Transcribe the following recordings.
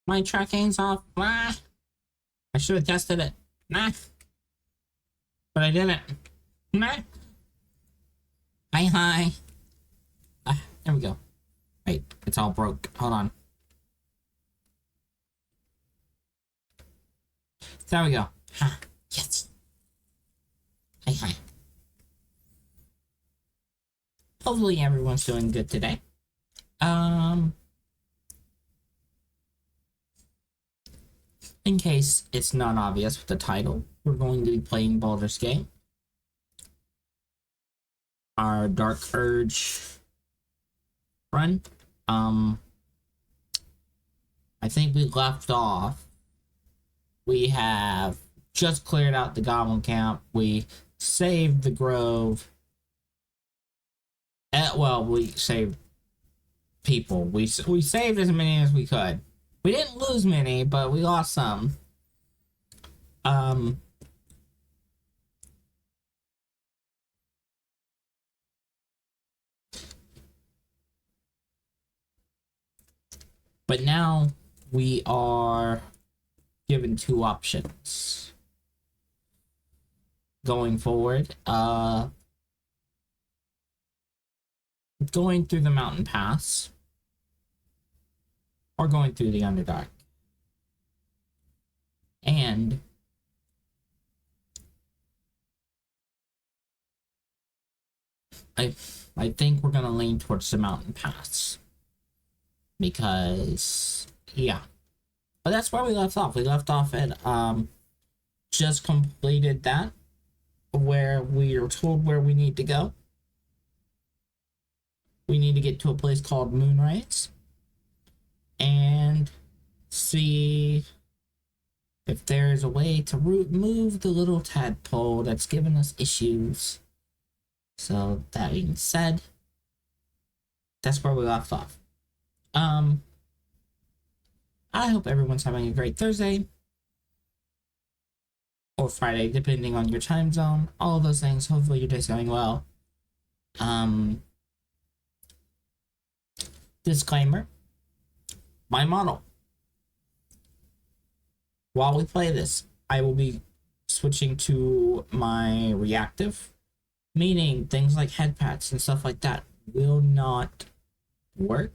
My tracking's off. Ah, I should have tested it. Nah. But I didn't. Nah. Hi. There we go. Wait, it's all broke. Hold on. There we go. Ha. Yes. Hi. Hopefully everyone's doing good today. In case it's not obvious with the title, we're going to be playing Baldur's Gate. Our Dark Urge run. I think we left off. We have just cleared out the Goblin Camp. We saved the Grove. Well, we saved people. We saved as many as we could. We didn't lose many, but we lost some. But now we are given two options going forward. Going through the mountain pass or going through the Underdark. And I think we're gonna lean towards the mountain pass because yeah. But that's where we left off. We left off at just completed that where we are told where we need to go. We need to get to a place called Moonrise and see if there's a way to move the little tadpole that's giving us issues. So that being said, that's where we left off. I hope everyone's having a great Thursday or Friday, depending on your time zone. All of those things. Hopefully your day's going well. Disclaimer. My model. While we play this, I will be switching to my reactive, meaning things like head pats and stuff like that will not work.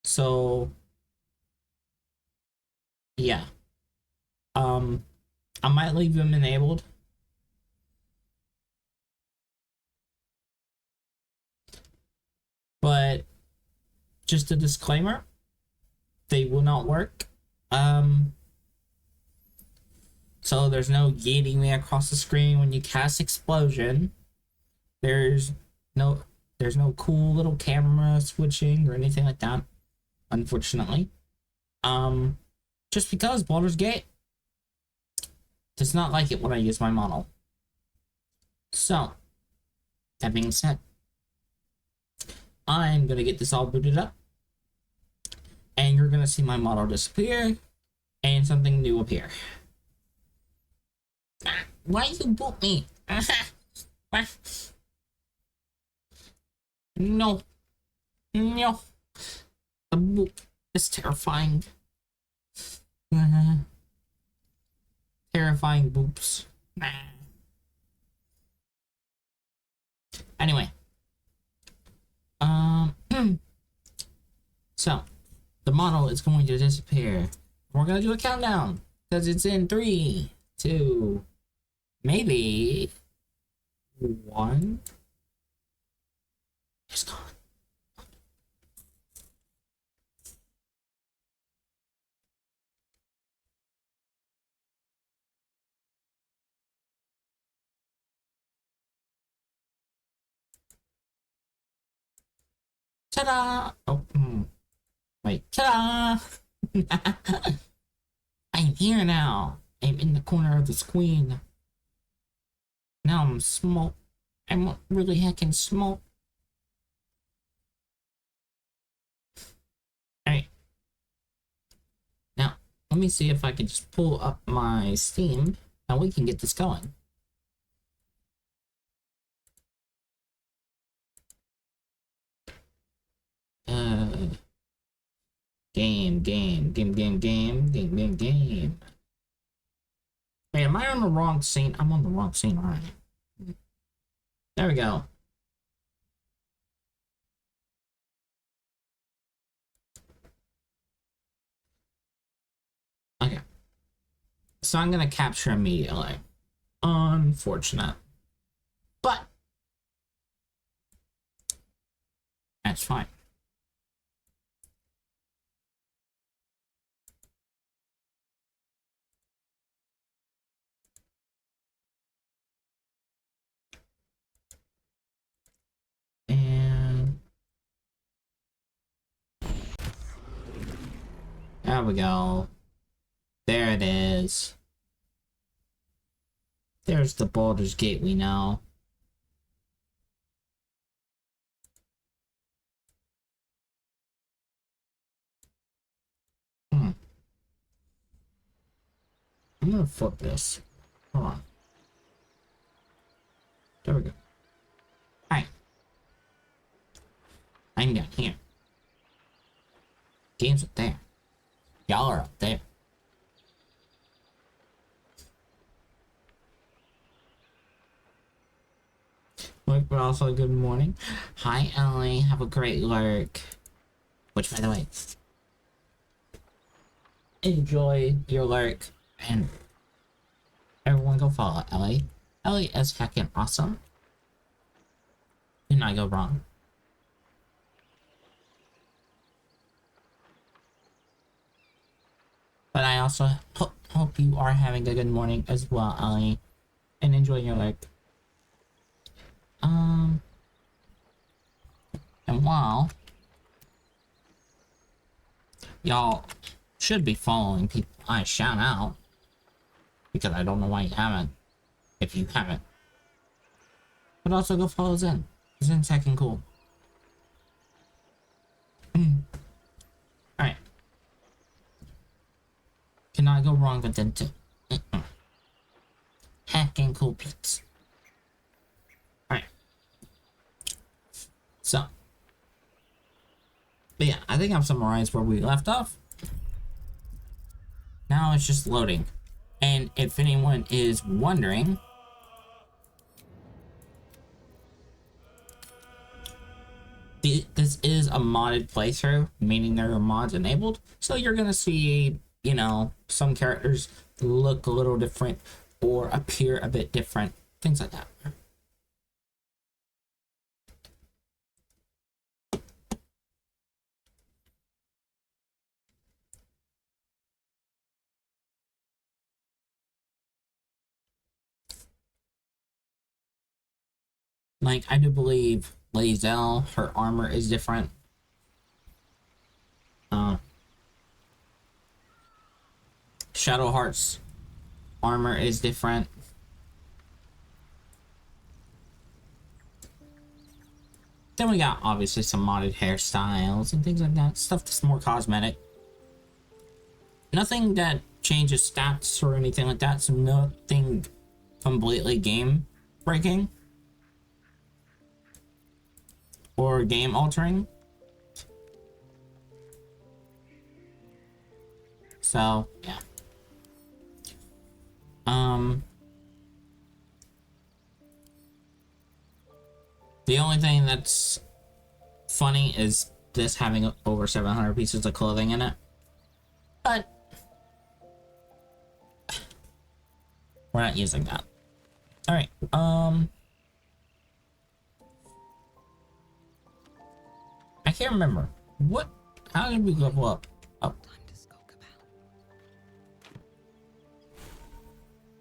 So yeah. I might leave them enabled. But just a disclaimer, they will not work. So there's no yeeting me across the screen when you cast explosion. There's no cool little camera switching or anything like that, unfortunately. Just because Baldur's Gate does not like it when I use my model. So, that being said, I'm gonna get this all booted up, and you're gonna see my model disappear, and something new appear. Why you boot me? No. The boop is terrifying. Terrifying boops. Anyway. So, the model is going to disappear. We're gonna do a countdown because it's in 3, 2, maybe 1. It's gone. Ta-da! Oh, wait. Ta-da! I'm here now. I'm in the corner of the screen. Now I'm small. I'm really heckin' small. Alright. Now, let me see if I can just pull up my Steam and we can get this going. Game. Wait, am I on the wrong scene? I'm on the wrong scene, alright. There we go. Okay. So I'm gonna capture immediately. Unfortunate. But that's fine. And there we go. There it is. There's the Baldur's Gate we know. I'm gonna flip this. Hold on. There we go. Hi. I'm down here. Game's up there. Y'all are up there. But also, good morning. Hi, Ellie. Have a great lurk. Which, by the way, enjoy your lurk. And everyone go follow Ellie. Ellie is heckin' awesome. Did not go wrong. But I also hope you are having a good morning as well, Ellie. And enjoy your lurk. And while y'all should be following people I shout out, because I don't know why you haven't, if you haven't. But also go follow Zen. Zen's heckin' cool. Alright. Cannot go wrong with them too. Heckin' cool Pete's. Alright. So. But yeah, I think I've summarized where we left off. Now it's just loading. And if anyone is wondering, this is a modded playthrough, meaning there are mods enabled. So you're gonna see, you know, some characters look a little different or appear a bit different, things like that. Like, I do believe Lae'zel, her armor is different. Shadowheart's armor is different. Then we got, obviously, some modded hairstyles and things like that. Stuff that's more cosmetic. Nothing that changes stats or anything like that, so nothing completely game-breaking. Or game-altering. So, yeah. The only thing that's funny is this having over 700 pieces of clothing in it. But we're not using that. Alright, I can't remember. How did we level up? Oh.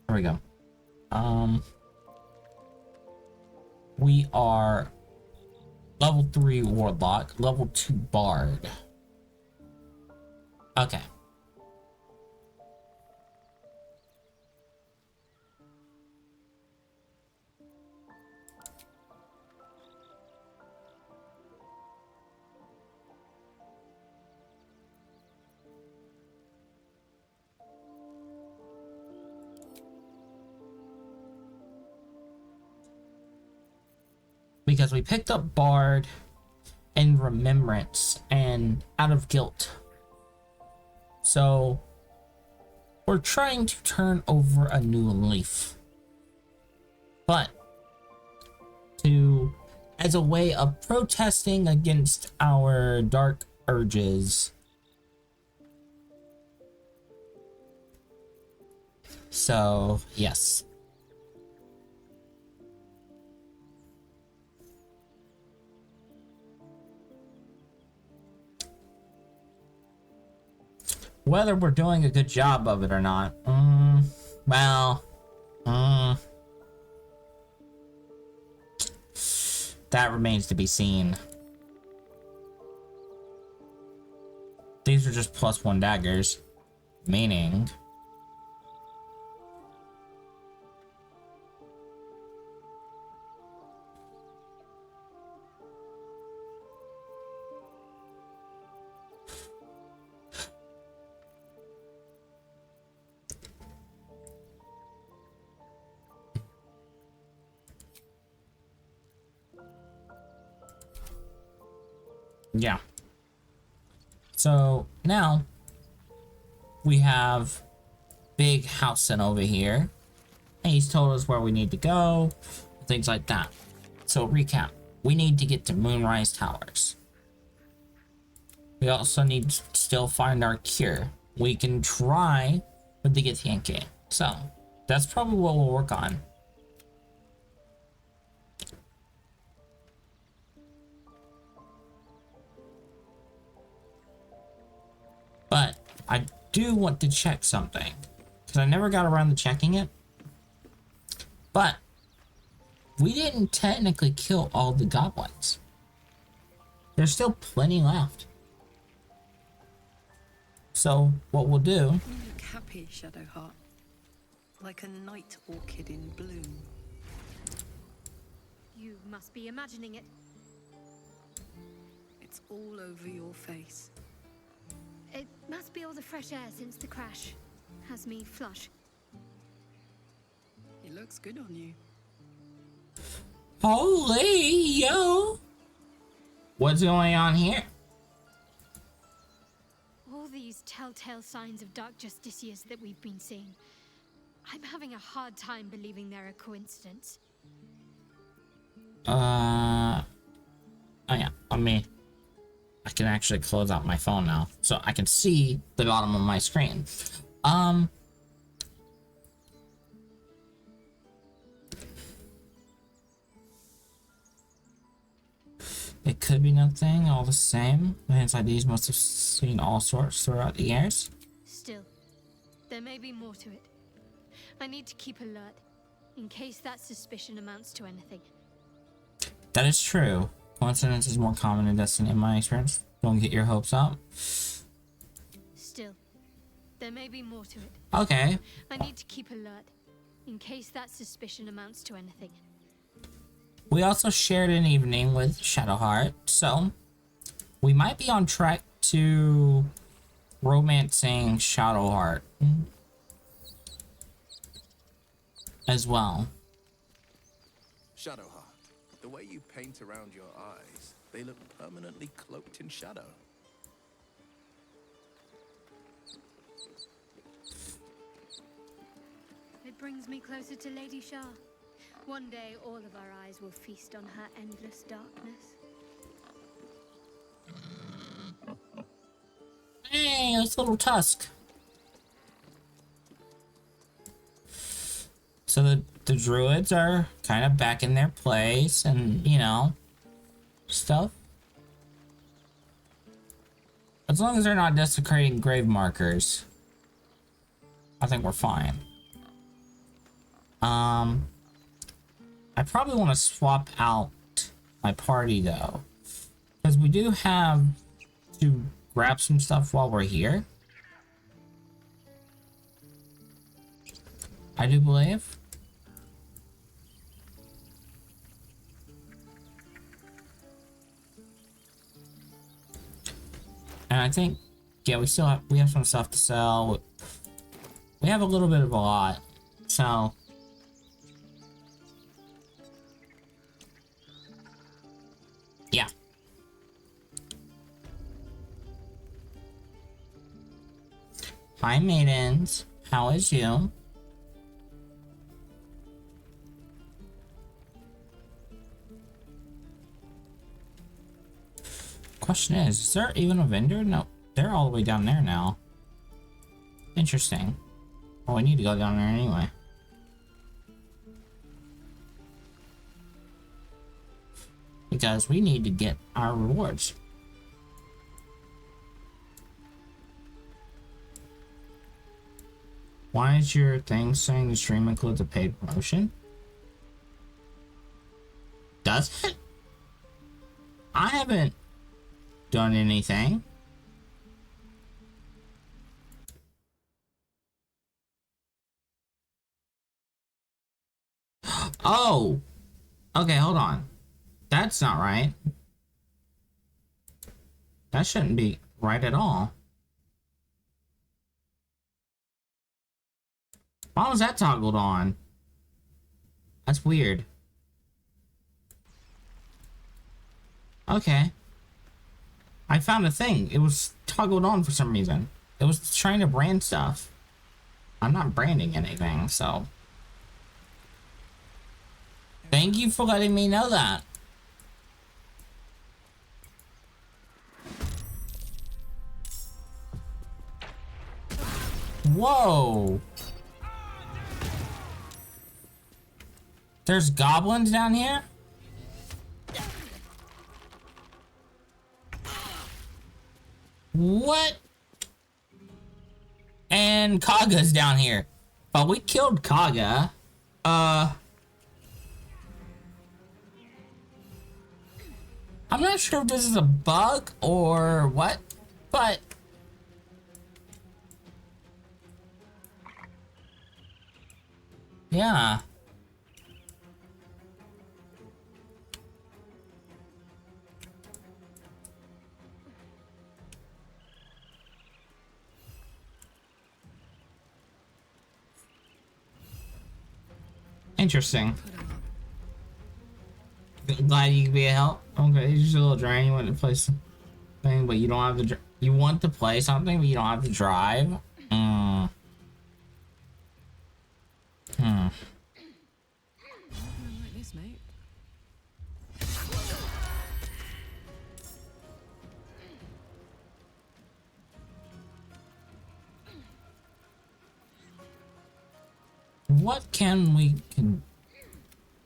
There we go. We are level 3 Warlock, level 2 Bard. Okay. Because we picked up Bard in remembrance and out of guilt So we're trying to turn over a new leaf. But as a way of protesting against our dark urges. So, yes. Whether we're doing a good job of it or not, well, that remains to be seen. These are just +1 daggers, meaning yeah. So now we have Big Housen over here, and he's told us where we need to go, things like that. So recap, we need to get to Moonrise Towers. We also need to still find our cure. We can try with the Githyanki. So that's probably what we'll work on. But I do want to check something, because I never got around to checking it. But we didn't technically kill all the goblins. There's still plenty left. So what we'll do... You look happy, Shadowheart. Like a night orchid in bloom. You must be imagining it. It's all over your face. It must be all the fresh air since the crash. Has me flush. It looks good on you. Holy, yo! What's going on here? All these telltale signs of dark justicias that we've been seeing. I'm having a hard time believing they're a coincidence. Oh yeah, I can actually close out my phone now, so I can see the bottom of my screen. It could be nothing, all the same. The hands like these must have seen all sorts throughout the years. Still, there may be more to it. I need to keep alert, in case that suspicion amounts to anything. That is true. Coincidence is more common in Destiny in my experience. Don't get your hopes up. Still, there may be more to it. Okay. I need to keep alert, in case that suspicion amounts to anything. We also shared an evening with Shadowheart, so we might be on track to romancing Shadowheart as well. Shadowheart, the way you paint around your eyes, they look permanently cloaked in shadow. It brings me closer to Lady Shah. One day, all of our eyes will feast on her endless darkness. Hey, it's little Tusk. So the druids are kind of back in their place and, you know, stuff. As long as they're not desecrating grave markers, I think we're fine. I probably want to swap out my party though, because we do have to grab some stuff while we're here. I do believe. And I think, yeah, we have some stuff to sell. We have a little bit of a lot, so. Yeah. Hi, maidens. How is you? Question is there even a vendor? No, they're all the way down there now. Interesting. Well, we need to go down there anyway. Because we need to get our rewards. Why is your thing saying the stream includes a paid promotion? Does it? I haven't done anything. Oh! Okay, hold on. That's not right. That shouldn't be right at all. Why was that toggled on? That's weird. Okay. I found a thing. It was toggled on for some reason. It was trying to brand stuff. I'm not branding anything, so. Thank you for letting me know that. Whoa. There's goblins down here? What? And Kaga's down here. But we killed Kaga. I'm not sure if this is a bug or what, but yeah. Interesting. Glad you can be a help. Okay, you're just a little drained. You want to play something, but you don't have to. You want to play something, but you don't have to drive. Hmm. Like this, mate. What can we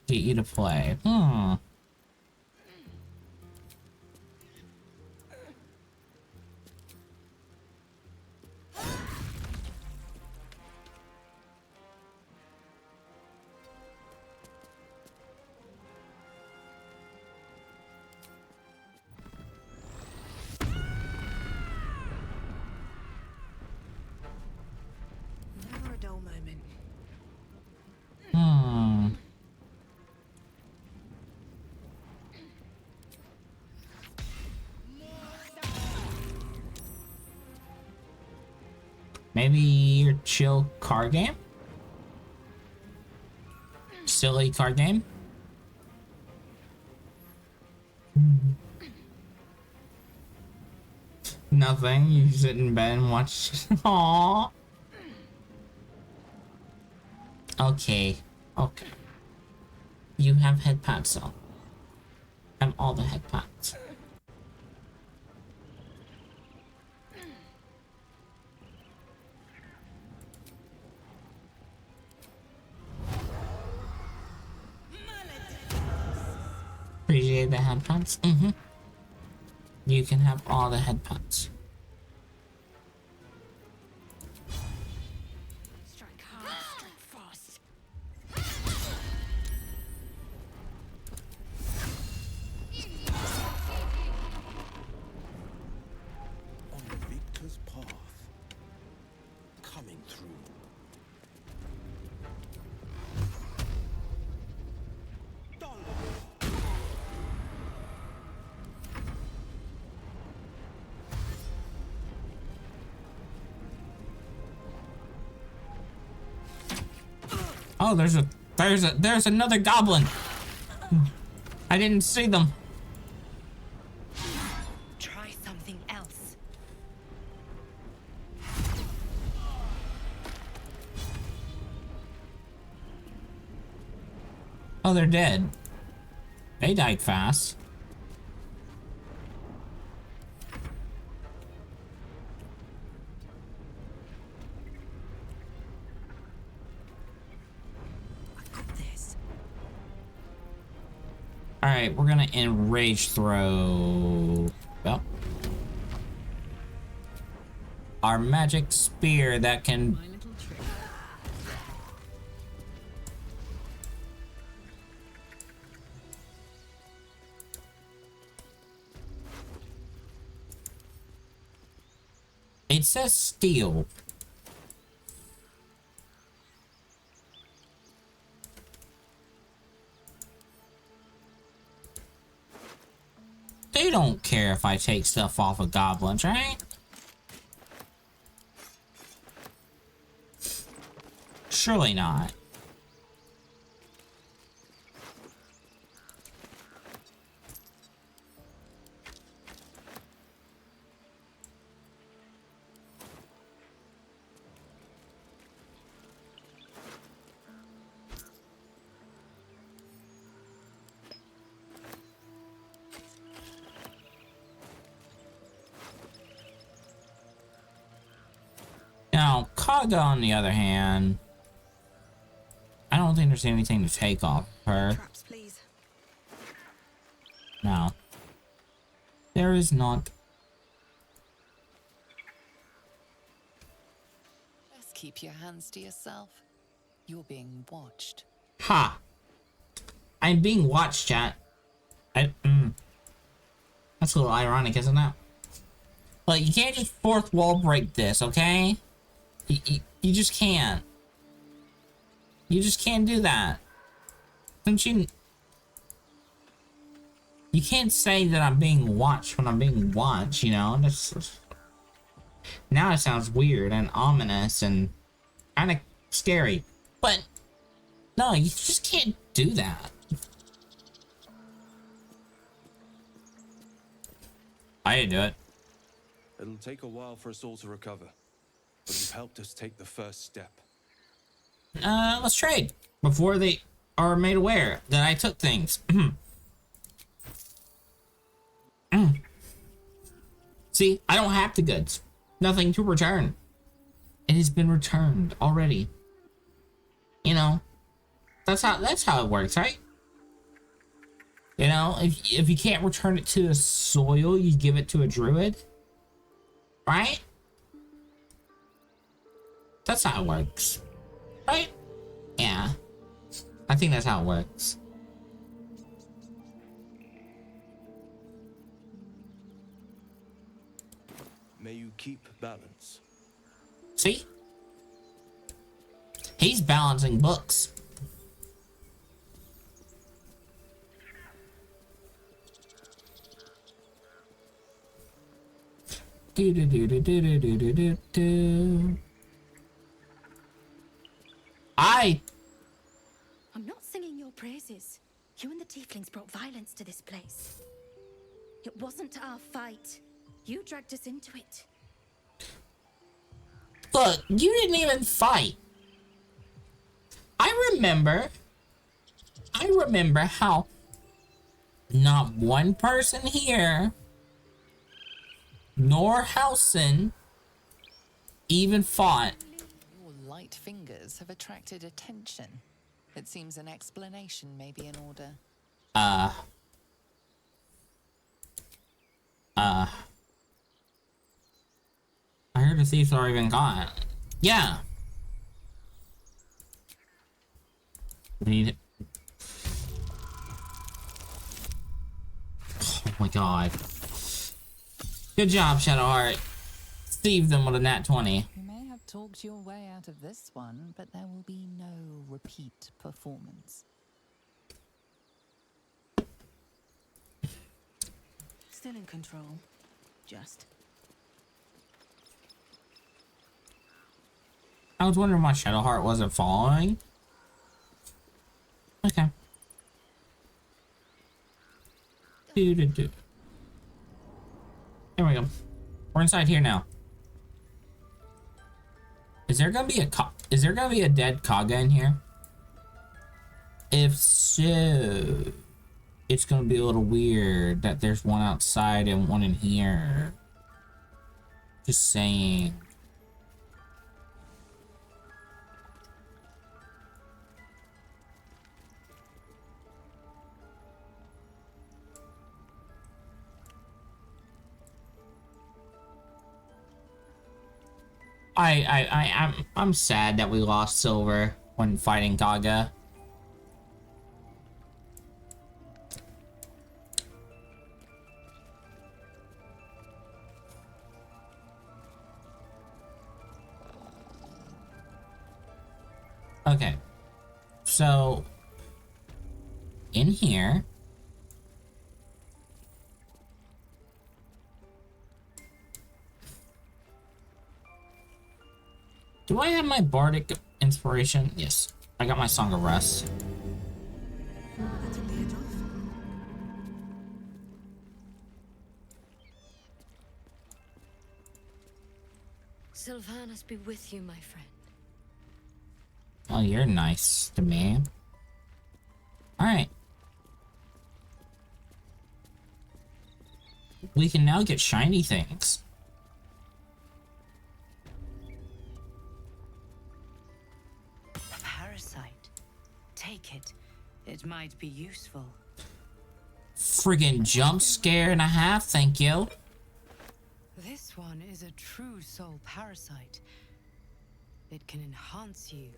get you to play? Hmm. Never a dull moment. Hmm. Maybe your chill card game? Silly card game? Nothing. You sit in bed and watch. Aww. Okay. Okay. You have head pads, so. Have all the head pads. Appreciate the head pads? Mm-hmm. You can have all the head pads. Strike hard, strike fast. On the victor's path. Coming through. Oh, there's another goblin. I didn't see them. Try something else. Oh, they're dead. They died fast. I've got this. Alright, we're gonna enrage throw. Well. Our magic spear that can... My little trick. It says steel. They don't care if I take stuff off of goblins, right? Surely not. Now, Kaga, on the other hand, I don't think there's anything to take off her. Traps, please. No. There is not. Just keep your hands to yourself. You're being watched. Ha! I'm being watched, chat. That's a little ironic, isn't it? Like, you can't just fourth wall break this, okay? You just can't. You just can't do that. Don't you... You can't say that I'm being watched when I'm being watched, you know? That's... Now it sounds weird and ominous and kind of scary. But, no, you just can't do that. I didn't do it. It'll take a while for us all to recover, but you've helped us take the first step. Let's trade before they are made aware that I took things. See, I don't have the goods. Nothing to return. It has been returned already. You know, that's how it works, right? You know, if you can't return it to the soil, you give it to a druid, right? That's how it works, right? Yeah, I think that's how it works. May you keep balance. See? He's balancing books. Do do do do do do do do do. I'm not singing your praises. You and the tieflings brought violence to this place. It wasn't our fight. You dragged us into it. Look, you didn't even fight. I remember how not one person here, nor Housen, even fought. Your light fingers have attracted attention. It seems an explanation may be in order. I heard the thief's already been caught. Yeah. We need it. Oh my god. Good job, Shadowheart. Steve them with a nat 20. You may have talked your way out of this one, but there will be no repeat performance. Still in control. Just. I was wondering why Shadowheart wasn't following. Okay. Here we go. We're inside here now. Is there gonna be a dead Kaga in here? If so, it's gonna be a little weird that there's one outside and one in here. Just saying. I'm sad that we lost Silver when fighting Gaga. Okay, so in here, do I have my bardic inspiration? Yes, I got my Song of Rest. Sylvanas be with you, my friend. Oh, you're nice to me. Alright. We can now get shiny things. A parasite. Take it. It might be useful. Friggin' jump scare and a half, thank you. This one is a true soul parasite. It can enhance you.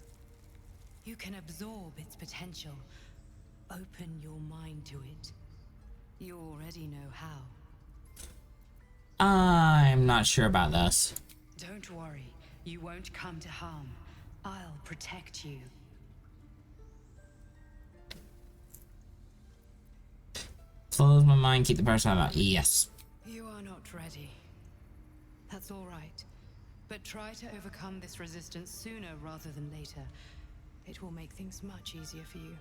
You can absorb its potential. Open your mind to it. You already know how. I'm not sure about this. Don't worry. You won't come to harm. I'll protect you. Close my mind, keep the parasite out. Yes. You are not ready. That's all right. But try to overcome this resistance sooner rather than later. It will make things much easier for you.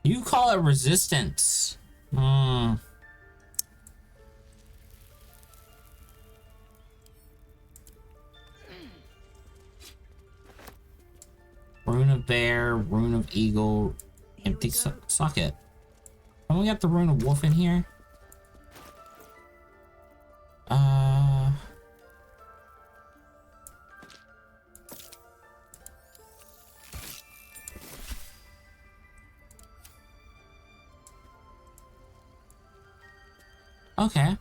You call it resistance. Hmm. Rune of Bear, Rune of Eagle, empty socket. And we got the Rune of Wolf in here. Okay.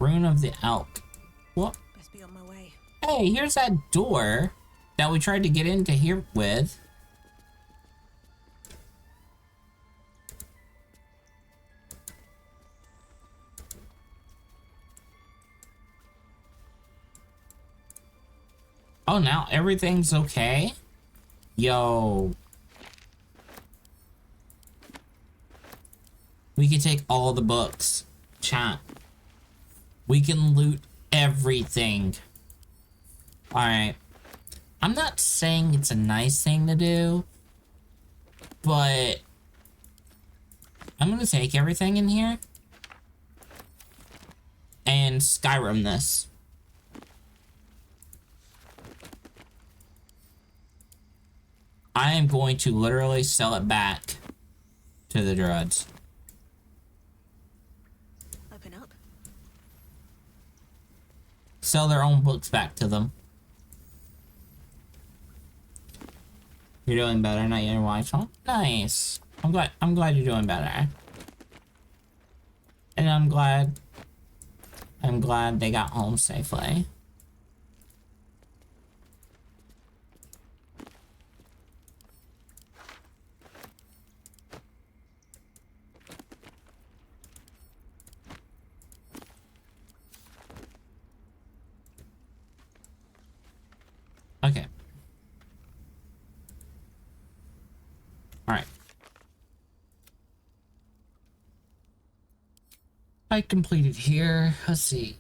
Rune of the Elk. What? Best be on my way. Hey, here's that door that we tried to get into here with. Oh, now everything's okay? Yo. We can take all the books. Chat. We can loot everything. Alright. I'm not saying it's a nice thing to do, but I'm gonna take everything in here and Skyrim this. I am going to literally sell it back to the Druids. Open up. Sell their own books back to them. You're doing better, not your wife, huh? Nice. I'm glad you're doing better. And I'm glad they got home safely. Okay. Alright. I completed here. Let's see.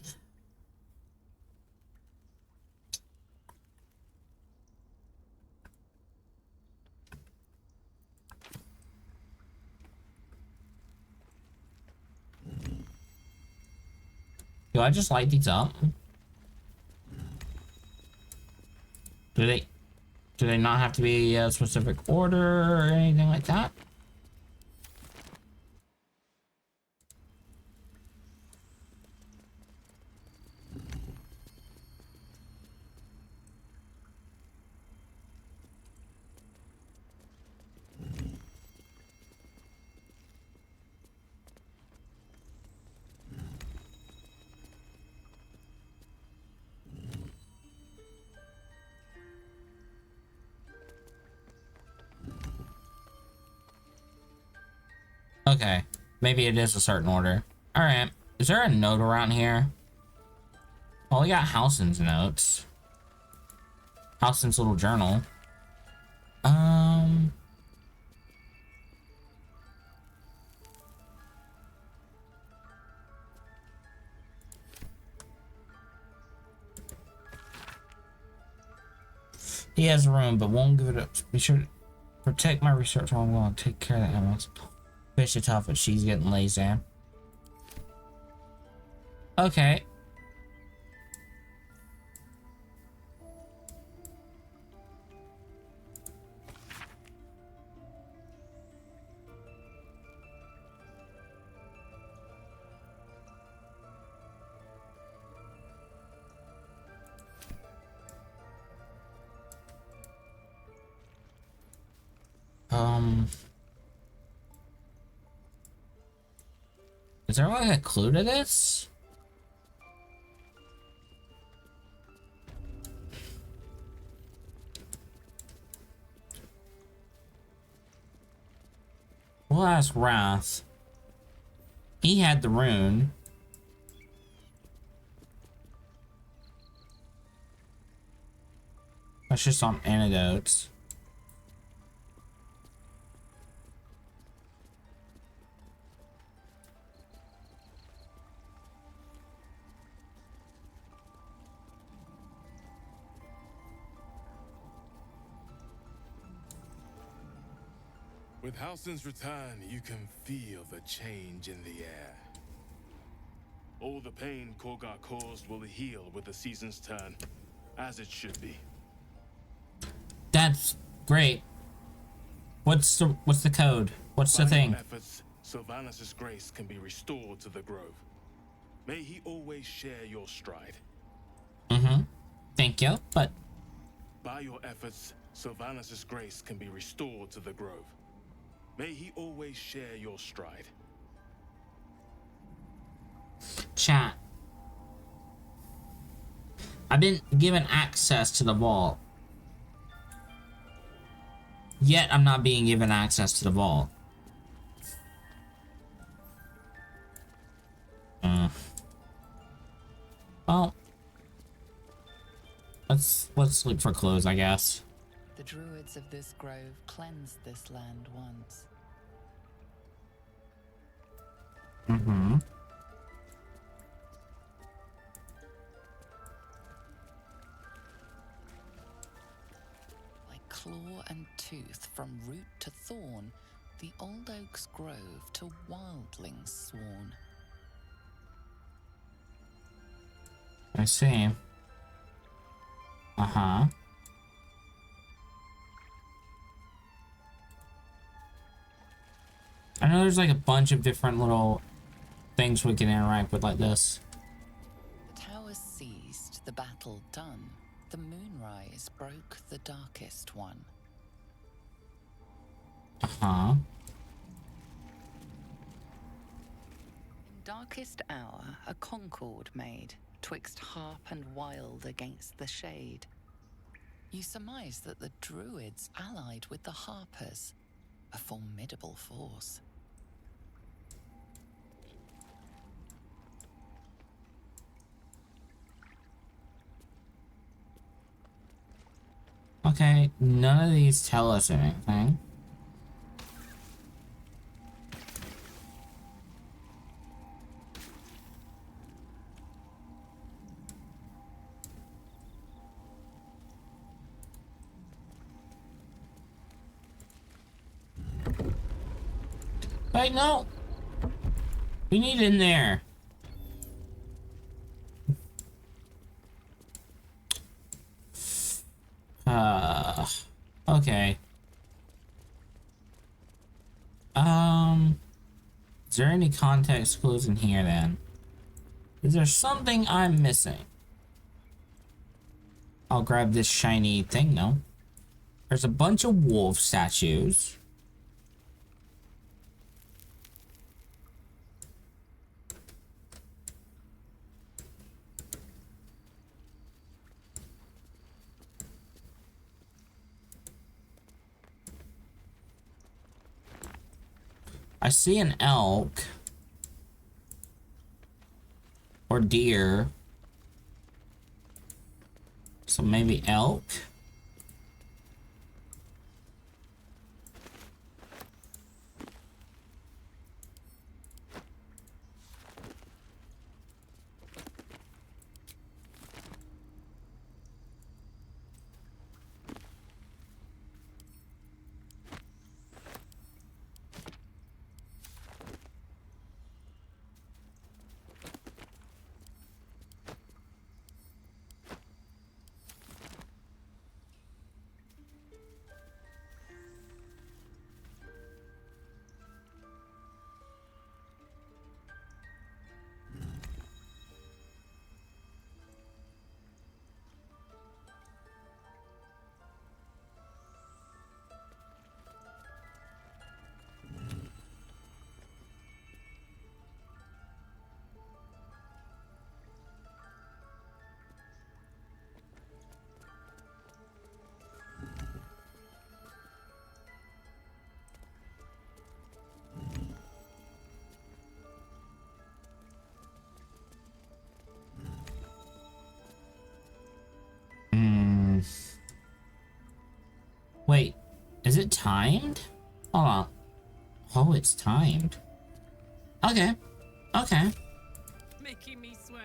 Do I just light these up? Do they not have to be a specific order or anything like that? Okay, maybe it is a certain order. Alright, is there a note around here? Well, we got Halsin's notes. Halsin's little journal. He has a room, but won't give it up. Be sure to protect my research while I'm going to take care of the animals. Fish are tough, but she's getting lazy. Okay. Is there like a clue to this? We'll ask Wrath. He had the rune. That's just on antidotes. With Halsin's return, you can feel the change in the air. All the pain Korgar caused will heal with the season's turn, as it should be. That's great. What's the code? What's the By thing? your efforts, Sylvanas' grace can be restored to the grove. May he always share your stride. Thank you, but By your efforts, Sylvanas' grace can be restored to the grove. May he always share your stride. chat. I've been given access to the vault. Yet I'm not being given access to the vault. Well, let's look for clues, I guess. The druids of this grove cleansed this land once. Like claw and tooth from root to thorn, the old oak's grove to wildlings sworn. I see. I know there's like a bunch of different little things we can interact with like this. The towers seized, the battle done. The moonrise broke the darkest one. In Darkest hour, a concord made, twixt harp and wild against the shade. You surmise that the druids allied with the harpers, a formidable force. Okay, none of these tell us anything. Wait, no! We need in there. Okay. Is there any context clues in here then? Is there something I'm missing? I'll grab this shiny thing, no. There's a bunch of wolf statues. I see an elk. Or deer. So maybe elk? Wait, is it timed? Hold on. Oh, it's timed. Okay. Okay. Making me sweat.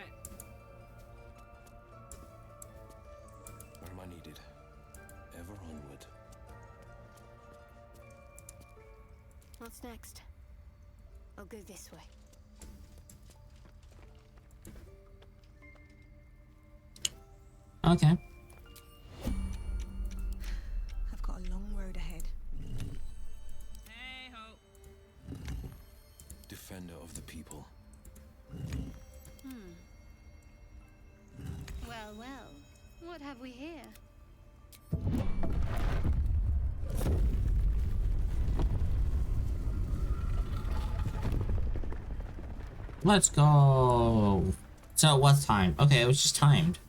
Where am I needed? Ever onward. What's next? I'll go this way. Okay. I've got a long road ahead. Hey ho. Defender of the people. Well, well. What have we here? Let's go. So what's time? Okay, it was just timed.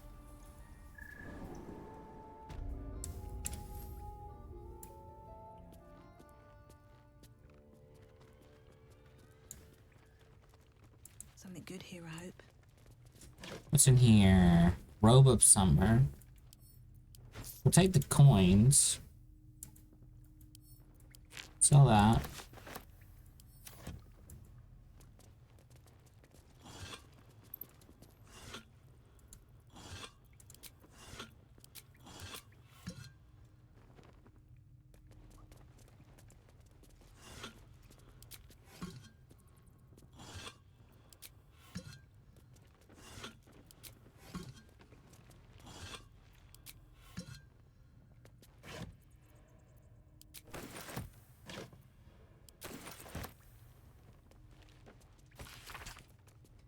Something good here, I hope. What's in here? Robe of summer. We'll take the coins. Sell that.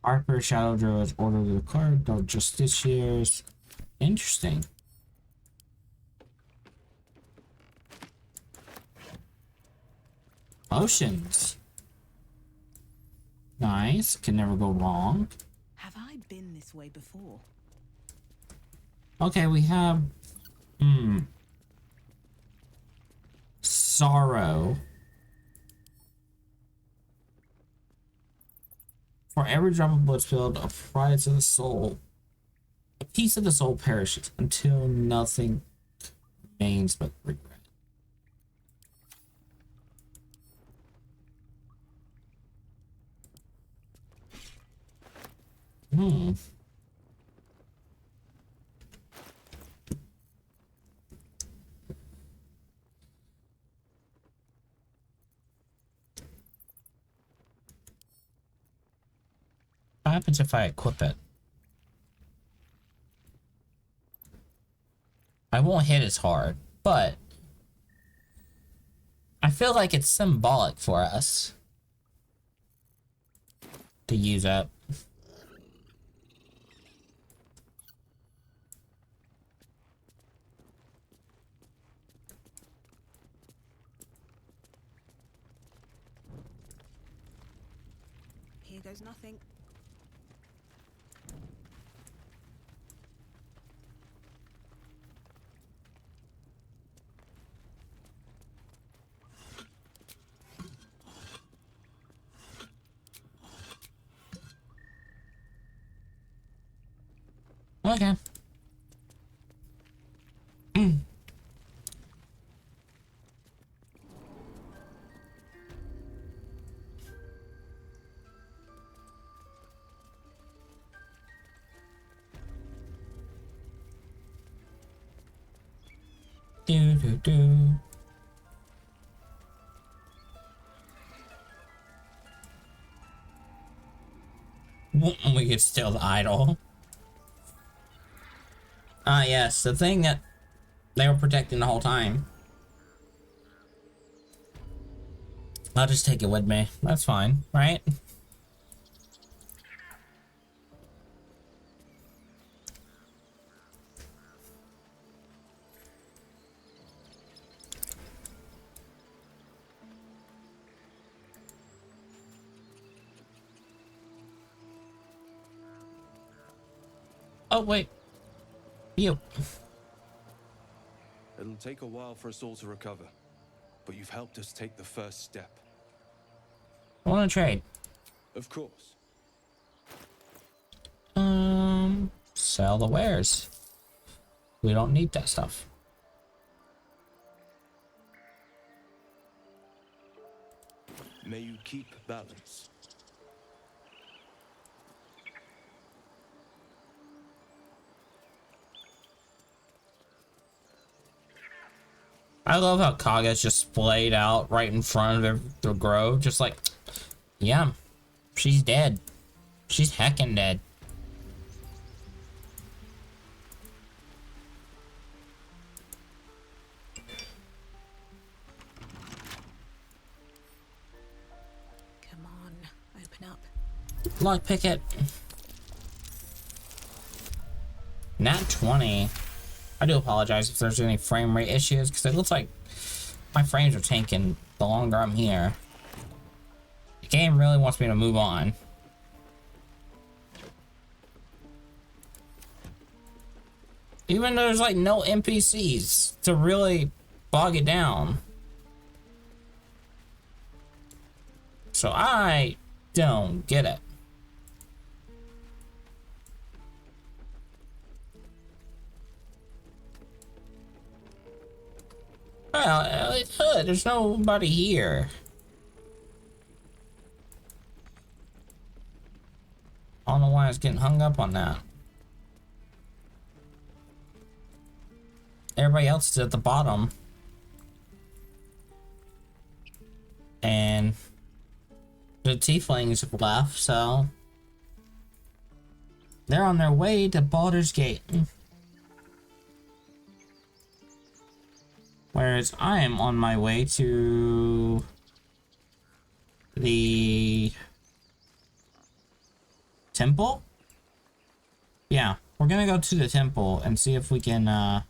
Harper Shadow Druid's order to the card. Don't Justiciars. Interesting. Potions. Nice. Can never go wrong. Have I been this way before? Okay, we have sorrow. For every drop of blood spilled, a prize of the soul, a piece of the soul perishes until nothing remains but regret. What happens if I equip it? I won't hit as hard, but I feel like it's symbolic for us to use it. Here goes nothing. Okay. Do do do. We could steal the idol. Ah, yes, the thing that they were protecting the whole time. I'll just take it with me. That's fine, right? Oh, wait. You. It'll take a while for us all to recover, but you've helped us take the first step. I want to trade. Of course. Sell the wares. We don't need that stuff. May you keep balance. I love how Kaga's just splayed out right in front of the grove, just like, yeah, she's dead. She's heckin' dead. Come on, open up. Lockpick it. Nat 20. I do apologize if there's any frame rate issues, because it looks like my frames are tanking the longer I'm here. The game really wants me to move on. Even though there's like no NPCs to really bog it down. So I don't get it. Well, it's hood. There's nobody here. I don't know why I was getting hung up on that. Everybody else is at the bottom. And the tieflings have left, so they're on their way to Baldur's Gate. Whereas I am on my way to the temple? Yeah, we're gonna go to the temple and see if we can,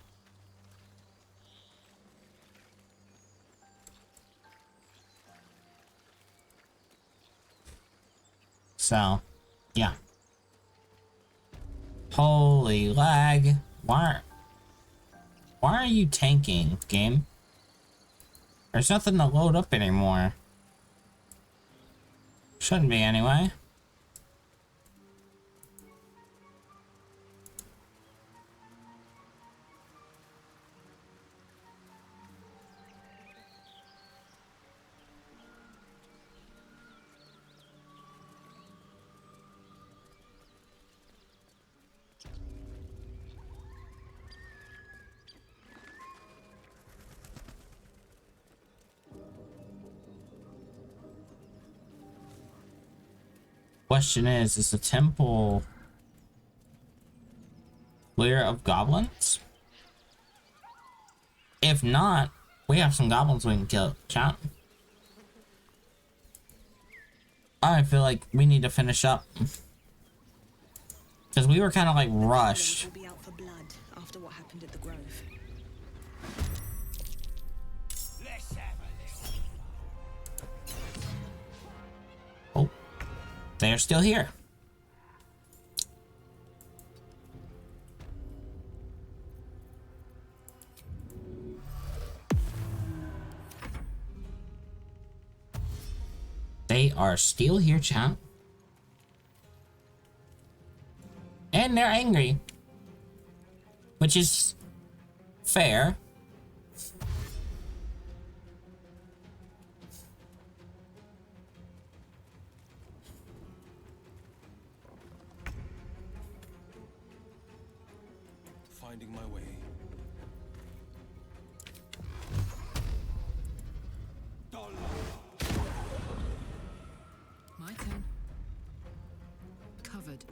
So, yeah. Holy lag. Why are you tanking, game? There's nothing to load up anymore. Shouldn't be anyway. Question is the temple clear of goblins? If not, We have some goblins we can kill, chat. I feel like we need to finish up. Because we were kind of like rushed. Will be out for blood after what happened at the Grove. Oh, they're still here. They are still here, champ. And they're angry. Which is fair. Finding my way. My turn. Covered.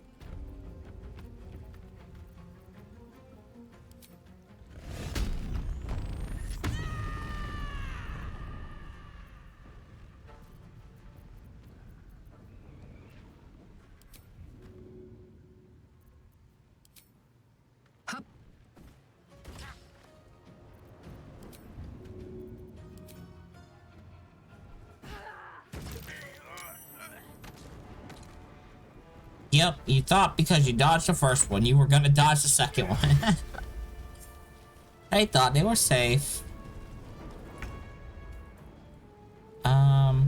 Hup. Yep, you thought because you dodged the first one, you were gonna dodge the second one. They thought they were safe. My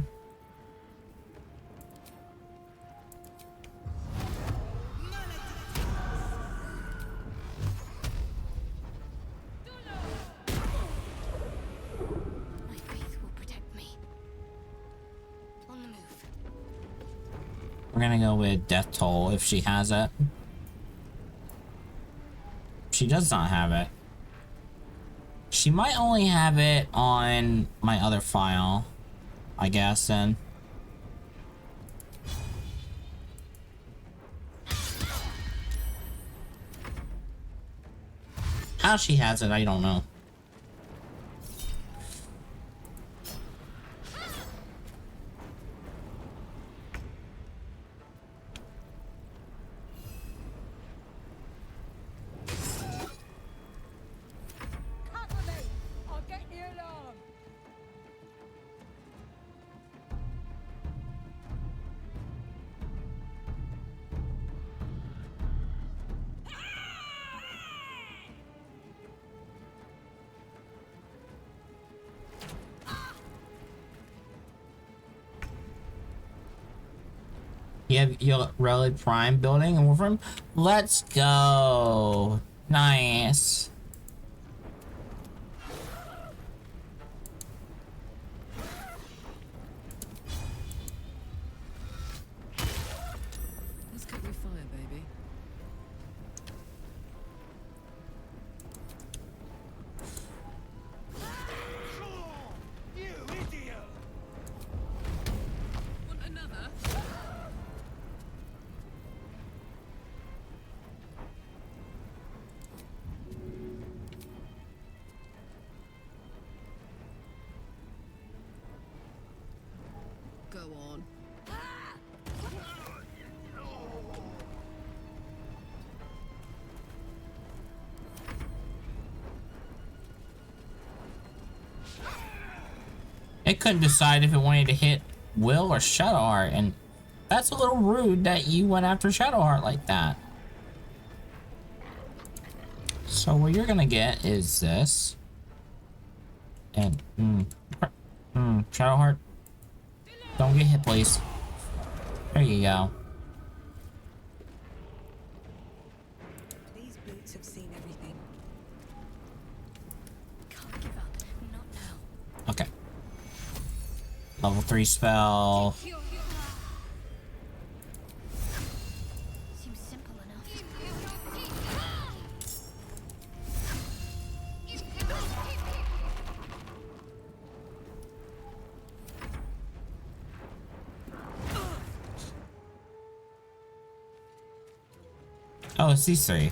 faith will protect me. On the move. We're gonna go with Death Toll if she has it. She does not have it. She might only have it on my other file, I guess, then. How she has it, I don't know. You have your Relic Prime building and Wolfram. Let's go. Nice. Let's cut your fire, baby. Want another? Go on. It couldn't decide if it wanted to hit Will or Shadowheart, and that's a little rude that you went after Shadowheart like that. So what you're gonna get is this. And, Shadowheart. Don't get hit, please. There you go. These boots have seen everything. Can't give up. Not now. Okay. Level 3 spell. Seems simple enough. Oh, it's these three.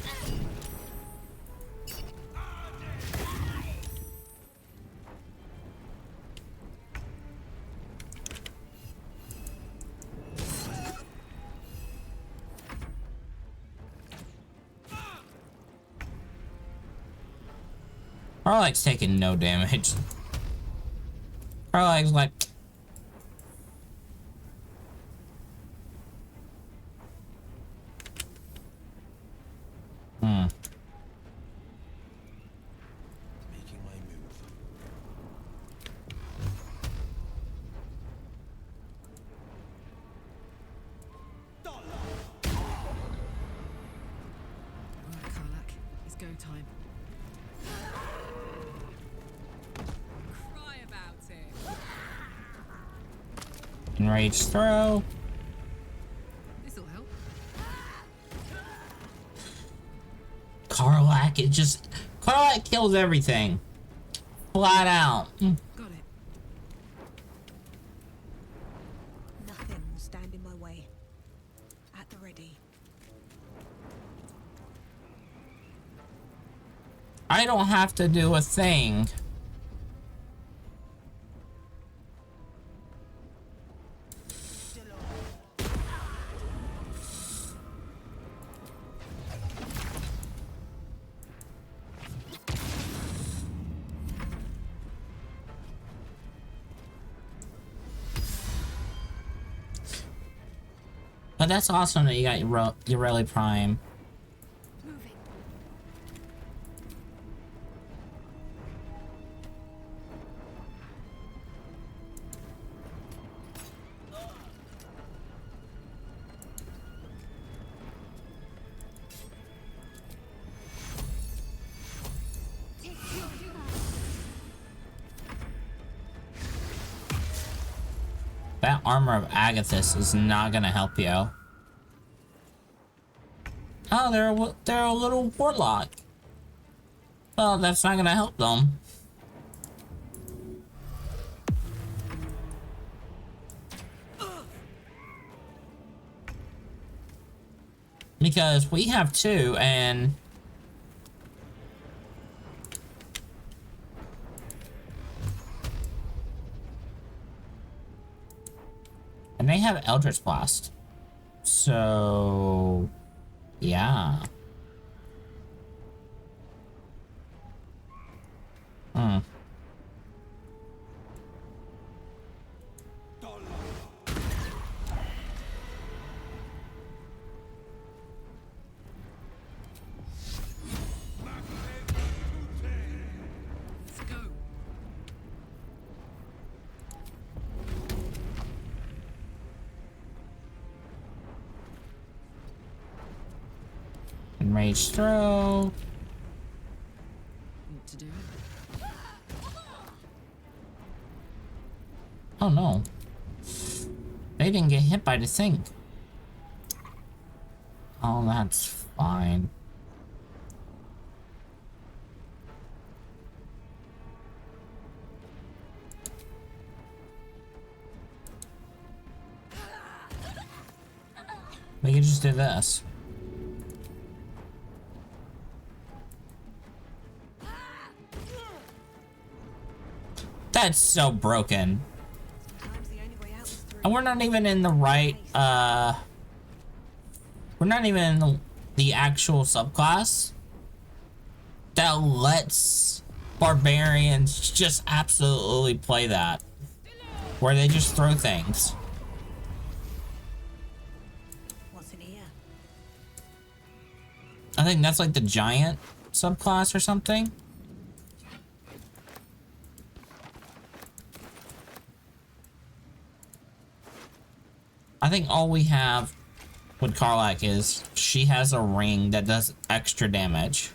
Carlack's taking no damage. Carlack's like... Making my move. Alright, Karlak. It's go time. Cry about it. Enraged throw. This'll help. Carlack, it just... Carlack kills everything. Flat out. Got it. Nothing will stand in my way. At the ready. I don't have to do a thing. But that's awesome that you got your Rally Prime. Moving. That armor of Agathis is not gonna help you. Oh, they're a little warlock. Well, that's not gonna help them. Because we have two, and... And they have Eldritch Blast. So... yeah. Hmm. Let's go. Enraged throw. What to do? Oh no. They didn't get hit by the thing. Oh, that's fine. We can just do this. That's so broken. Sometimes the only way out is through. And we're not even in the right, we're not even in the actual subclass that lets barbarians just absolutely play that. Where they just throw things. What's in here? I think that's like the giant subclass or something. I think all we have with Karlak is she has a ring that does extra damage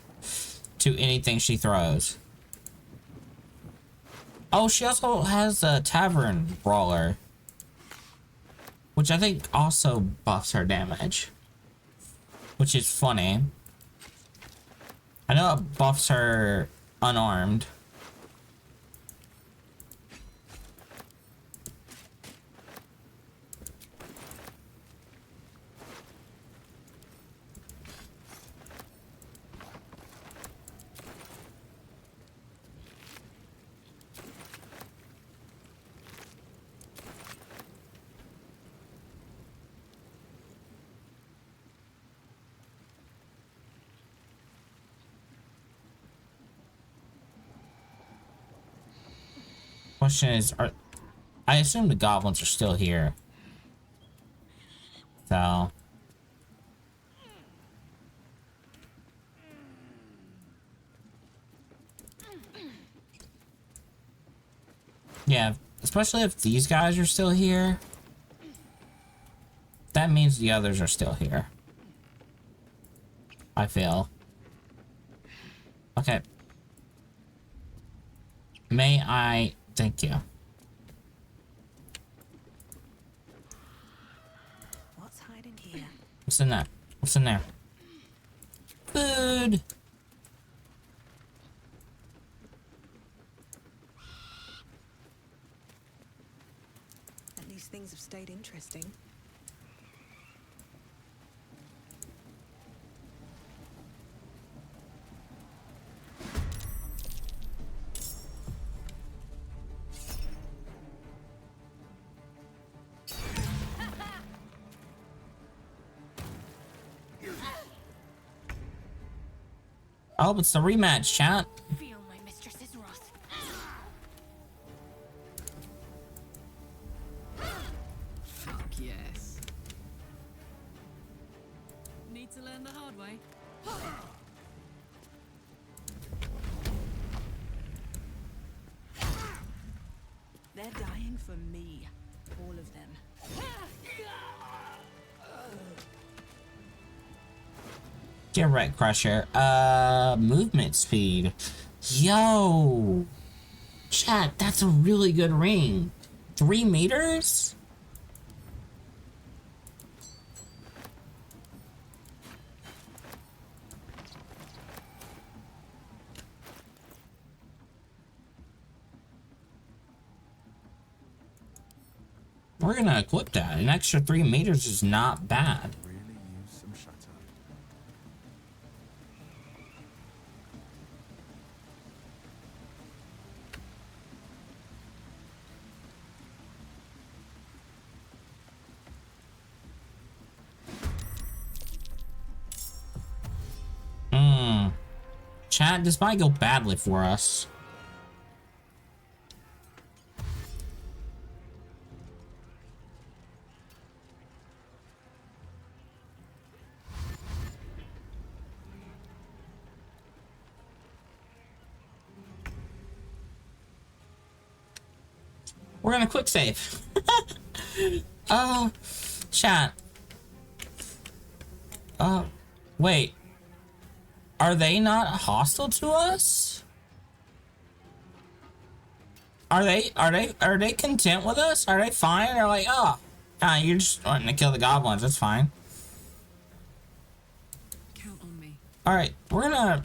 to anything she throws. Oh, she also has a Tavern Brawler, which I think also buffs her damage, which is funny. I know it buffs her unarmed. Question is, I assume the goblins are still here. So. Yeah, especially if these guys are still here. That means the others are still here. I feel. Okay. May I... Thank you. What's hiding here? What's in that? What's in there? Food! At least things have stayed interesting. Oh, it's the rematch, chat. Feel my mistress's wrath. Fuck yes. Need to learn the hard way. They're dying for me. All of them. Get right, Crusher. Movement speed. Yo! Chat, that's a really good ring. 3 meters? We're gonna equip that. An extra 3 meters is not bad. Really use some shatter. Chat, this might go badly for us. We're gonna quick save. Chat. Wait. Are they not hostile to us? Are they content with us? Are they fine? They're like, oh, you're just wanting to kill the goblins. That's fine. Count on me. All right, we're gonna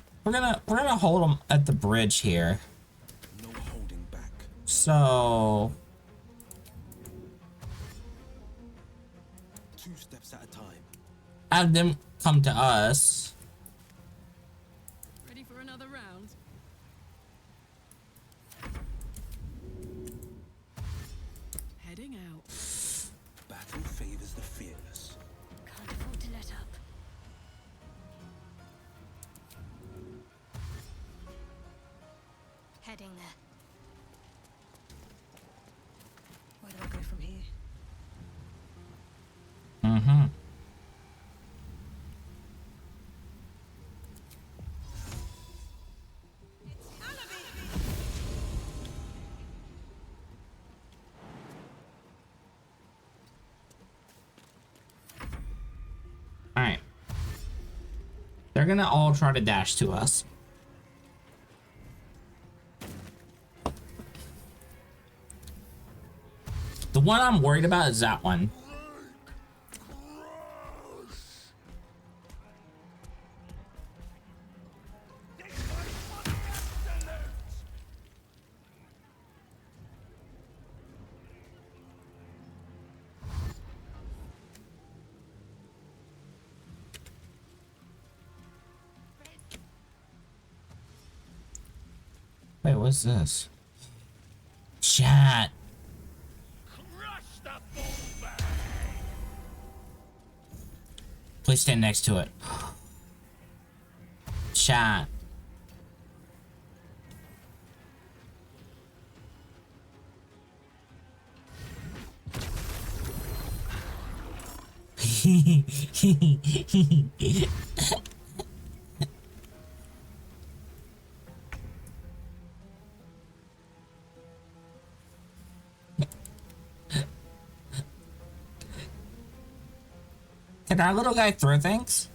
hold them at the bridge here. No holding back. So 2 steps at a time. have them come to us. Ready for another round? Heading out. Battle favors the fearless. Can't afford to let up. Heading there. Where do I go from here? Mm-hmm. Alright. They're gonna all try to dash to us. The one I'm worried about is that one. Wait, what's this? Chat. Please stand next to it. Chat. Can our little guy throw things?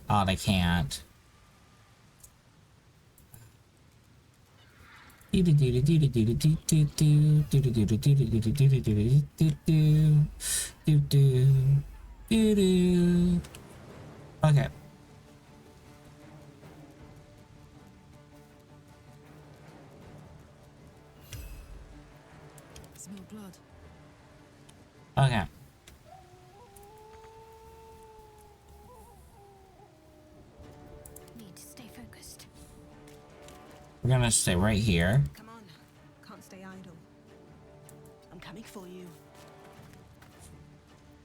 Oh, they can't. Okay. Smell blood. Okay. Need to stay focused. We're gonna stay right here. Come on. Can't stay idle. I'm coming for you.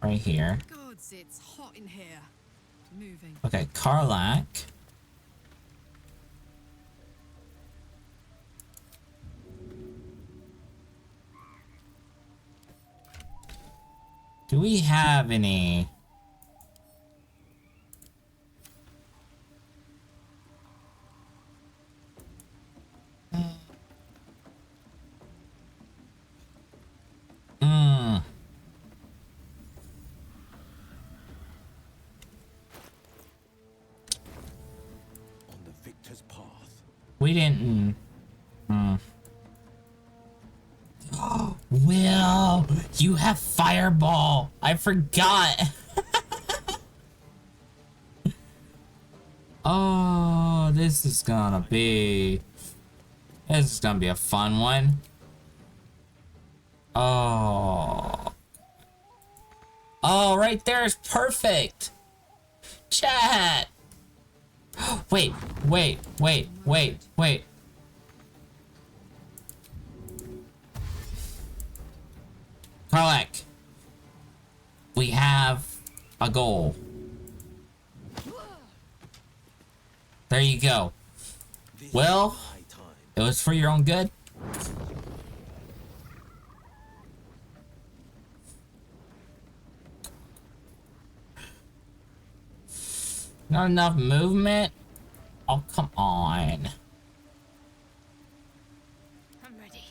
Right here. Gods, it's hot in here. Moving. Okay, Karlak. Do we have any? On the victor's path. We didn't. Will, you have fireball. I forgot. Oh, this is gonna be a fun one. Oh, right there is perfect. Chat. Wait. Karlak, we have a goal. There you go. Well, it was for your own good. Not enough movement? Oh, come on. I'm ready.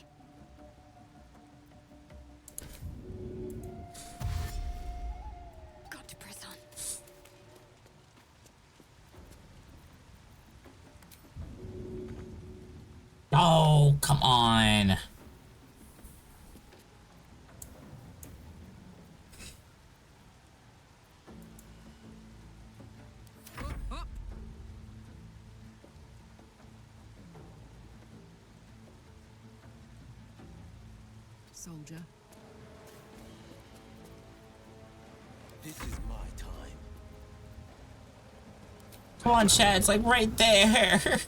Got to press on. Oh, come on. Soldier. This is my time. Come on, chat. It's like right there.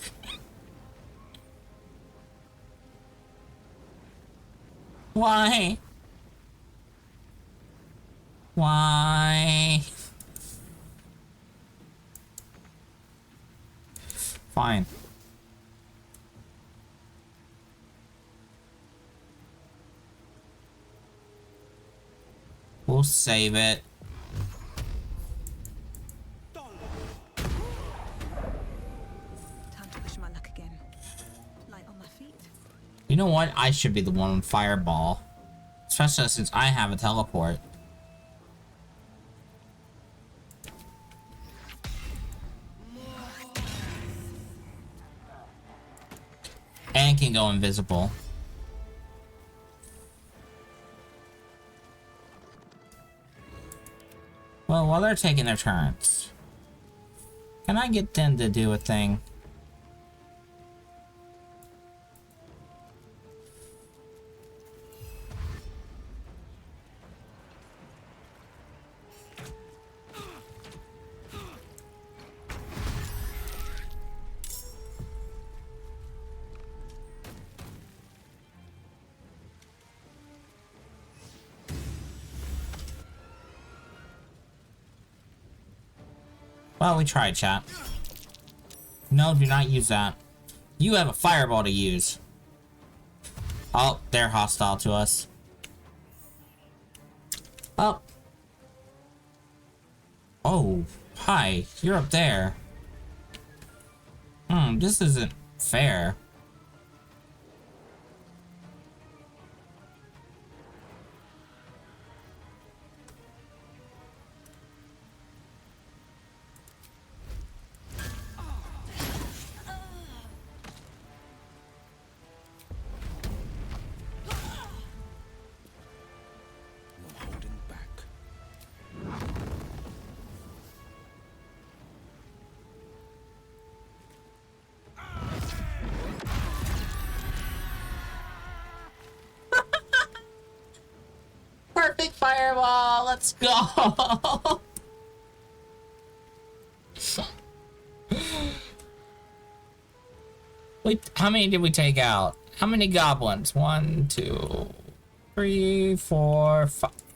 Why? Why? Fine. We'll save it. Time to push my luck again. Light on my feet. You know what? I should be the one on fireball. Especially since I have a teleport. And can go invisible. Well, while they're taking their turns, can I get them to do a thing? Well, we tried, chat. No, do not use that. You have a fireball to use. Oh, they're hostile to us. Oh. Oh, hi. You're up there. This isn't fair. No holding back. Perfect fireball. Let's go. Wait, how many did we take out? How many goblins? 1, 2, 3, 4,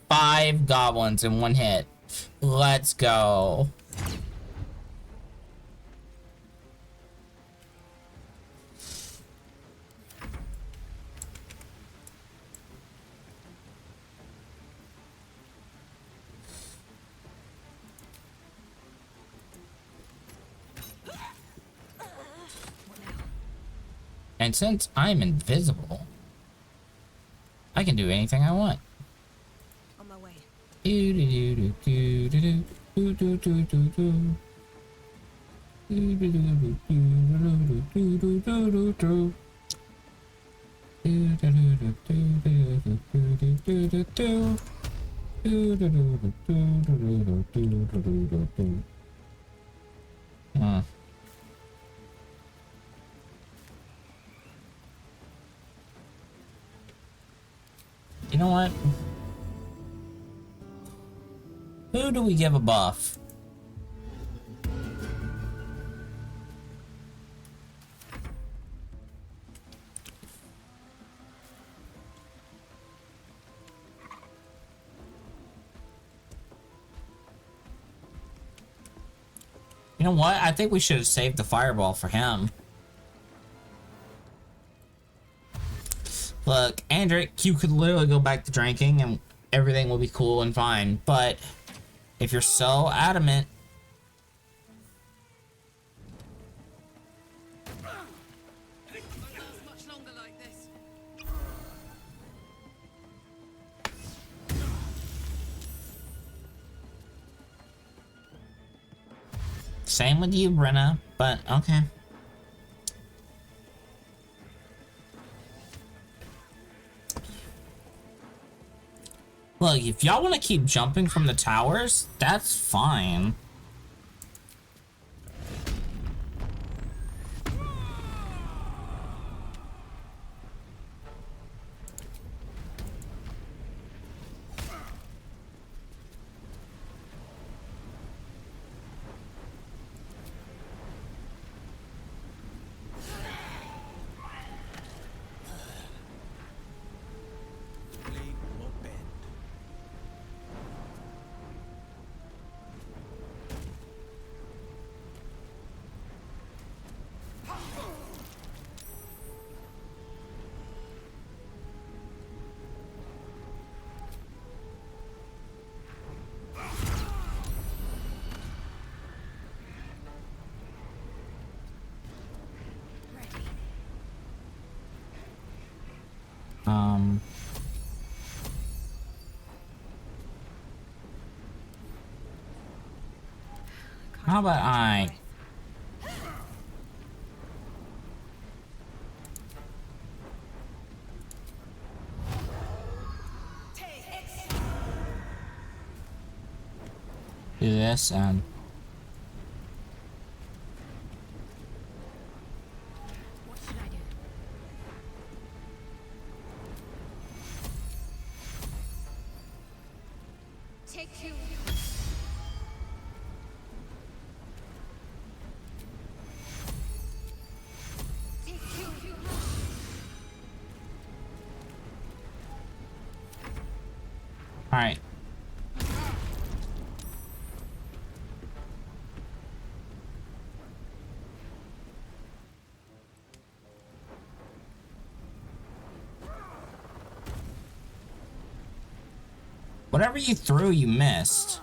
5 goblins in one hit. Let's go. And since I'm invisible, I can do anything I want. On my way. Do do do do do do do do do do. Do do do do do do do do do. You know what? Who do we give a buff? You know what? I think we should have saved the fireball for him. Look, Andric, you could literally go back to drinking and everything will be cool and fine. But if you're so adamant... Same with you, Brenna, but okay. Look, if y'all want to keep jumping from the towers, that's fine. How about I... do this and... What should I do? Take two. Take two. Alright. Whatever you threw, you missed.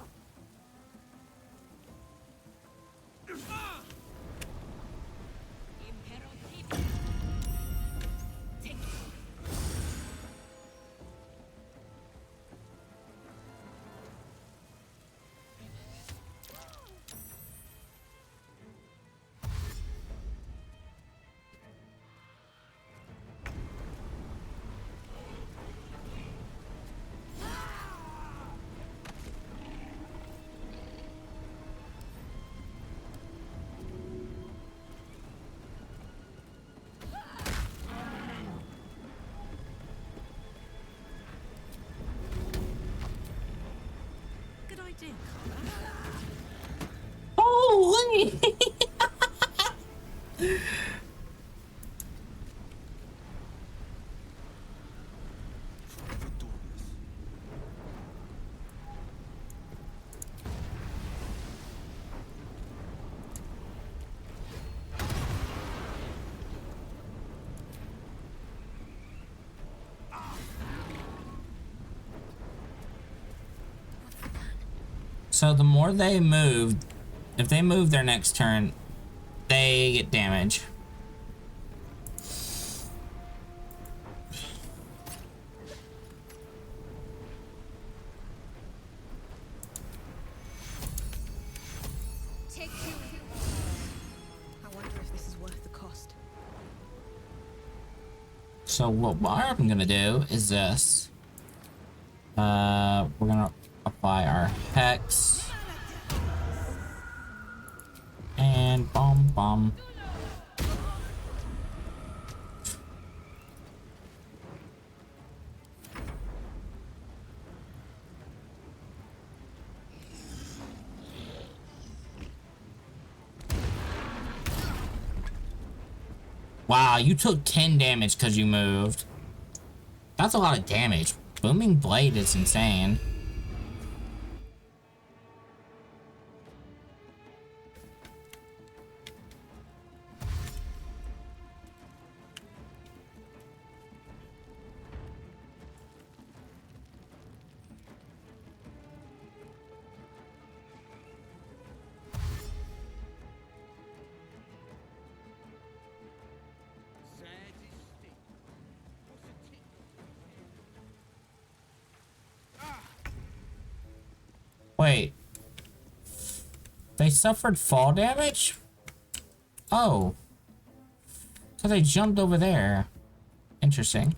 Good idea, Carla. Holy! So the more they move, if they move their next turn, they get damage. Take two. I wonder if this is worth the cost. So what I'm gonna do is this. We're gonna apply our hex. And bomb bomb. Wow, you took 10 damage because you moved. That's a lot of damage. Booming Blade is insane. Wait. They suffered fall damage? Oh. So they jumped over there. Interesting.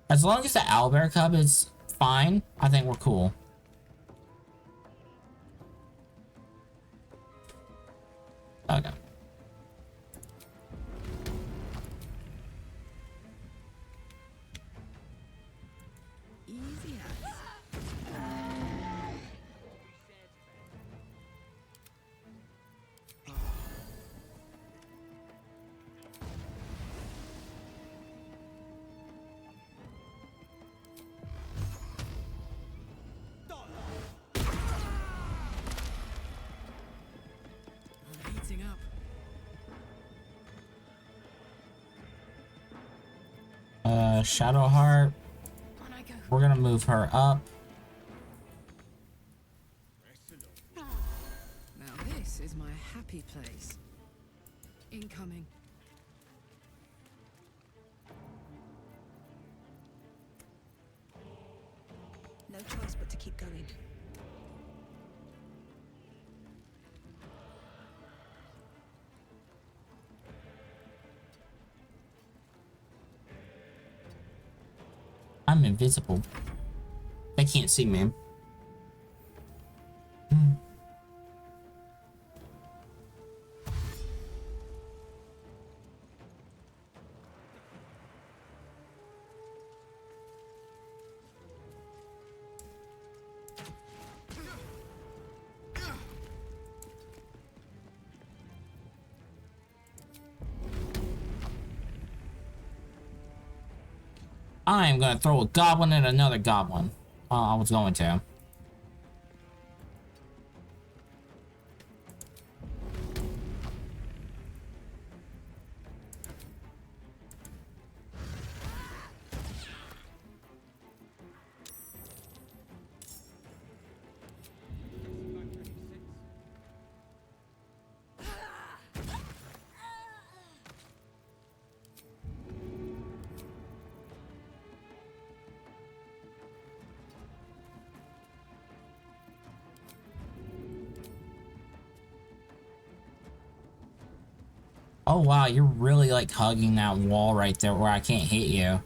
As long as the owlbear cub is fine, I think we're cool. Okay. Easy as. I'm heating up. Shadowheart. We're gonna move her up. Now this is my happy place. Incoming. No choice but to keep going. I'm invisible. They can't see me. I am gonna throw a goblin at another goblin. I was going to. Oh wow, you're really like hugging that wall right there where I can't hit you.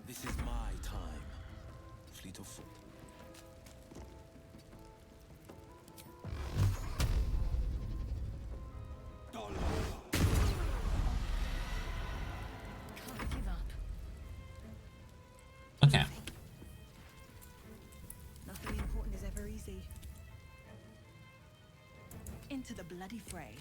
This is my time. Fleet of foot. Can't give up. Okay. Nothing important is ever easy. Into the bloody fray.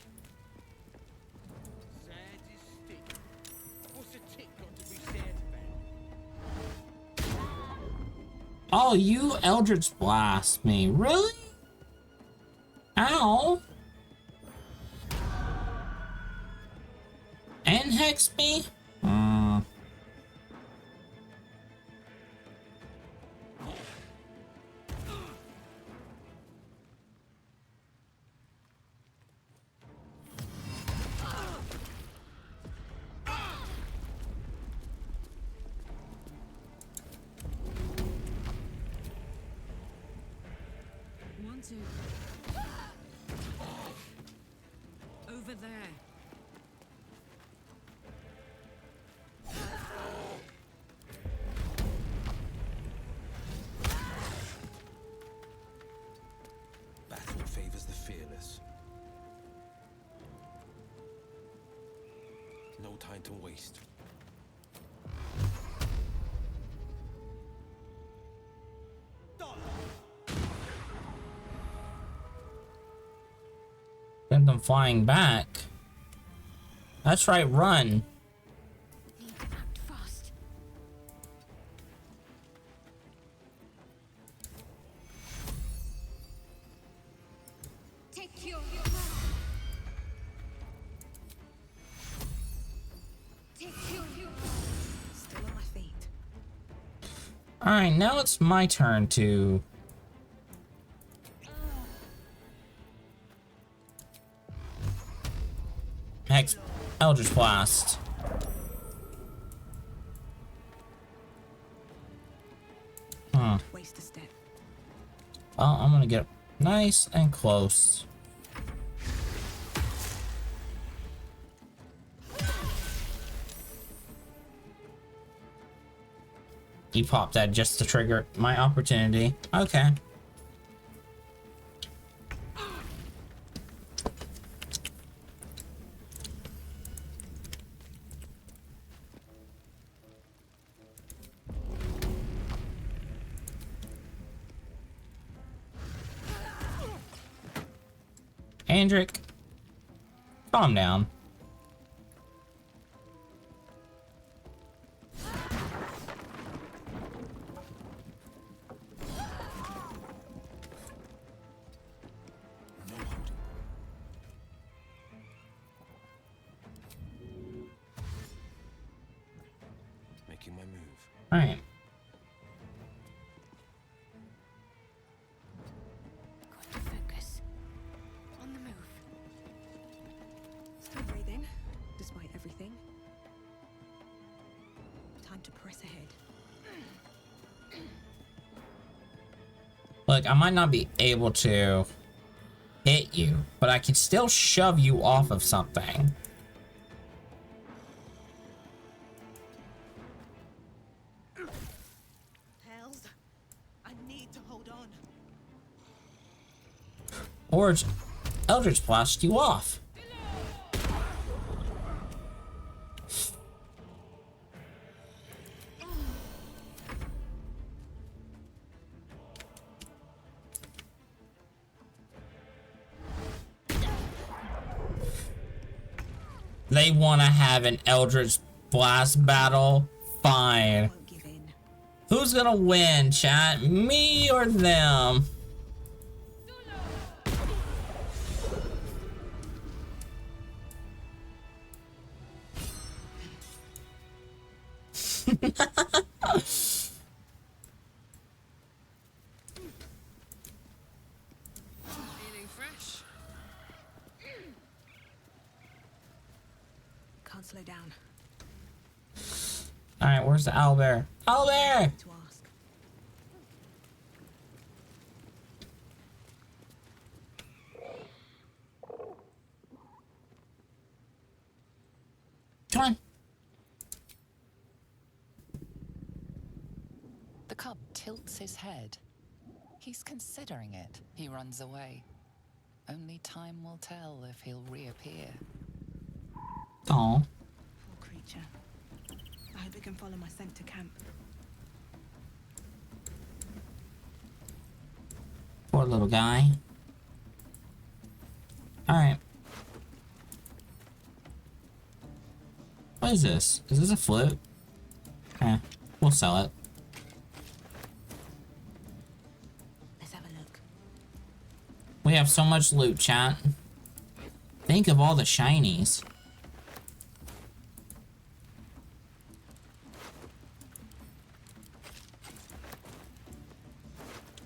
Oh, you Eldritch Blast me. Really? Ow. And Hex me? One, two. Over there. Battle favors the fearless. No time to waste. Send them flying back. That's right, run. Need to act fast. Take your Take your Still on my feet. Alright, now it's my turn to... Hex Eldritch Blast. Waste a step. Well, I'm gonna get nice and close. You popped that just to trigger my opportunity. Okay. Andric, calm down. No holding. Making my move. Alright. Got to focus. On the move. Still breathing, despite everything. Time to press ahead. Look, I might not be able to hit you, but I can still shove you off of something. Hells, I need to hold on. Or Eldritch Blast you off. They want to have an Eldritch Blast battle? Fine. Won't give in. Who's gonna win, chat? Me or them? slow down. Alright, where's the owlbear? Owlbear! To ask. Come on. The cub tilts his head. He's considering it. He runs away. Only time will tell if he'll reappear. Aw. Poor creature. I hope it can follow my scent to camp. Poor little guy. Alright. What is this? Is this a flute? Eh, we'll sell it. Let's have a look. We have so much loot, chat. Think of all the shinies.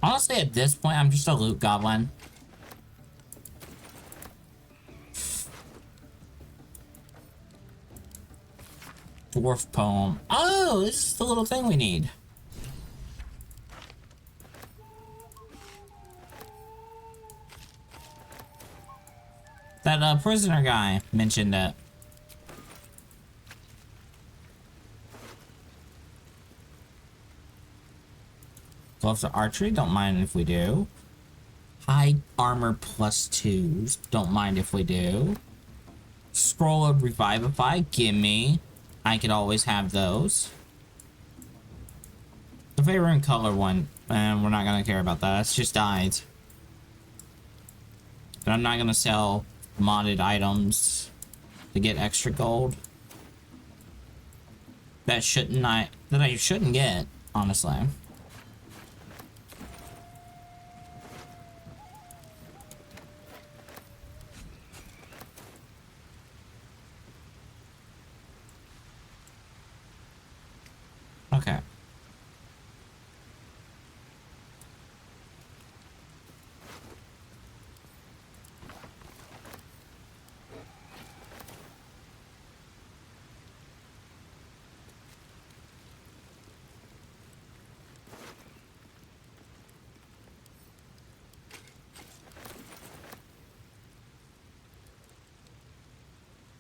Honestly, at this point, I'm just a loot goblin. Dwarf poem. Oh, this is the little thing we need. That prisoner guy mentioned it. Gloves of archery, don't mind if we do. High armor +2s, don't mind if we do. Scroll of Revivify, gimme. I could always have those. The favorite color one, and we're not gonna care about that. It's just dyes. And I'm not gonna sell modded items to get extra gold. That I shouldn't get, honestly. Okay.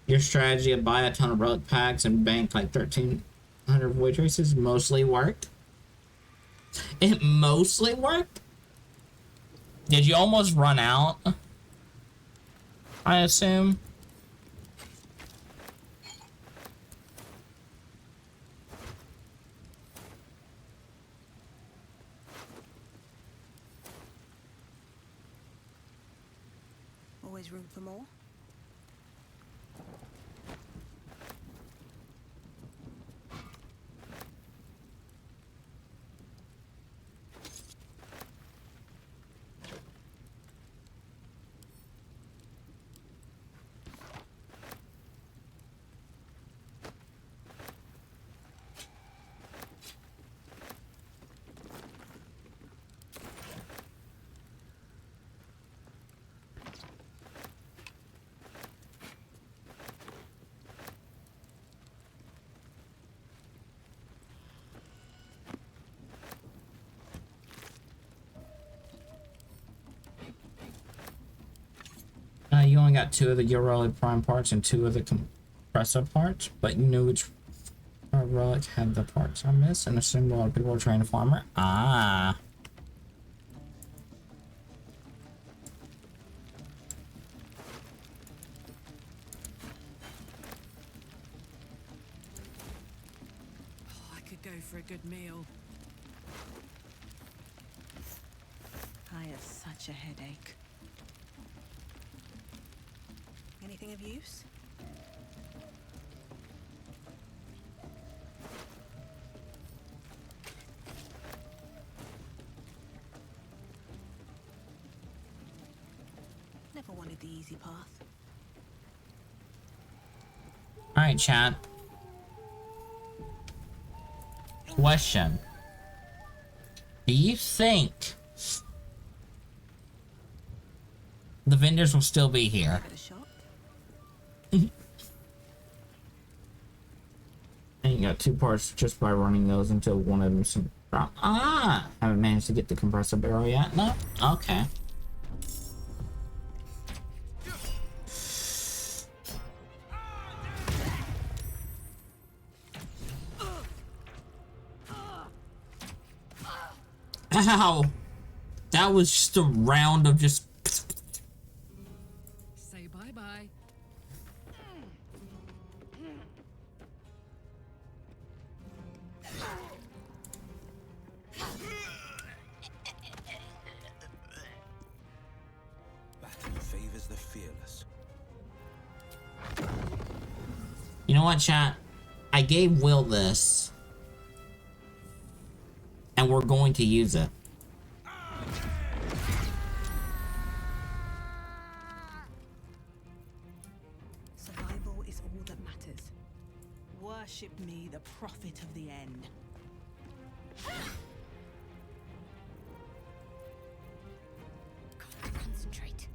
Your strategy of buy a ton of relic packs and bank like 1,300 void traces mostly worked. It mostly worked? Did you almost run out? I assume. Always room for more. You only got 2 of the Relic Prime parts and 2 of the compressor parts, but you knew which relic had the parts I missed and assumed a lot of people were trying to farmer. Ah. Oh, I could go for a good meal. I have such a headache. Anything of use? Never wanted the easy path. Alright, chat. Question. Do you think the vendors will still be here? Give it a shot. And you got 2 parts just by running those until one of them some drop. Ah! Haven't managed to get the compressor barrel yet? No? Okay. Ow! That was just a round of just... Say bye-bye. Battle favors the fearless. You know what, chat? I gave Will this. And we're going to use it. Survival is all that matters. Worship me, the prophet of the end. Concentrate.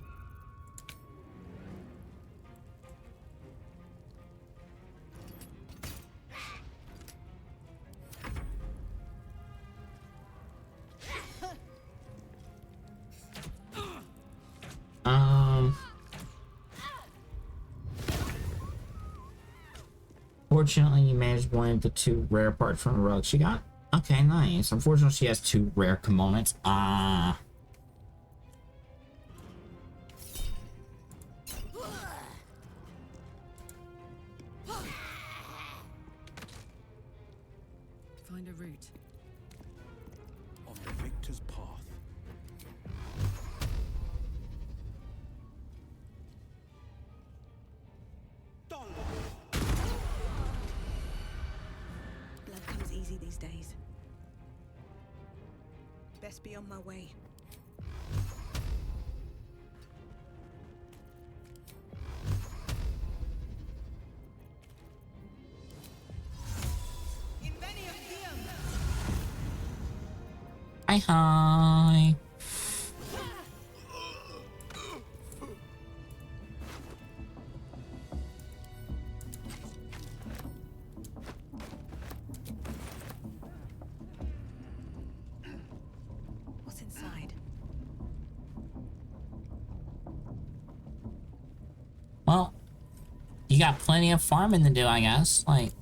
Fortunately, you managed one of the 2 rare parts from the rug she got. Okay, nice. Unfortunately, she has 2 rare components. Ah. Find a route. On the victor's path. Blood comes easy these days. Best be on my way. Hi, hi. What's inside? Well, you got plenty of farming to do, I guess. Like,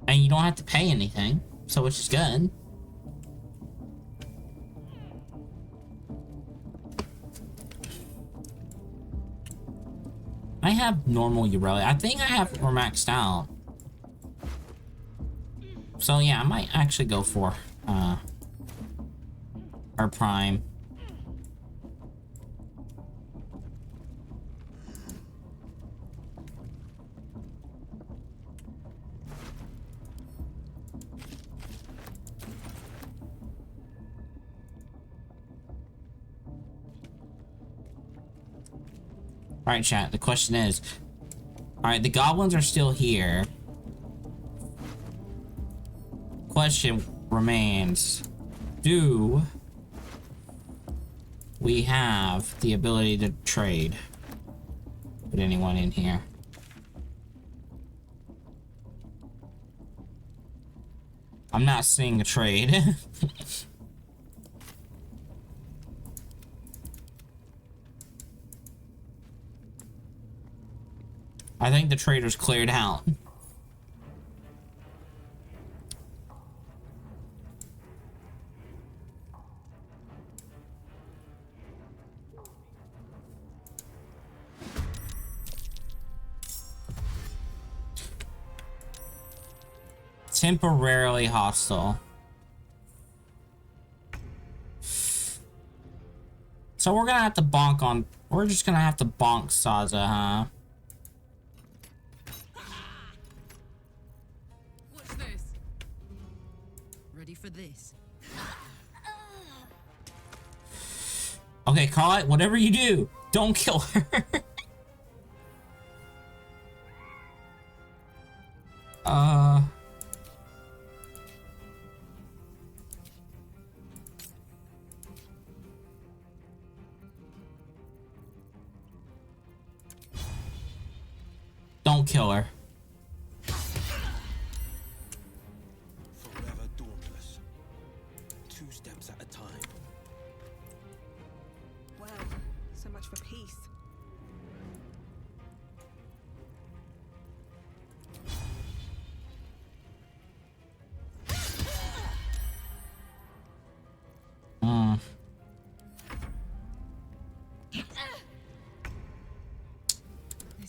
and you don't have to pay anything, so which is good. I have normal Aurelia. I think I have her maxed out. So yeah, I might actually go for our prime. Alright, chat, the question is... Alright, the goblins are still here. Question remains... Do... we have the ability to trade with anyone in here? I'm not seeing a trade. I think the trader's cleared out. Temporarily hostile. So we're gonna have to bonk on... We're just gonna have to bonk Saza, huh? What's this? Ready for this? Okay, call it. Whatever you do, don't kill her. go kill her. Forever dauntless. 2 steps at a time. Well, so much for peace.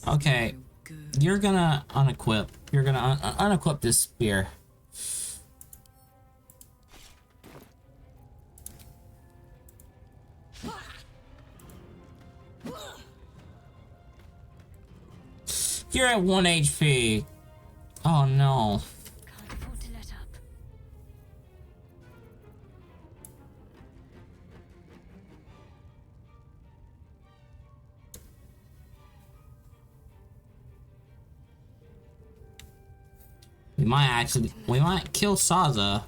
Okay, you're gonna unequip. You're gonna unequip this spear. You're at 1 HP. Oh no. Can't afford to let up. We might kill Saza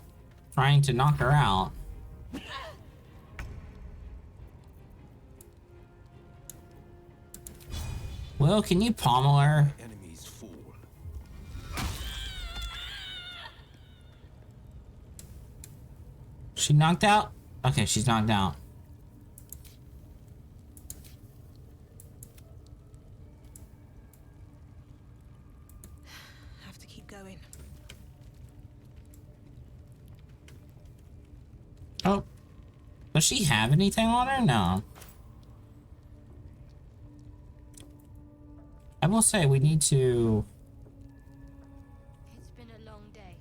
trying to knock her out. Will, can you pommel her? Enemies fall. She knocked out? Okay, she's knocked out. Have to keep going. Oh. Does she have anything on her? No. I will say we need to... It's been a long day.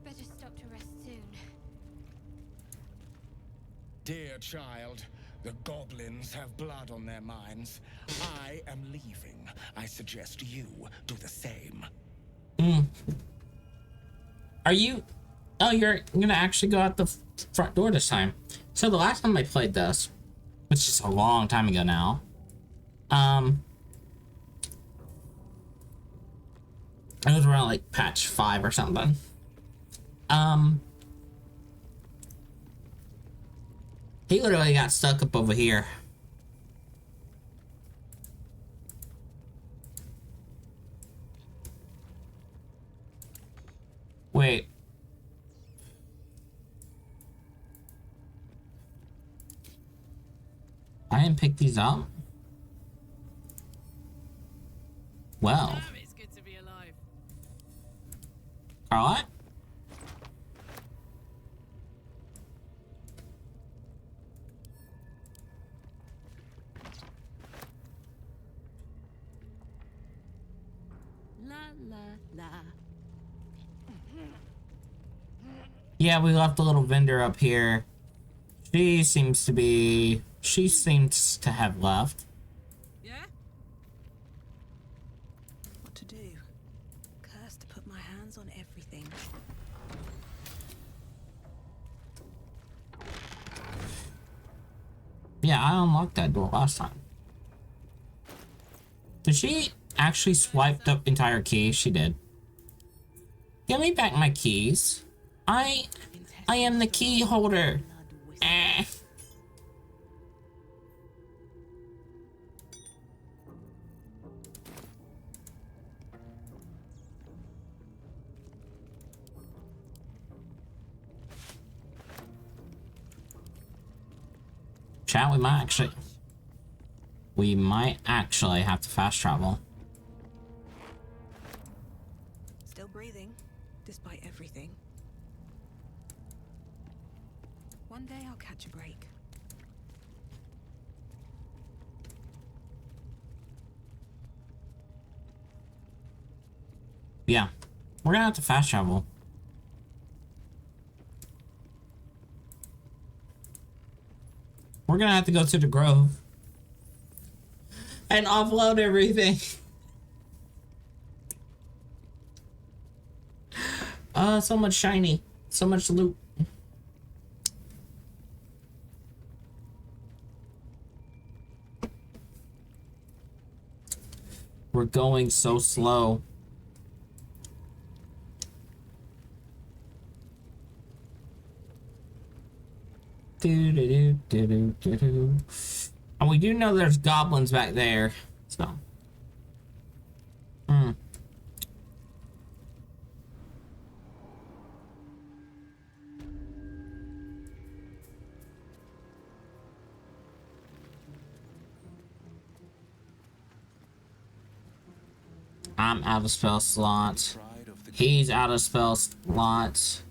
Better stop to rest soon. Dear child, the goblins have blood on their minds. I am leaving. I suggest you do the same. Are you... Oh, you're gonna actually go out the front door this time. So the last time I played this, which is a long time ago now, it was around like patch 5 or something. He literally got stuck up over here. Wait. I didn't pick these up? Well. It's good to be alive. Carlott? La la la. Yeah, we left a little vendor up here. She seems to have left. Yeah? What to do? Curse to put my hands on everything. Yeah, I unlocked that door last time. Did she actually swipe up entire keys? She did. Give me back my keys. I am the key holder. Eh. Chat, we might actually have to fast travel. Still breathing, despite everything. One day I'll catch a break. Yeah, we're gonna have to fast travel. We're gonna have to go to the Grove and offload everything. So much shiny, so much loot. We're going so slow. And we do know there's goblins back there, so. I'm out of spell slots. He's out of spell slots.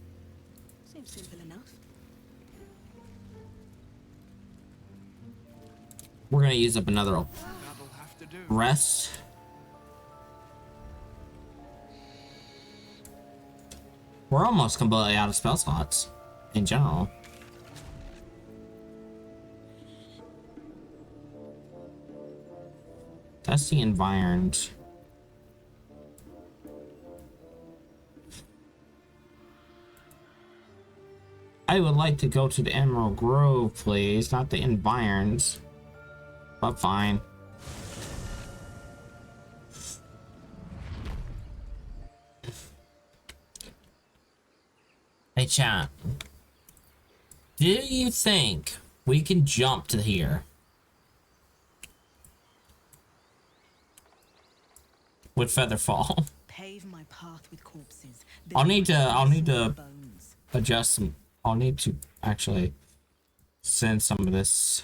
Seems simple enough. We're gonna use up another rest. We're almost completely out of spell slots in general. That's the environs. I would like to go to the Emerald Grove, please, not the environs. But fine. Hey chat, do you think we can jump to here with Featherfall? Pave my path with corpses. I'll need to adjust some. I'll need to actually send some of this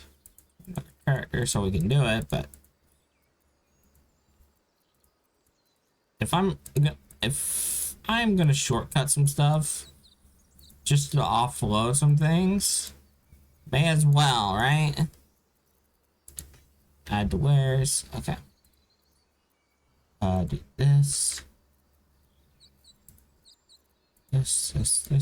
character so we can do it. But if I'm gonna shortcut some stuff just to offload some things, may as well, right? Add the wares. Okay. Do this. This.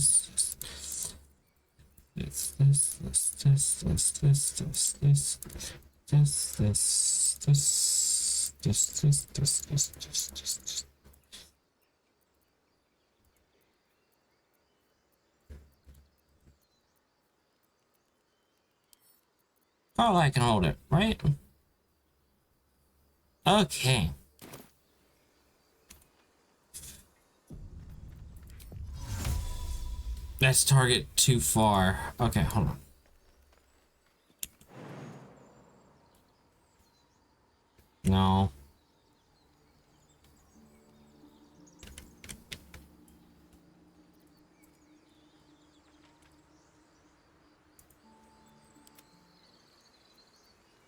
Oh, I can hold it, right? Okay. Let's target too far. Okay, hold on. No.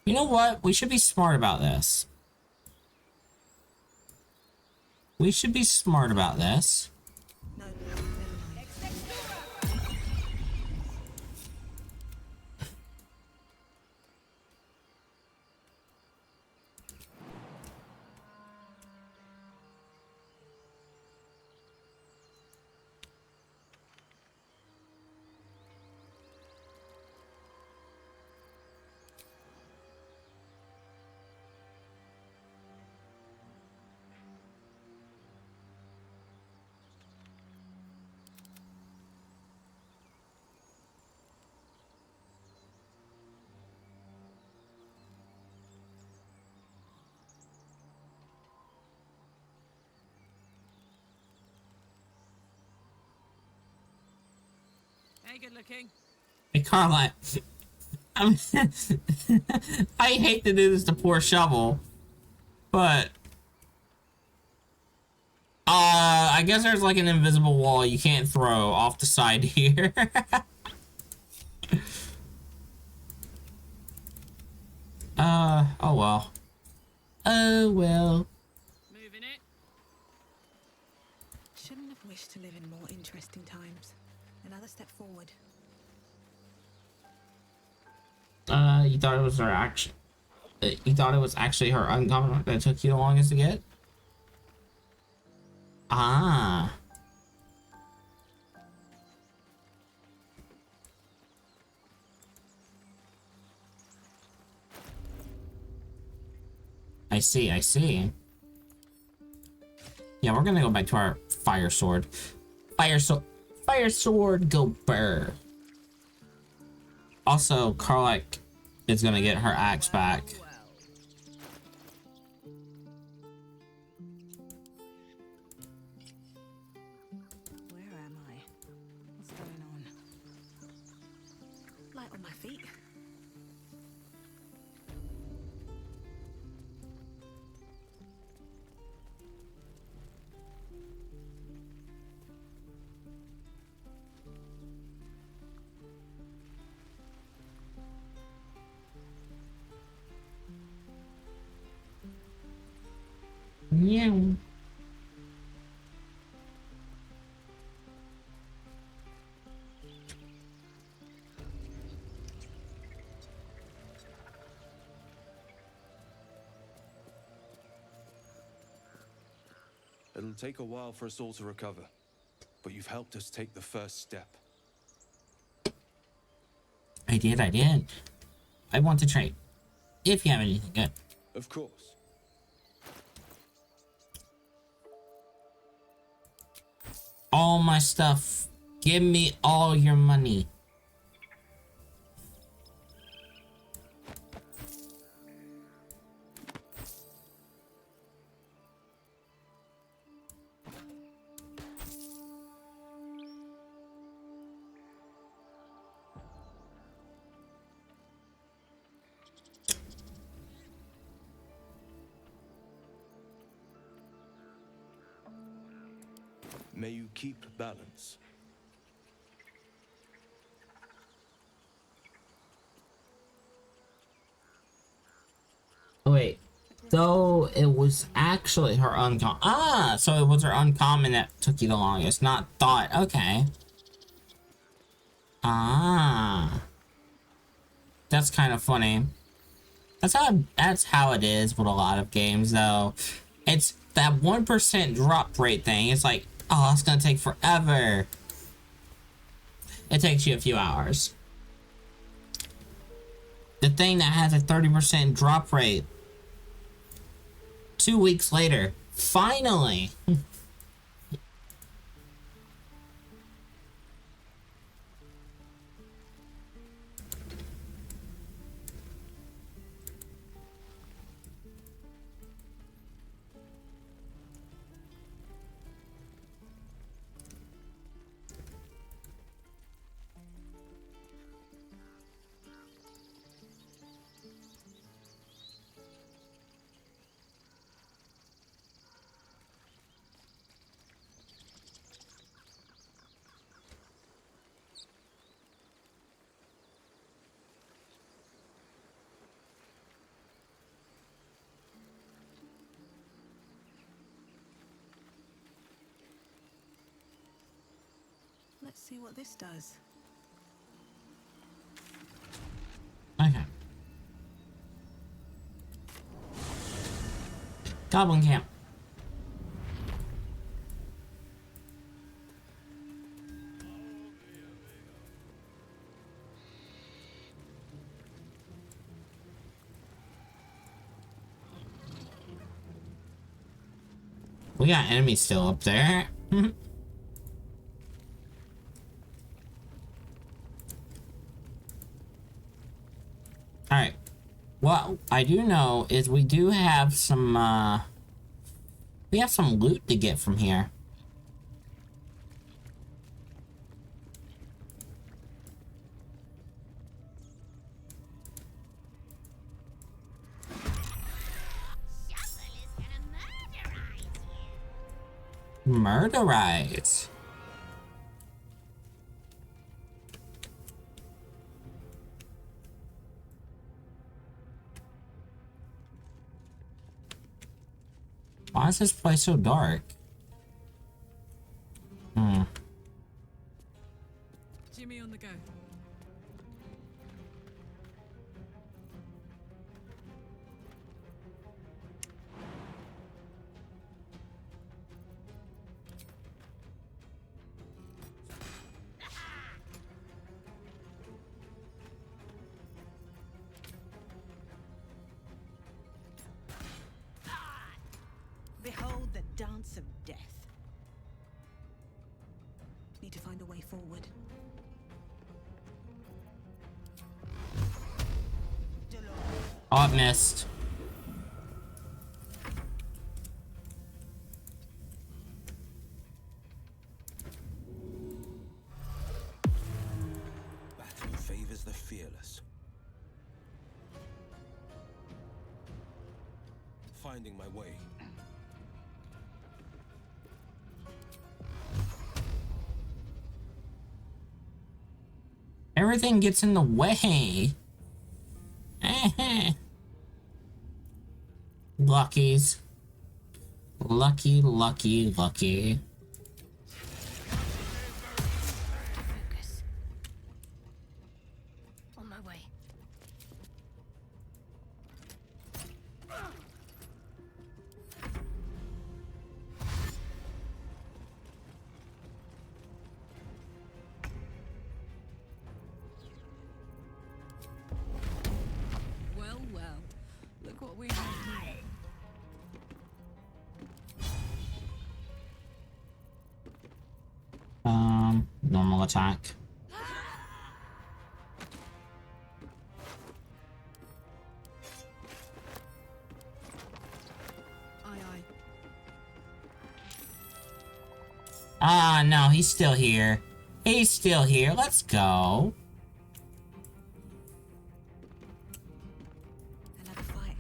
You know what? We should be smart about this. We should be smart about this. Hey, good looking. Hey, Carla. I hate to do this to poor Shovel, but I guess there's like an invisible wall you can't throw off the side here. Oh well. Oh well. Moving it. Shouldn't have wished to live in more interesting times. Another step forward. You thought it was her action. You thought it was actually her uncommon that took you the longest to get? Ah. I see, I see. Yeah, we're gonna go back to our fire sword. Fire sword, go burr. Also, Karlak is gonna get her axe back. Where am I? What's going on? Light on my feet. Yeah. It'll take a while for us all to recover, but you've helped us take the first step. I did. I want to trade. If you have anything good. Of course. All my stuff. Give me all your money. May you keep balance. Wait. So it was actually her uncommon. Ah, so it was her uncommon that took you the longest, not thought. Okay. Ah. That's kind of funny. That's how it is with a lot of games, though. It's that 1% drop rate thing. It's like, oh, it's gonna take forever. It takes you a few hours. The thing that has a 30% drop rate. 2 weeks later, finally. Let's see what this does. Okay. Goblin camp. We got enemies still up there. Alright. What I do know is we do have some, we have some loot to get from here. Murderize. Why is this place so dark? Jimmy on the go. Behold the dance of death. Need to find a way forward. Oh, I missed. Battle favors the fearless. Finding my way. Everything gets in the way. Luckies. Lucky, lucky, lucky. Focus. On my way. normal attack. Ah, no, he's still here. He's still here. Let's go. Another fight.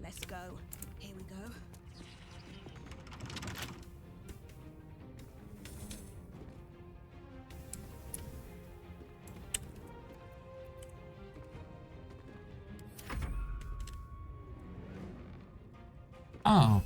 Let's go. Here we go. Oh.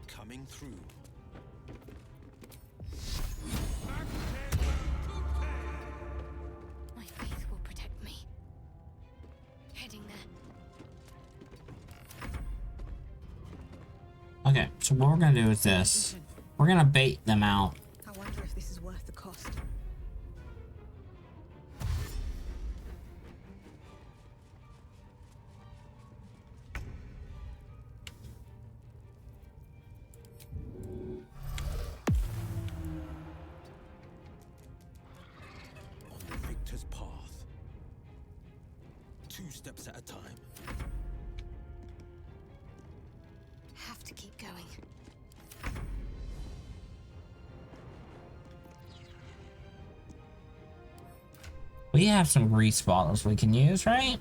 Coming through. My faith will protect me. Heading there. Okay, so what we're gonna do is this. We're gonna bait them out. I wonder if this is worth the cost. On the victor's path. 2 steps at a time. Have to keep going. We have some grease bottles we can use, right?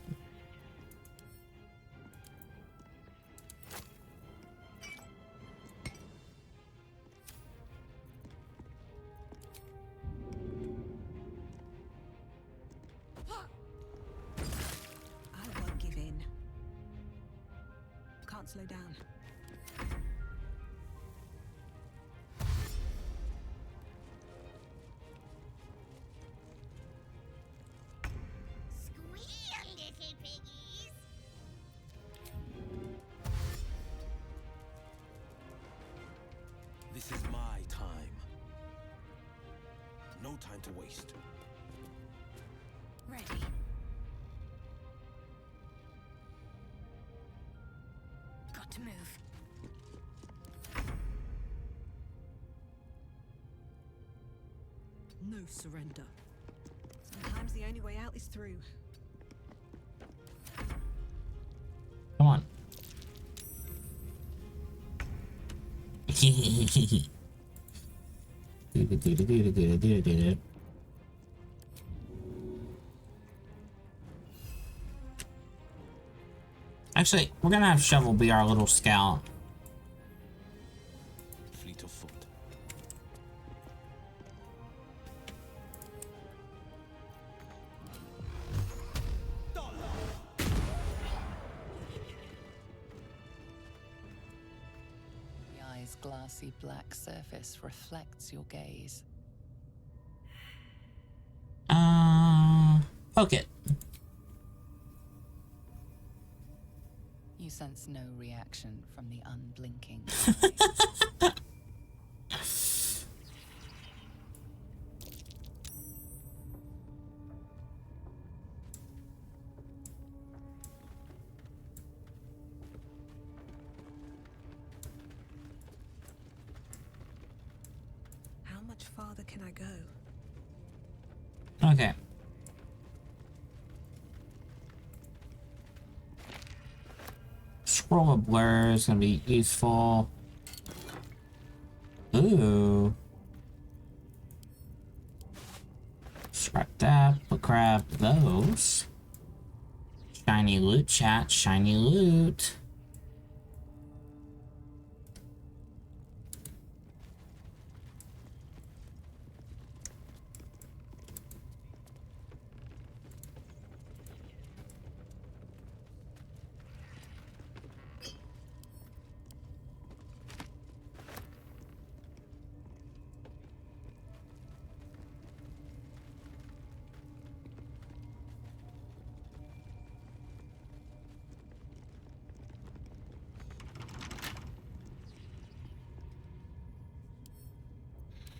I won't give in. Can't slow down. Squeal, little piggies. This is my time. No time to waste. Ready. Got to move. No surrender. Sometimes the only way out is through. Come on. Actually, we're gonna have Shovel be our little scout. Fleet of foot. The eye's glassy black surface reflects your gaze. Poke it. You sense no reaction from the unblinking eye. How much farther can I go? Okay. Scroll of blur is gonna be useful. Ooh. Scrap that, but grab those. Shiny loot, chat, shiny loot.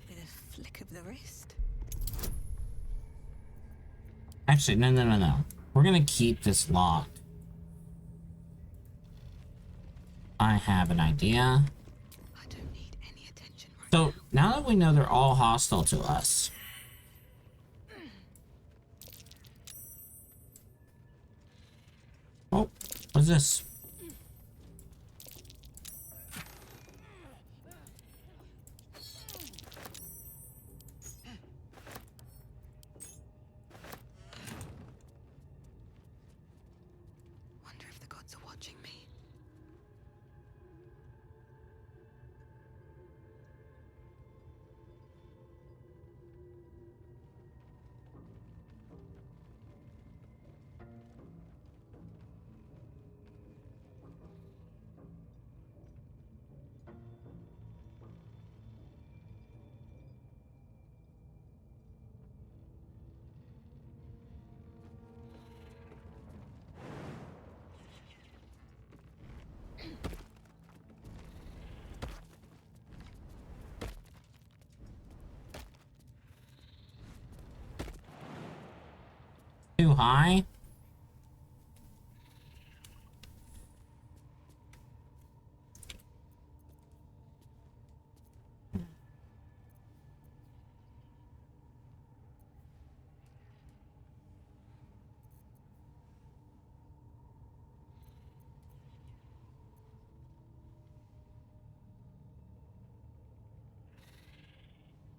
With a flick of the wrist. Actually, no. We're gonna keep this locked. I have an idea. I don't need any attention right So, now that we know they're all hostile to us. Oh, what's this? Wonder if the gods are watching me. Too high?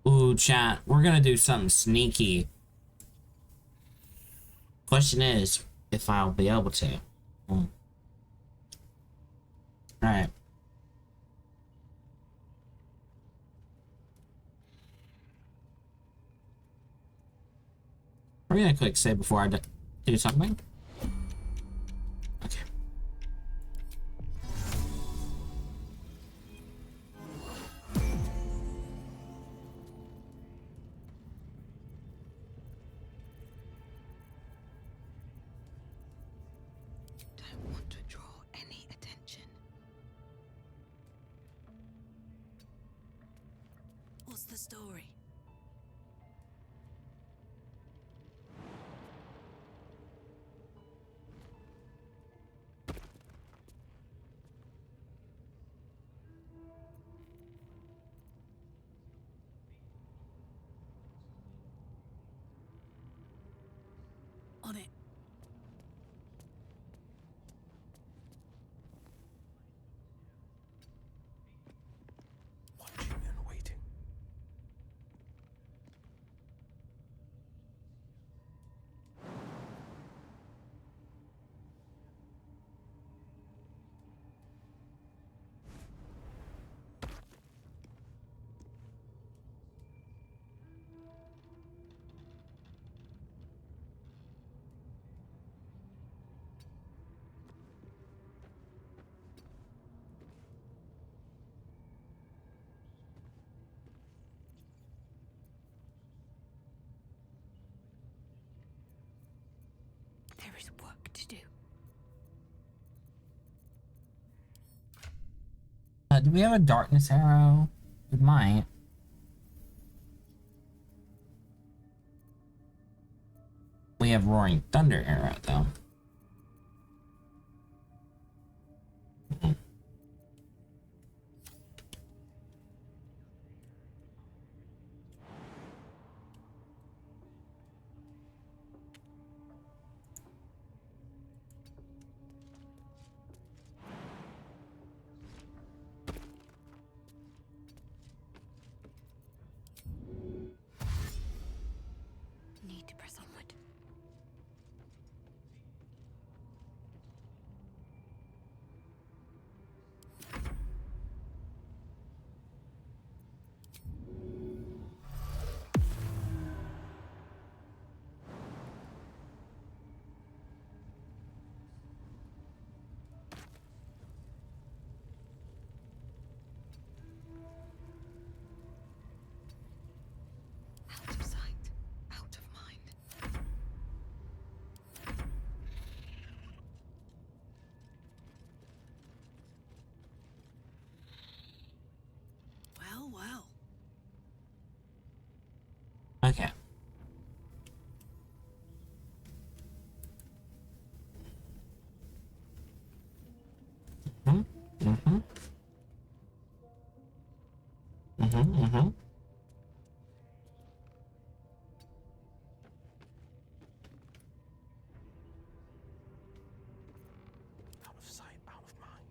Ooh, chat, we're gonna do something sneaky. Question is, if I'll be able to. Alright. We're gonna click save before I do something. Okay. Don't want to draw any attention. What's the story? On it. Watching and waiting. There is work to do. Do we have a darkness arrow? We might. We have roaring thunder arrow though. Need to press onward. Out of sight, out of mind. Well, well. Okay. Mm-hmm. Mm-hmm. Mm-hmm. Out of sight, out of mind.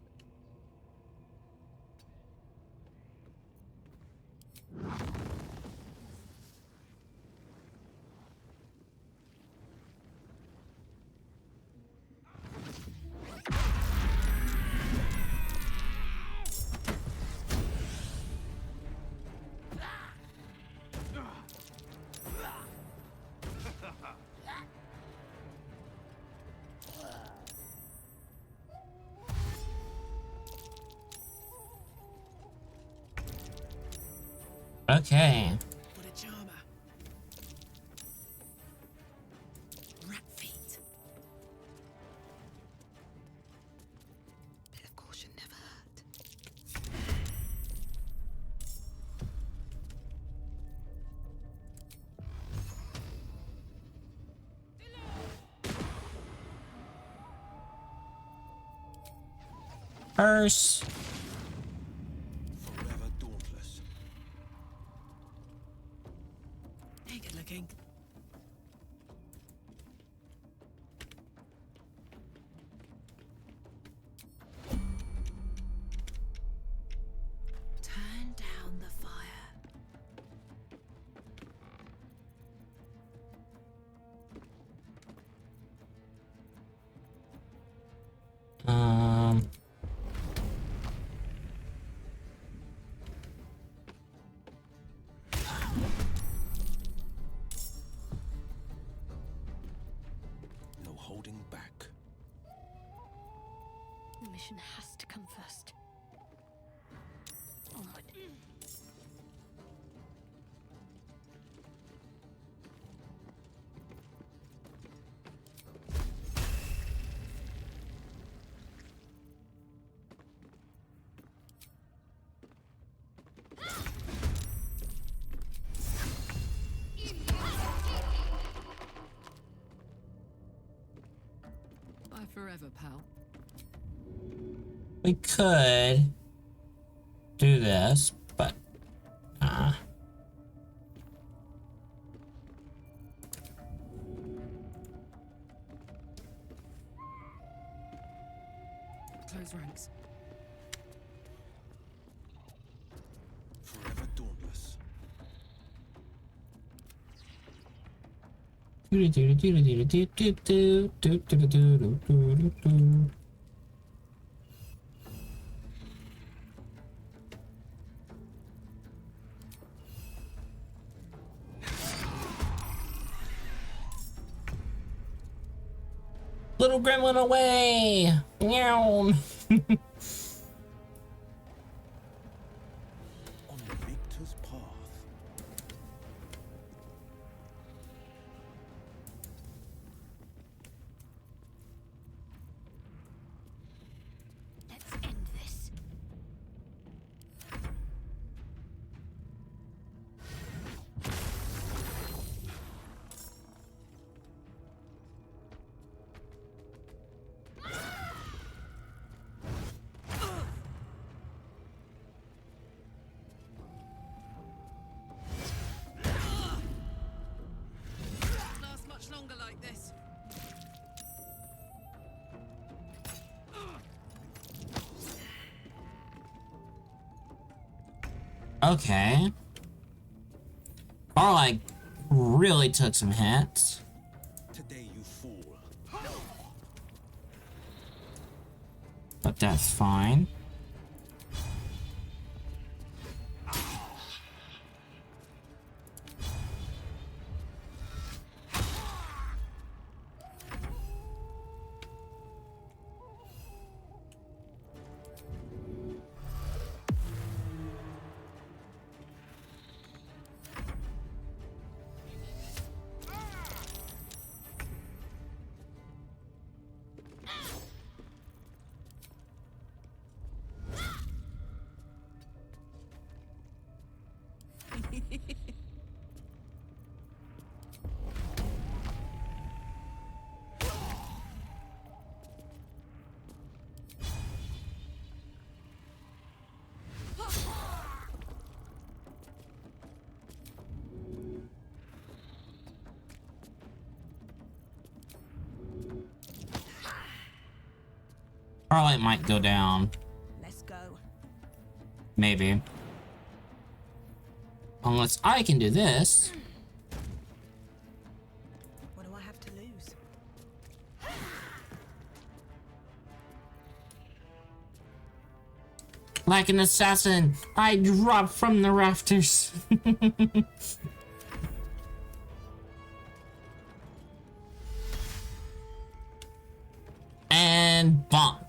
Okay. What a charmer. Rat feet. Bit of caution never hurt. First. Forever dauntless. Hey, good looking. Turn down the fire. Um. No holding back. The mission has to come first. Onward. Bye forever, pal. We could do this, but Close ranks. Forever dauntless. Little gremlin away! Meow. On the victor's path. Let's end this. Last much longer like this. Okay. Carl, really took some hits. Today you fool. But that's fine. Starlight might go down. Let's go. Maybe. Unless I can do this. What do I have to lose? Like an assassin, I drop from the rafters. And bonk.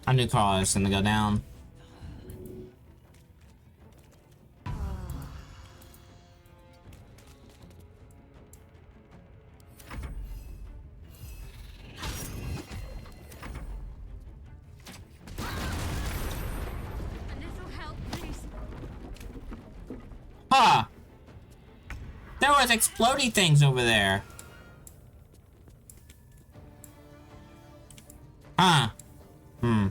I knew Carl was gonna go down. A little help, please. Huh! There was explodey things over there. Huh. Hmm.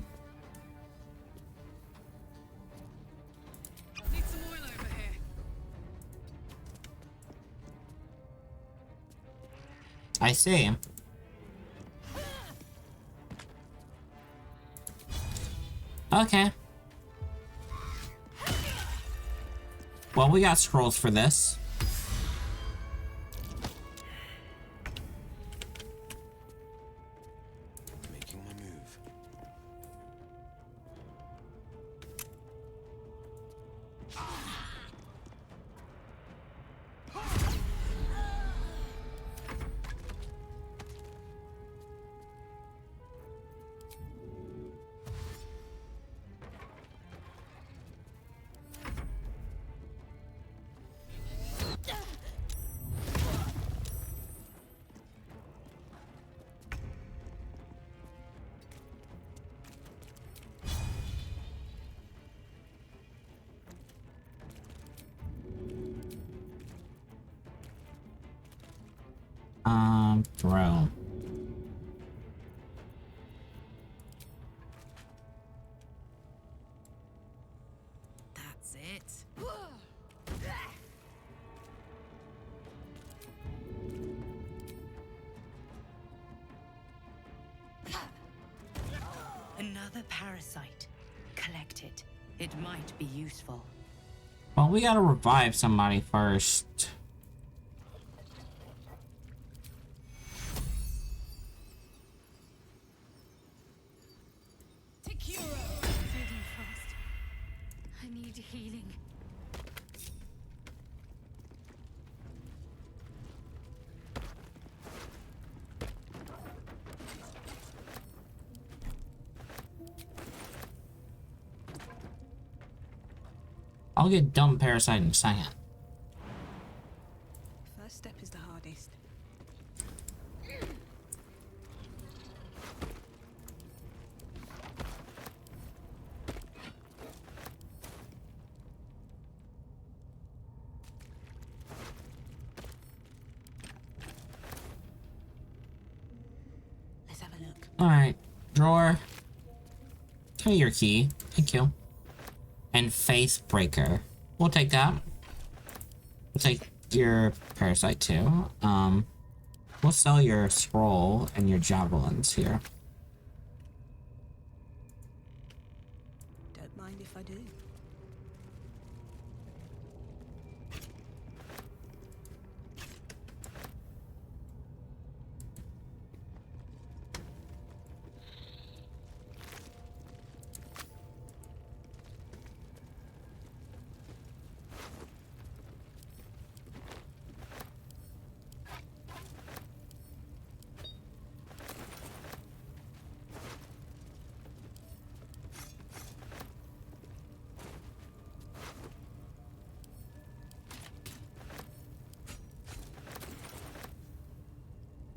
Need some oil over here. I see. Okay. Well, we got scrolls for this. Making my move. Bro. That's it. Another parasite. Collect it. It might be useful. Well, we gotta revive somebody first. Fading fast. I need healing. I'll get dumb parasite in a second. First step is the hardest. Let's have a look. Alright, drawer. Tell me your key. Thank you. And face breaker. We'll take that. We'll take your parasite too. We'll sell your scroll and your javelins here. Don't mind if I do.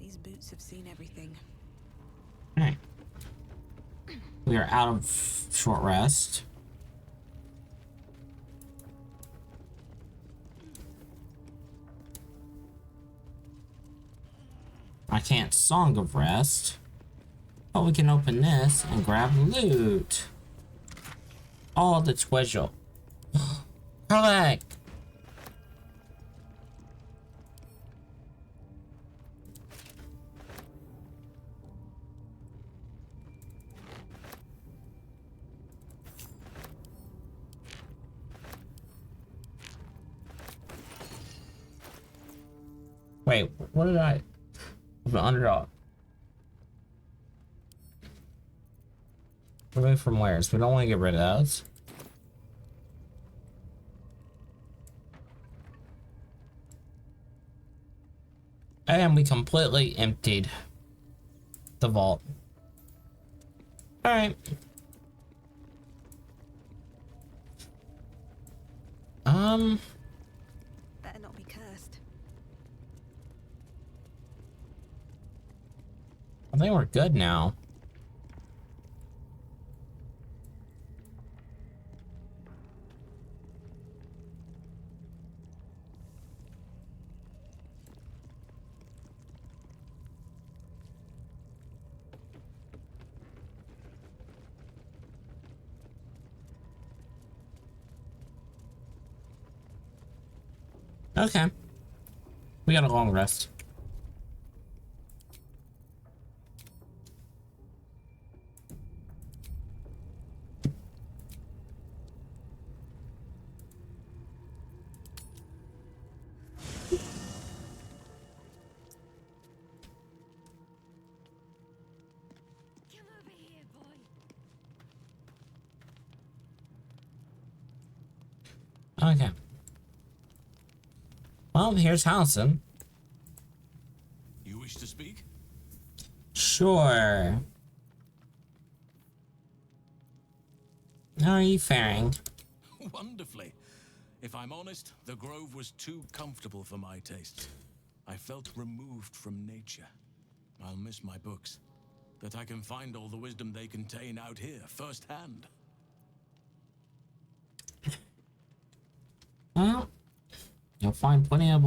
These boots have seen everything. Alright. We are out of short rest. I can't Song of Rest. But we can open this and grab loot. All the treasure. Collect! Wait, what did I... I'm an underdog. Remove from where? So we don't want to get rid of those. And we completely emptied the vault. Alright. Better not be cursed. I think we're good now. Okay. We got a long rest. Come over here, boy. Okay. Well, here's Halcyon. You wish to speak? Sure. How are you faring? Wonderfully. If I'm honest, the grove was too comfortable for my tastes. I felt removed from nature. I'll miss my books. That I can find all the wisdom they contain out here, firsthand. Well, you'll find plenty of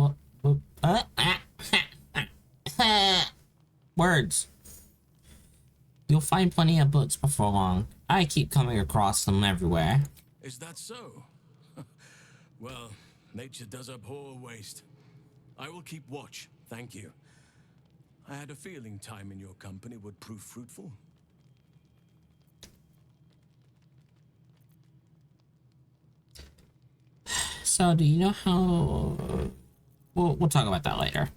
words. You'll find plenty of books before long. I keep coming across them everywhere. Is that so? Well, nature does abhor waste. I will keep watch, thank you. I had a feeling time in your company would prove fruitful. So, do you know how... We'll talk about that later.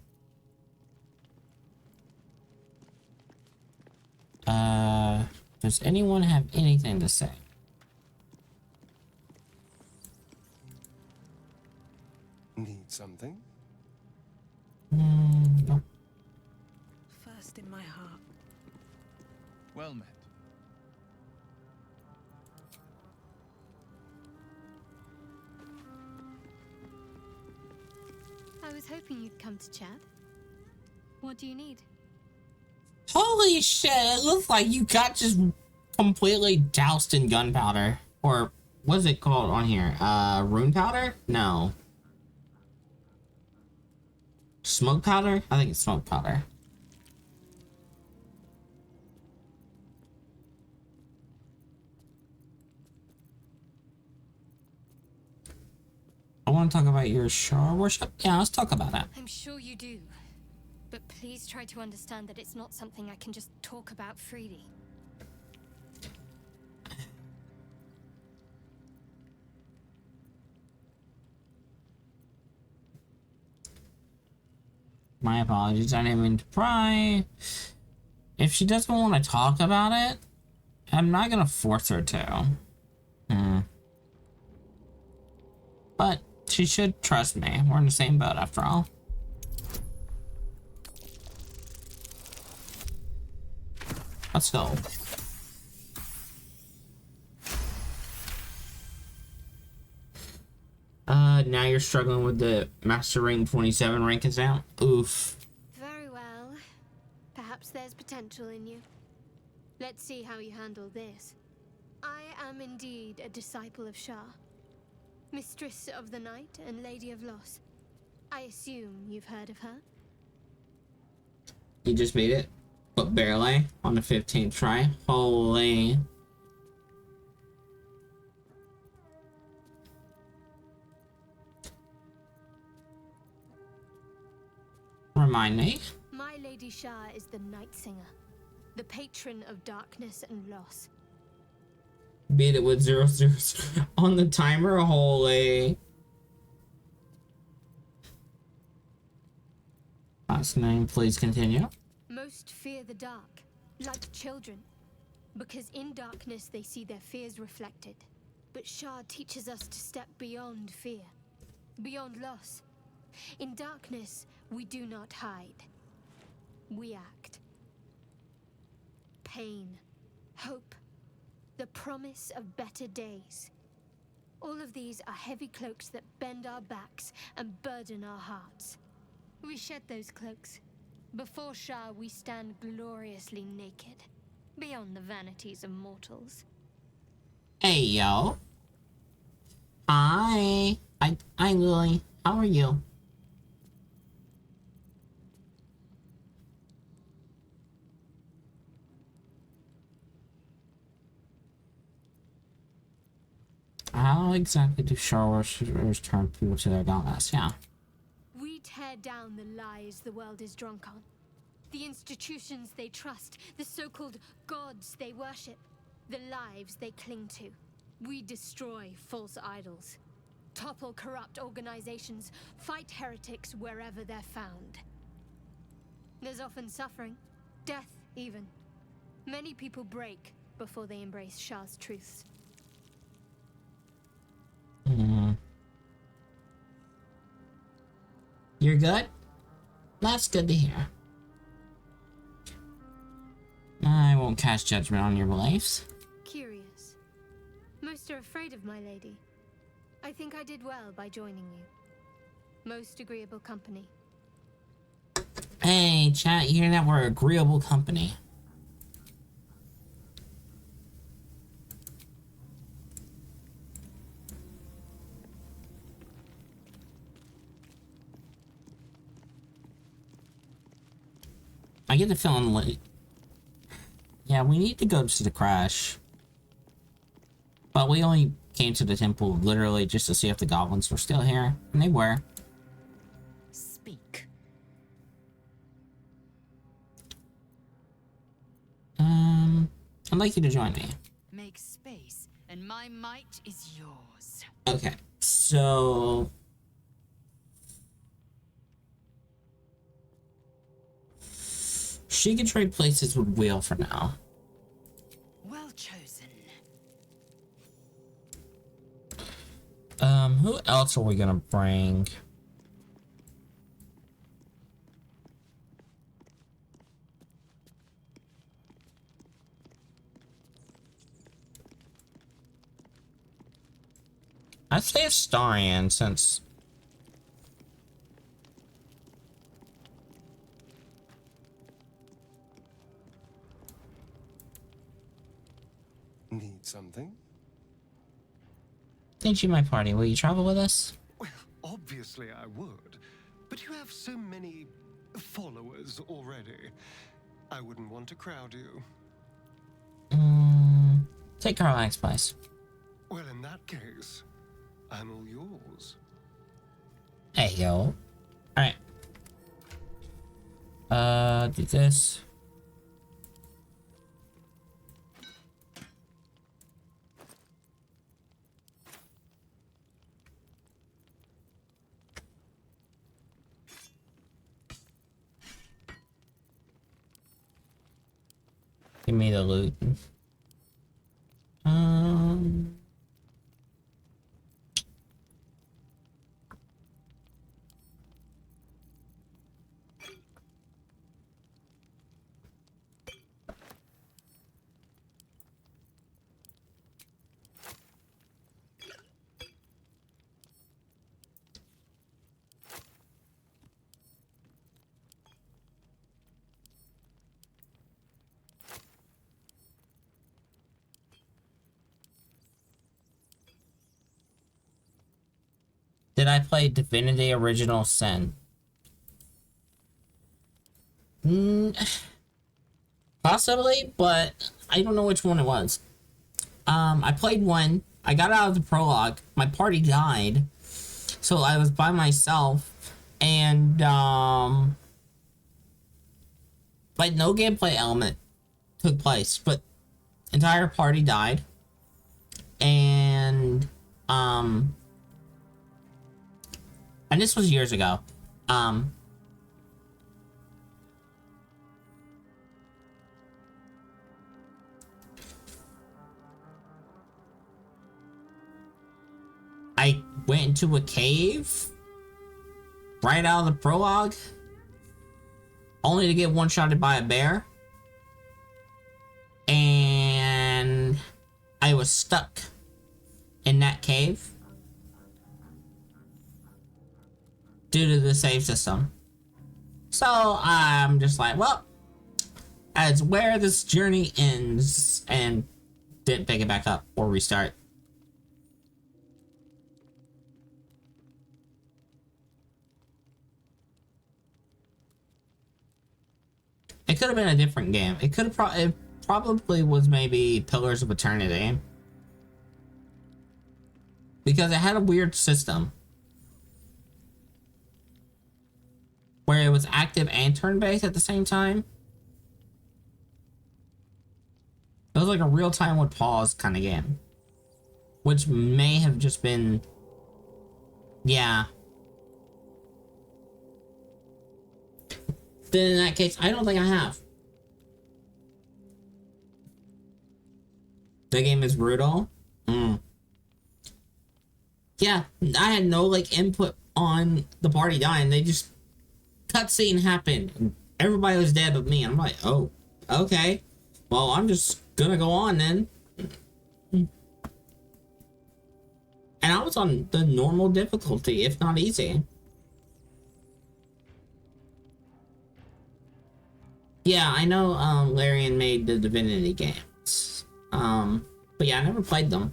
Does anyone have anything to say? Need something? No. First in my heart. Well met. I was hoping you'd come to chat. What do you need? Holy shit, it looks like you got just completely doused in gunpowder. Or, what is it called on here? Rune powder? No. Smoke powder? I think it's smoke powder. I want to talk about your Shar worship. Yeah, let's talk about it. I'm sure you do. But please try to understand that it's not something I can just talk about freely. My apologies, I didn't mean to pry. If she doesn't want to talk about it, I'm not gonna force her to. But she should trust me. We're in the same boat after all. Let's go. Now you're struggling with the Master Ring 27 rank exam? Oof. Very well. Perhaps there's potential in you. Let's see how you handle this. I am indeed a disciple of Shar, Mistress of the Night and Lady of Loss. I assume you've heard of her? You just made it, but barely on the 15th try. Holy. Remind me. My Lady Shah is the Night Singer, the patron of darkness and loss. Beat it with 0, 0, 0 on the timer. Holy. Last name, please continue. Most fear the dark, like children, because in darkness they see their fears reflected. But Shah teaches us to step beyond fear, beyond loss. In darkness, we do not hide. We act. Pain, hope, the promise of better days. All of these are heavy cloaks that bend our backs and burden our hearts. We shed those cloaks. Before Shah, we stand gloriously naked, beyond the vanities of mortals. Hey, yo. Hi, Lily. How are you? How exactly do Charwars turn people to their goddess? Yeah. We tear down the lies the world is drunk on. The institutions they trust, the so-called gods they worship, the lives they cling to. We destroy false idols, topple corrupt organizations, fight heretics wherever they're found. There's often suffering, death even. Many people break before they embrace Shah's truths. You're good? That's good to hear. I won't cast judgment on your beliefs. Curious. Most are afraid of my lady. I think I did well by joining you. Most agreeable company. Hey, chat, you hear that? We're agreeable company. I get the feeling late. Yeah, we need to go to the crash. But we only came to the temple literally just to see if the goblins were still here. And they were. Speak. I'd like you to join me. Make space, and my might is yours. Okay, so... she can trade places with Wheel for now. Well chosen. Who else are we gonna bring? I'd say Astarion, since... Need something? Think you my party. Will you travel with us? Well, obviously I would. But you have so many followers already. I wouldn't want to crowd you. Take Carlax's place. Well, in that case, I'm all yours. Hey, yo. Alright. Do this. Give me the loot. Did I play Divinity Original Sin? Possibly, but I don't know which one it was. I played one. I got out of the prologue. My party died, so I was by myself, and like no gameplay element took place, but entire party died, and this was years ago. I went into a cave right out of the prologue, only to get one-shotted by a bear, and I was stuck in that cave due to the save system. So I'm just like, well, that's where this journey ends, and didn't pick it back up or restart. It could have been a different game. It could have it probably was maybe Pillars of Eternity, because it had a weird system where it was active and turn-based at the same time. It was like a real-time with pause kind of game, which may have just been, yeah. Then in that case, I don't think I have. The game is brutal. Yeah, I had no like input on the party dying. They just cutscene happened and everybody was dead but me. I'm like, oh, okay. Well, I'm just gonna go on then. And I was on the normal difficulty, if not easy. Yeah, I know Larian made the Divinity games. But yeah, I never played them.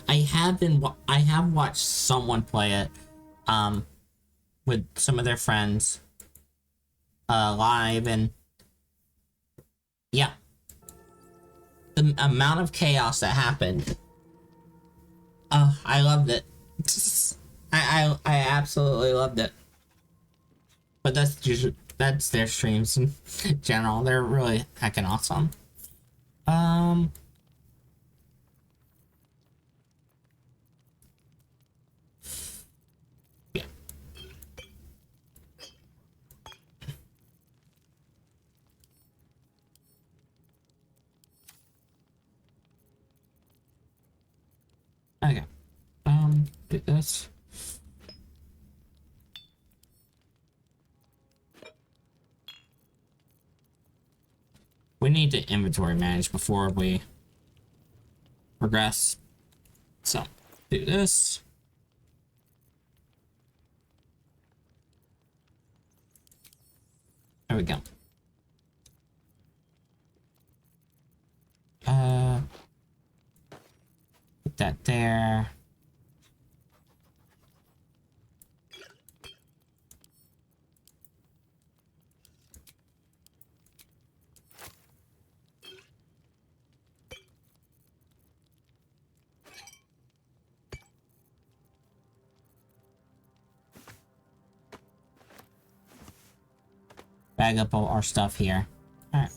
I have watched someone play it with some of their friends live, and yeah, the amount of chaos that happened, I loved it. I absolutely loved it. But that's their streams in general. They're really heckin' awesome. Yeah. Okay. Do this. We need to inventory manage before we progress. So, do this. There we go. Put that there. Bag up all our stuff here. All right.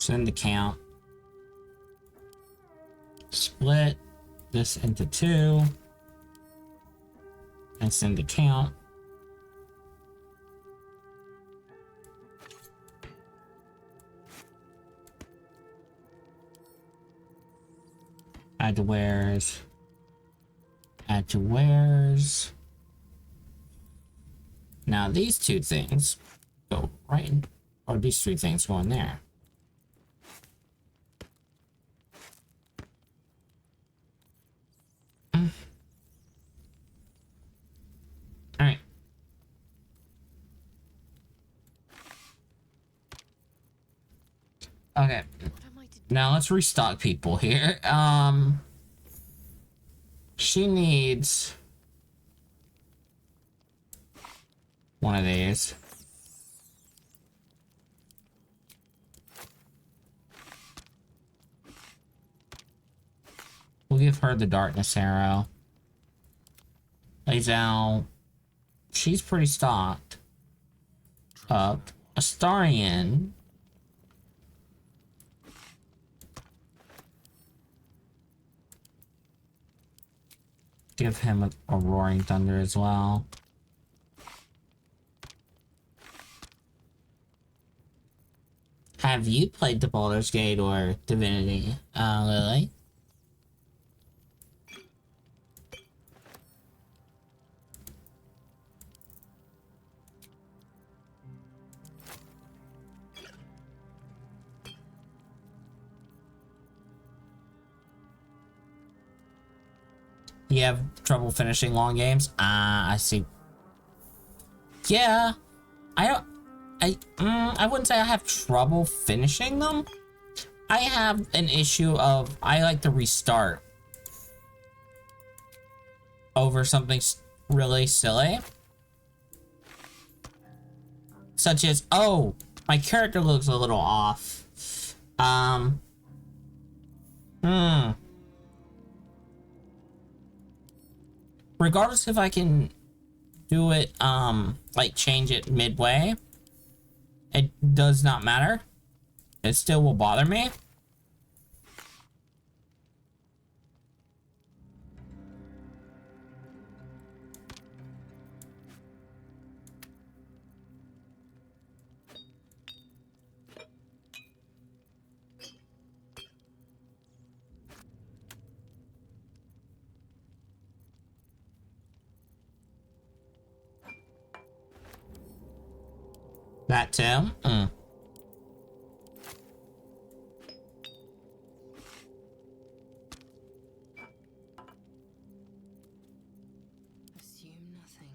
Send the count. Split this into 2. And send the count. Add to wares. Add to wares. Now these 2 things go right in, or these 3 things go in there. Alright. Okay. Now let's restock people here. She needs one of these. We'll give her the darkness arrow. Lays out. She's pretty stocked. Up. Astarion. Give him a roaring thunder as well. Have you played the Baldur's Gate or Divinity, Lily? You have trouble finishing long games? I see. Yeah, I wouldn't say I have trouble finishing them. I have an issue of I like to restart over something really silly. Such as, oh, my character looks a little off. Regardless if I can do it, like change it midway, it does not matter. It still will bother me. That too? Assume nothing.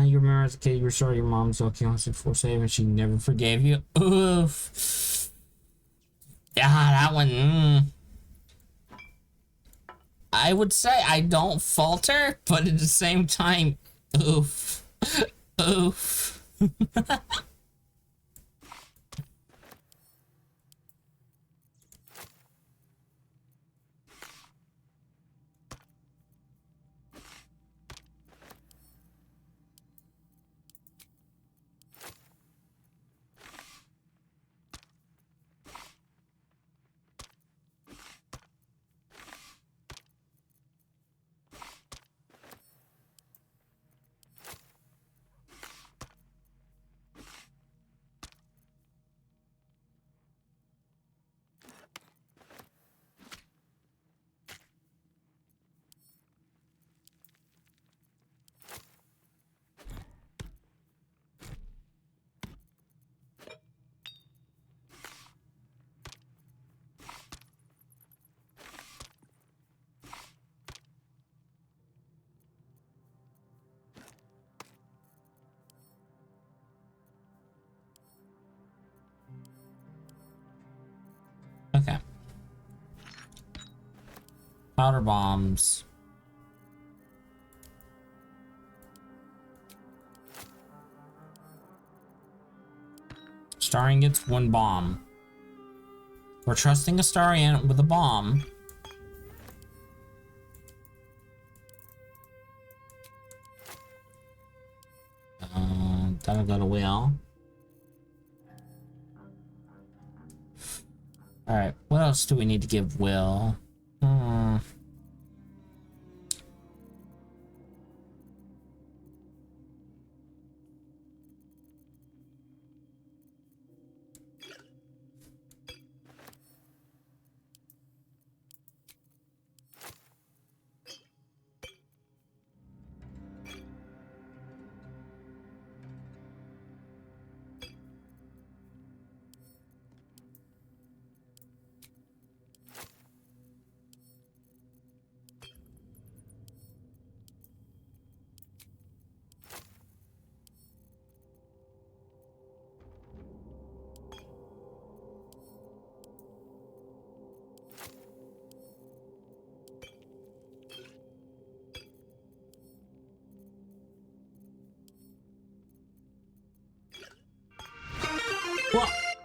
You remember as a kid, you were sorry your mom was walking on 647 and she never forgave you? Oof. Yeah, that one. I would say I don't falter, but at the same time, oof. Oof. Powder bombs. Starring gets 1 bomb. We're trusting a Starian with a bomb. That'll go to Will. Alright, what else do we need to give Will?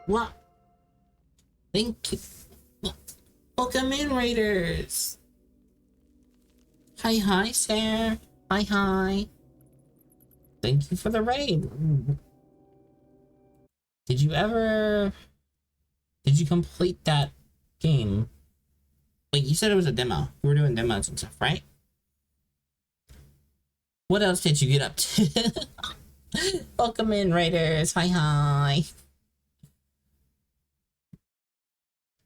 What? Thank you. Welcome in, Raiders. Hi, Sarah. Hi. Thank you for the raid. Did you complete that game? Wait, you said it was a demo. We were doing demos and stuff, right? What else did you get up to? Welcome in, Raiders. Hi.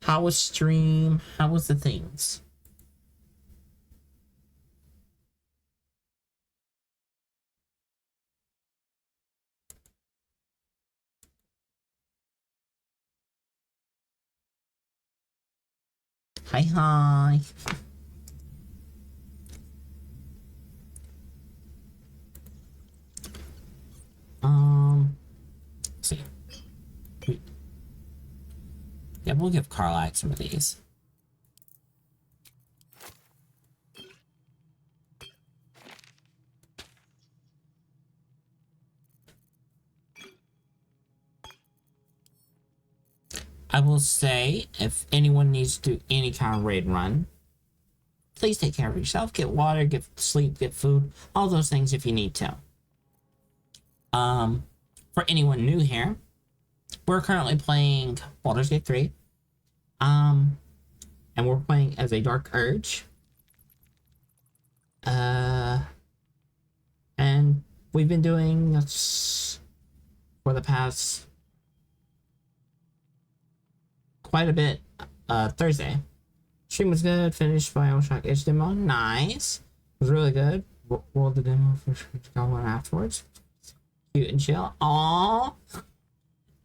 How was stream? How was the things? Hi. Let's see. Yeah, we'll give Carlac some of these. I will say, if anyone needs to do any kind of raid run, please take care of yourself. Get water, get sleep, get food, all those things if you need to. For anyone new here, we're currently playing Baldur's Gate 3. And we're playing as a Dark Urge. And we've been doing this for the past quite a bit. Thursday. Stream was good. Finished Bioshock Edge demo. Nice. It was really good. Rolled the demo for sure to go on afterwards. Cute and chill. Aww.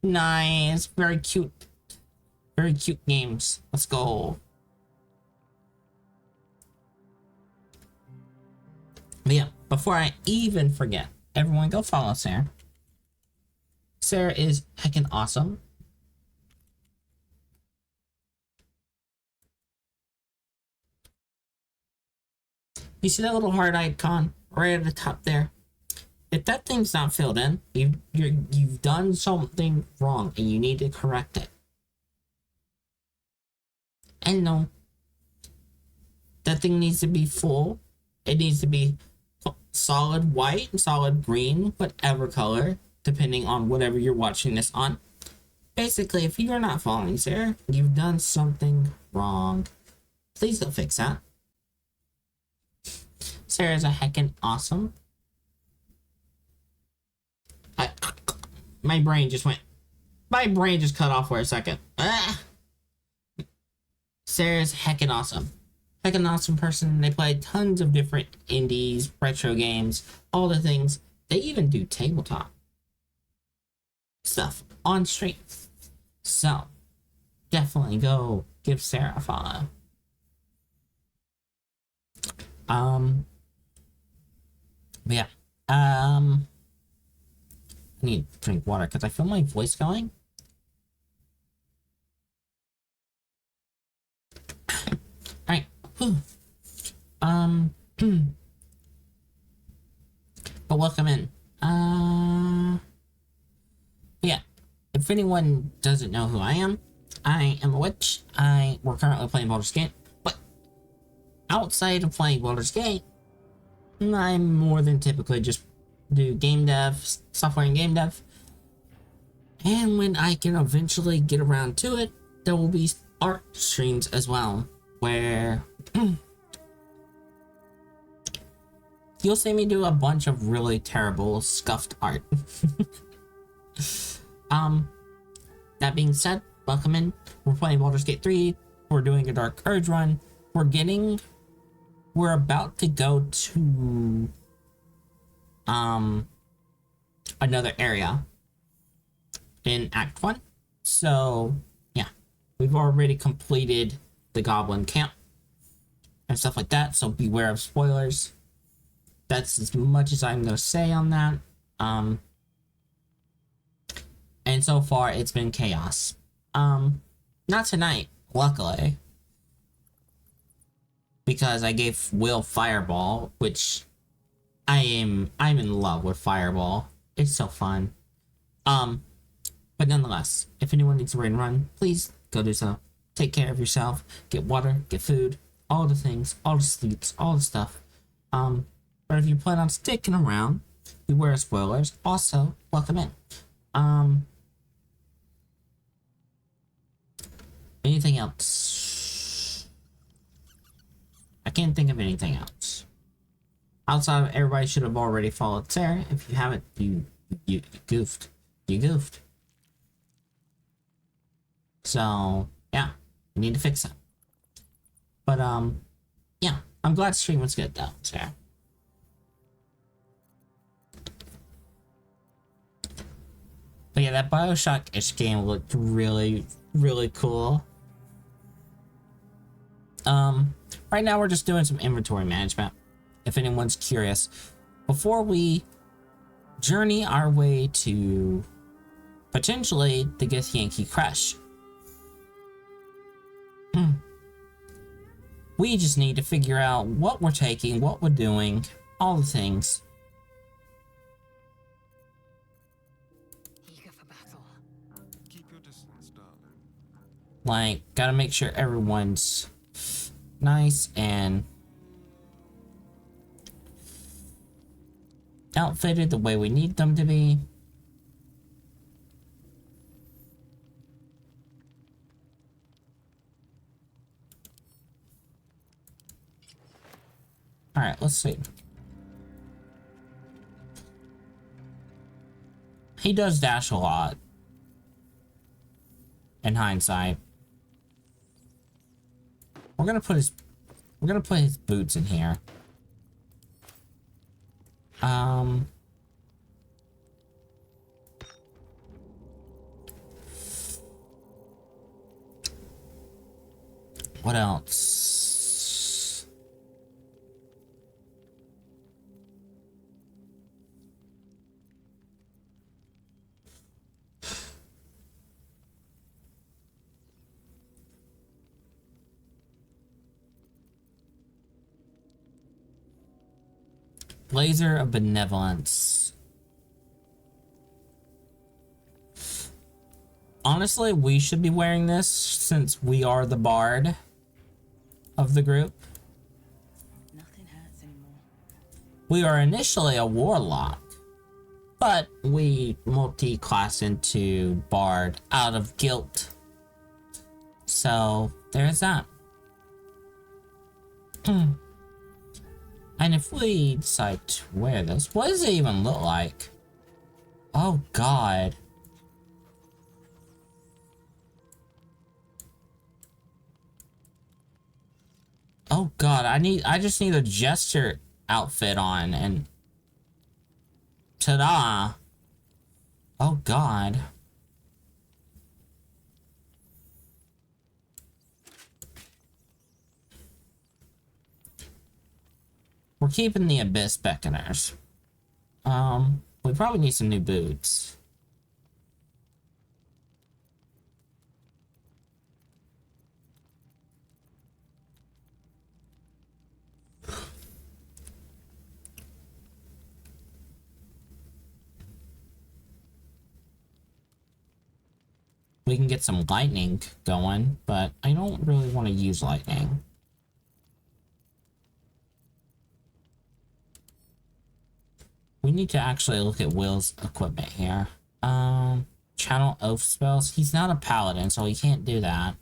Nice. Very cute. Very cute games. Let's go. But yeah, before I even forget, everyone go follow Sarah. Sarah is heckin' awesome. You see that little heart icon right at the top there? If that thing's not filled in, you've done something wrong and you need to correct it. And no, that thing needs to be full. It needs to be solid white, solid green, whatever color, depending on whatever you're watching this on. Basically, if you're not following Sarah, you've done something wrong. Please go fix that. Sarah's a heckin' awesome. My brain just cut off for a second. Sarah's heckin' awesome. Heckin' awesome person. They play tons of different indies, retro games, all the things. They even do tabletop stuff on stream. So, definitely go give Sarah a follow. But yeah, I need to drink water because I feel my voice going. Alright. but welcome in. Yeah. If anyone doesn't know who I am a witch. We're currently playing Baldur's Gate, but outside of playing Baldur's Gate, I more than typically just do game dev, software and game dev. And when I can eventually get around to it, there will be art streams as well, where you'll see me do a bunch of really terrible, scuffed art. That being said, welcome in. We're playing Baldur's Gate 3. We're doing a Dark Urge run. We're about to go to another area in Act 1. So, yeah. We've already completed the Goblin Camp and stuff like that, so beware of spoilers. That's as much as I'm going to say on that. And so far, it's been chaos. Not tonight, luckily. Because I gave Will Fireball, which I'm in love with Fireball. It's so fun. But nonetheless, if anyone needs to raid and run, please go do so. Take care of yourself. Get water, get food, all the things, all the sleeps, all the stuff. But if you plan on sticking around, beware of spoilers. Also, welcome in. Anything else? I can't think of anything else. Outside of everybody should have already followed Sarah. If you haven't, you goofed. You goofed. So, yeah. We need to fix it. But, yeah. I'm glad stream was good, though, Sarah. But yeah, that Bioshock-ish game looked really, really cool. Right now we're just doing some inventory management, if anyone's curious. Before we journey our way to potentially the Githyanki Crash, we just need to figure out what we're taking, what we're doing, all the things. Eager for battle. Keep your distance, darling. Like, gotta make sure everyone's nice and outfitted the way we need them to be. Alright, let's see. He does dash a lot. In hindsight. We're gonna put his boots in here. What else? Blazer of Benevolence. Honestly, we should be wearing this since we are the bard of the group. Nothing hurts anymore. We are initially a warlock, but we multi-class into bard out of guilt. So there's that. And if we decide to wear this, what does it even look like? Oh God. Oh God, I just need a jester outfit on and ta-da. Oh God. We're keeping the Abyss Beckoners. We probably need some new boots. we can get some lightning going, but I don't really want to use lightning. We need to actually look at Will's equipment here. Channel oath spells. He's not a paladin, so he can't do that.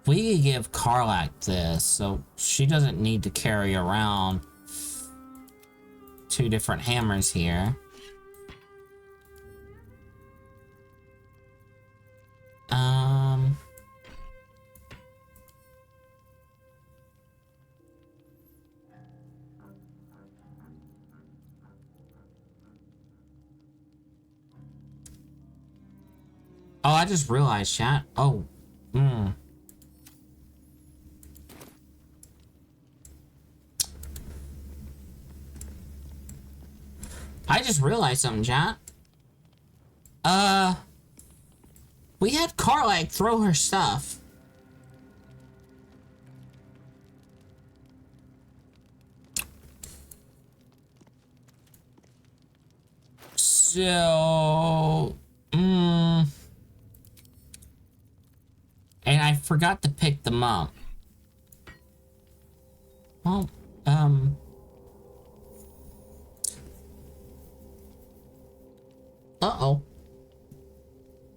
We could give Karlak this, so she doesn't need to carry around 2 different hammers here. Oh, I just realized, chat. Oh, I just realized something, chat. We had Karlak throw her stuff. So, and I forgot to pick them up. Well, uh-oh.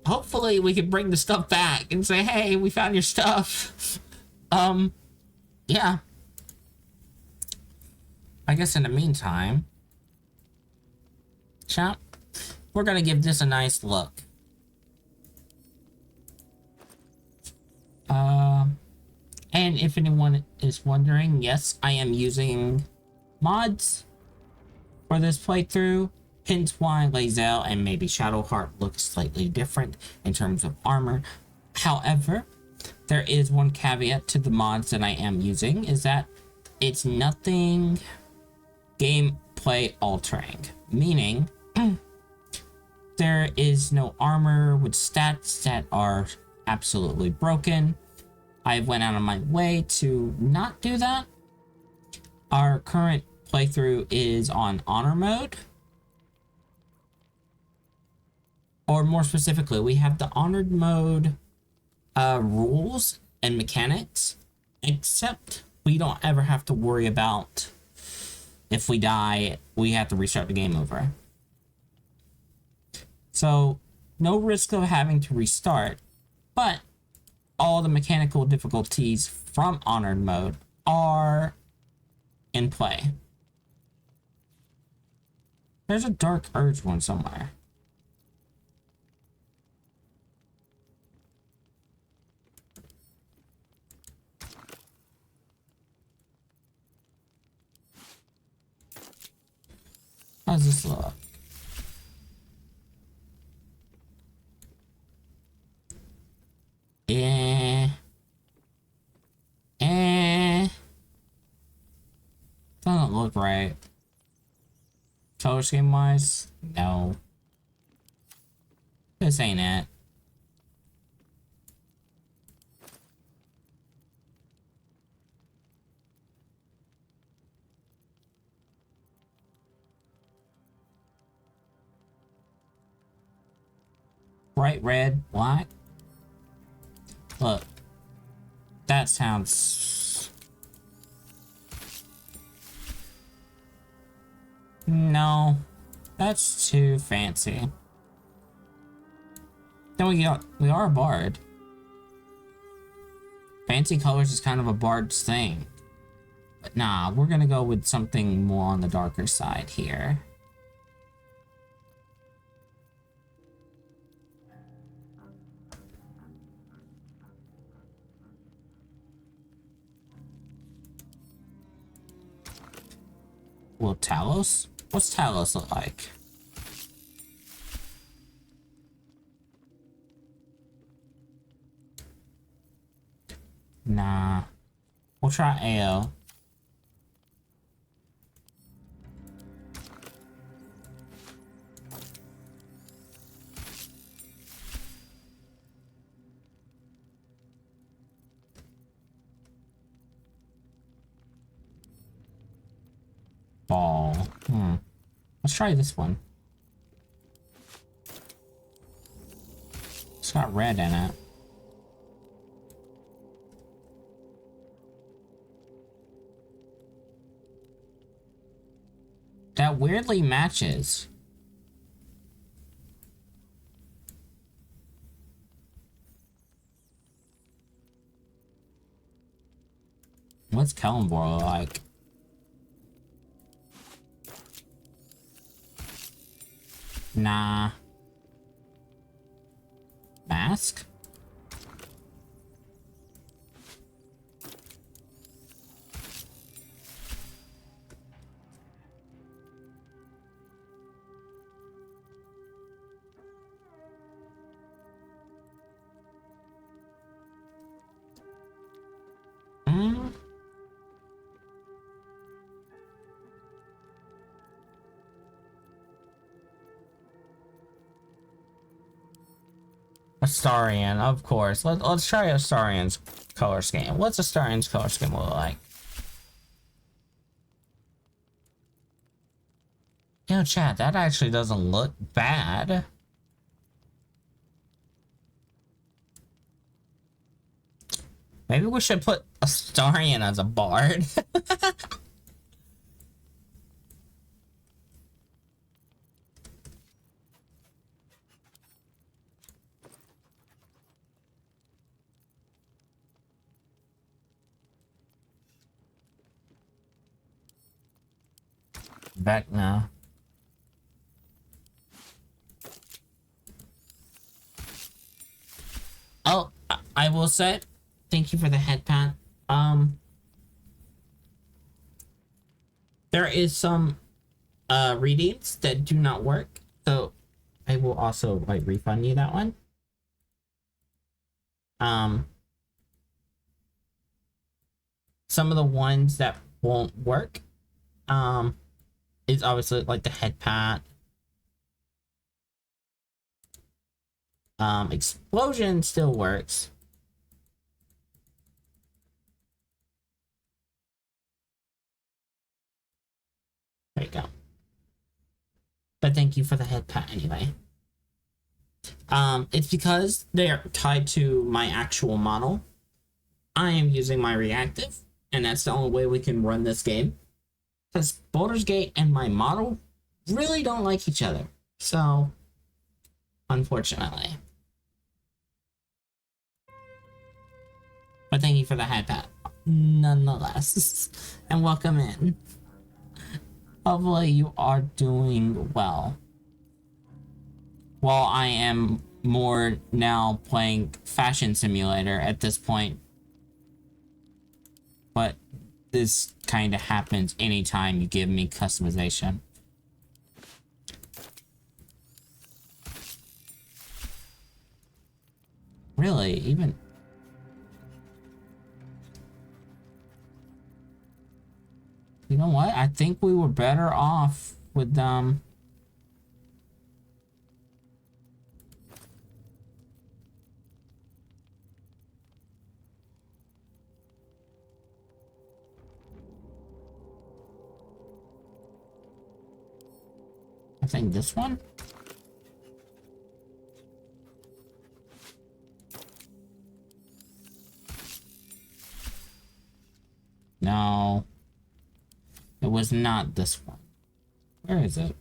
Hopefully we can bring the stuff back and say, hey, we found your stuff. Yeah. I guess in the meantime, chat, we're gonna give this a nice look. And if anyone is wondering, yes, I am using mods for this playthrough. Hence why Lae'zel and maybe Shadowheart look slightly different in terms of armor. However, there is one caveat to the mods that I am using, is that it's nothing gameplay altering. Meaning, there is no armor with stats that are absolutely broken. I went out of my way to not do that. Our current playthrough is on honor mode. Or more specifically, we have the honored mode rules and mechanics, except we don't ever have to worry about if we die, we have to restart the game over. So, no risk of having to restart, but all the mechanical difficulties from honored mode are in play. There's a Dark Urge one somewhere. How's this look? Doesn't look right. Color scheme wise, no. This ain't it. Bright red, black. Look. That sounds... No. That's too fancy. Then we are a bard. Fancy colors is kind of a bard's thing. But nah, we're gonna go with something more on the darker side here. Well, Talos? What's Talos look like? Nah. We'll try AO. Ball. Let's try this one. It's got red in it. That weirdly matches. What's Kellenbor like? Nah. Mask? Astarion, of course. Let's try Astarion's color scheme. What's Astarion's color scheme look like? Yo, chat, that actually doesn't look bad. Maybe we should put Astarion as a bard. Back now. Oh, I will say, thank you for the head pat. There is some readings that do not work, so I will also like refund you that one. Some of the ones that won't work, is obviously like the head pat. Explosion still works. There you go. But thank you for the head pat anyway. It's because they're tied to my actual model. I am using my reactive, and that's the only way we can run this game. Because Baldur's Gate and my model really don't like each other. So, unfortunately. But thank you for the head pat, nonetheless. And welcome in. Hopefully you are doing well. While I am more now playing Fashion Simulator at this point. But this kind of happens anytime you give me customization. Really, even... You know what? I think we were better off with, I think this one? No. It was not this one. Where is it?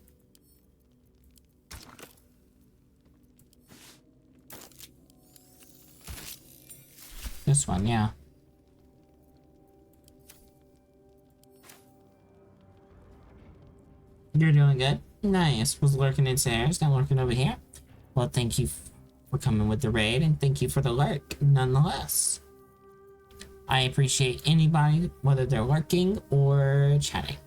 This one, yeah. You're doing good. Nice. Was lurking in stairs, now lurking over here. Well, thank you for coming with the raid, and thank you for the lurk, nonetheless. I appreciate anybody, whether they're lurking or chatting.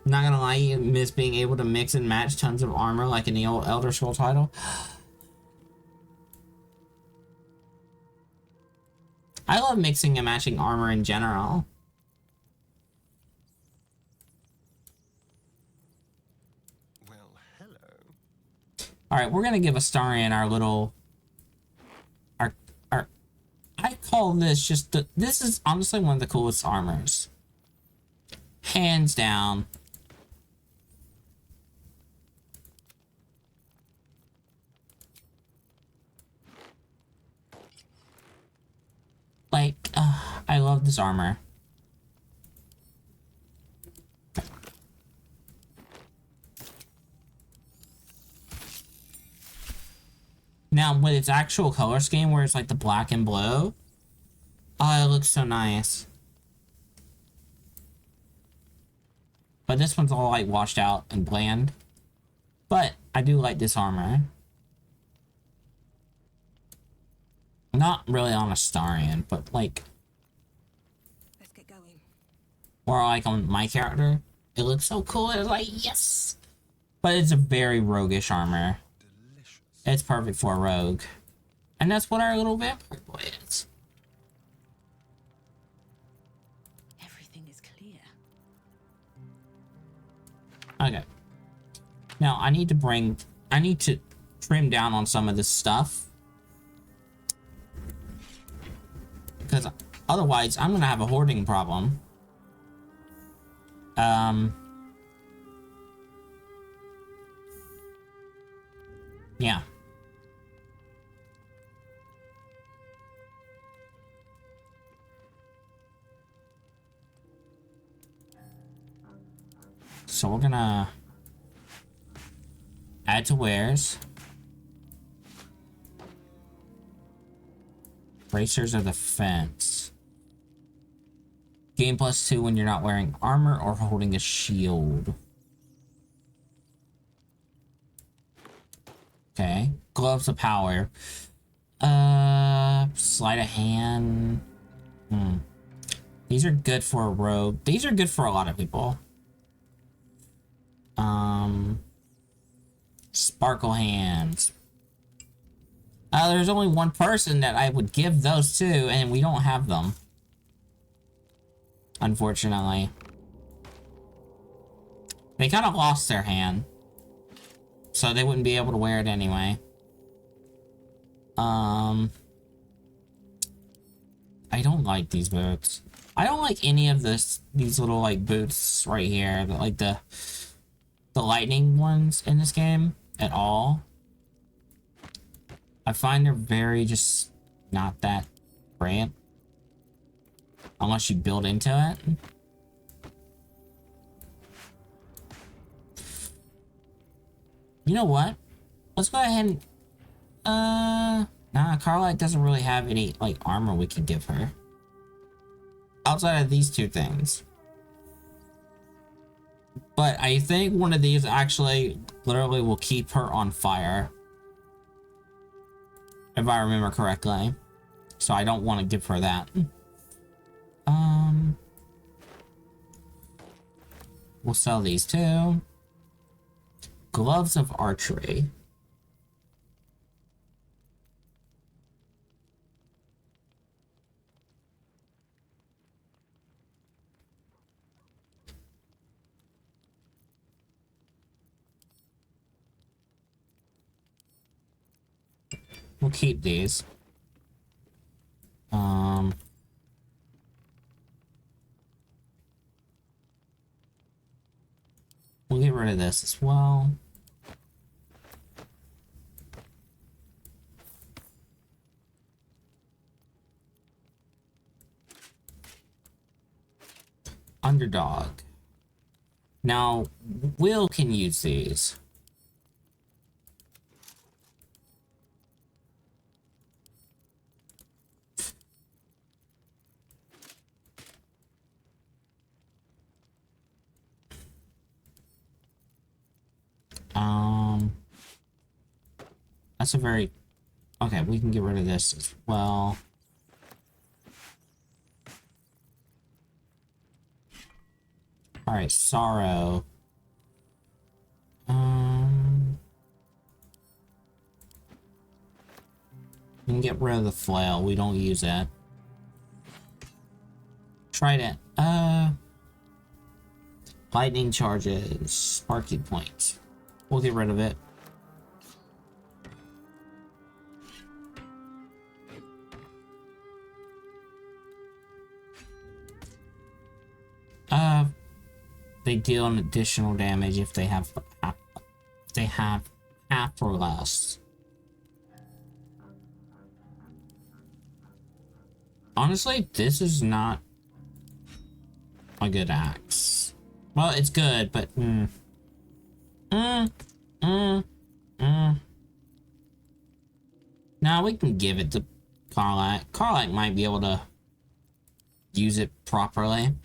Not gonna lie, you miss being able to mix and match tons of armor like in the old Elder Scroll title. I love mixing and matching armor in general. Well, hello. Alright, we're gonna give Astarion our little... Our I call this just the... This is honestly one of the coolest armors. Hands down. Like, I love this armor. Now, with its actual color scheme, where it's like the black and blue, oh, it looks so nice. But this one's all like washed out and bland. But I do like this armor. Not really on Astarion, but like... Let's get going. Or like on my character. It looks so cool. It's like, yes! But it's a very roguish armor. Delicious. It's perfect for a rogue. And that's what our little vampire boy is. Everything is clear. Okay. Now, I need to trim down on some of this stuff. Because otherwise, I'm going to have a hoarding problem. Yeah. So we're gonna add to wares. Bracers of defense. Gain +2 when you're not wearing armor or holding a shield. Okay. Gloves of power. Sleight of hand. These are good for a rogue. These are good for a lot of people. Sparkle hands. There's only one person that I would give those to, and we don't have them. Unfortunately. They kind of lost their hand. So they wouldn't be able to wear it anyway. I don't like these boots. I don't like any of these little like boots right here, like the lightning ones in this game at all. I find they're very just not that great. Unless you build into it. You know what? Let's go ahead and... Nah, Carlite doesn't really have any, like, armor we can give her. Outside of these two things. But I think one of these actually literally will keep her on fire. If I remember correctly. So I don't want to give her that. We'll sell these too. Gloves of archery. We'll keep these. We'll get rid of this as well. Underdog. Now, Will can use these. That's a very... Okay, we can get rid of this as well. Alright, Sorrow. can get rid of the flail. We don't use that. Trident. Lightning charges. Sparky points. We'll get rid of it. They deal an additional damage if they have half or less. Honestly, this is not a good axe. Well, it's good, but Now we can give it to Carlac. Carlac might be able to use it properly.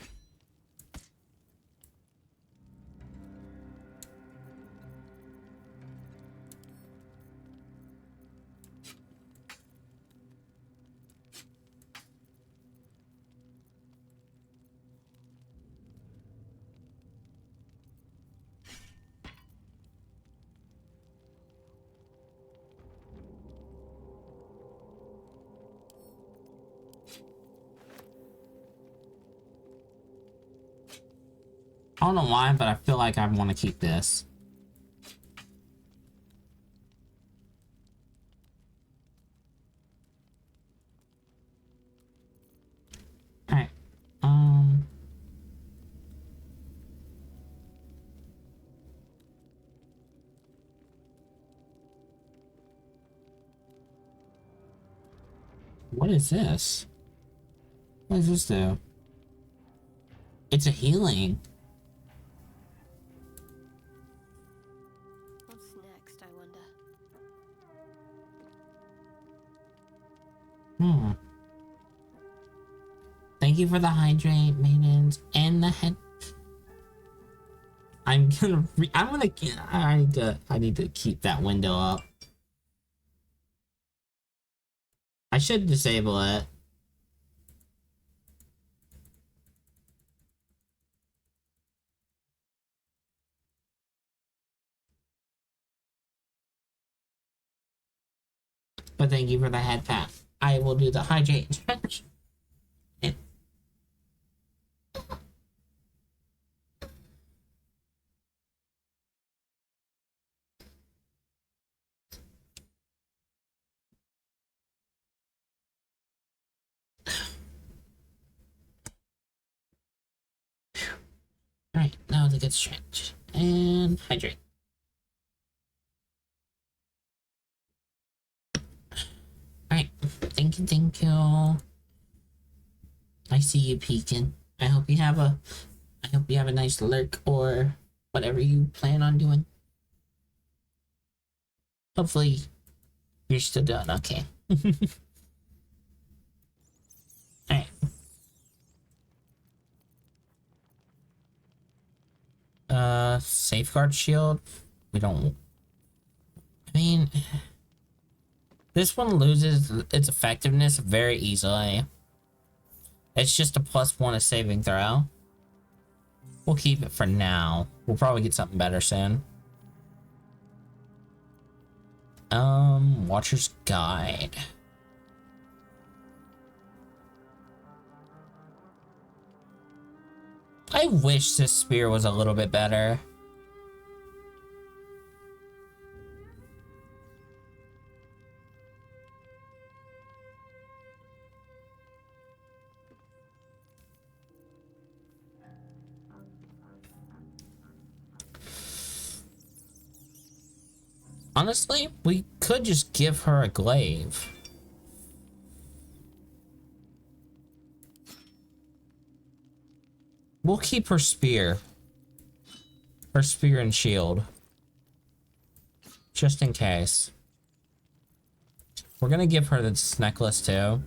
I don't know why, but I feel like I want to keep this. Alright. What is this? What does this do? It's a healing. What's next, I wonder? Thank you for the hydrate, maidens, and the head. I need to keep that window up. I should disable it. But thank you for the head pat. I will do the hydrate and stretch. Alright, now to get stretch and hydrate. Alright, thank you. I see you peeking. I hope you have a nice lurk or whatever you plan on doing. Hopefully you're still doing okay. Alright. Safeguard shield. We don't. I mean, this one loses its effectiveness very easily. It's just a +1 saving throw. We'll keep it for now. We'll probably get something better soon. Watcher's Guide. I wish this spear was a little bit better. Honestly, we could just give her a glaive. We'll keep her spear. Her spear and shield. Just in case. We're gonna give her this necklace too.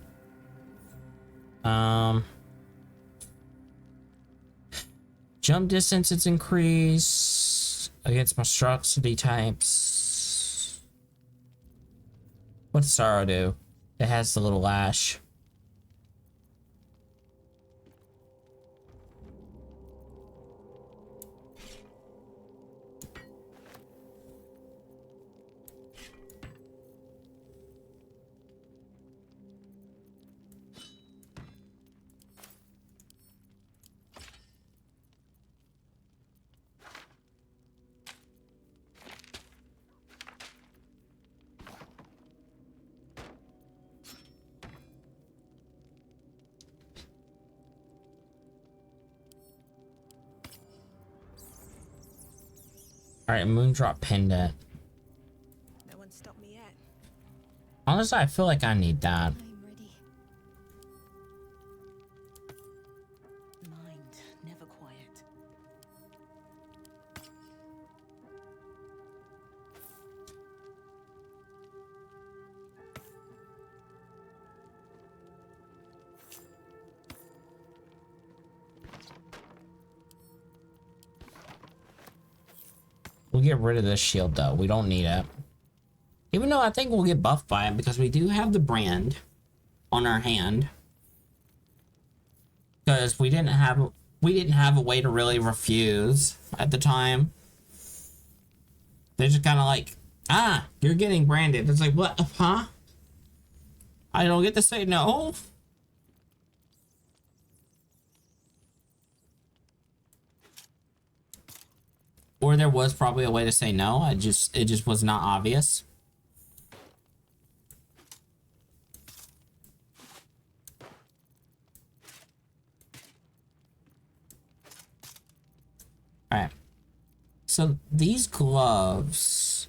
Jump distance it's increased against monstrosity types. What's Sorrow do? It has the little lash. Alright, Moondrop Pendant. No one stopped me yet. Honestly, I feel like I need that. I'm ready. Mind never quiet. We'll get rid of this shield though. We don't need it. Even though I think we'll get buffed by it because we do have the brand on our hand. Because we didn't have a way to really refuse at the time. They're just kind of like, ah, you're getting branded. It's like, what? Huh? I don't get to say no. Or there was probably a way to say no. It just was not obvious. Alright. So these gloves...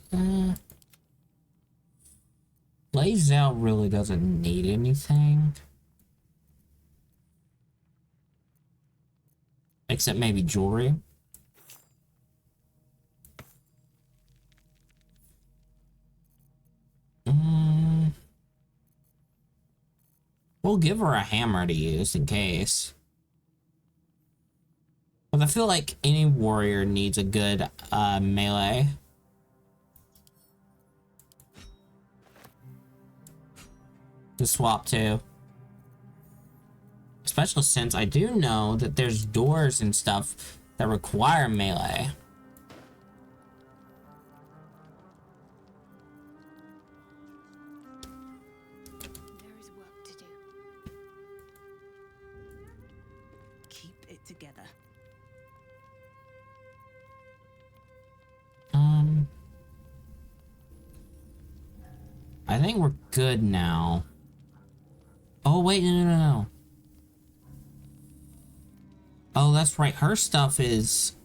Lae'zel really doesn't need anything. Except maybe jewelry. We'll give her a hammer to use in case. But I feel like any warrior needs a good melee. To swap to. Especially since I do know that there's doors and stuff that require melee. There is work to do. Keep it together. I think we're good now. Oh, wait, no. Oh, that's right. Her stuff is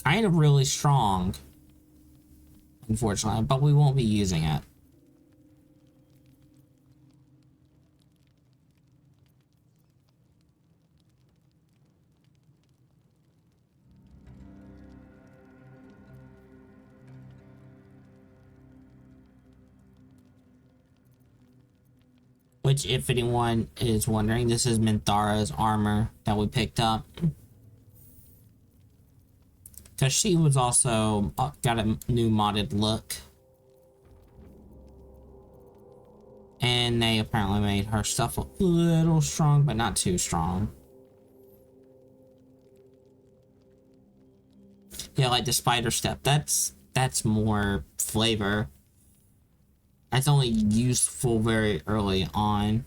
kind of really strong. Unfortunately, but we won't be using it. Which, if anyone is wondering, this is Minthara's armor that we picked up. Because she was also got a new modded look. And they apparently made her stuff a little strong, but not too strong. Yeah, like the spider step. That's more flavor. That's only useful very early on.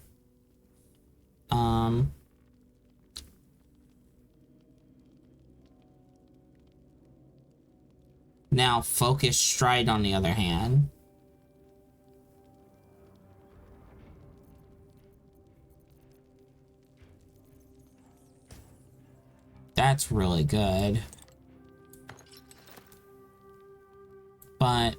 Now, Focus Stride, on the other hand. That's really good. But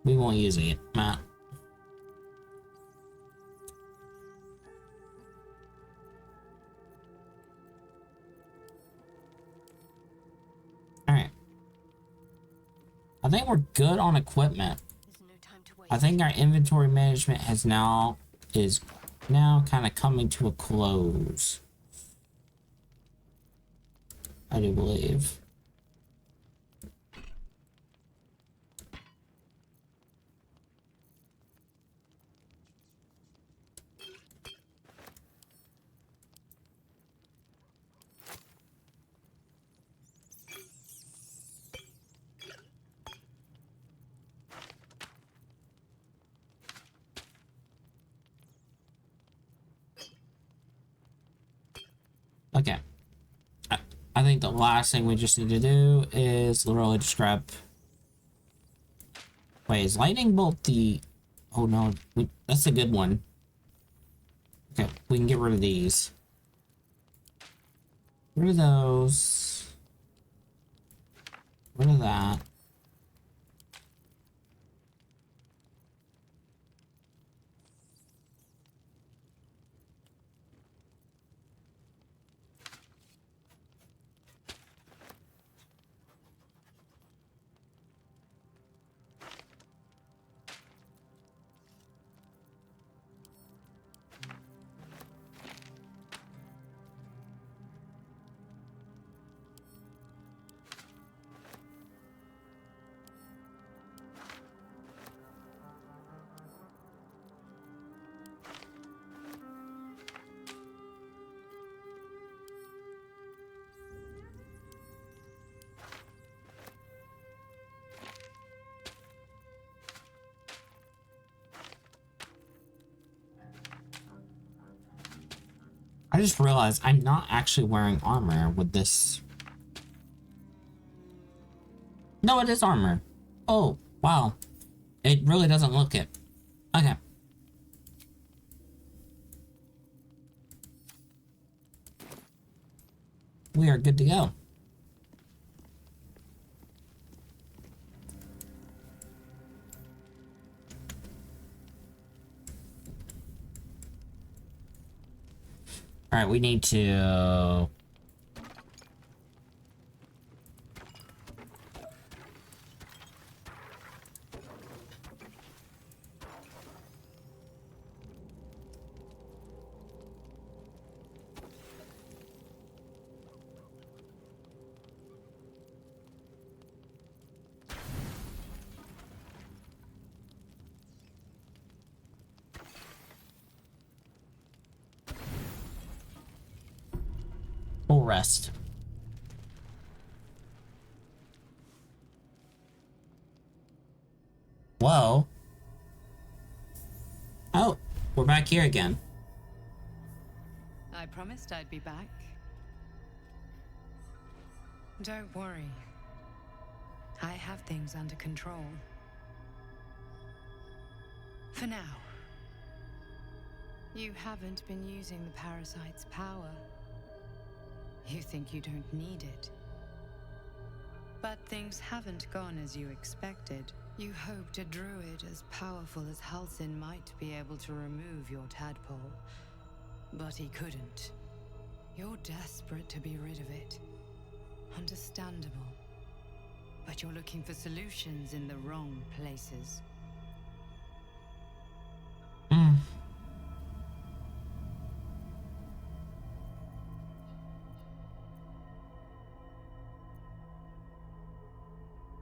we won't use it, Matt. Alright. I think we're good on equipment. I think our inventory management is now kind of coming to a close. I do believe. Okay. I think the last thing we just need to do is literally just grab... Wait, is lightning bolt the... Oh no, that's a good one. Okay, we can get rid of these. What are those? What are that? I just realized I'm not actually wearing armor with this. No, it is armor. Oh, wow. It really doesn't look it. Okay. We are good to go. Alright, we need to... Full rest. Whoa. Oh, we're back here again. I promised I'd be back. Don't worry. I have things under control. For now. You haven't been using the parasite's power. You think you don't need it. But things haven't gone as you expected. You hoped a druid as powerful as Halsin might be able to remove your tadpole. But he couldn't. You're desperate to be rid of it. Understandable. But you're looking for solutions in the wrong places.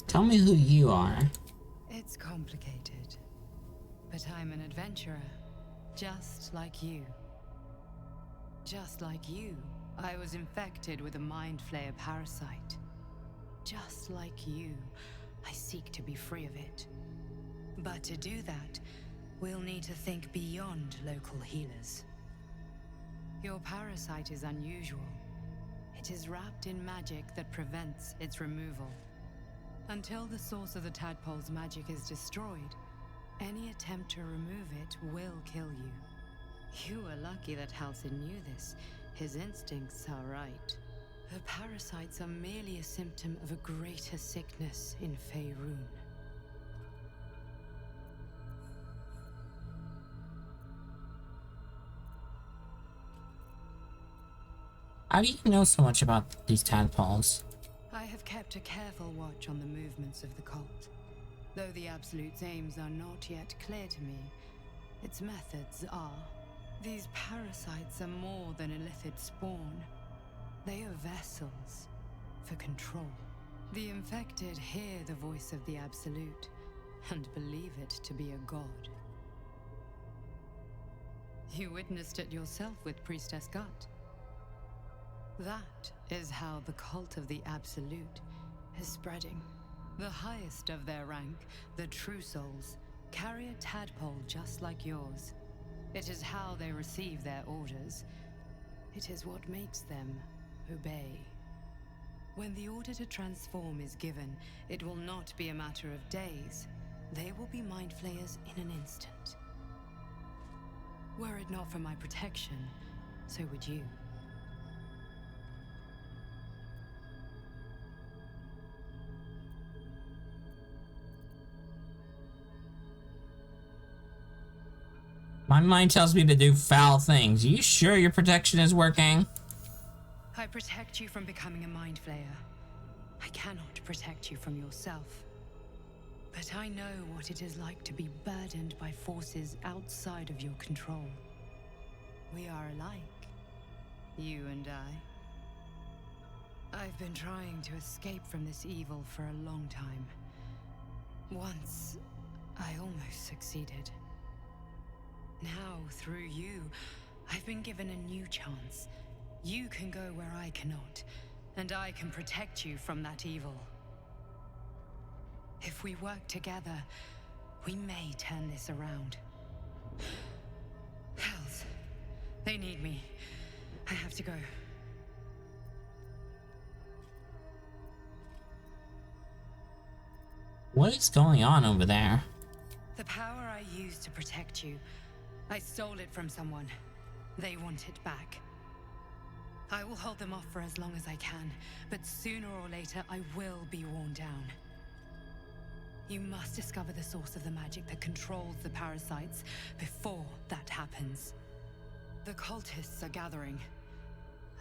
Tell me who you are. It's complicated. But I'm an adventurer. Just like you. Just like you, I was infected with a mind flayer parasite. Just like you, I seek to be free of it. But to do that, we'll need to think beyond local healers. Your parasite is unusual. It is wrapped in magic that prevents its removal. Until the source of the tadpole's magic is destroyed, any attempt to remove it will kill you. You were lucky that Halsin knew this. His instincts are right. The parasites are merely a symptom of a greater sickness in Faerun. How do you know so much about these tadpoles? I have kept a careful watch on the movements of the cult. Though the Absolute's aims are not yet clear to me, its methods are. These parasites are more than illithid spawn. They are vessels for control. The infected hear the voice of the Absolute and believe it to be a god. You witnessed it yourself with Priestess Gut. That is how the cult of the Absolute is spreading. The highest of their rank, the True Souls, carry a tadpole just like yours. It is how they receive their orders. It is what makes them obey. When the order to transform is given, it will not be a matter of days. They will be mind flayers in an instant. Were it not for my protection, so would you. My mind tells me to do foul things. You sure your protection is working? I protect you from becoming a mind flayer. I cannot protect you from yourself. But I know what it is like to be burdened by forces outside of your control. We are alike, you and I. I've been trying to escape from this evil for a long time. Once, I almost succeeded. Now, through you, I've been given a new chance. You can go where I cannot, and I can protect you from that evil. If we work together, we may turn this around. Hells, they need me. I have to go. What is going on over there? The power I used to protect you, I stole it from someone. They want it back. I will hold them off for as long as I can, but sooner or later I will be worn down. You must discover the source of the magic that controls the parasites before that happens. The cultists are gathering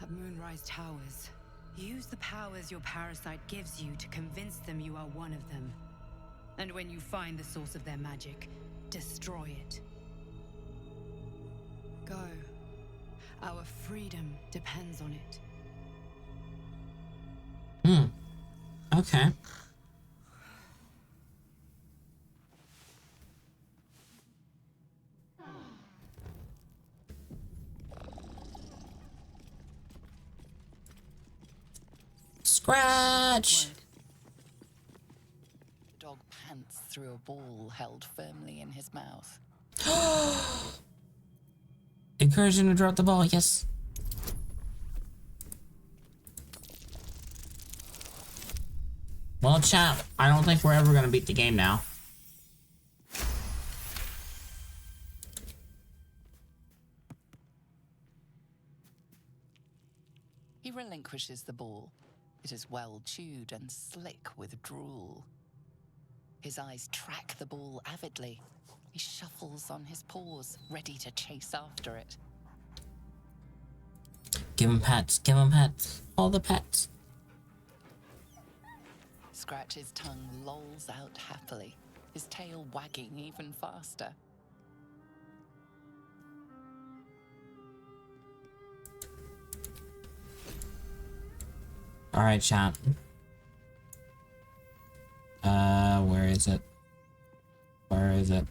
at Moonrise Towers. Use the powers your parasite gives you to convince them you are one of them. And when you find the source of their magic, destroy it. Go. Our freedom depends on it. Okay. Scratch! The dog pants through a ball held firmly in his mouth. Encourage him to drop the ball, yes. Well, chat, I don't think we're ever gonna beat the game now. He relinquishes the ball. It is well chewed and slick with drool. His eyes track the ball avidly. He shuffles on his paws, ready to chase after it. Give him pats, give him pats. All the pats. Scratch's tongue lolls out happily, his tail wagging even faster. Alright, chat. Where is it? Where is it?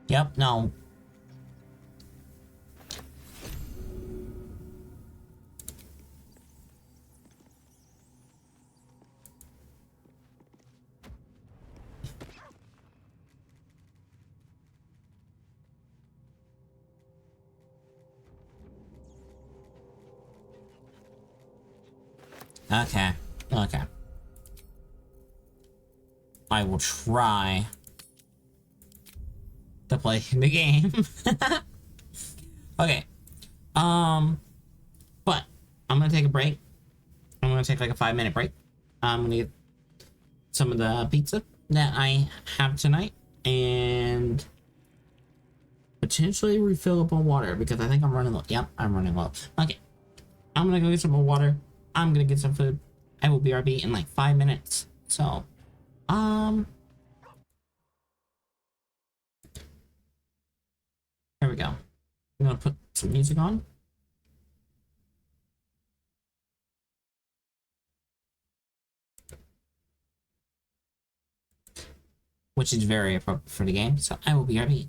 Yep, no. Okay, okay. I will try to play the game. Okay. But I'm gonna take a break. I'm gonna take like a 5-minute break. I'm gonna get some of the pizza that I have tonight and potentially refill up on water because I think I'm running low. Yep, I'm running low. Okay. I'm gonna go get some more water. I'm gonna get some food. I will BRB in like 5 minutes. So, here we go. I'm gonna put some music on. Which is very appropriate for the game. So I will BRB.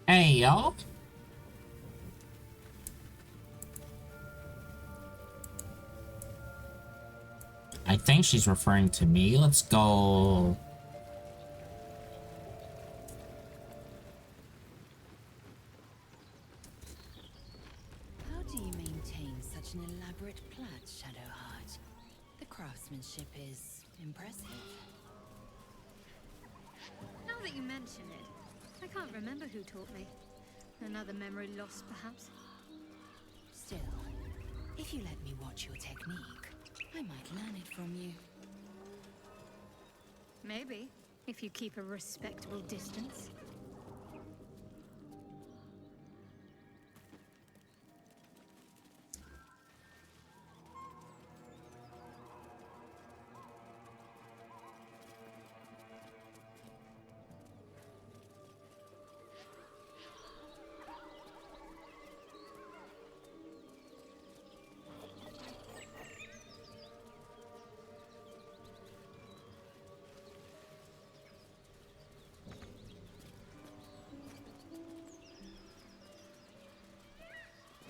Hey, yo. I think she's referring to me. Let's go. How do you maintain such an elaborate plait, Shadowheart? The craftsmanship is impressive. Now that you mention it, I can't remember who taught me. Another memory loss, perhaps. Still, if you let me watch your technique, I might learn it from you. Maybe, if you keep a respectable distance.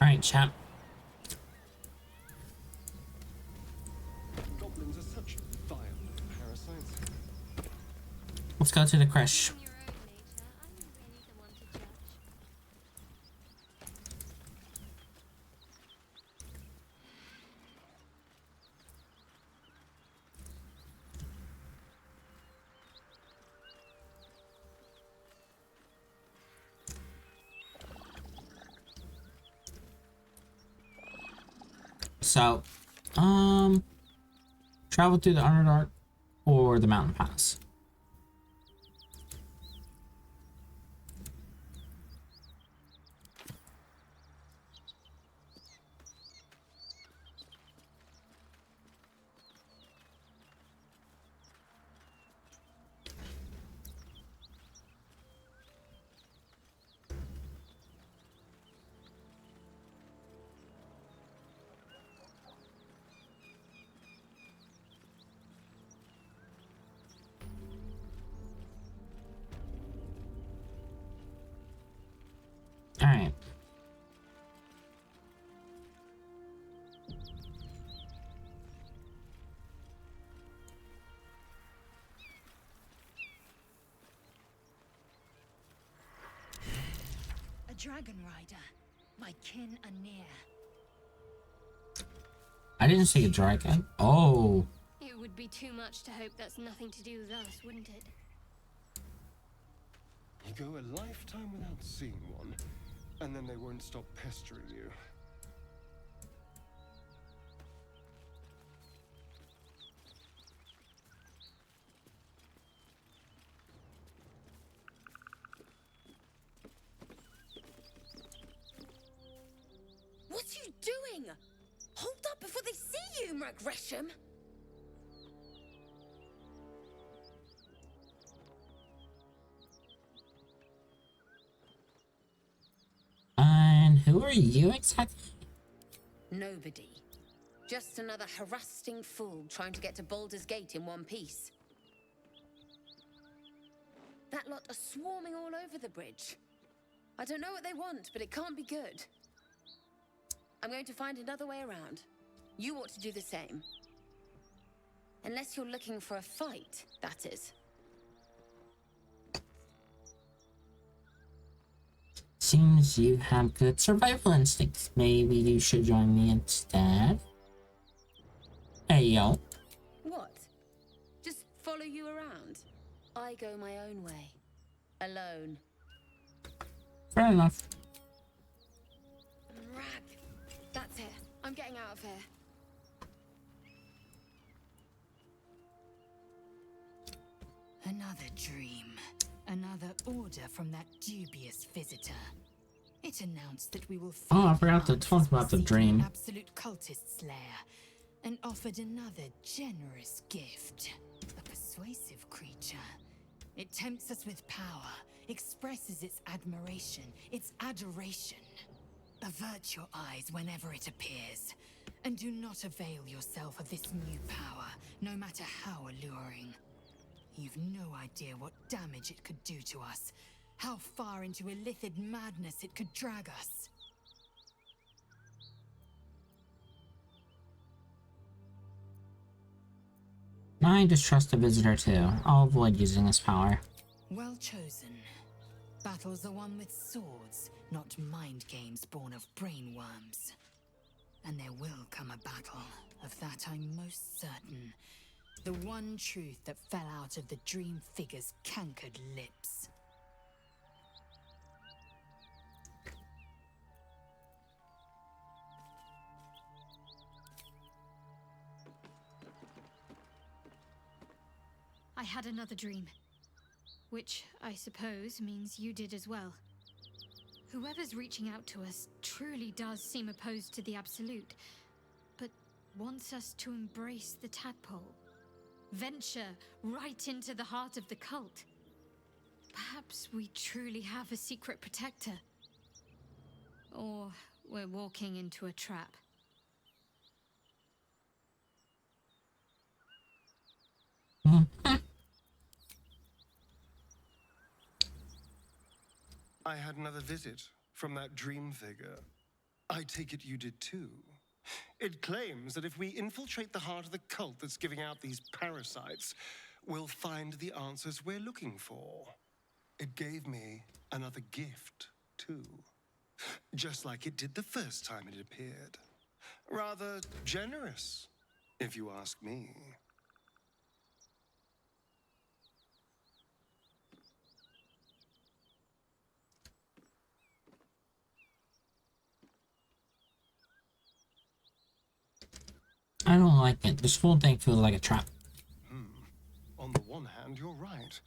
Alright, chap. Goblins are such vile parasites. Let's go to the crash. So, travel through the Underdark or the Mountain Pass. All right. A dragon rider, my kin are near. I didn't see a dragon. Oh. It would be too much to hope that's nothing to do with us, wouldn't it? You go a lifetime without seeing one, and then they won't stop pestering you. What are you doing? Hold up before they see you, Gresham. And who are you exactly? Nobody. Just another harassing fool trying to get to Baldur's Gate in one piece. That lot are swarming all over the bridge. I don't know what they want, but it can't be good. I'm going to find another way around. You ought to do the same. Unless you're looking for a fight, that is. Seems you have good survival instincts. Maybe you should join me instead. Hey, yo. What? Just follow you around? I go my own way. Alone. Fair enough. Rag. That's it. I'm getting out of here. Another dream. Another order from that dubious visitor. It announced that we will Oh, I forgot to talk about the dream. Absolute cultist's lair, and offered another generous gift. A persuasive creature. It tempts us with power, expresses its admiration, its adoration. Avert your eyes whenever it appears, and do not avail yourself of this new power, no matter how alluring. You've no idea what damage it could do to us, How far into illithid madness it could drag us. I distrust the visitor too. I'll avoid using this power. Well chosen. Battles are won with swords, not mind games born of brainworms. And there will come a battle. Of that I'm most certain. The one truth that fell out of the dream figure's cankered lips. I had another dream. Which, I suppose, means you did as well. Whoever's reaching out to us truly does seem opposed to the Absolute, but wants us to embrace the tadpole. Venture right into the heart of the cult. Perhaps we truly have a secret protector. Or we're walking into a trap. I had another visit from that dream figure. I take it you did too. It claims that if we infiltrate the heart of the cult that's giving out these parasites, we'll find the answers we're looking for. It gave me another gift, too. Just like it did the first time it appeared. Rather generous, if you ask me. I don't like it. This whole thing feels like a trap. On the one hand, you're right.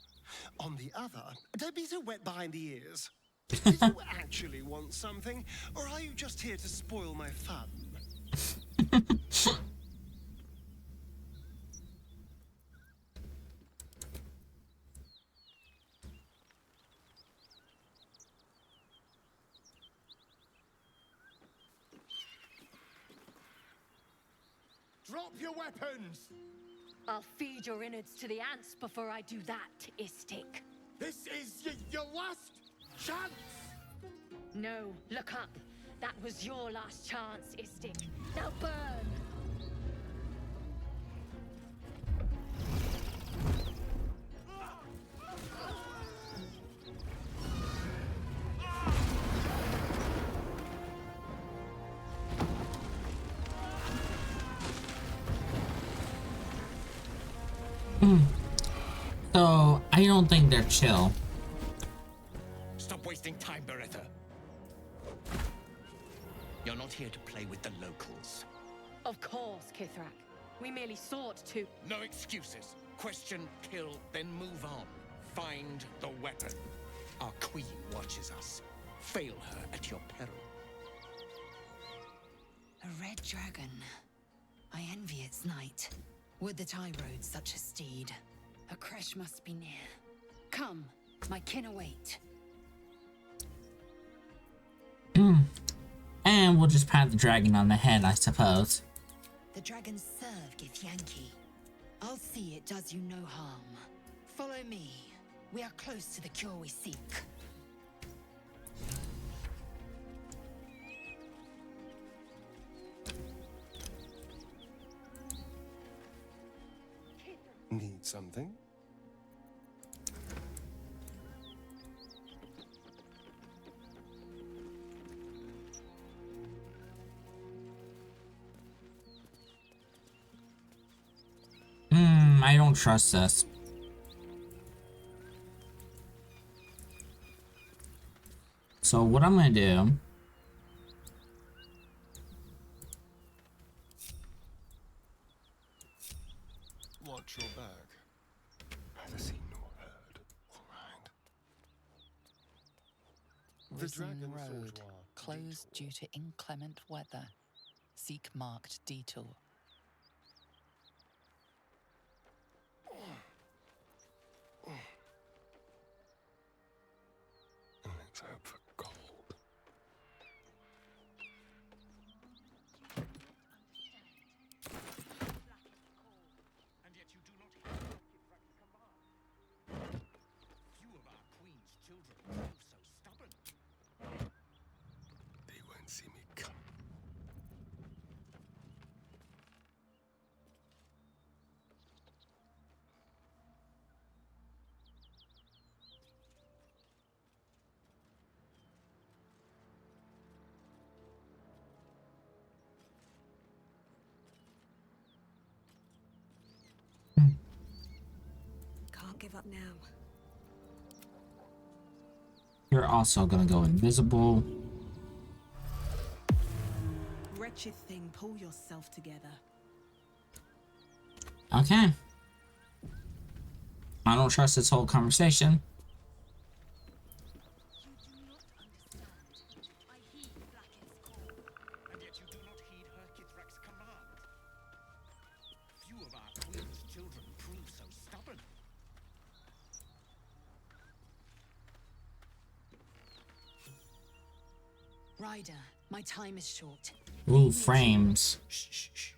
On the other, don't be so wet behind the ears. Do you actually want something, or are you just here to spoil my fun? Drop your weapons! I'll feed your innards to the ants before I do that, Istik. This is your last chance! No, look up. That was your last chance, Istik. Now burn! So, I don't think they're chill. Stop wasting time, Beretta. You're not here to play with the locals. Of course, Kithrak. We merely sought to... No excuses. Question, kill, then move on. Find the weapon. Our queen watches us. Fail her at your peril. A red dragon. I envy its knight. Would that I rode such a steed. A crash must be near. Come, my kin await. And we'll just pat the dragon on the head, I suppose. The dragons serve Githyanki. I'll see it does you no harm. Follow me. We are close to the cure we seek. Need something? I don't trust this. So what I'm gonna do... Watch your back. Neither seen nor heard. All right. The Risen dragon road, closed due to inclement weather. Seek marked detour. Let's hope for gold. And yet you do not have Kithrak's command. Few of our queen's children give up now. You're also gonna go invisible. Wretched thing, pull yourself together. Okay. I don't trust this whole conversation. And yet you do not heed her Kithrak's command. Few of our queen's children prove so stubborn. Ryder, my time is short. Ooh, frames. Shh, shh, shh.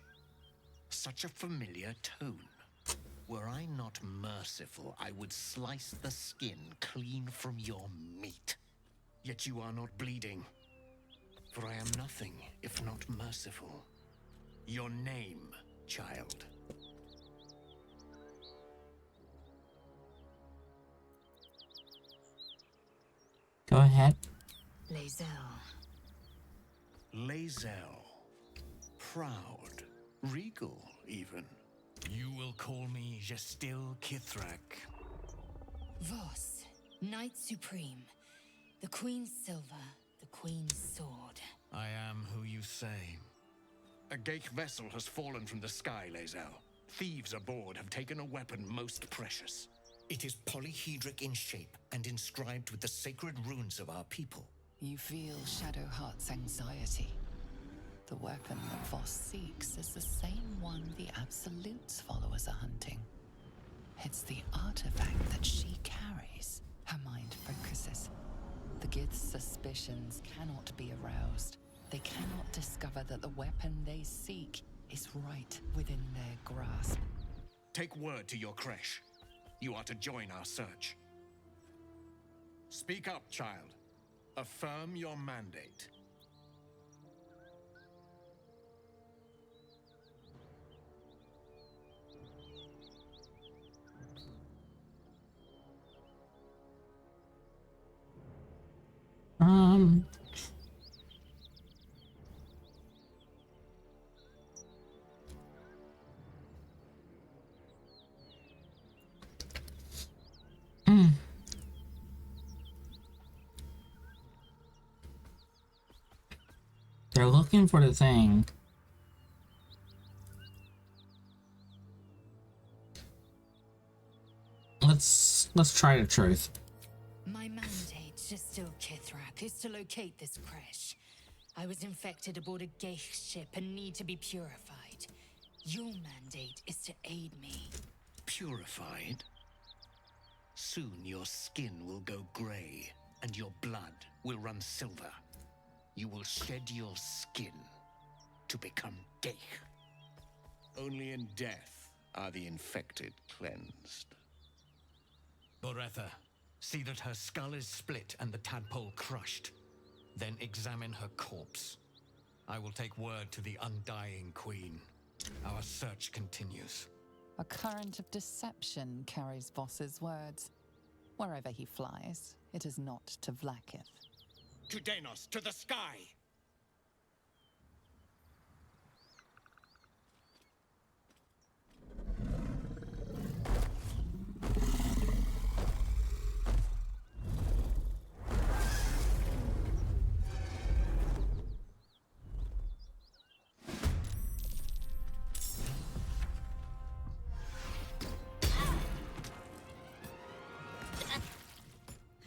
Such a familiar tone. Were I not merciful, I would slice the skin clean from your meat. Yet you are not bleeding. For I am nothing if not merciful. Your name, child. Go ahead. Lae'zel. Lae'zel. Proud. Regal, even. You will call me Gestil Kithrak. Voss, Knight Supreme. The Queen's silver, the Queen's sword. I am who you say. A Geich vessel has fallen from the sky, Lae'zel. Thieves aboard have taken a weapon most precious. It is polyhedric in shape and inscribed with the sacred runes of our people. You feel Shadowheart's anxiety. The weapon that Voss seeks is the same one the Absolute's followers are hunting. It's the artifact that she carries. Her mind focuses. The Gith's suspicions cannot be aroused. They cannot discover that the weapon they seek is right within their grasp. Take word to your creche. You are to join our search. Speak up, child. Affirm your mandate. They're looking for the thing. Let's try the truth. My mandate, Gestil Kithrak, is to locate this creche. I was infected aboard a Geich ship and need to be purified. Your mandate is to aid me. Purified? Soon your skin will go grey, and your blood will run silver. You will shed your skin to become Geich. Only in death are the infected cleansed. Boretha, see that her skull is split and the tadpole crushed. Then examine her corpse. I will take word to the undying queen. Our search continues. A current of deception carries Voss's words. Wherever he flies, it is not to Vlaakith. To Danos, to the sky!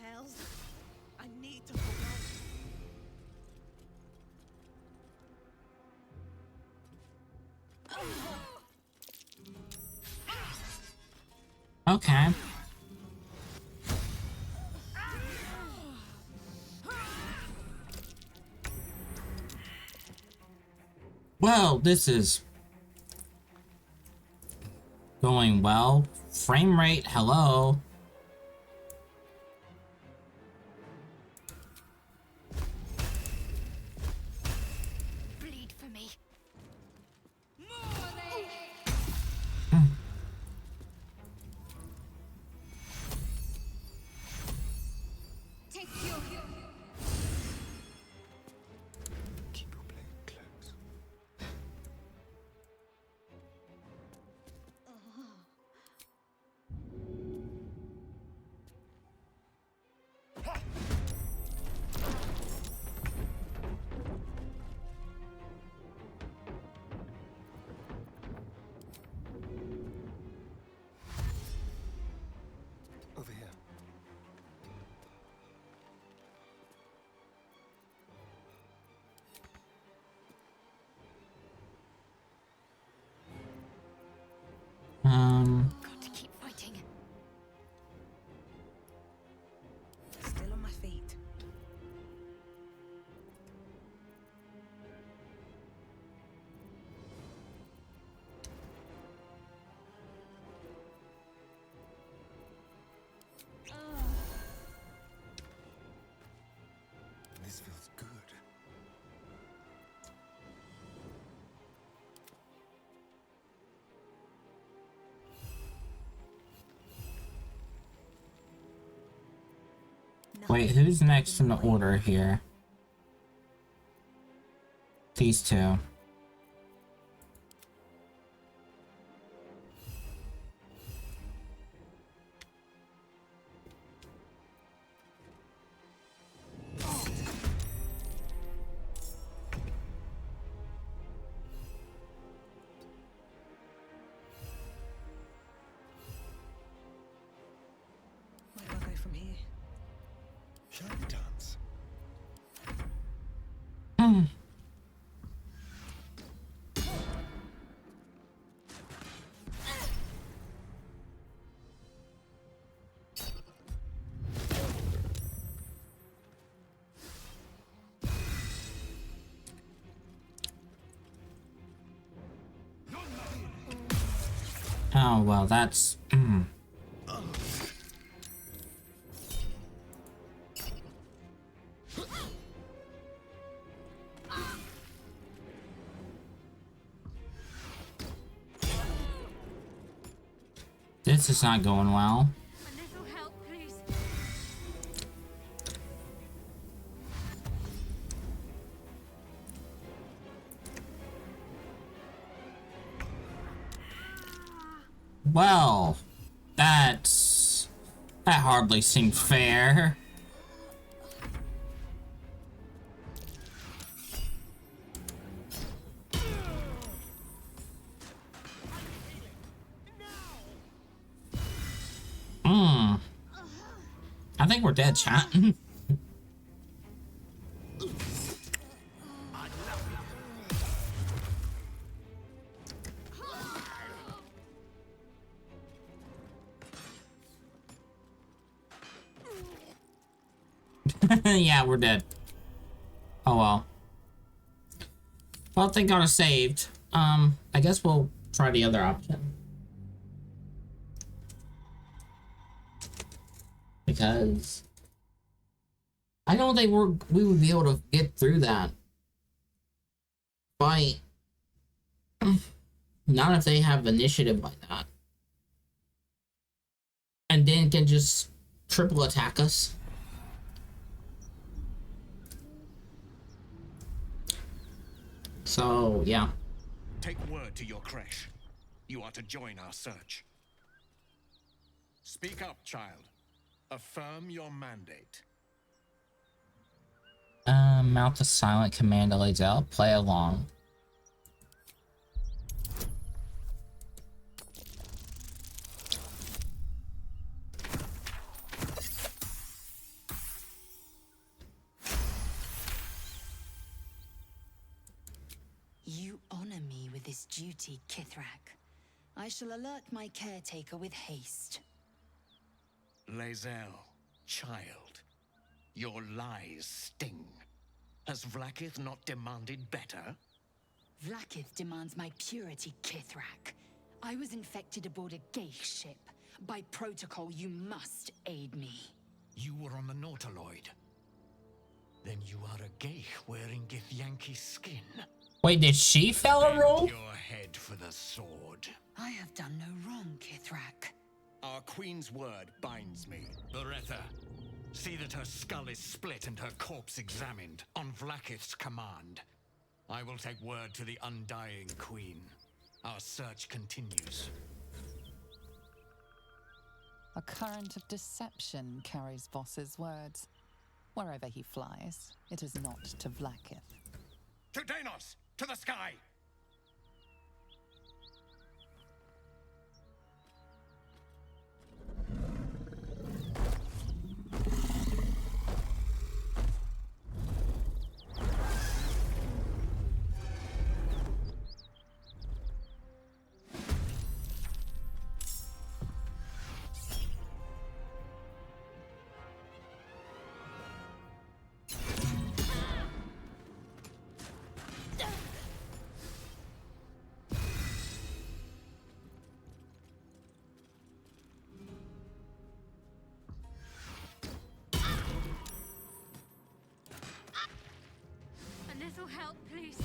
Hells, I need to hold on. Okay. Well, this is going well. Frame rate, hello. Bleed for me. Take your Keep your blade close. Wait, who's next in the order here? These two. Where do I go from here? Shall we dance? Oh, well, that's... This is not going well. A little help, please. Well, that hardly seemed fair. I think we're dead, chat. Yeah, we're dead. Oh well. Well, thank God I saved. I guess we'll try the other option. Because I don't think we would be able to get through that fight. Not if they have initiative like that. And then can just triple attack us. So, yeah. Take word to your creche. You are to join our search. Speak up, child. Affirm your mandate. Mount the silent command lays out. Play along. You honor me with this duty, Kithrak. I shall alert my caretaker with haste. Lae'zel, child. Your lies sting. Has Vlaakith not demanded better? Vlaakith demands my purity, Kithrak. I was infected aboard a Geich ship. By protocol, you must aid me. You were on the Nautiloid. Then you are a Geich wearing Githyanki's skin. Wait, did she fail a roll? Your head for the sword. I have done no wrong, Kithrak. Our queen's word binds me. Beretha, see that her skull is split and her corpse examined, on Vlaakith's command. I will take word to the undying queen. Our search continues. A current of deception carries Voss's words. Wherever he flies, it is not to Vlaakith. To Danos! To the sky! A little help, please.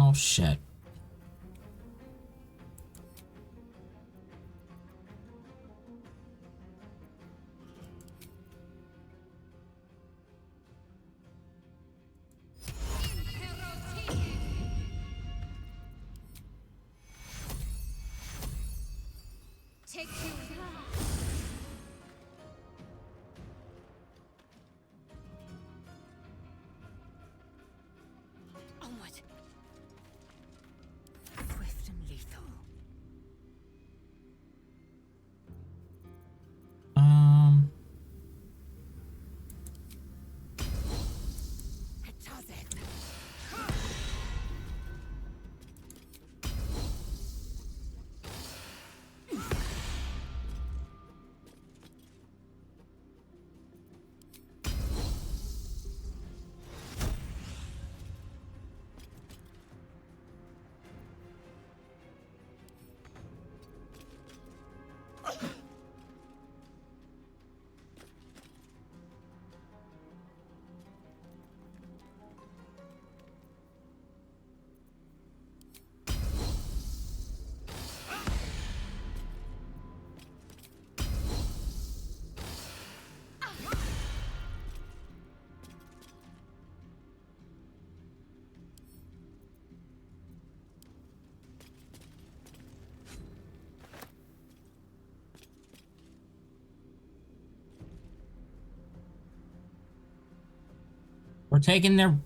Oh shit. Take two. Onward. Swift and lethal. It does it.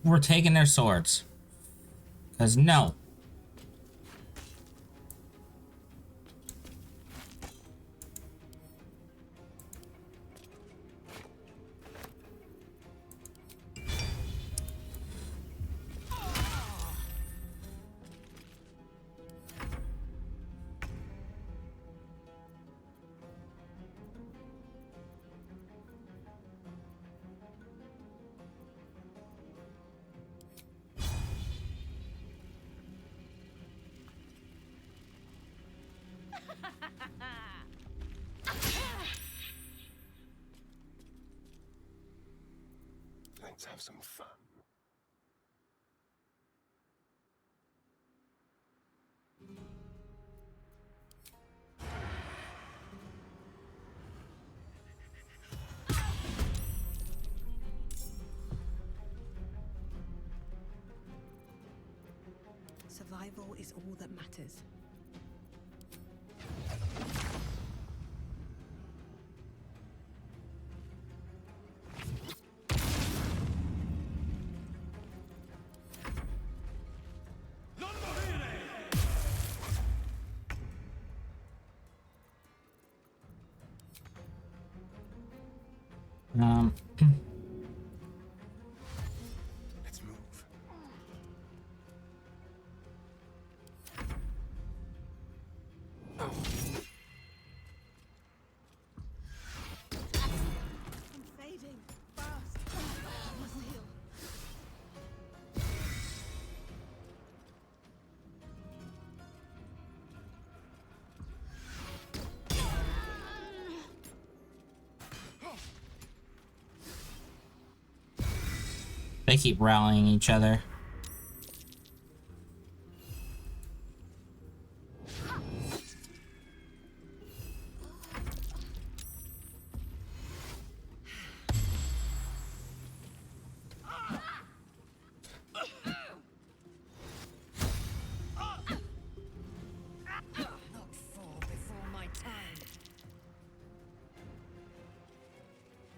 We're taking their swords. 'Cause no. Let's have some fun. Survival is all that matters. Let's move. I'm fading fast. I must heal. They keep rallying each other. Not fall before my time.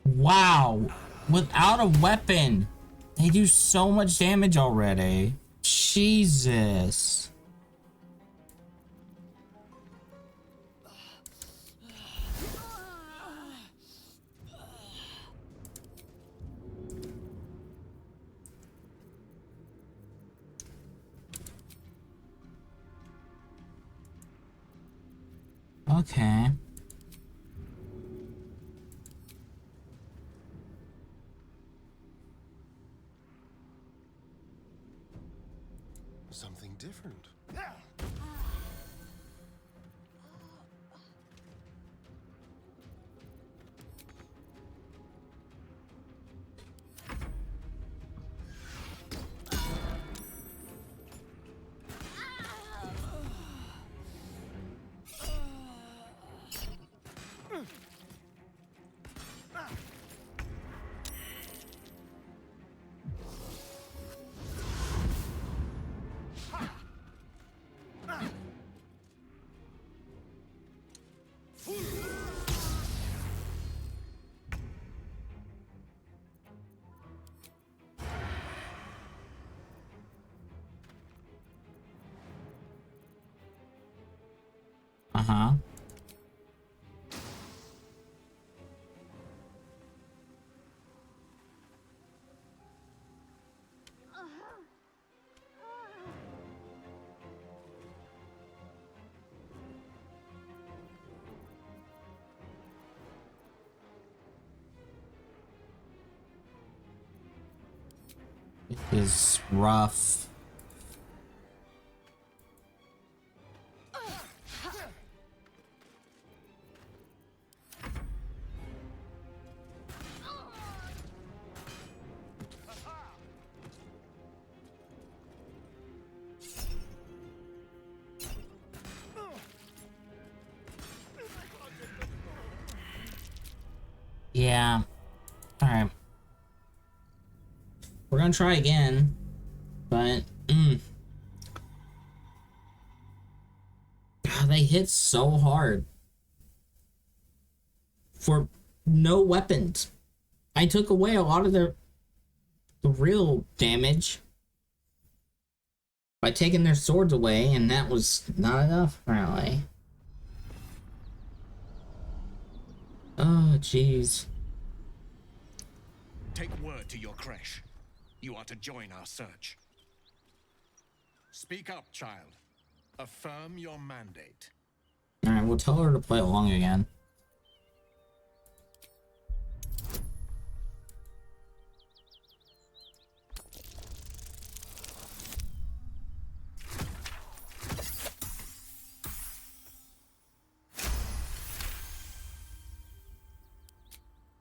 Wow. Without a weapon, they do so much damage already. Jesus. Okay. Something different. Uh-huh. It is rough. Yeah. Alright. We're gonna try again, but God, they hit so hard for no weapons. I took away a lot of the real damage by taking their swords away, and that was not enough, apparently. Oh, jeez. Take word to your creche. You are to join our search. Speak up, child. Affirm your mandate. Alright, we'll tell her to play along again.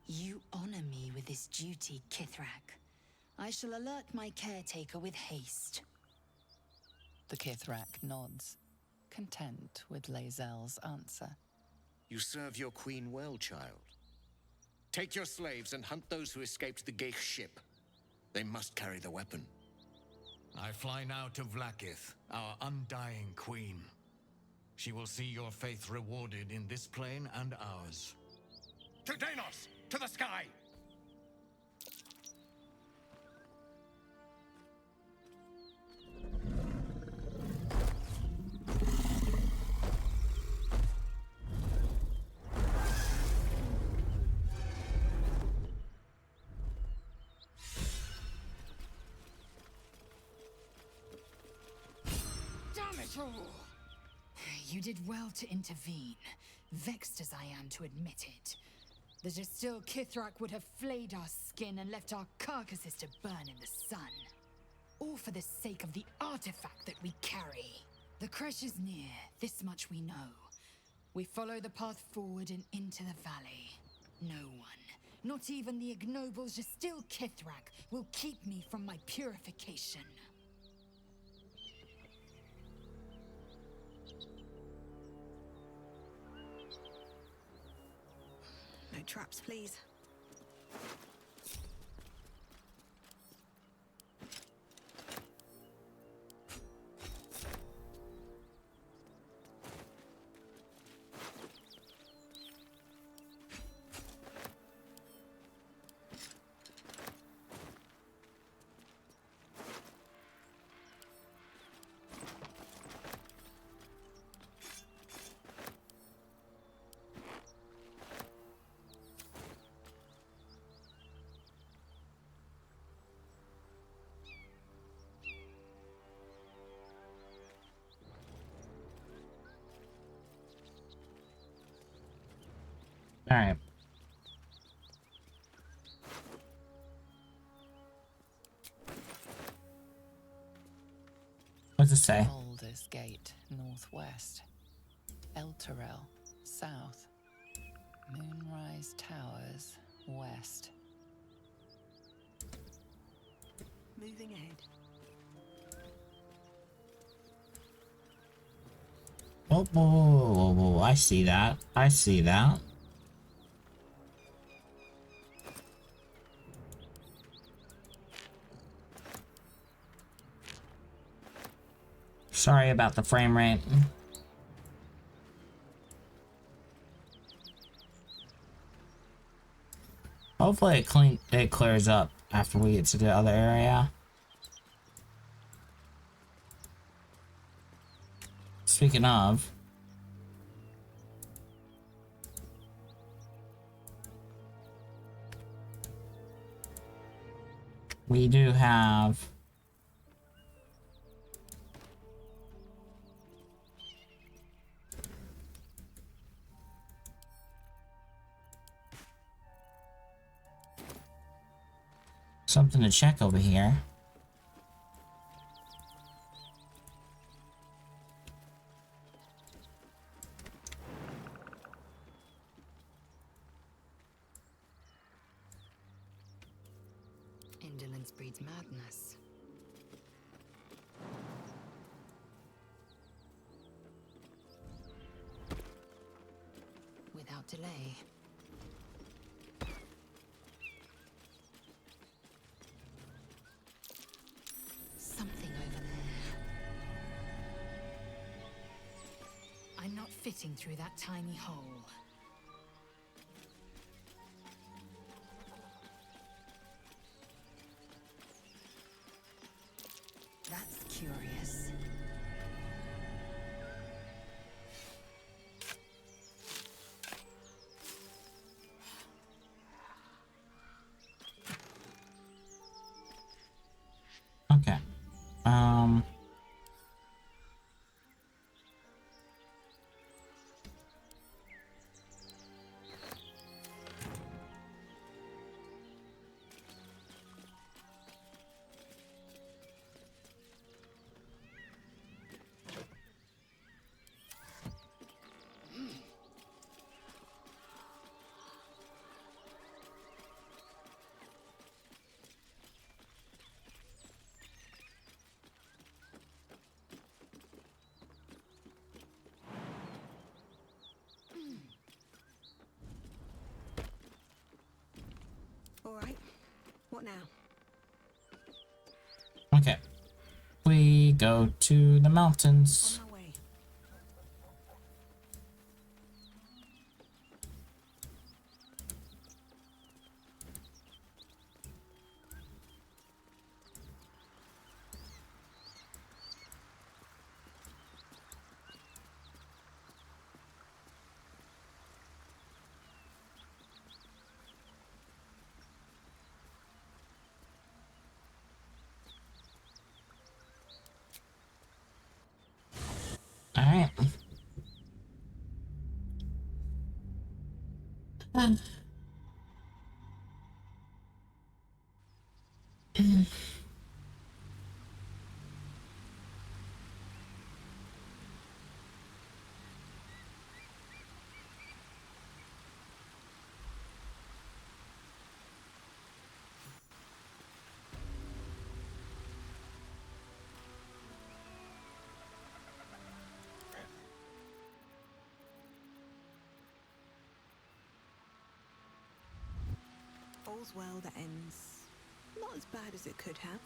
You honor me with this duty, Kithrak. I shall alert my caretaker with haste. The Kithrak nods, content with Lae'zel's answer. You serve your queen well, child. Take your slaves and hunt those who escaped the Geich ship. They must carry the weapon. I fly now to Vlaakith, our undying queen. She will see your faith rewarded in this plane and ours. To Danos! To the sky! Damn it all! You did well to intervene, vexed as I am to admit it. The Distil Kithrak would have flayed our skin and left our carcasses to burn in the sun. All for the sake of the artifact that we carry. The creche is near, this much we know. We follow the path forward and into the valley. No one, not even the ignoble Distil Kithrak, will keep me from my purification. No traps, please. Alright. What's it say? Baldur's Gate, northwest. Elturel, south. Moonrise Towers, west. Moving ahead. Oh, whoa, whoa, whoa, whoa, I see that. I see that. Sorry about the frame rate. Hopefully it clears up after we get to the other area. Speaking of, we do have something to check over here. Indolence breeds madness. Without delay. Something over there. I'm not fitting through that tiny hole. That's curious. Okay. All right. What now? Okay. We go to the mountains. On my way. All right. All's well that ends not as bad as it could have.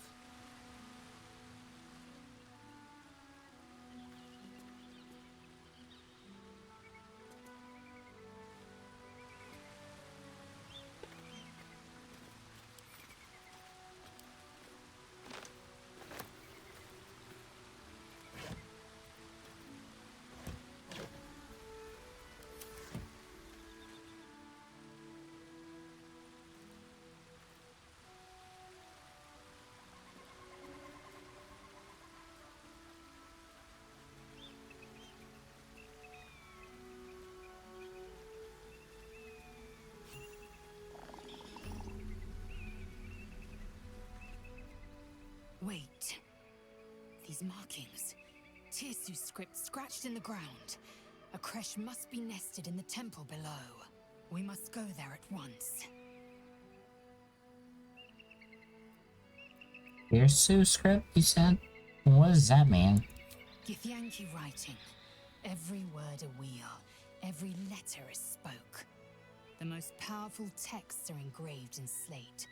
Wait. These markings. Tirsu's script scratched in the ground. A creche must be nested in the temple below. We must go there at once. Tirsu script, you said? What does that mean? Githyanki writing. Every word a wheel. Every letter a spoke. The most powerful texts are engraved in slate.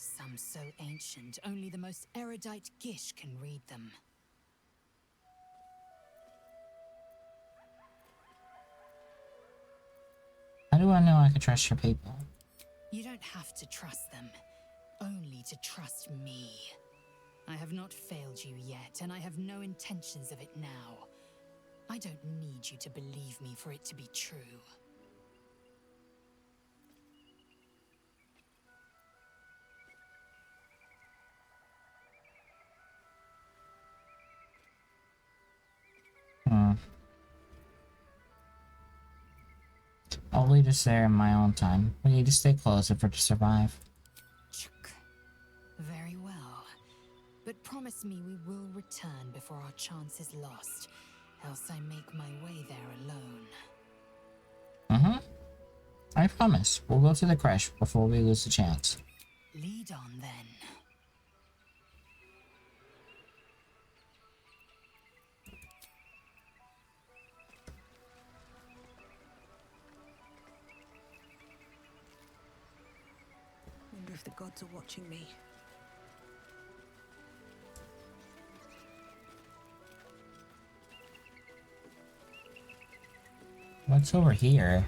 Some so ancient, only the most erudite Gish can read them. How do I know I can trust your people? You don't have to trust them, only to trust me. I have not failed you yet, and I have no intentions of it now. I don't need you to believe me for it to be true. I'll lead us there in my own time. We need to stay close if we're to survive. Very well. But promise me we will return before our chance is lost. Else I make my way there alone. Mm-hmm. I promise. We'll go to the crash before we lose the chance. Lead on then. Wonder if the gods are watching me. What's over here?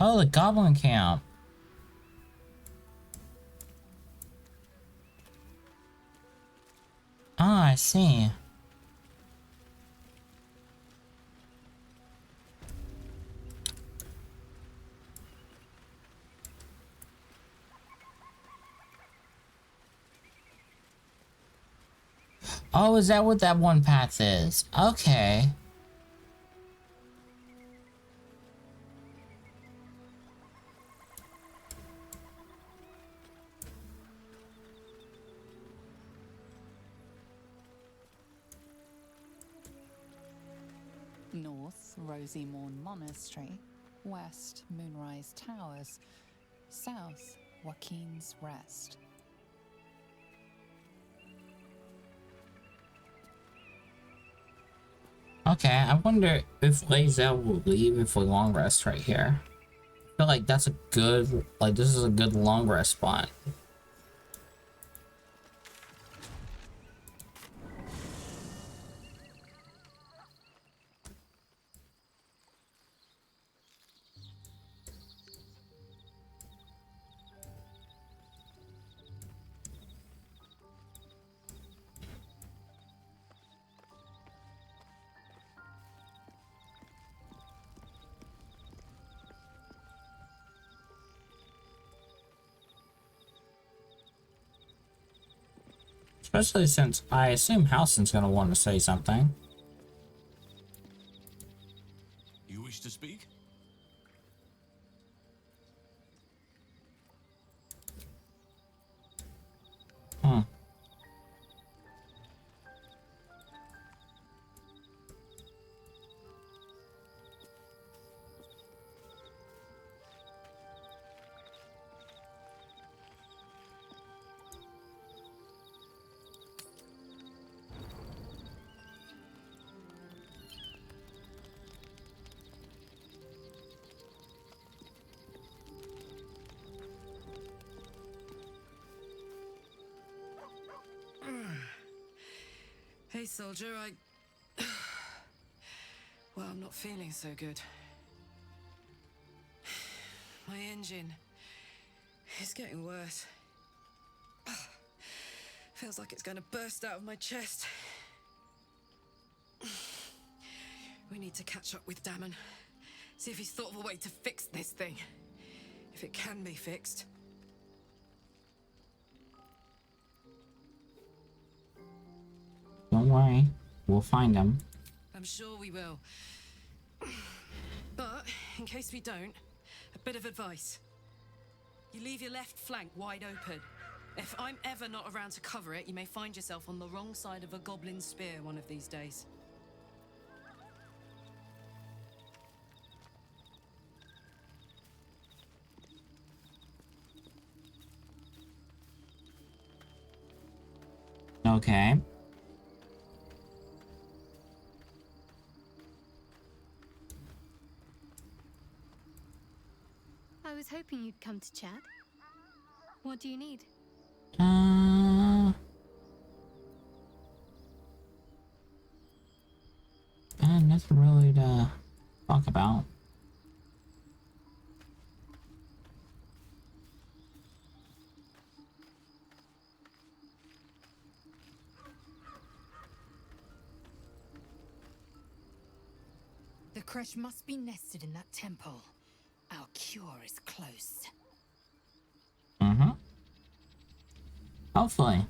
Oh, the goblin camp. Ah, I see. Oh, is that what that one path is? Okay. North, Rosy Morn Monastery. West, Moonrise Towers. South, Joaquin's Rest. Okay, I wonder if Lae'zel will leave if we long rest right here. I feel like that's a good, like, this is a good long rest spot. Especially since I assume Halsin's gonna want to say something. You wish to speak? Hmm. Hey, soldier, well, I'm not feeling so good. My engine is getting worse. Feels like it's going to burst out of my chest. We need to catch up with Damon. See if he's thought of a way to fix this thing. If it can be fixed. Don't worry, we'll find him. I'm sure we will. But, in case we don't, a bit of advice. You leave your left flank wide open. If I'm ever not around to cover it, you may find yourself on the wrong side of a goblin spear one of these days. Okay. I was hoping you'd come to chat. What do you need? Nothing really to talk about. Kresh must be nested in that temple. Our cure is close. Mm-hmm. Hopefully.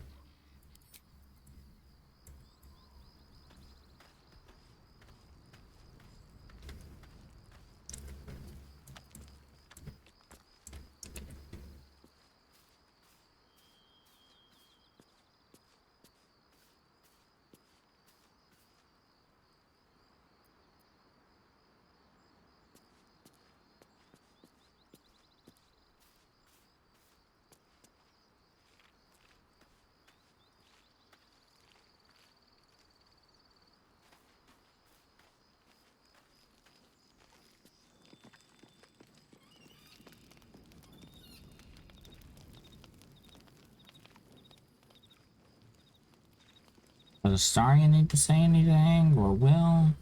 Does Astarion need to say anything, or will?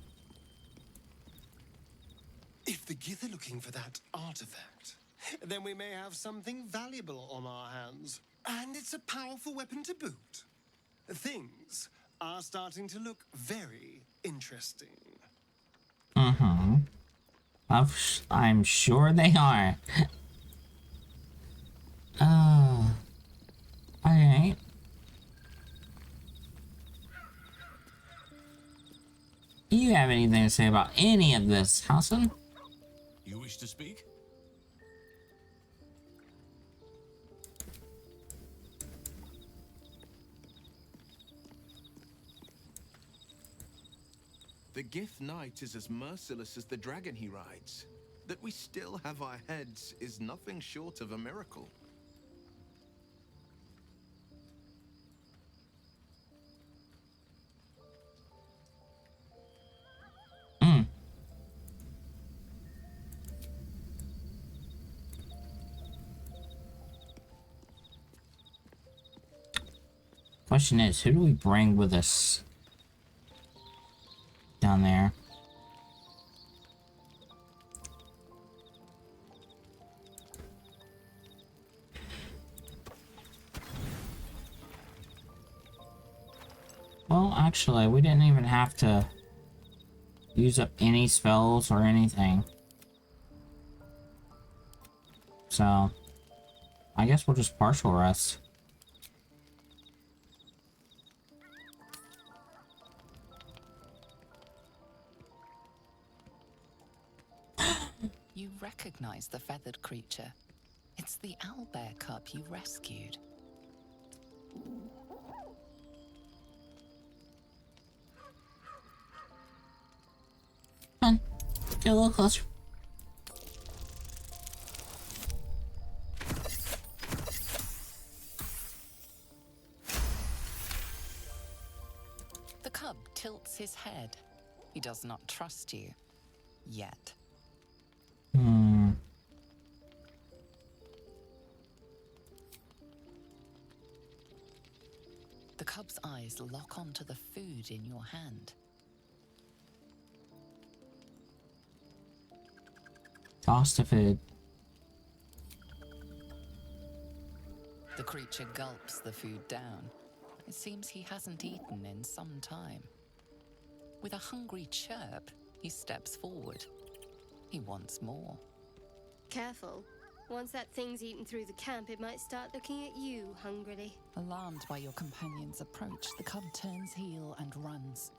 If the Gith are looking for that artifact, then we may have something valuable on our hands. And it's a powerful weapon to boot. Things are starting to look very interesting. Mm-hmm. I'm sure they are. Alright. Do you have anything to say about any of this, Hassan? You wish to speak? The Gith Knight is as merciless as the dragon he rides. That we still have our heads is nothing short of a miracle. Question is, who do we bring with us down there? Well, actually, we didn't even have to use up any spells or anything. So, I guess we'll just partial rest. You recognize the feathered creature. It's the owlbear cub you rescued. Come on, get a little closer. The cub tilts his head. He does not trust you. Yet. The cub's eyes lock onto the food in your hand. Toss the food. The creature gulps the food down. It seems he hasn't eaten in some time. With a hungry chirp, he steps forward. He wants more. Careful. Once that thing's eaten through the camp, it might start looking at you hungrily. Alarmed by your companion's approach, the cub turns heel and runs.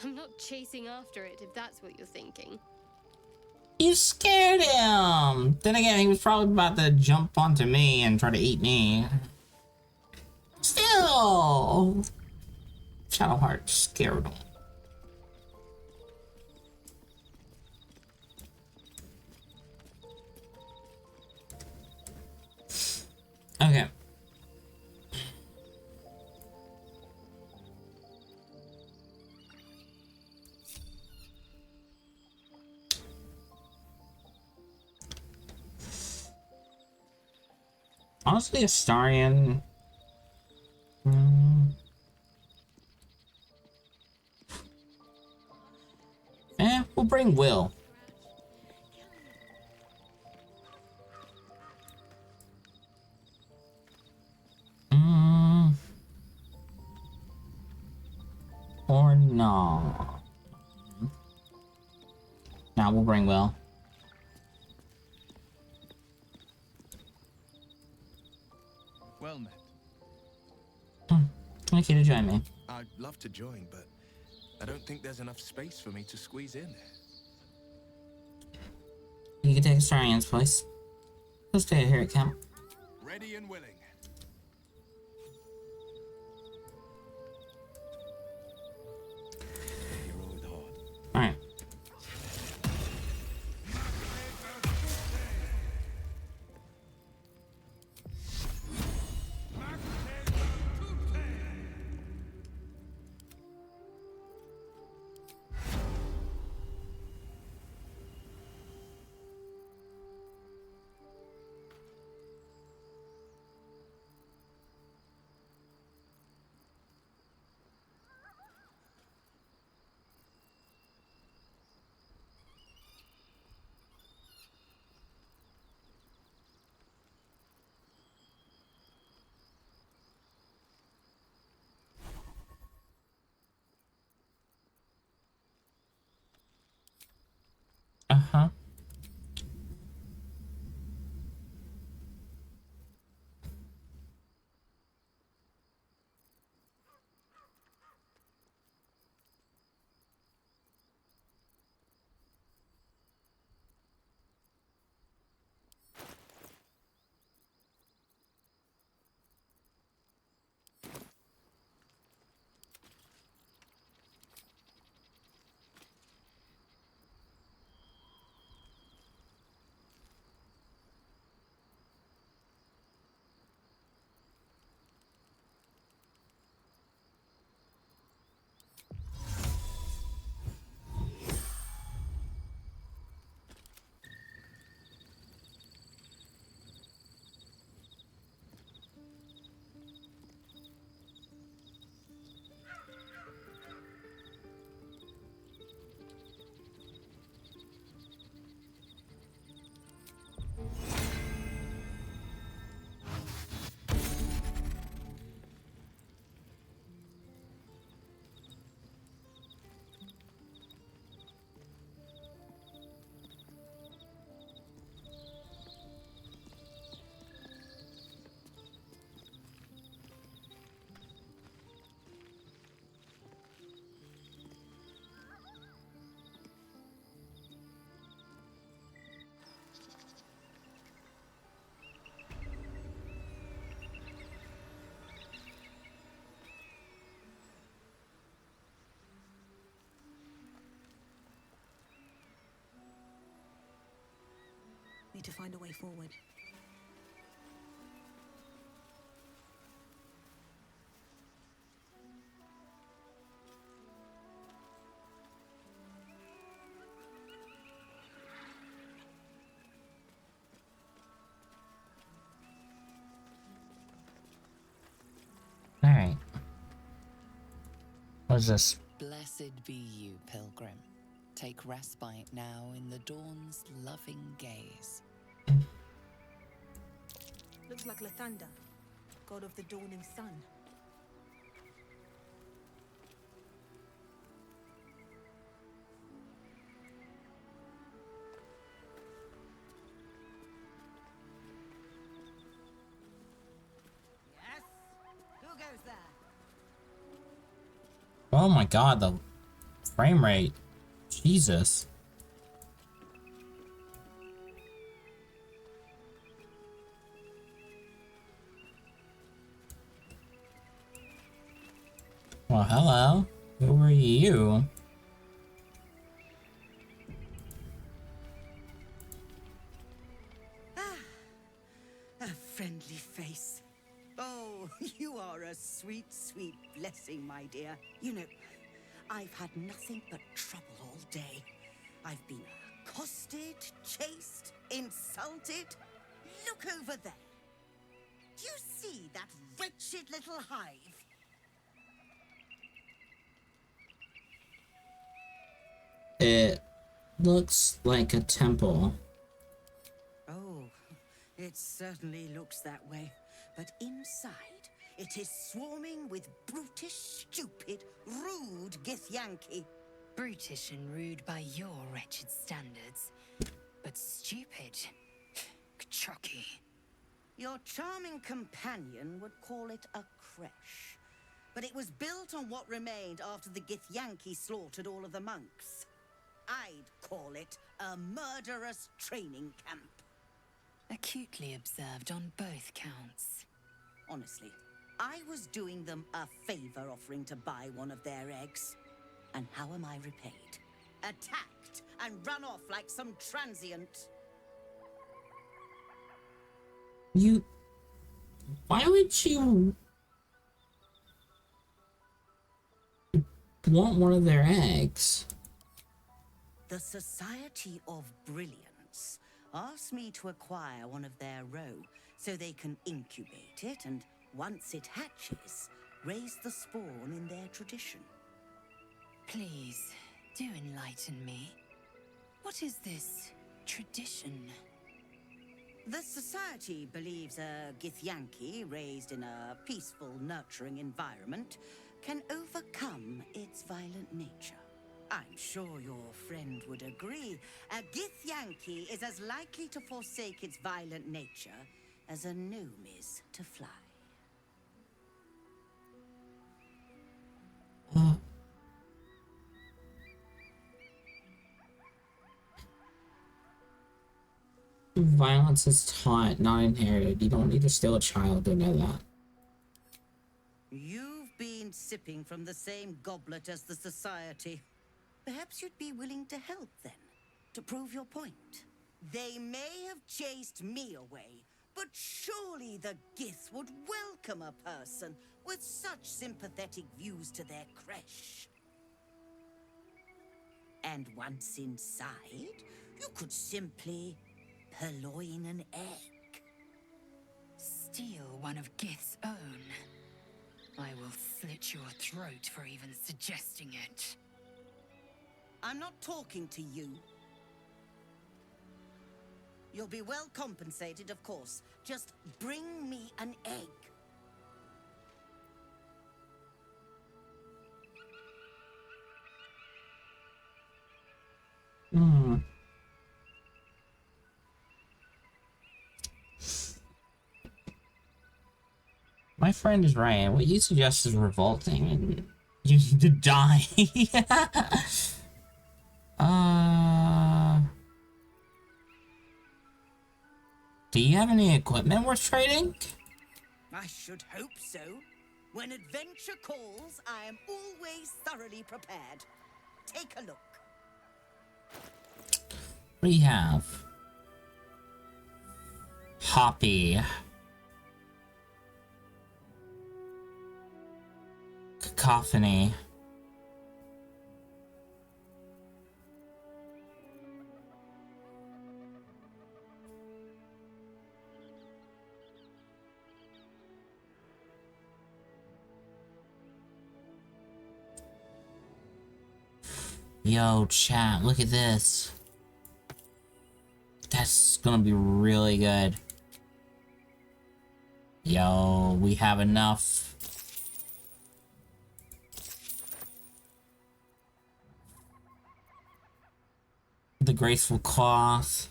I'm not chasing after it, if that's what you're thinking. You scared him! Then again, he was probably about to jump onto me and try to eat me. Still! Shadowheart scared him. Okay. Honestly, Astarion. We'll bring Will. Or no. Nah, we'll bring Will. Well met. Thank you to join me. I'd love to join, but I don't think there's enough space for me to squeeze in. You can take Astarian's place. He'll stay here at camp. Ready and willing. Alright. Uh-huh. Need to find a way forward. Alright. What is this? Blessed be you, pilgrim. Take respite now in the dawn's loving gaze. Looks like Lathander, god of the dawning sun. Yes? Who goes there? Oh my god, the frame rate. Jesus. Well, hello. Who are you? A friendly face. Oh, you are a sweet, sweet blessing, my dear. You know, I've had nothing but trouble all day. I've been accosted, chased, insulted. Look over there. Do you see that wretched little hive? It looks like a temple. Oh, it certainly looks that way. But inside, it is swarming with brutish, stupid, rude Githyanki. Brutish and rude by your wretched standards, but stupid. Chucky. Your charming companion would call it a creche, but it was built on what remained after the Githyanki slaughtered all of the monks. I'd call it a murderous training camp. Acutely observed on both counts. Honestly, I was doing them a favor offering to buy one of their eggs. And how am I repaid? Attacked and run off like some transient. You... Why would you want one of their eggs? The Society of Brilliance asked me to acquire one of their roe so they can incubate it and, once it hatches, raise the spawn in their tradition. Please, do enlighten me. What is this tradition? The Society believes a Githyanki raised in a peaceful, nurturing environment can overcome its violent nature. I'm sure your friend would agree. A Githyanki is as likely to forsake its violent nature as a gnome is to fly. Violence is taught, not inherited. You don't need to steal a child to know that. You've been sipping from the same goblet as the Society. Perhaps you'd be willing to help then, to prove your point. They may have chased me away, but surely the Gith would welcome a person with such sympathetic views to their creche. And once inside, you could simply purloin an egg. Steal one of Gith's own. I will slit your throat for even suggesting it. I'm not talking to you. You'll be well compensated, of course. Just bring me an egg. My friend is right. What you suggest is revolting, and you need to die. Do you have any equipment worth trading? I should hope so. When adventure calls, I am always thoroughly prepared. Take a look. What do you have? Hoppy. Cacophony. Yo, chat, look at this. That's gonna be really good. Yo, we have enough. The graceful cloth.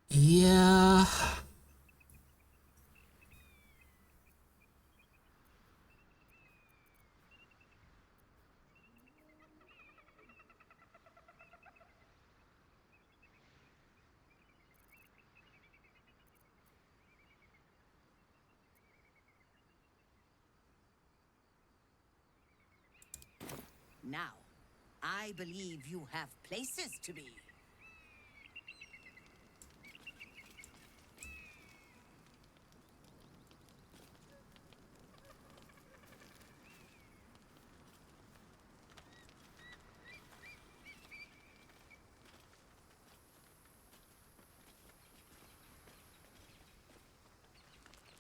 Yeah. Now, I believe you have places to be.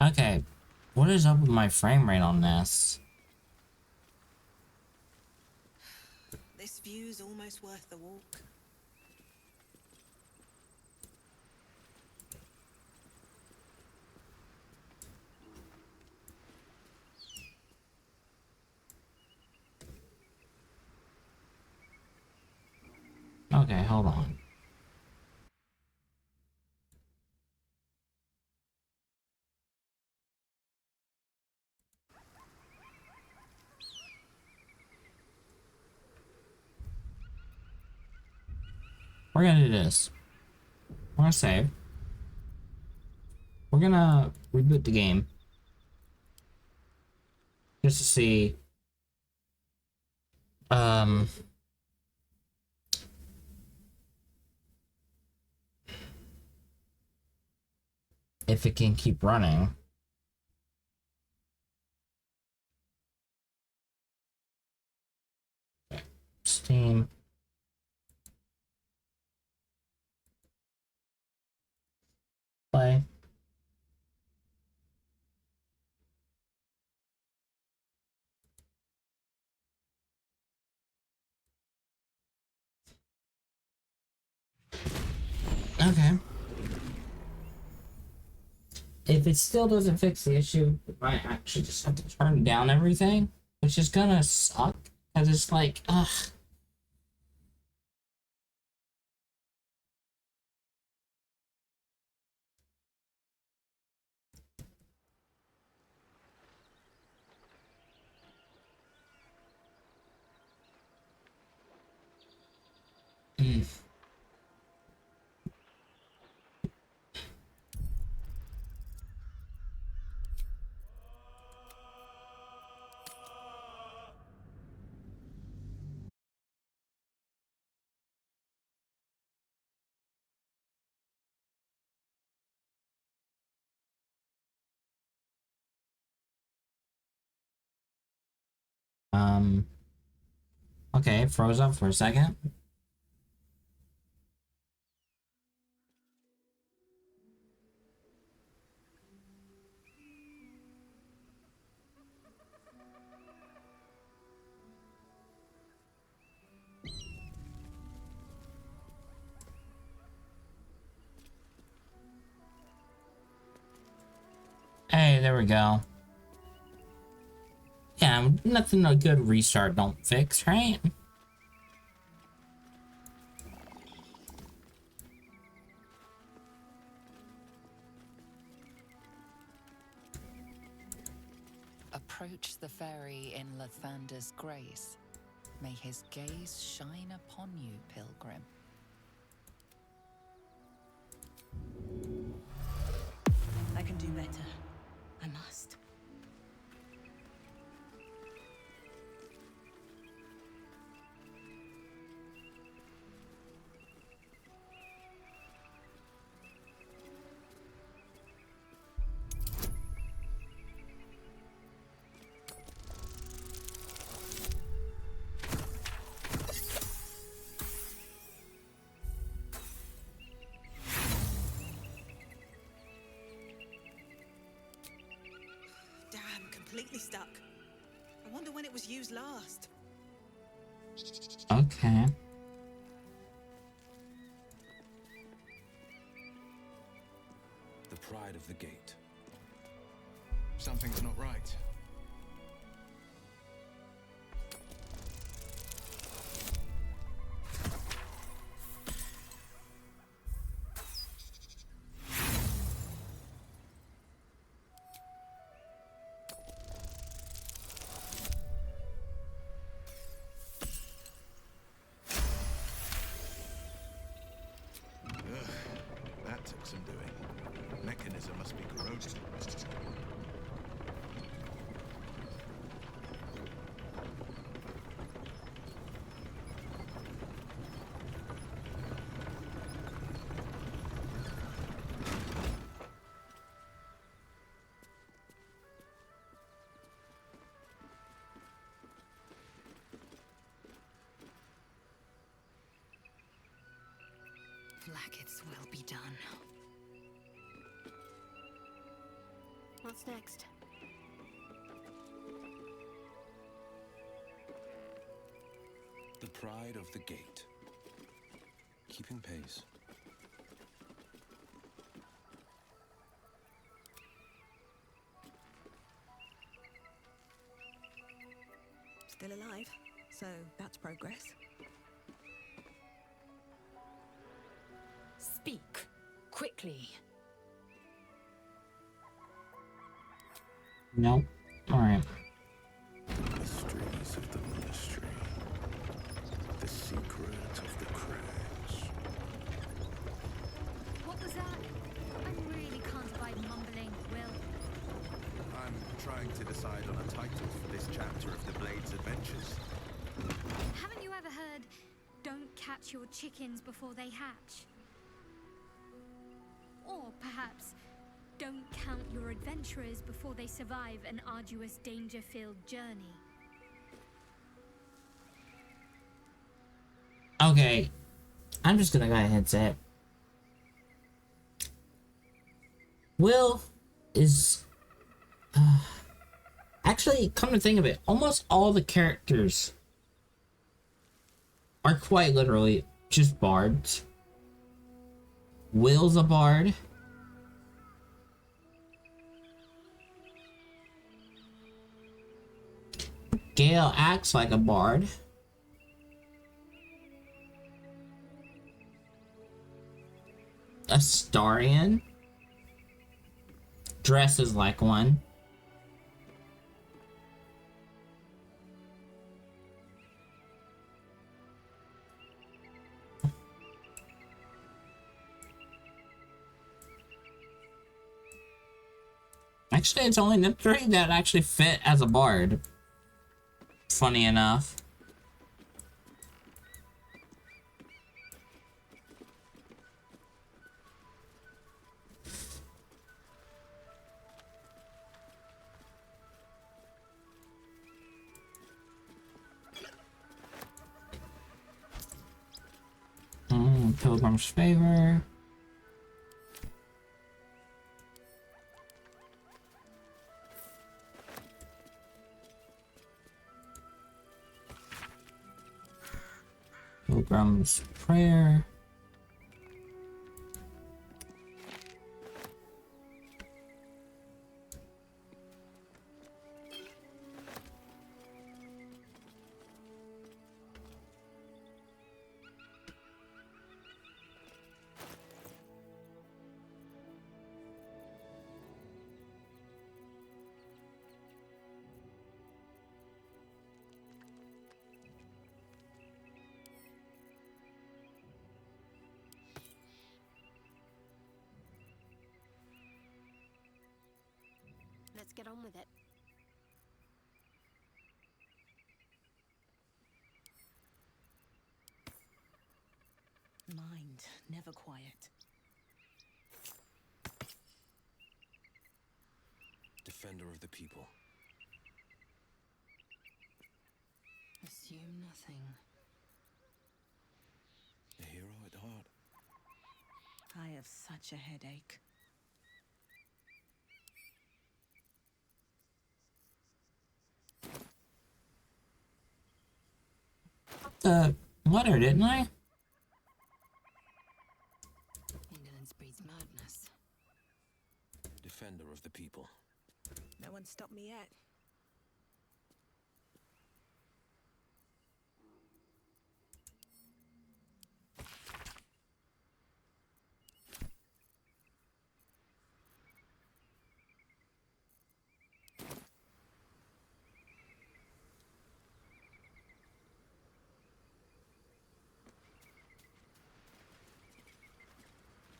Okay, what is up with my frame rate on this? This view's almost worth the walk. Okay, hold on. We're gonna do this. We're gonna save. We're gonna reboot the game. Just to see. If it can keep running. Okay. Steam. Play. Okay. If it still doesn't fix the issue, we might actually just have to turn down everything, which is gonna suck, because it's like, ugh. Okay, it froze up for a second. Hey, there we go. Yeah, nothing a good restart don't fix, right? Approach the fairy in Lathander's grace. May his gaze shine upon you, pilgrim. I can do better. I must. Damn, completely stuck. I wonder when it was used last. Okay. The pride of the gate. Something's not right. That took some doing. Mechanism must be corroded. Blackets will be done. What's next? The pride of the gate. Keeping pace. Still alive, so that's progress. Speak quickly. Nope. Alright. Mysteries of the monastery. The secret of the crags. What was that? I really can't abide mumbling, Will. I'm trying to decide on a title for this chapter of the Blade's adventures. Haven't you ever heard, "Don't catch your chickens before they hatch"? Or perhaps, "Don't count your adventurers before they survive an arduous, danger-filled journey"? Okay. I'm just gonna go ahead and say it. Will is... actually, come to think of it, almost all the characters are quite literally just bards. Will's a bard. Gale acts like a bard. Astarion dresses like one. Actually, it's only the three that actually fit as a bard. Funny enough. Pilgrim's Favor. Pilgrim's Prayer. Let's get on with it. Mind never quiet. Defender of the people. Assume nothing. A hero at heart. I have such a headache. The letter, didn't I? Indolence breeds madness. Defender of the people. No one stopped me yet.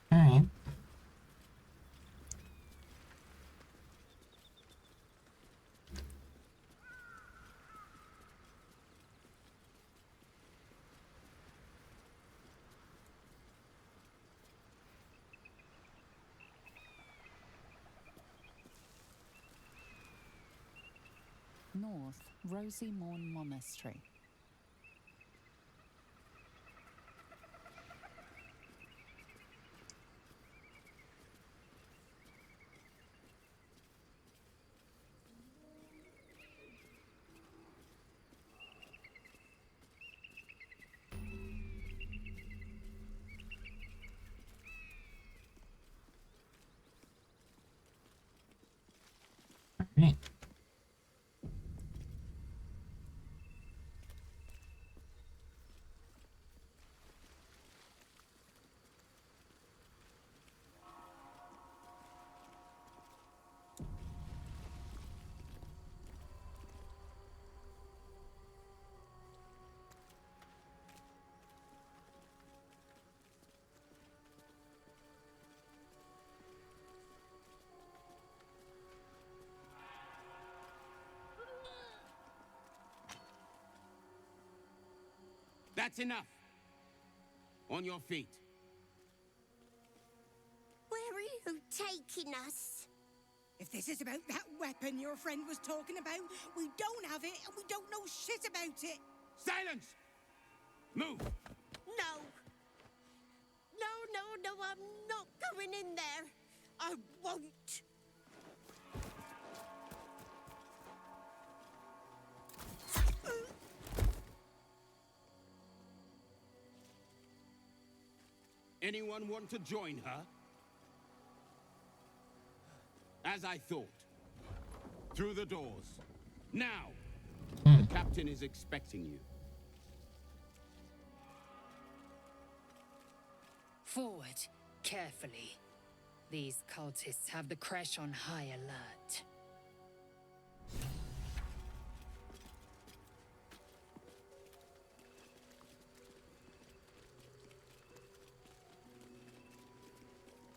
Alright. North, Rosy Morn Monastery. Alright. That's enough. On your feet. Where are you taking us? If this is about that weapon your friend was talking about, we don't have it and we don't know shit about it. Silence! Move! No. No, I'm not going in there. I won't. Anyone want to join her? As I thought. Through the doors. Now! The captain is expecting you. Forward, carefully. These cultists have the Kresh on high alert.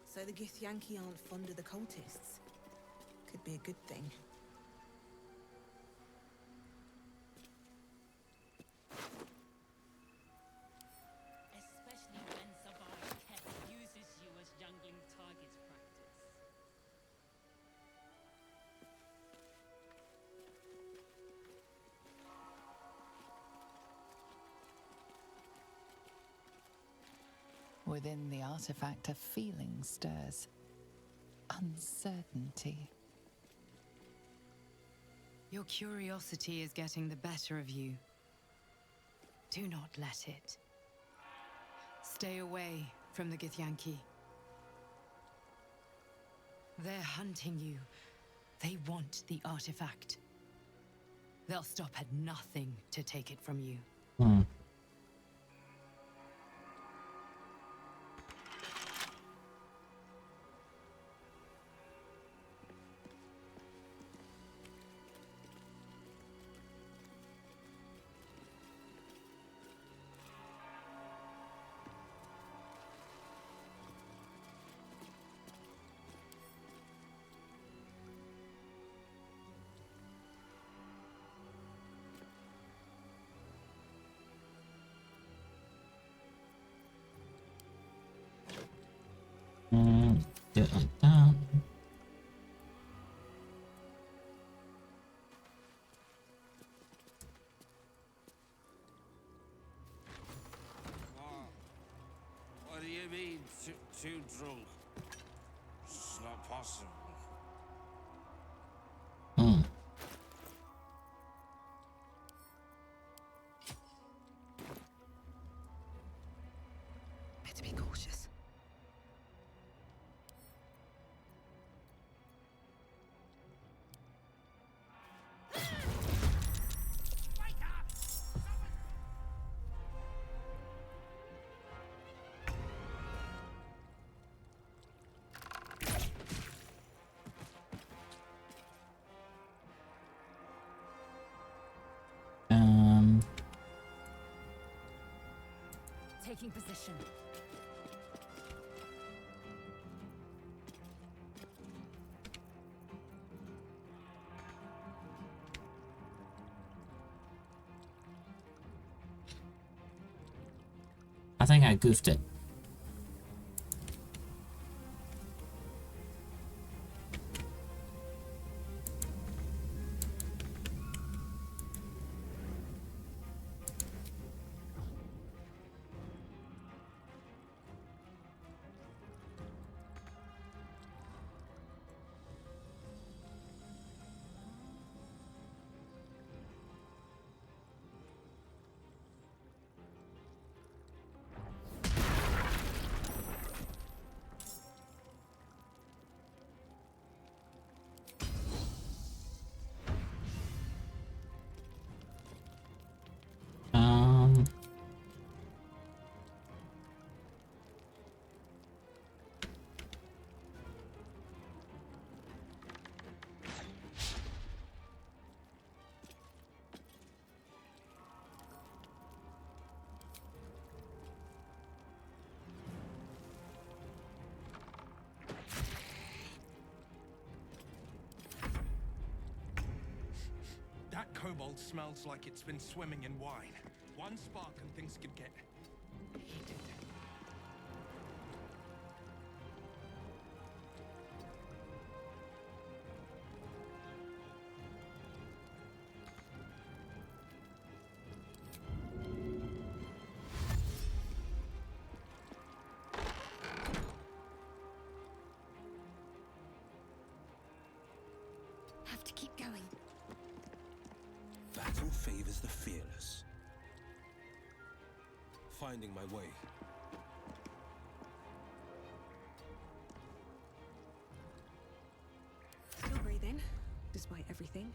So the Githyanki aren't fond of the cultists. Could be a good thing. Especially when Savard Keth uses you as jungling target practice. Within the artifact, a feeling stirs. Uncertainty. Your curiosity is getting the better of you. Do not let it. Stay away from the Githyanki. They're hunting you. They want the artifact. They'll stop at nothing to take it from you. Do it like that. What do you mean, too drunk? It's not possible. Better be cautious. Taking position. I think I goofed it. That kobold smells like it's been swimming in wine. One spark and things could get heated. Have to keep going. Battle favors the fearless. Finding my way. Still breathing, despite everything.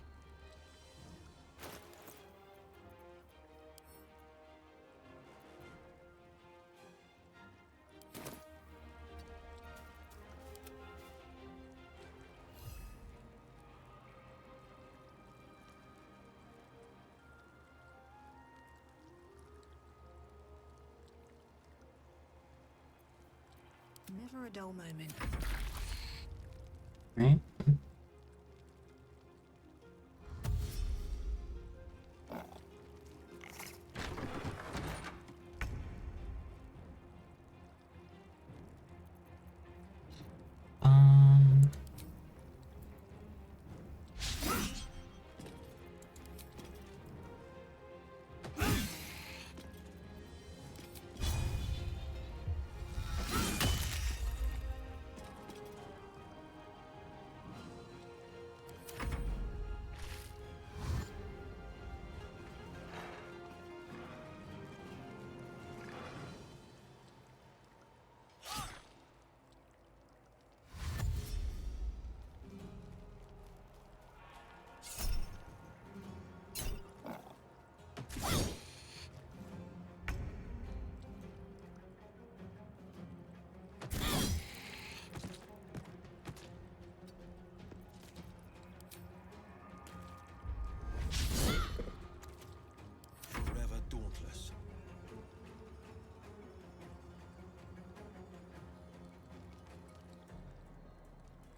Never a dull moment. Right? Um. Forever dauntless.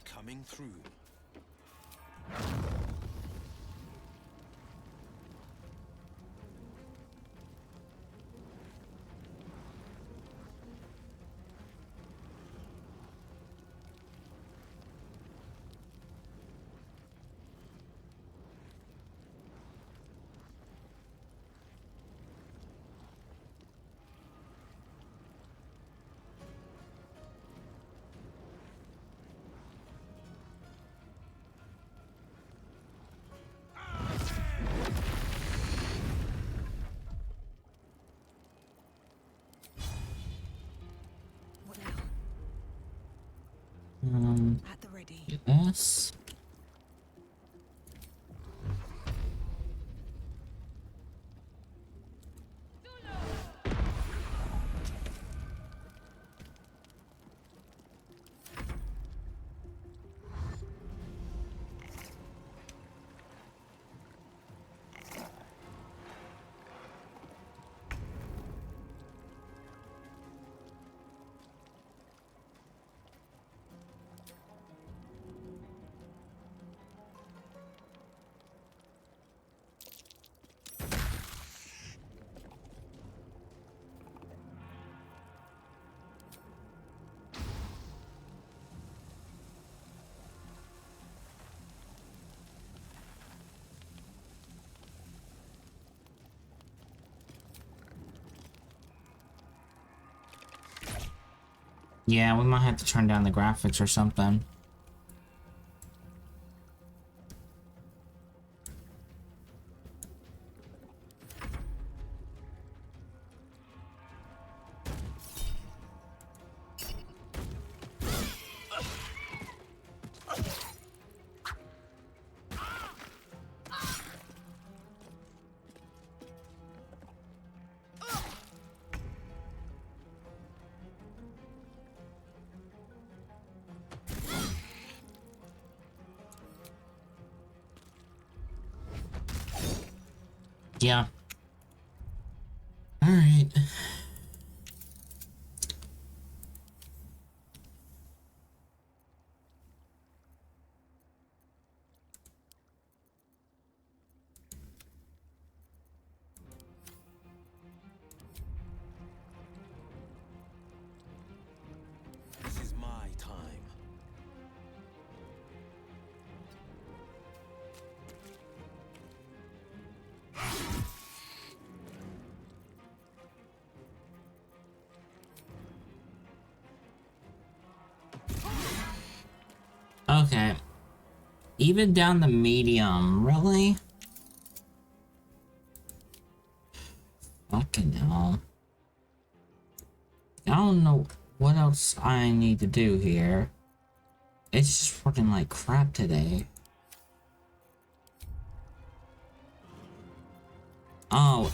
Coming through. What now? At the ready. Yes. Yeah, we might have to turn down the graphics or something. Yeah. All right. Okay. Even down the medium, really? Fucking hell. I don't know what else I need to do here. It's just working like crap today. Oh,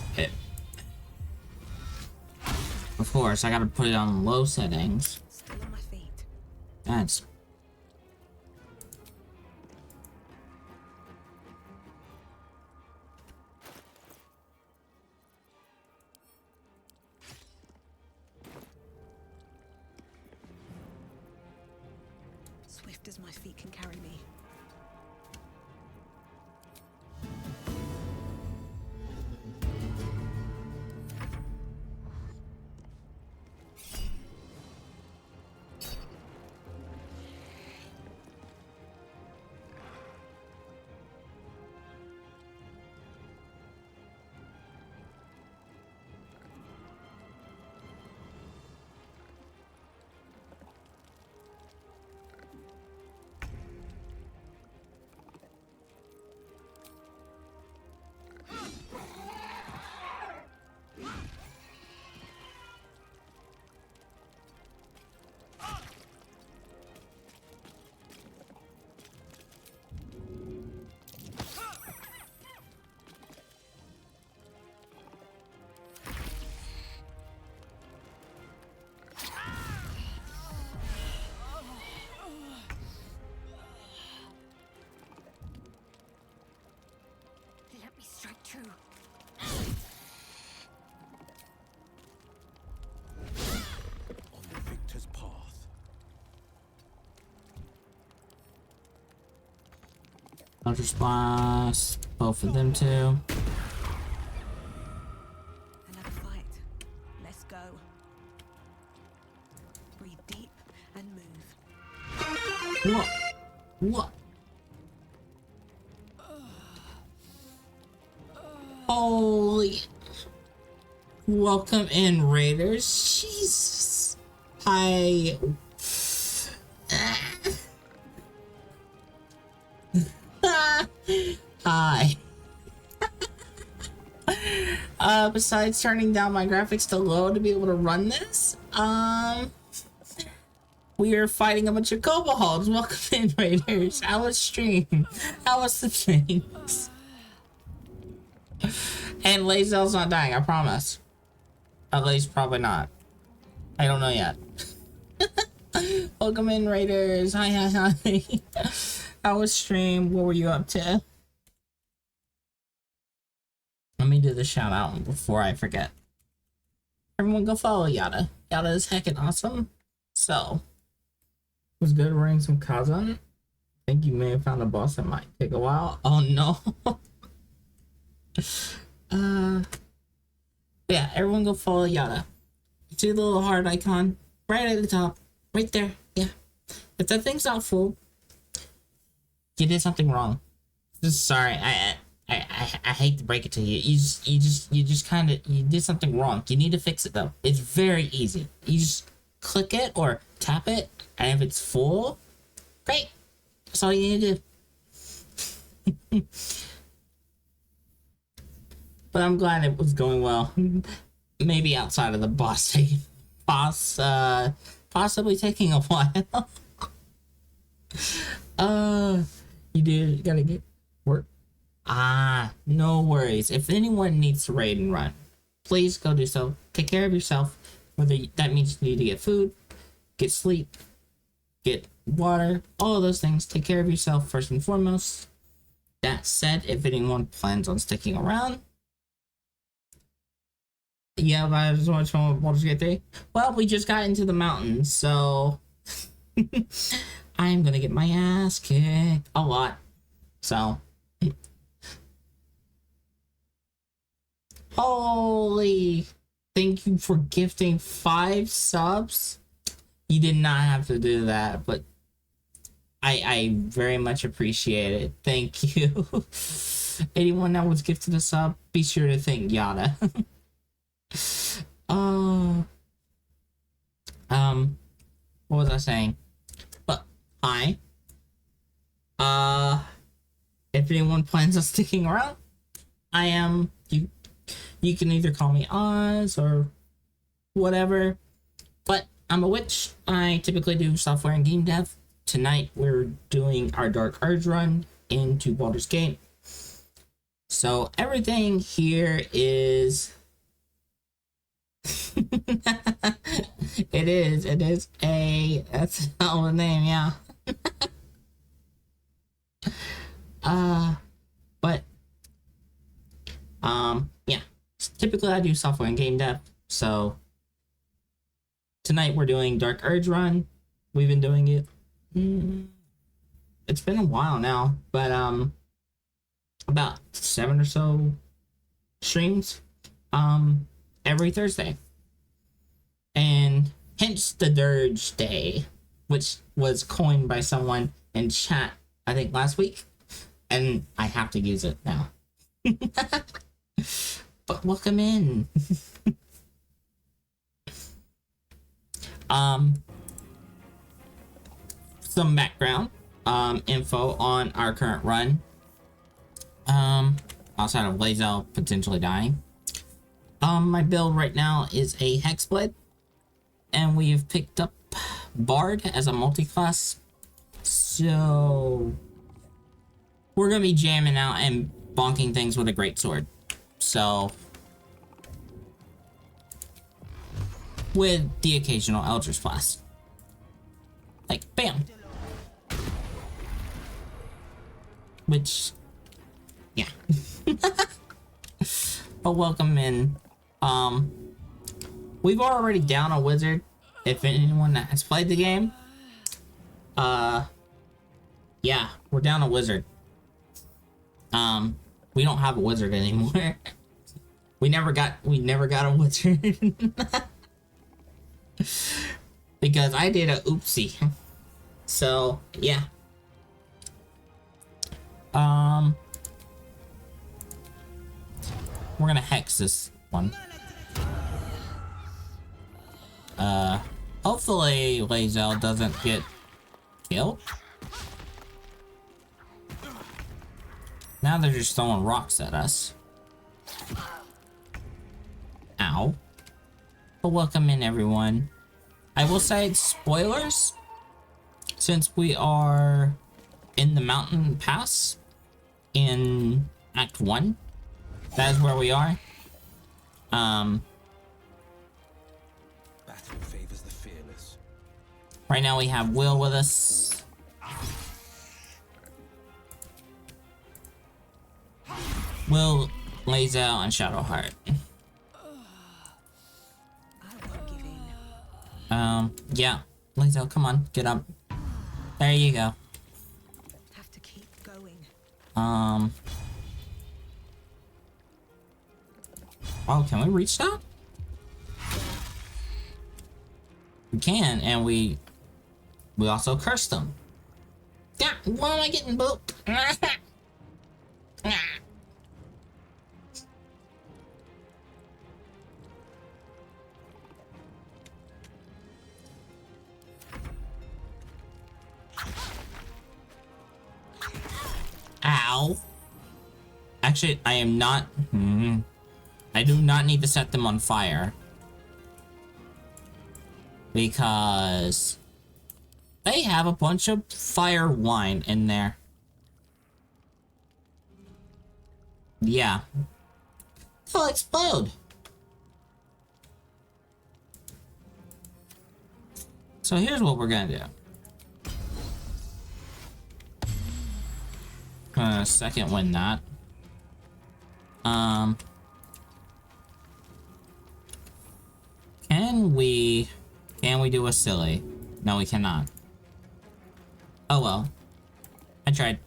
of course, I gotta put it on low settings. Still on my feet. That's... Swift as my feet can carry me. Let me strike true. On the victor's path. Counter splash. Both of them too. Another fight. Let's go. Breathe deep and move. What? What? Holy. Welcome in, Raiders. Jesus. Hi. Hi. Besides turning down my graphics to low to be able to run this, we are fighting a bunch of kobolds. Welcome in, Raiders. How was stream? How was the things? And Lazel's not dying, I promise. At least probably not. I don't know yet. Welcome in, Raiders. Hi, hi, hi. How was stream? What were you up to? Let me do the shout out before I forget. Everyone go follow Yada. Yada is heckin' awesome. So, it was good wearing some Kazan. I think you may have found a boss that might take a while. Oh no. Yeah, everyone go follow Yada. See the little heart icon right at the top, right there. Yeah, if that thing's not full, you did something wrong. Just sorry, I hate to break it to you. You just kind of did something wrong. You need to fix it though. It's very easy. You just click it or tap it, and if it's full, great. That's all you need to do. But I'm glad it was going well. Maybe outside of the boss possibly taking a while. You gotta get work. No worries. If anyone needs to raid and run, please go do so. Take care of yourself. Whether that means you need to get food, get sleep, get water, all of those things. Take care of yourself first and foremost. That said, if anyone plans on sticking around, yeah, but I just want to know Baldur's Gate 3. Well, we just got into the mountains, so I'm gonna get my ass kicked a lot. So, holy! Thank you for gifting 5 subs. You did not have to do that, but I very much appreciate it. Thank you. Anyone that was gifted a sub, be sure to thank Yada. What was I saying? But hi. If anyone plans on sticking around, I am. You can either call me Oz or whatever, but I'm a witch. I typically do software and game dev. Tonight we're doing our Dark Urge run into Baldur's Gate. So everything here is it is that's a hell of a name, yeah. But yeah, typically I do software and game dev. So tonight we're doing Dark Urge run. We've been doing it, it's been a while now, but about 7 or so streams every Thursday, and hence the Durgeday, which was coined by someone in chat I think last week, and I have to use it now. But welcome in. Some background info on our current run, outside of Lazel potentially dying. My build right now is a Hexblade, and we've picked up Bard as a multi-class, so we're gonna be jamming out and bonking things with a greatsword. So, with the occasional Eldritch Blast, like bam, which, yeah. But welcome in. We've already down a wizard. If anyone that has played the game, yeah, we're down a wizard. We don't have a wizard anymore. we never got a wizard. Because I did a oopsie. So, yeah. We're gonna hex this one. Hopefully Lazel doesn't get killed. Now they're just throwing rocks at us. Ow. But welcome in, everyone. I will say spoilers, since we are in the mountain pass in Act 1. That is where we are. Battle favors the fearless. Right now we have Will with us. Will, Lazel, and Shadowheart. Yeah. Lazel, come on, get up. There you go. Have to keep going. Oh, can we reach that? We can, and we also cursed them. Yeah, why am I getting booped? Ow. Actually, I am not... I do not need to set them on fire. Because... they have a bunch of fire wine in there. Yeah. They'll explode. So here's what we're gonna do. Second win that. Can we do a silly? No, we cannot. Oh well. I tried.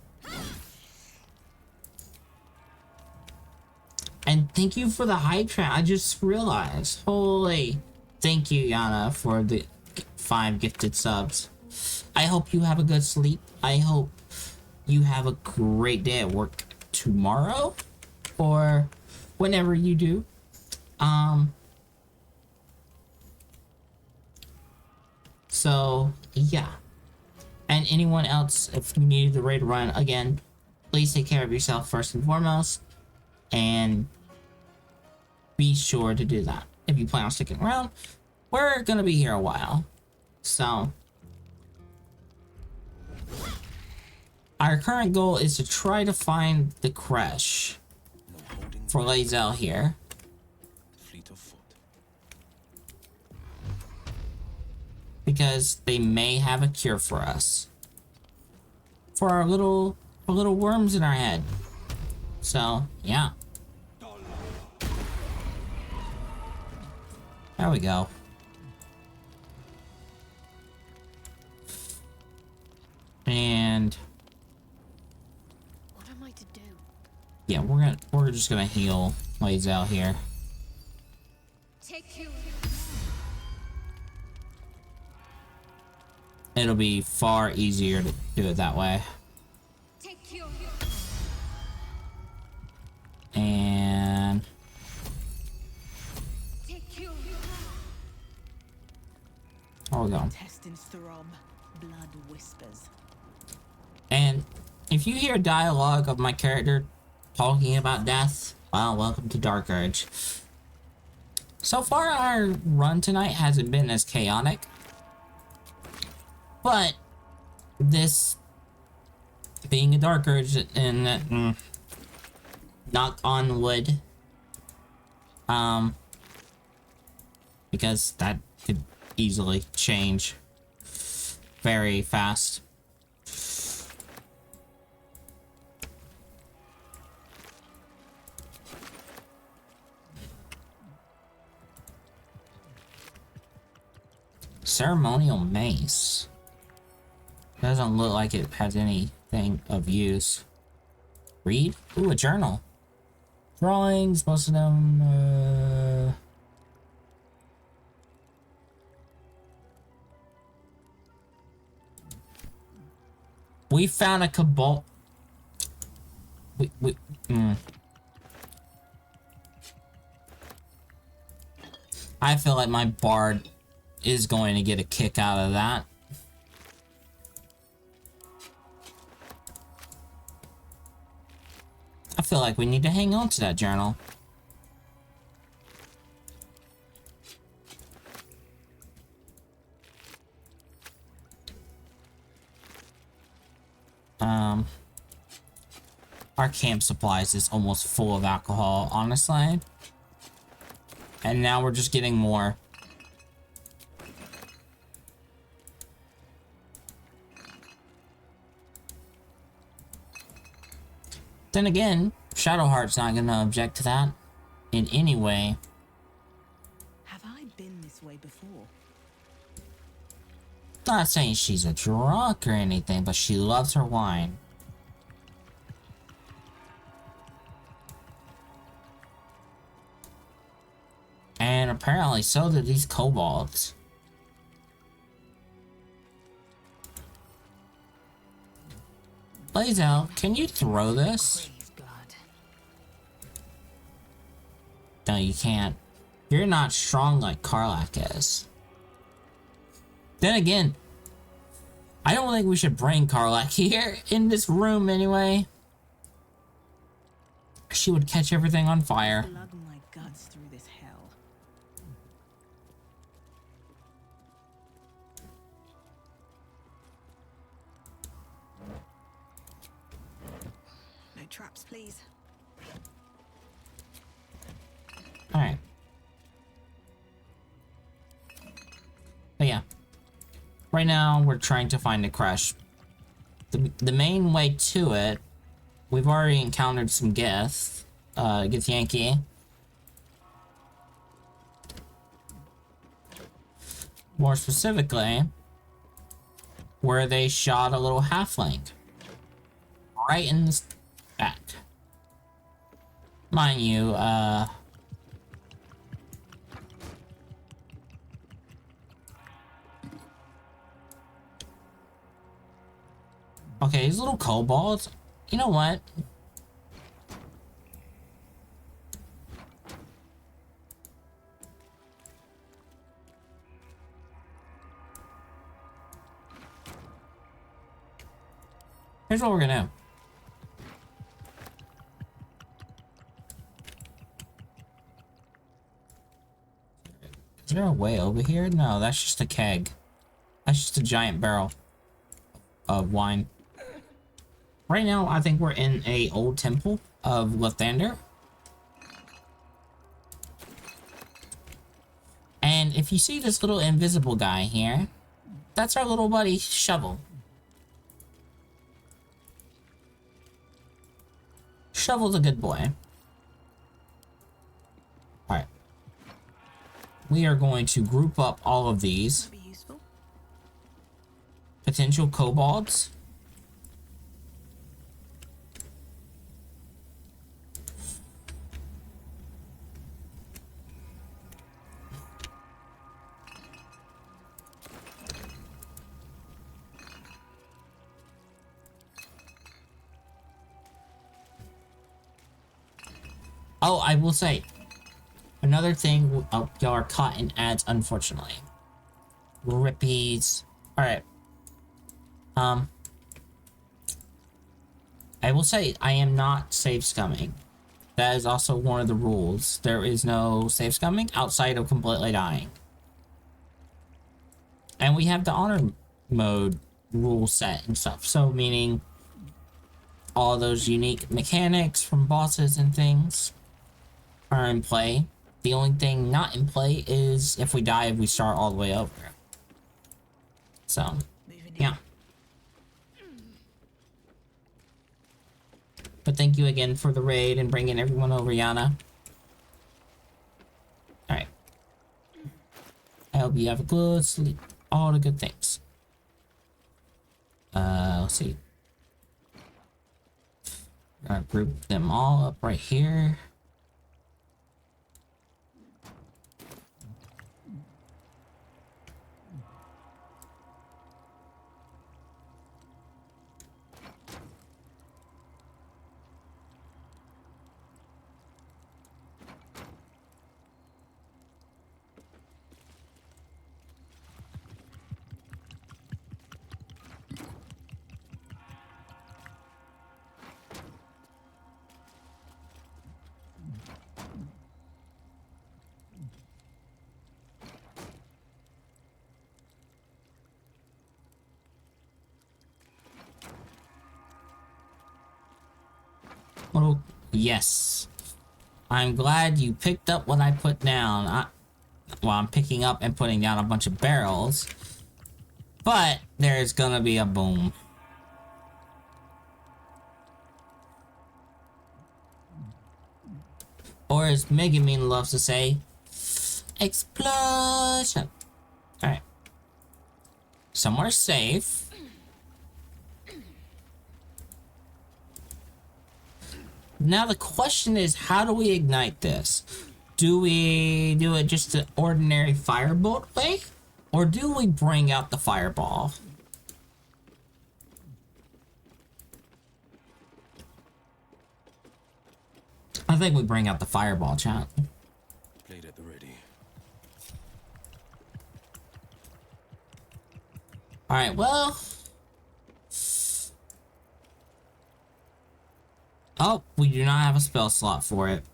And thank you for the hype train. I just realized. Holy. Thank you, Yana, for the 5 gifted subs. I hope you have a good sleep. I hope you have a great day at work tomorrow. Or whenever you do. So, yeah. And And anyone else, if you need the raid run, again, please take care of yourself first and foremost. And be sure to do that. If you plan on sticking around, we're gonna be here a while. So, our current goal is to try to find the creche for Lae'zel here. Because they may have a cure for us. For our little worms in our head. So, yeah. There we go. And what am I to do? Yeah, we're just gonna heal Lae'zel here. Take you. It'll be far easier to do it that way. Take you. And Take you. there we go. Intestines throb, blood whispers. And if you hear dialogue of my character talking about death, well, welcome to Dark Urge. So far, our run tonight hasn't been as chaotic. But this being a Dark Urge and knock on wood, because that could easily change very fast. Ceremonial mace. Doesn't look like it has anything of use. Read? Ooh, a journal. Drawings, most of them, we found a cabal. I feel like my bard is going to get a kick out of that. I feel like we need to hang on to that journal. Our camp supplies is almost full of alcohol, honestly. And now we're just getting more. Then again, Shadowheart's not gonna object to that in any way. Have I been this way before? Not saying she's a drunk or anything, but she loves her wine. And apparently so do these kobolds. Lae'zel, can you throw this? No, you can't. You're not strong like Karlach is. Then again, I don't think we should bring Karlach here in this room anyway. She would catch everything on fire. Blood my guts through this hell. No traps, please. Alright. But yeah. Right now, we're trying to find a creche. The main way to it, we've already encountered some Gith. Githyanki. More specifically, where they shot a little halfling. Right in the back. Mind you, okay, these little kobolds. You know what? Here's what we're gonna do. Is there a way over here? No, that's just a keg. That's just a giant barrel of wine. Right now, I think we're in a old temple of Lathander. And if you see this little invisible guy here, that's our little buddy, Shovel. Shovel's a good boy. Alright. We are going to group up all of these potential kobolds. Oh, I will say, another thing, oh, y'all are caught in ads, unfortunately. Rippies. Alright. I will say, I am not save scumming. That is also one of the rules. There is no save scumming outside of completely dying. And we have the honor mode rule set and stuff. So, meaning all those unique mechanics from bosses and things are in play. The only thing not in play is if we die, we start all the way over. So, yeah. But thank you again for the raid and bringing everyone over, Yana. Alright. I hope you have a good sleep. All the good things. Let's see. I'm gonna group them all up right here. Oh, yes. I'm glad you picked up what I put down. Well, I'm picking up and putting down a bunch of barrels. But there's gonna be a boom. Or as Megumin loves to say, explosion. Alright. Somewhere safe. Now the question is, how do we ignite this? Do we do it just the ordinary firebolt way? Or do we bring out the fireball? I think we bring out the fireball, chat. Blade at the ready. Alright, well... Oh, we do not have a spell slot for it.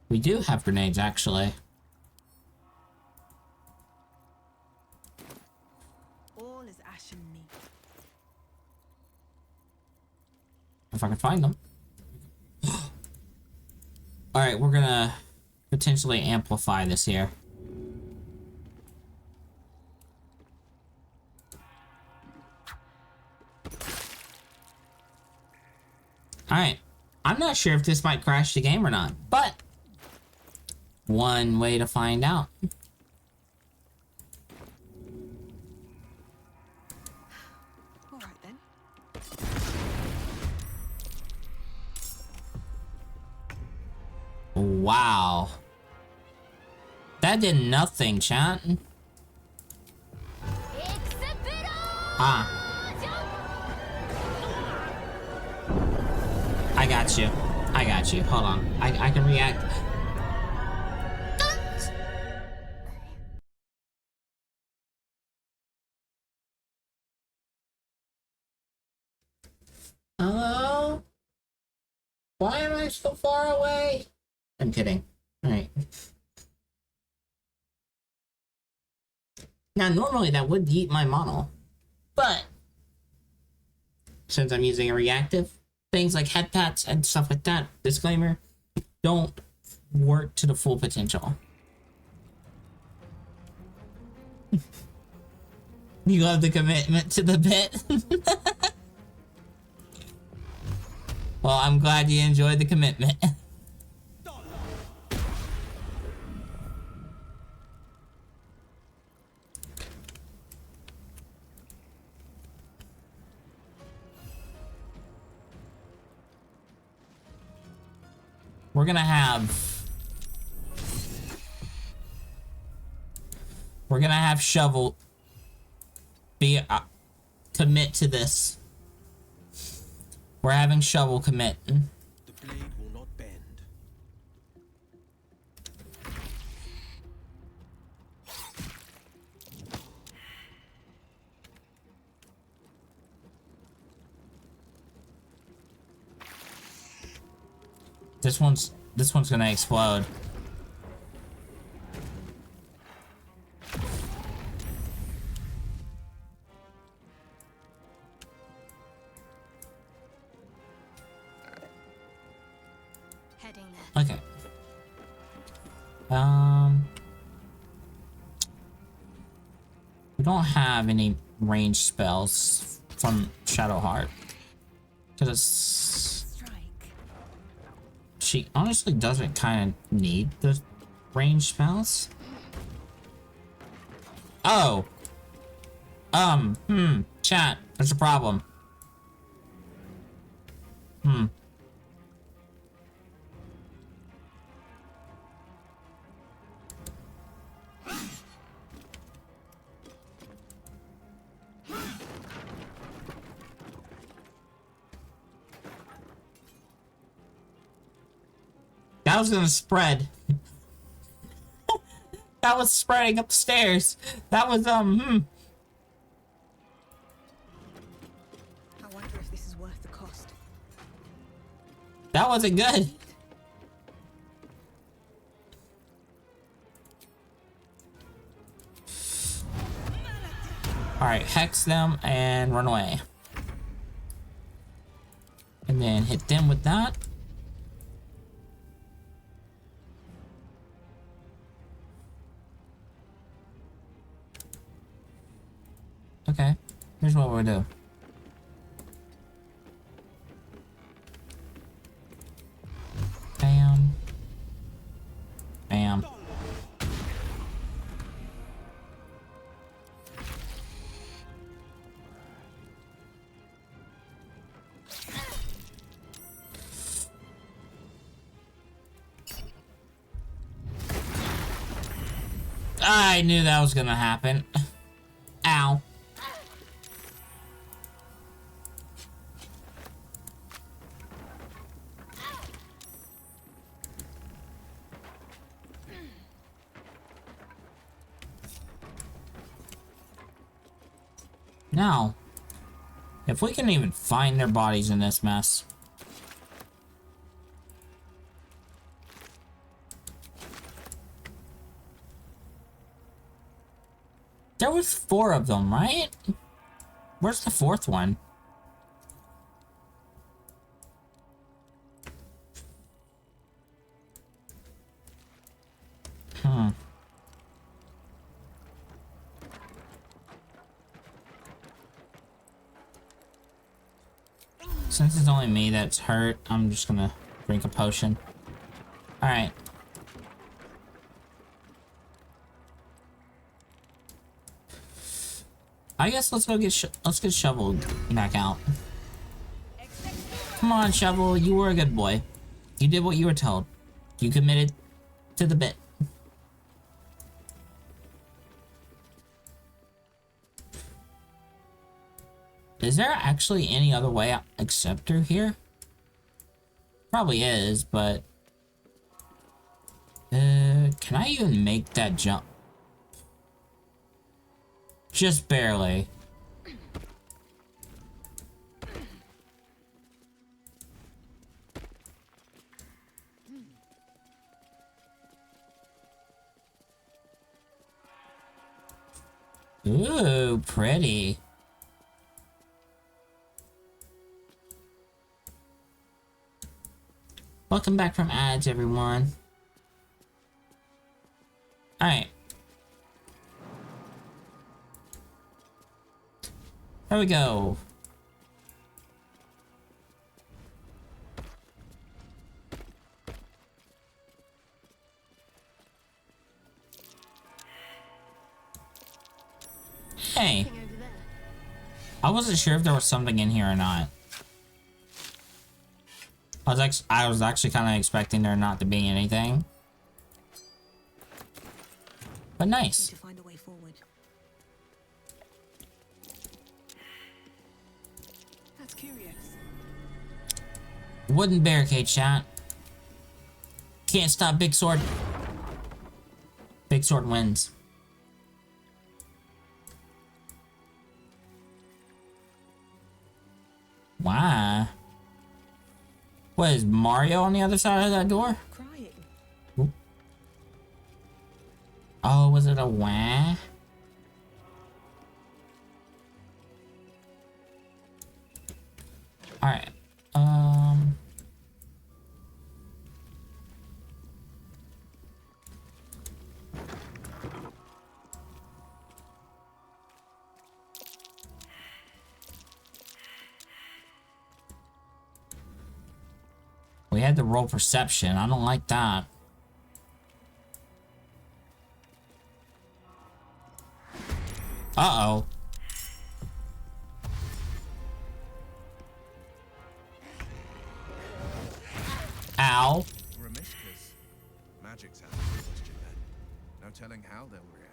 We do have grenades, actually. All is ashen meat. If I can find them. Alright, we're gonna potentially amplify this here. Alright. I'm not sure if this might crash the game or not, but one way to find out. All right then. Wow. That did nothing, chat. Ah. I got you. I got you. Hold on. I can react. Hello? Why am I so far away? I'm kidding. Alright. Now, normally that would eat my model, but since I'm using a reactive, things like head pats and stuff like that, disclaimer, don't work to the full potential. You love the commitment to the bit. Well, I'm glad you enjoyed the commitment. We're gonna have Shovel be commit to this. We're having Shovel commit. The blade will not bend. This one's gonna explode. Heading there. Okay. We don't have any ranged spells from Shadowheart. Because she honestly doesn't kind of need the ranged spells. Oh. Chat, there's a problem. That was gonna spread. That was spreading up the stairs. That was, I wonder if this is worth the cost. That wasn't good. Alright, hex them and run away. And then hit them with that. Okay, here's what we'll do. Bam. Bam. I knew that was gonna happen. Ow. Now, if we can even find their bodies in this mess. There was 4 of them, right? Where's the 4th one? Since it's only me that's hurt, I'm just gonna drink a potion. Alright. I guess let's go get let's get Shovel back out. Come on, Shovel, you were a good boy. You did what you were told. You committed to the bit. Is there actually any other way out except through here? Probably is, but... can I even make that jump? Just barely. Ooh, pretty. Welcome back from ads, everyone. Alright. Here we go. Hey. I wasn't sure if there was something in here or not. I was actually kind of expecting there not to be anything. But nice. Need to find a way forward. That's curious. Wooden barricade, chat. Can't stop Big Sword. Big Sword wins. Wow. What, is Mario on the other side of that door? Crying. Oop. Oh, was it a wah? Alright. We had to roll perception. I don't like that. Uh-oh. Ow. Ramishkas. Magic's out of the question then. No telling how they'll react.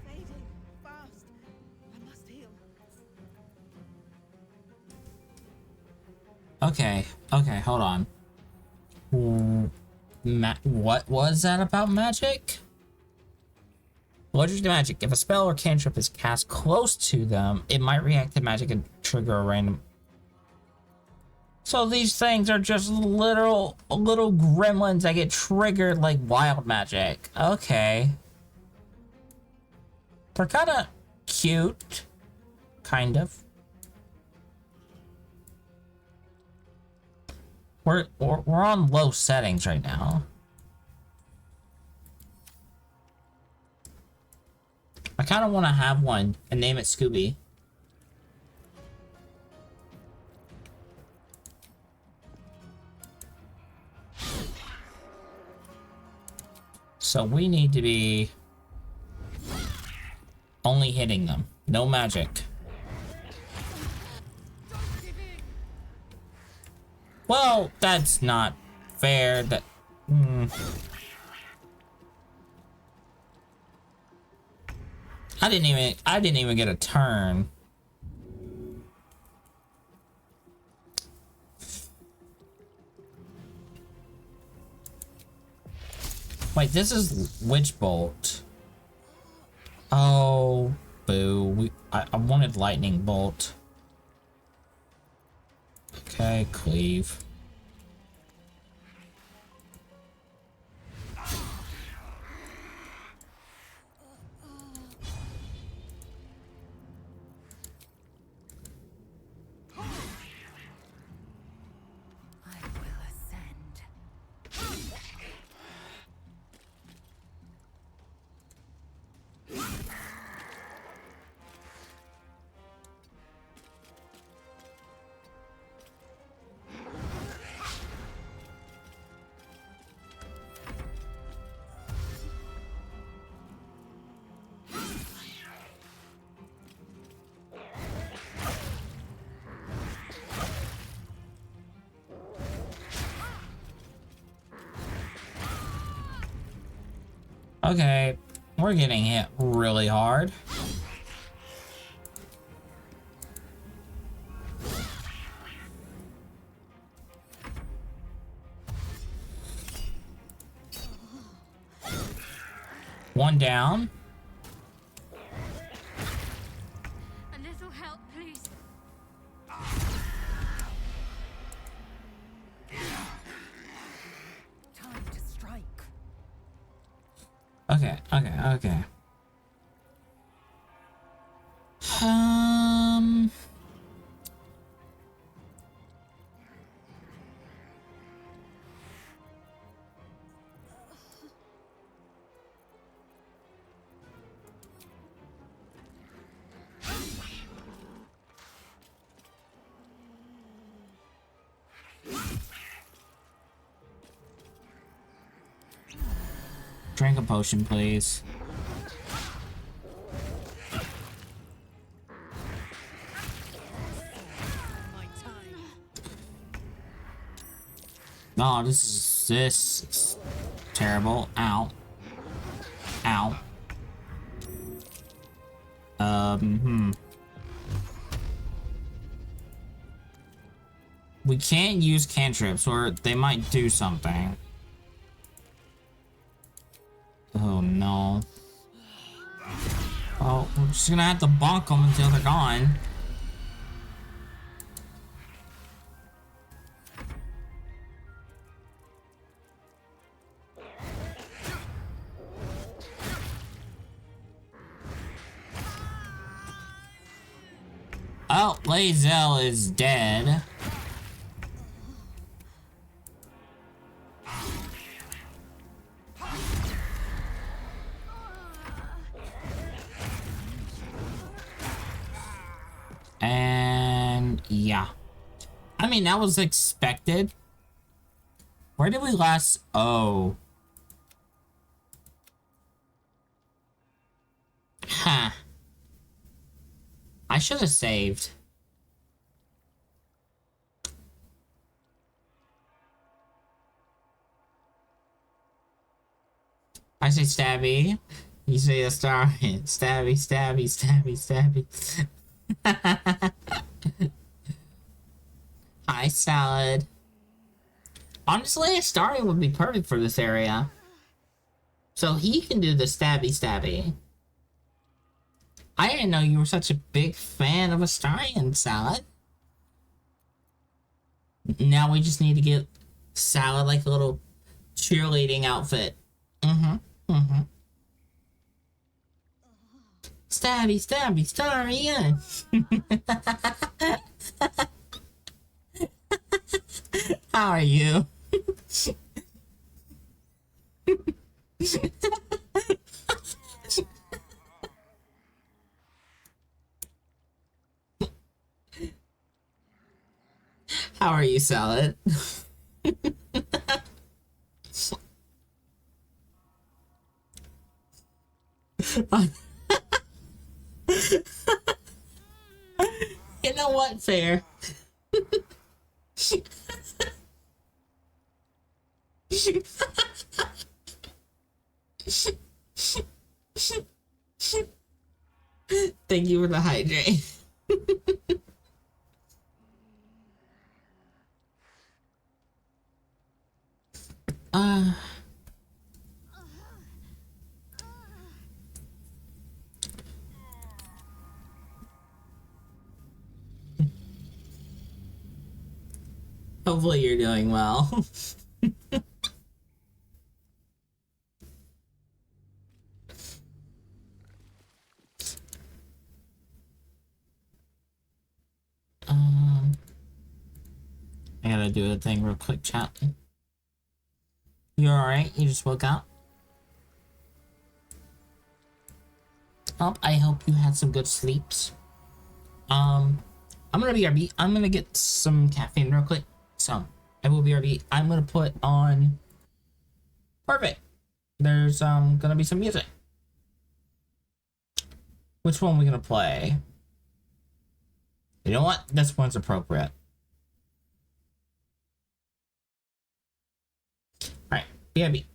Fading. Fast. I must heal. Okay, hold on. What was that about magic? Allergic to magic. If a spell or cantrip is cast close to them, it might react to magic and trigger a random... So these things are just little gremlins that get triggered like wild magic. Okay. They're kind of cute. Kind of. We're on low settings right now. I kind of want to have one and name it Scooby. So we need to be only hitting them. No magic. Well, that's not fair. That... I didn't even get a turn. Wait, this is Witch Bolt. Oh, boo. I wanted Lightning Bolt. Okay, cleave. Okay, we're getting hit really hard. One down. A little help, please. Okay, okay, okay. Drink a potion, please. Oh, this is terrible. Ow. Ow. We can't use cantrips or they might do something. Oh no. Oh, we're just gonna have to bonk them until they're gone. Oh, Lae'zel is dead. And yeah. I mean, that was expected. Where did we last? Oh. Huh. I should have saved. I say stabby. You say a star. Stabby, stabby, stabby, stabby. Hi, salad. Honestly, a starry would be perfect for this area. So he can do the stabby, stabby. I didn't know you were such a big fan of Astarion, Salad. Now we just need to get Salad like a little cheerleading outfit. Stabby, stabby, Astarion. How are you? How are you, Salad? You know what? Fair. Thank you for the hydrate. Hopefully you're doing well. I gotta do a thing real quick, chat. You alright? You just woke up? Oh, I hope you had some good sleeps. I'm gonna BRB. I'm gonna get some caffeine real quick. So, I will BRB. I'm gonna put on... Perfect. There's, gonna be some music. Which one are we gonna play? You know what? This one's appropriate. Alright, BRB.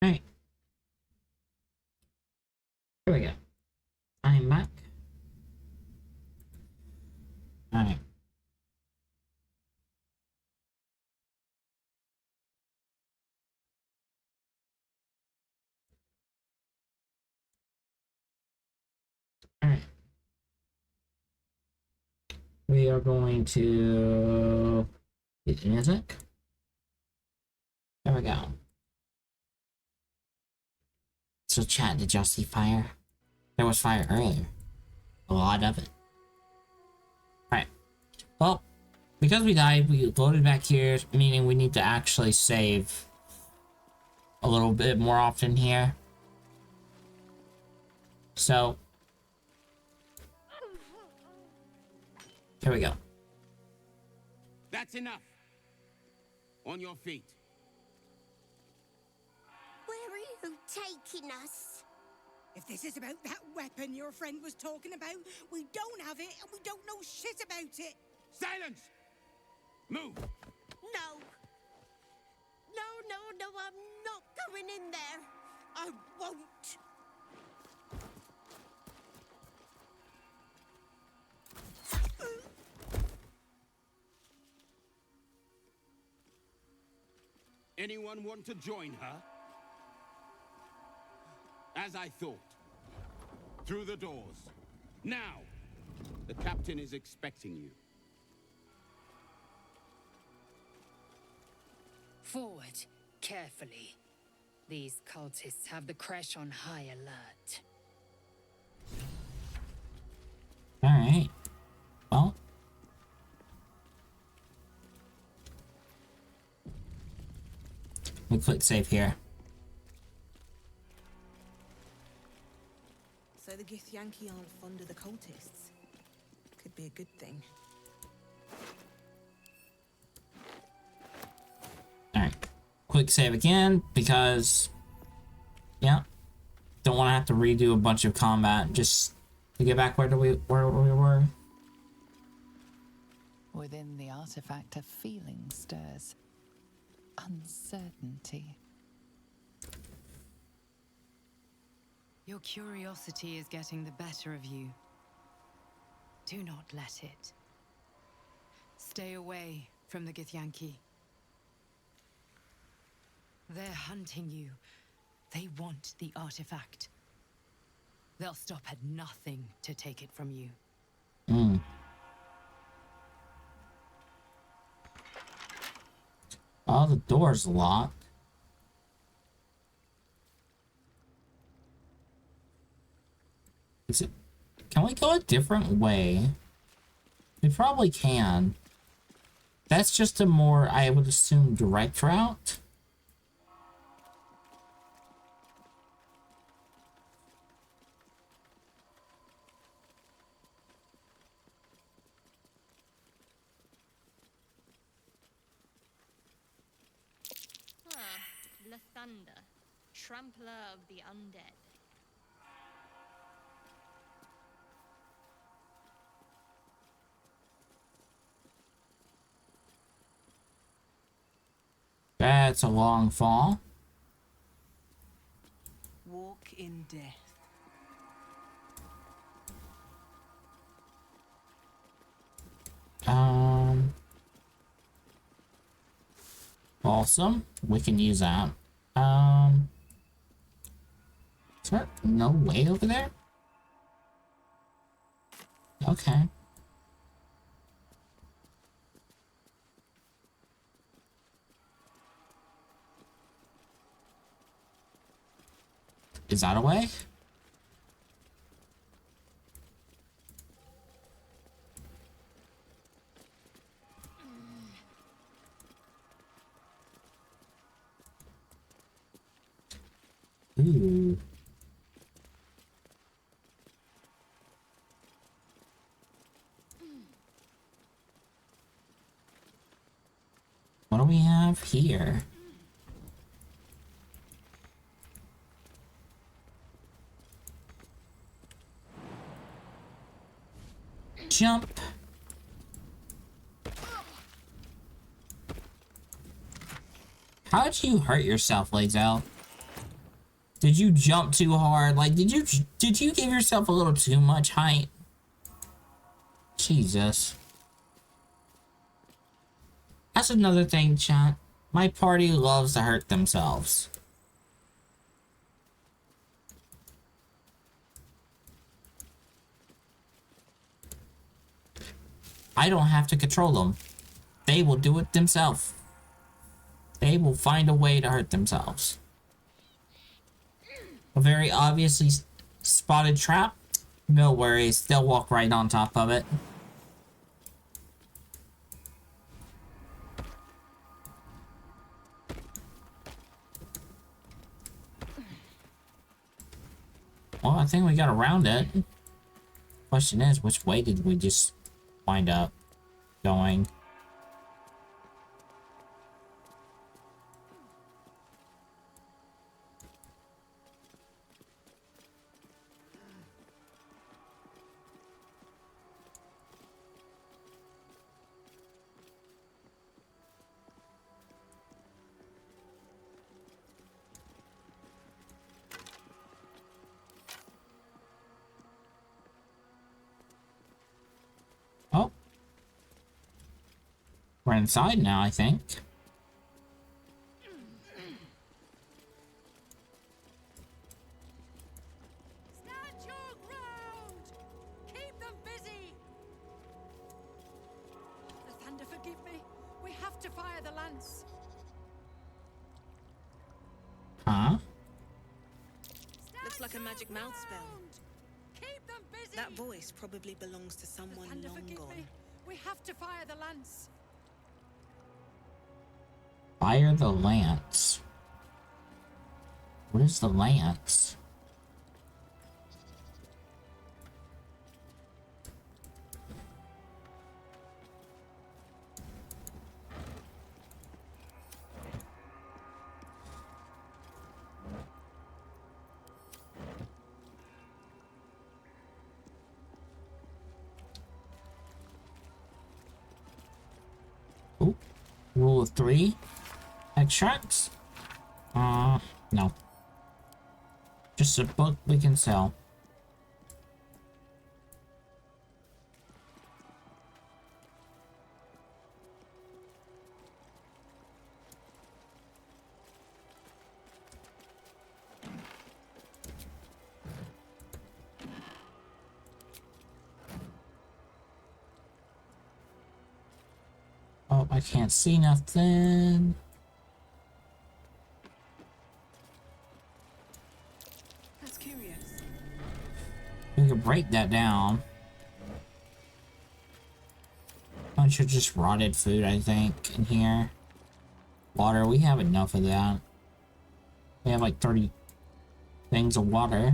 Right. Here we go. I'm back. Alright. Alright. We are going to get the music. There we go. So chat, did y'all see fire? There was fire earlier. A lot of it. Alright. Well, because we died, we loaded back here, meaning we need to actually save a little bit more often here. So, here we go. That's enough. On your feet. Where are you taking us? If this is about that weapon your friend was talking about, we don't have it and we don't know shit about it. Silence! Move! No. No, I'm not going in there. I won't. Anyone want to join her? As I thought. Through the doors. Now! The captain is expecting you. Forward, carefully. These cultists have the crash on high alert. Alright. Well. We click save here. So the Githyanki aren't fond of the cultists. Could be a good thing. Alright. Quick save again, because... yeah. Don't want to have to redo a bunch of combat just to get back where we were. Within the artifact, a feeling stirs. Uncertainty. Your curiosity is getting the better of you. Do not let it. Stay away from the Githyanki. They're hunting you. They want the artifact. They'll stop at nothing to take it from you. Oh, the door's locked. Is it... can we go a different way? We probably can. That's just a more, I would assume, direct route. Thunder, trampler of the undead. That's a long fall. Walk in death. Awesome. We can use that. there no way over there? Okay. Is that a way? Ooh. What do we have here? Jump. How'd you hurt yourself, Lazel? Did you jump too hard? Like, did you give yourself a little too much height? Jesus. That's another thing, chat. My party loves to hurt themselves. I don't have to control them. They will do it themselves. They will find a way to hurt themselves. A very obviously spotted trap? No worries, they'll walk right on top of it. Well, I think we got around it. Question is, which way did we just wind up going? Oh. We're inside now, I think. Stand your ground! Keep them busy! The thunder forgive me. We have to fire the lance. Huh? Looks like a magic mouth spell. Keep them busy! That voice probably belongs to someone long gone. Me. We have to fire the lance. Fire the lance. What is the lance? Oh, rule of 3. Extracts? No. Just a book we can sell. Oh, I can't see nothing. That's curious. We could break that down. Bunch of just rotted food, I think, in here. Water, we have enough of that. We have like 30 things of water.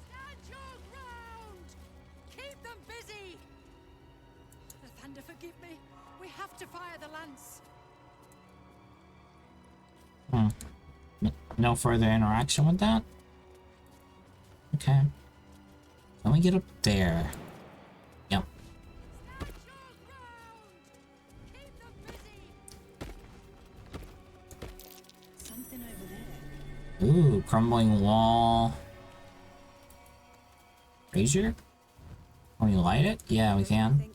Stand your ground! Keep them busy! The thunder forgive me. We have to fire the lance. No further interaction with that? Okay. Can we get up there? Yep. Something over there. Ooh, crumbling wall. Brazier? Can we light it? Yeah, we can.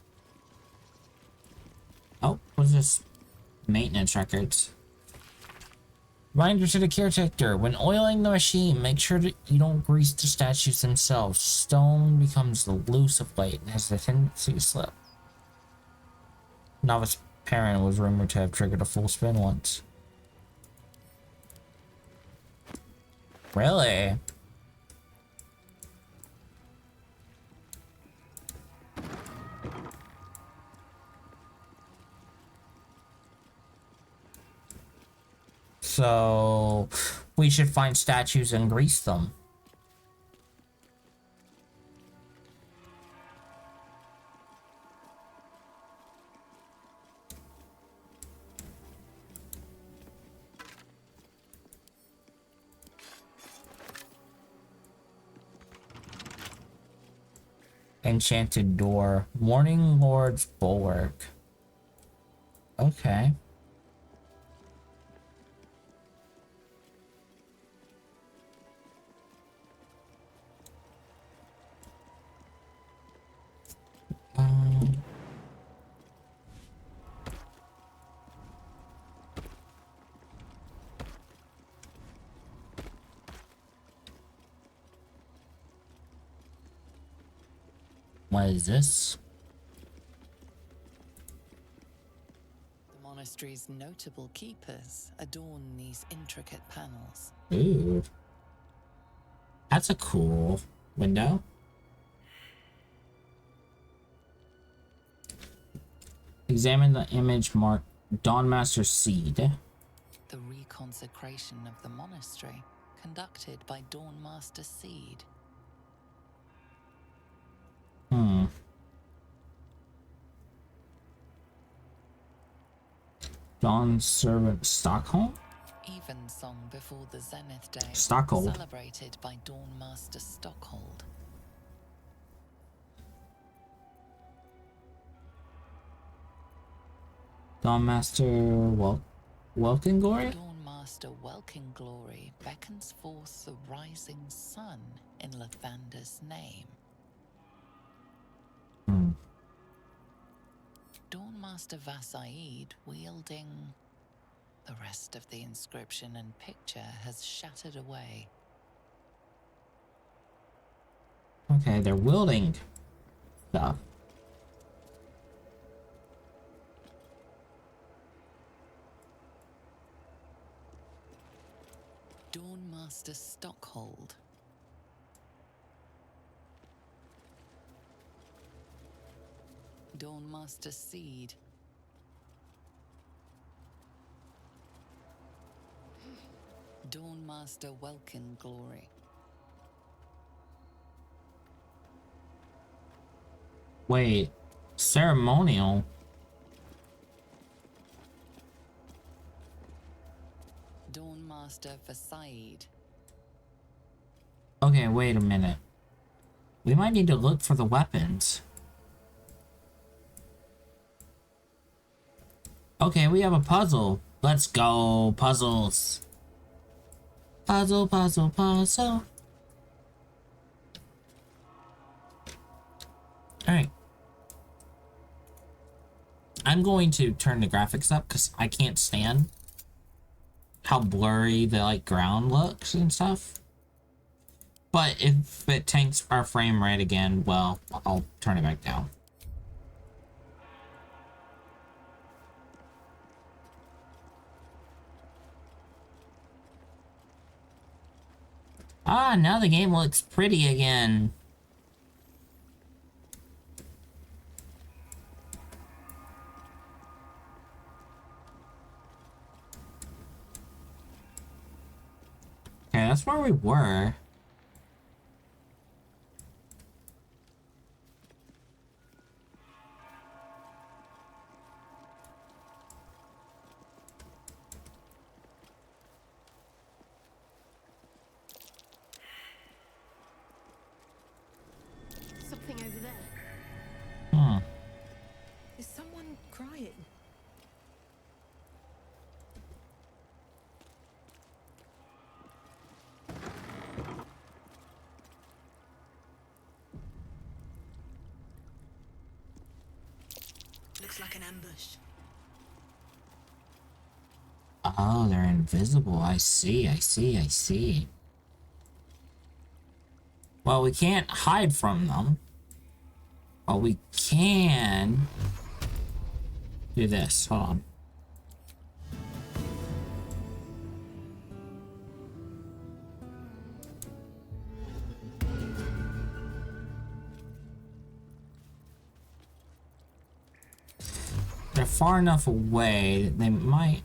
Oh, what's this? Maintenance records. Reminder to the caretaker, when oiling the machine, make sure that you don't grease the statues themselves. Stone becomes loose of late and has a tendency to slip. Novice parent was rumored to have triggered a full spin once. Really? So, we should find statues and grease them. Enchanted door. Morning Lord's bulwark. Okay. What is this? The monastery's notable keepers adorn these intricate panels. Ooh. That's a cool window. Examine the image marked Dawnmaster Seed. The reconsecration of the monastery, conducted by Dawnmaster Seed. Dawn Servant Stockholm? Evensong before the Zenith Day. Stockhold. Celebrated by Dawnmaster Stockhold. Dawnmaster Welkin Glory? Dawnmaster Welkin Glory beckons forth the rising sun in Lathander's name. Dawnmaster Vassaid wielding... The rest of the inscription and picture has shattered away. Okay, they're wielding stuff. Dawnmaster Stockhold. Dawnmaster Seed. Dawnmaster Welkin Glory. Wait, ceremonial? Dawnmaster Vassaid. Okay, wait a minute. We might need to look for the weapons. Okay, we have a puzzle. Let's go, puzzles. Puzzle, puzzle, puzzle. Alright. I'm going to turn the graphics up because I can't stand how blurry the like ground looks and stuff. But if it tanks our frame rate again, well, I'll turn it back down. Ah, now the game looks pretty again. Okay, that's where we were. Something over there. Is someone crying? Looks like an ambush. Oh, they're invisible. I see, I see, I see. Well, we can't hide from them. But we can do this. Hold on. They're far enough away that they might...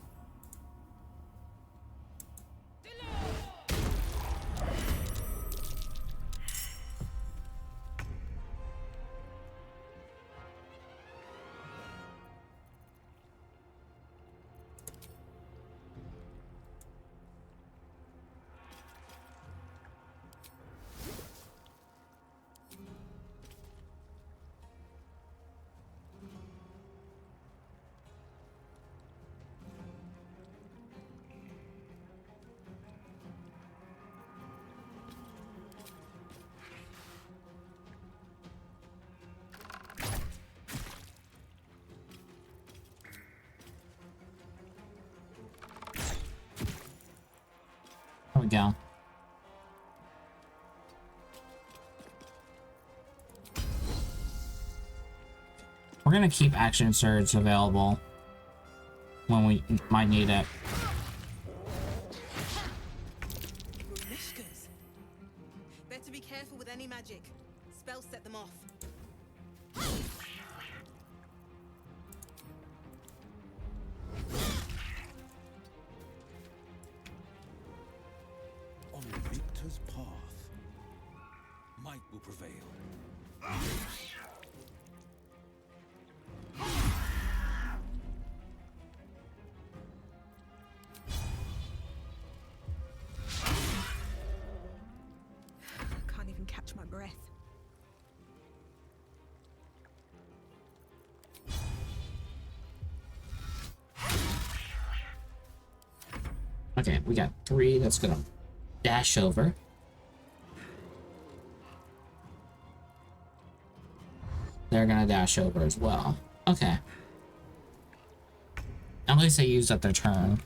There we go. We're gonna keep action surge available when we might need it. Whiskers. Better be careful with any magic. Spells set them off. On Victor's path, might will prevail. Can't even catch my breath. Okay, we got 3 that's gonna dash over. They're gonna dash over as well. Okay. At least they used up their turn.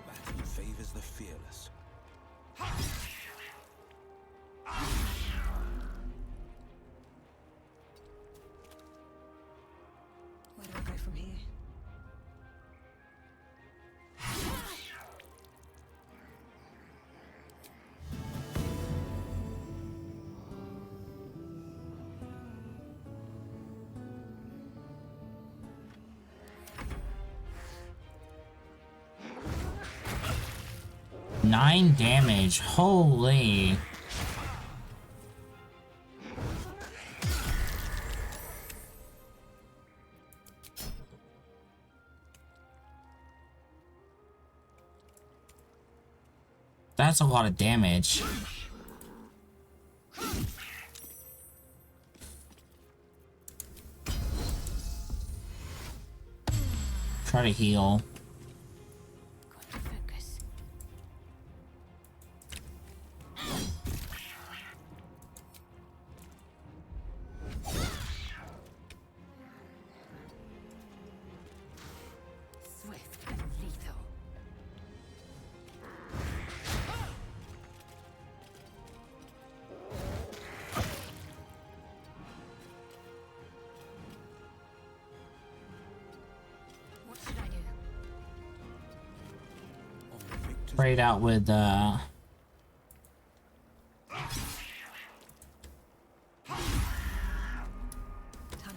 Battle favors the fearless. Where do I go from here? Nine damage. Holy. That's a lot of damage. Try to heal. Swift and lethal. What should I do? Sprayed out with Time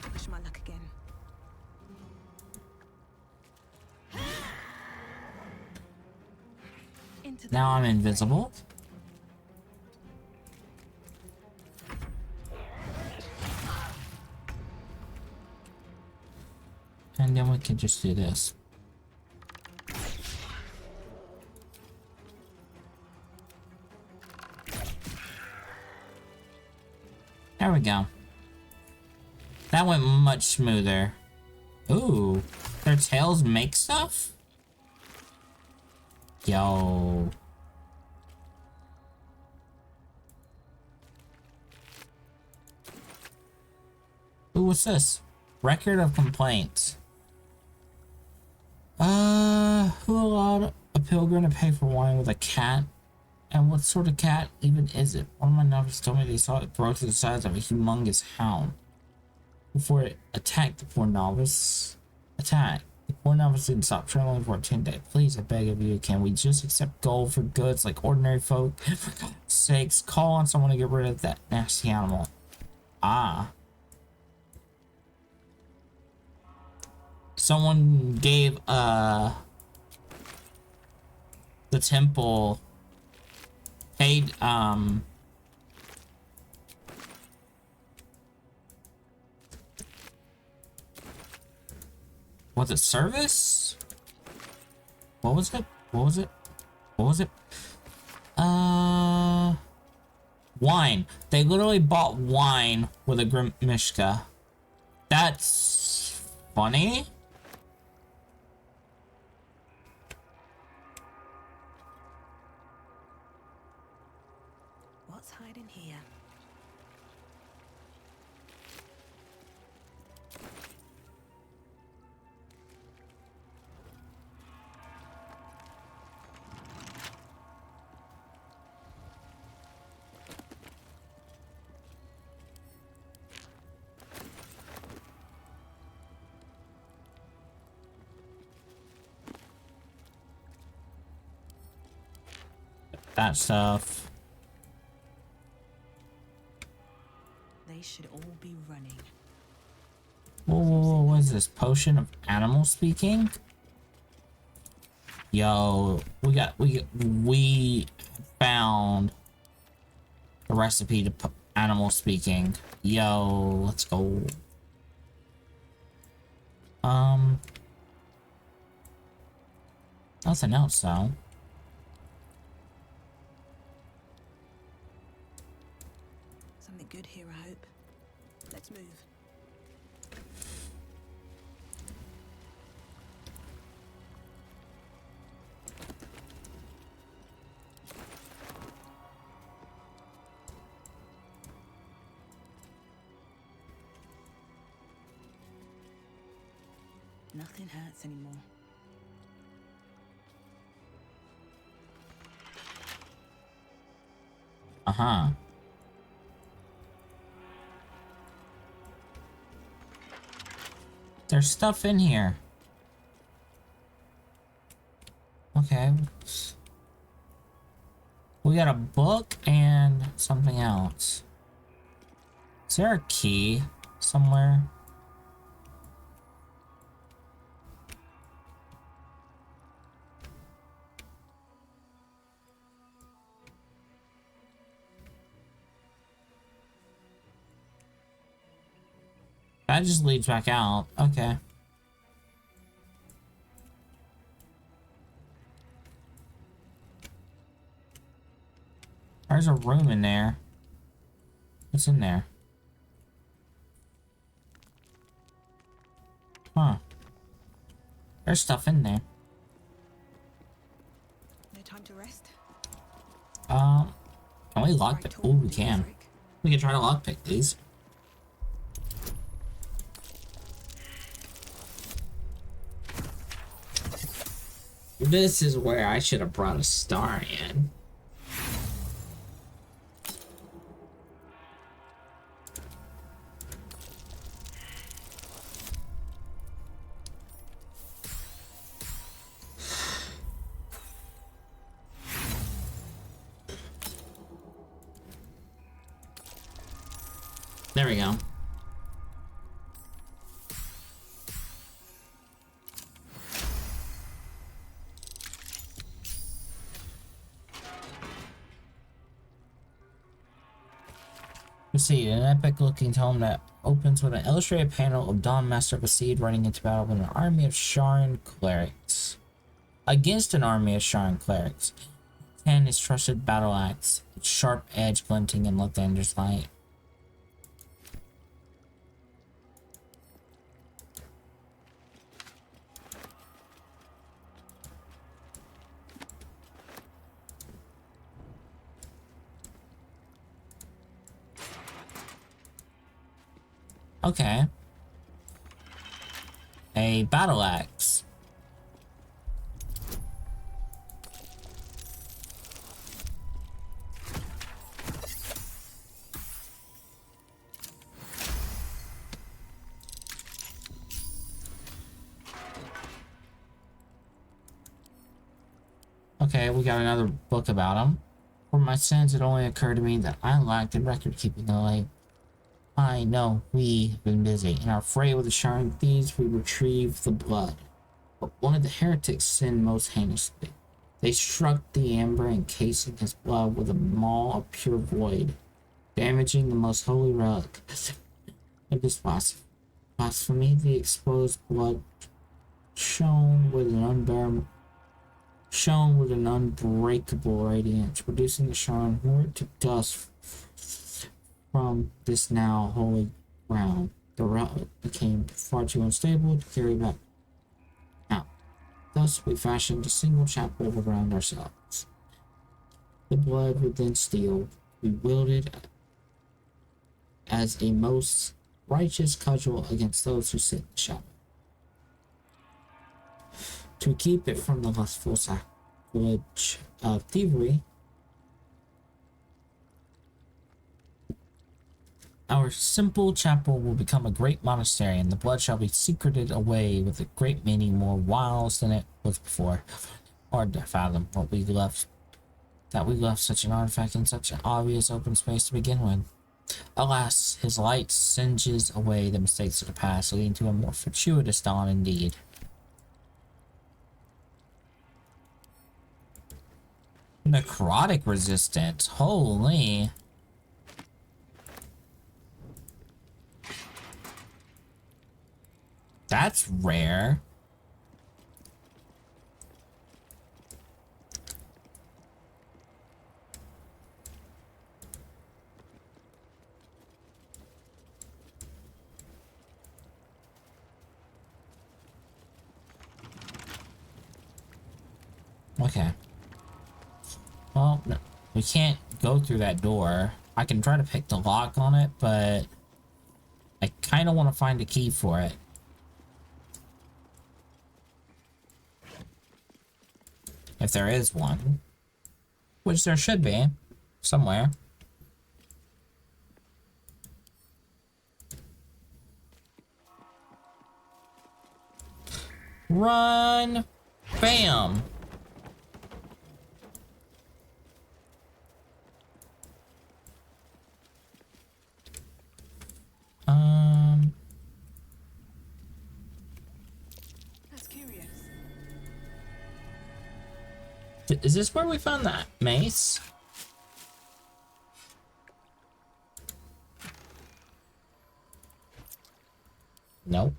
to push my luck again. now I'm invisible. And then we can just do this. There we go. That went much smoother. Ooh, their tails make stuff? Yo. Ooh, what's this? Record of complaints. Who allowed a pilgrim to pay for wine with a cat? And what sort of cat even is it? One of my novices told me they saw it grow to the size of a humongous hound before it attacked the poor novice. The poor novice didn't stop trembling for 10 days. Please, I beg of you, can we just accept gold for goods like ordinary folk? And for God's sakes, call on someone to get rid of that nasty animal. Ah. Someone gave, the temple paid, was it service? What was it? What was it? What was it? Wine. They literally bought wine with a Grimishka. That's funny. What's hiding here? That stuff. They should all be running. Whoa, what is this? Potion of animal speaking? Yo, we found the recipe to animal speaking. Yo, let's go. Nothing else though. Something good here, I hope. Let's move. Nothing hurts anymore. Uh-huh. There's stuff in here. Okay. We got a book and something else. Is there a key somewhere? That just leads back out. Okay. There's a room in there. What's in there? Huh. There's stuff in there. No time to rest. Can we lockpick? Oh, we can. We can try to lockpick these. This is where I should have brought a star in. There we go. Proceed. An epic-looking tome that opens with an illustrated panel of Dawn Master of Seed running into battle with an army of Sharan clerics. Against an army of Sharan clerics. 10 his trusted battle axe, its sharp edge glinting in Lathander's light. Okay. A battle axe. Okay, we got another book about him. For my sins, it only occurred to me that I lacked in record-keeping ability. I know we've been busy. In our fray with the Sharan thieves, we retrieved the blood. But one of the heretics sinned most heinously. They struck the amber encasing his blood with a maul of pure void, damaging the most holy relic. It is blasphemy. The exposed blood shone with an unbreakable radiance, reducing the Sharan horde to dust from this now holy ground. The relic became far too unstable to carry back out. Thus, we fashioned a single chapel around ourselves. The blood would then steal. We wielded as a most righteous cudgel against those who sit in the shadow. To keep it from the lustful sacrilege of thievery, our simple chapel will become a great monastery, and the blood shall be secreted away with a great many more wiles than it was before. Hard to fathom that we left such an artifact in such an obvious open space to begin with. Alas, his light singes away the mistakes of the past, leading to a more fortuitous dawn indeed. Necrotic resistance, holy. That's rare. Okay. Well, no, we can't go through that door. I can try to pick the lock on it, but I kind of want to find a key for it. If there is one. Which there should be. Somewhere. Run! Bam! That's curious. Is this where we found that mace? Nope.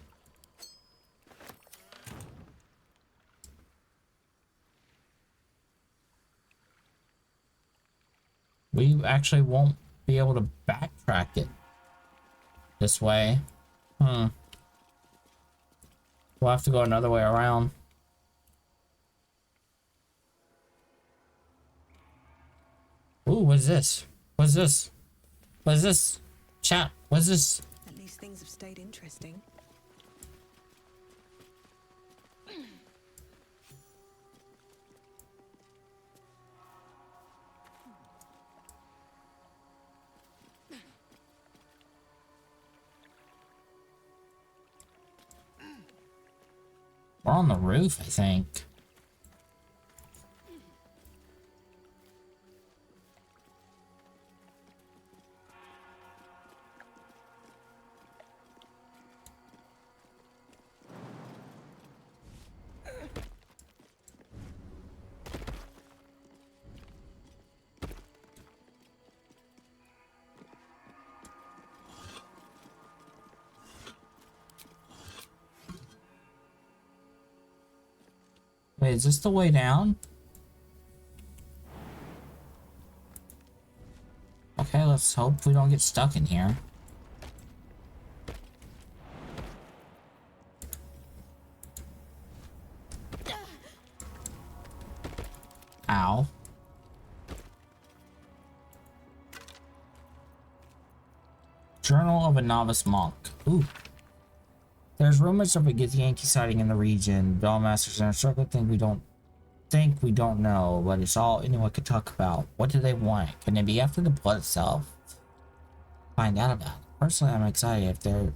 We actually won't be able to backtrack it this way. We'll have to go another way around. Ooh, what's this? What's this? What's this? Chat, what's this? At least things have stayed interesting. We're on the roof, I think. Wait, is this the way down? Okay, let's hope we don't get stuck in here. Ow. Journal of a Novice Monk. Ooh. There's rumors of a Githyanki sighting in the region. Bellmasters and Circle think we don't know, but it's all anyone could talk about. What do they want? Can it be after the blood itself? Find out about it. Personally, I'm excited. If there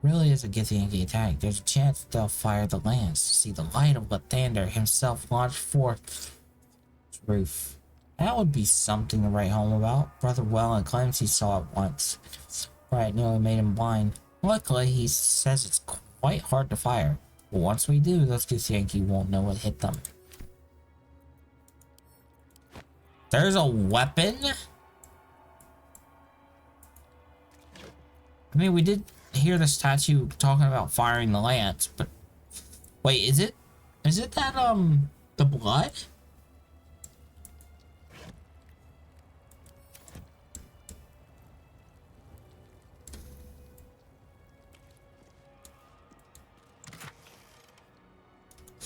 really is a Githyanki attack, there's a chance they'll fire the lance to see the light of Lathander himself launch forth its roof. That would be something to write home about. Brother Wellen claims he saw it once. Right, nearly made him blind. Luckily, he says it's quite hard to fire. But once we do, those Githyanki won't know what hit them. There's a weapon? I mean, we did hear the statue talking about firing the lance, but... Wait, is it that, the blood?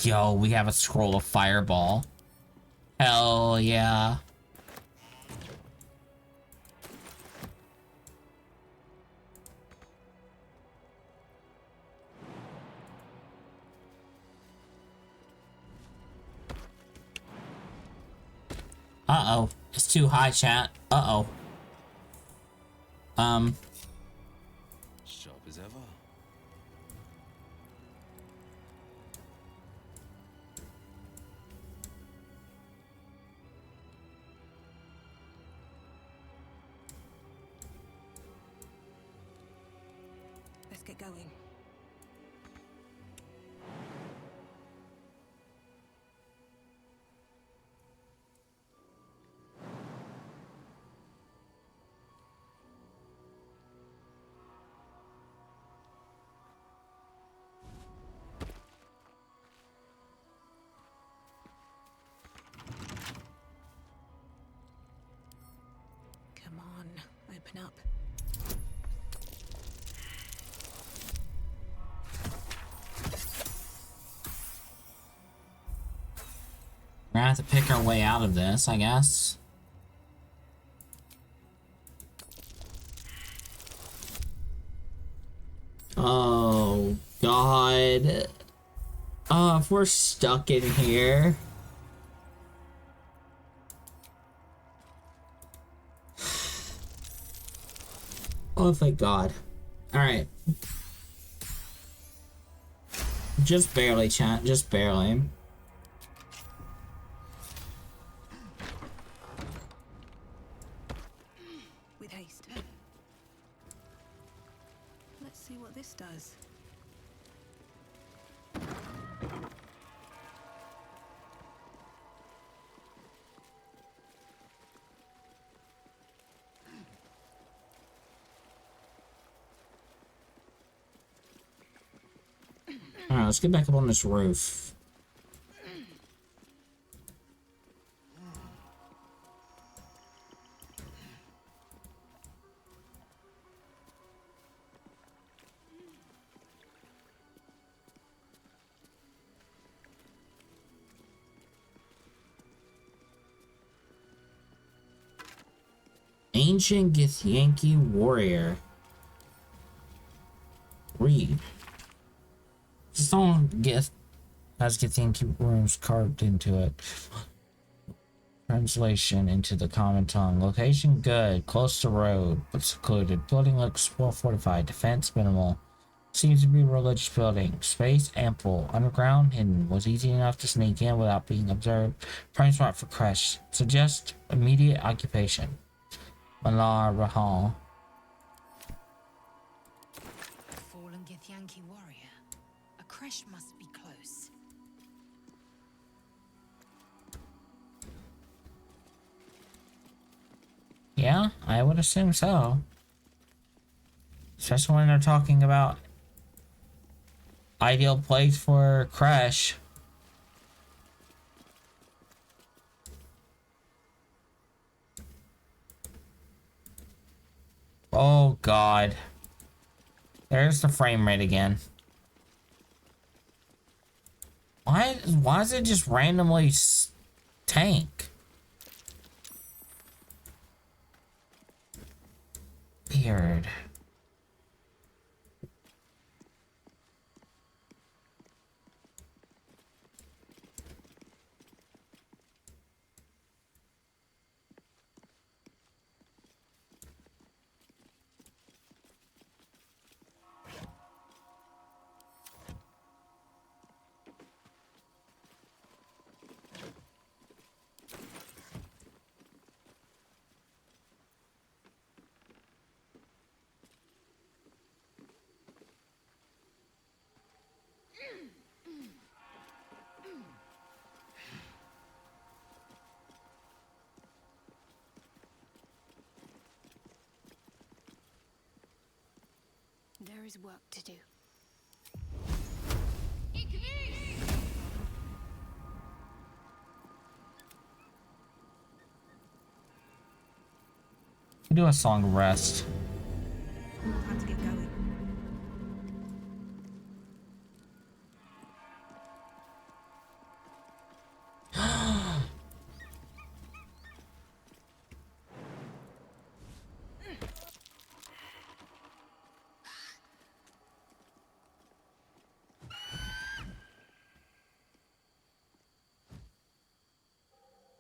Yo, we have a scroll of fireball. Hell yeah. Uh-oh. It's too high, chat. Uh-oh. Sharp as ever. Let's get going. Come on, open up. We're gonna have to pick our way out of this, I guess. Oh, God. Oh, if we're stuck in here. Oh, thank God. Alright. Just barely, chat. Just barely. With haste. Let's see what this does. Alright, let's get back up on this roof. Ancient Githyanki warrior. Read. Stone has Githyanki runes carved into it. Translation into the common tongue. Location good, close to road, but secluded. Building looks well fortified. Defense minimal. Seems to be a religious building. Space ample. Underground hidden. Was easy enough to sneak in without being observed. Prime spot for crash. Suggest immediate occupation. Malar Rahal. Fallen Githyanki warrior. A crash must be close. Yeah, I would assume so. Especially when they're talking about ideal place for crash. Oh god. There's the frame rate again. Why is it just randomly tank? Weird. There is work to do. Do a song of rest. Time to get going.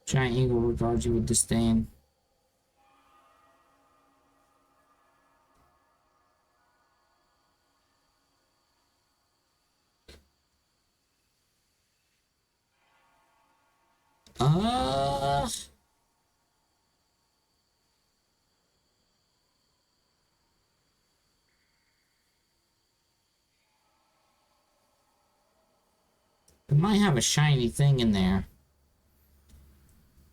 Giant eagle regards you with disdain. It might have a shiny thing in there.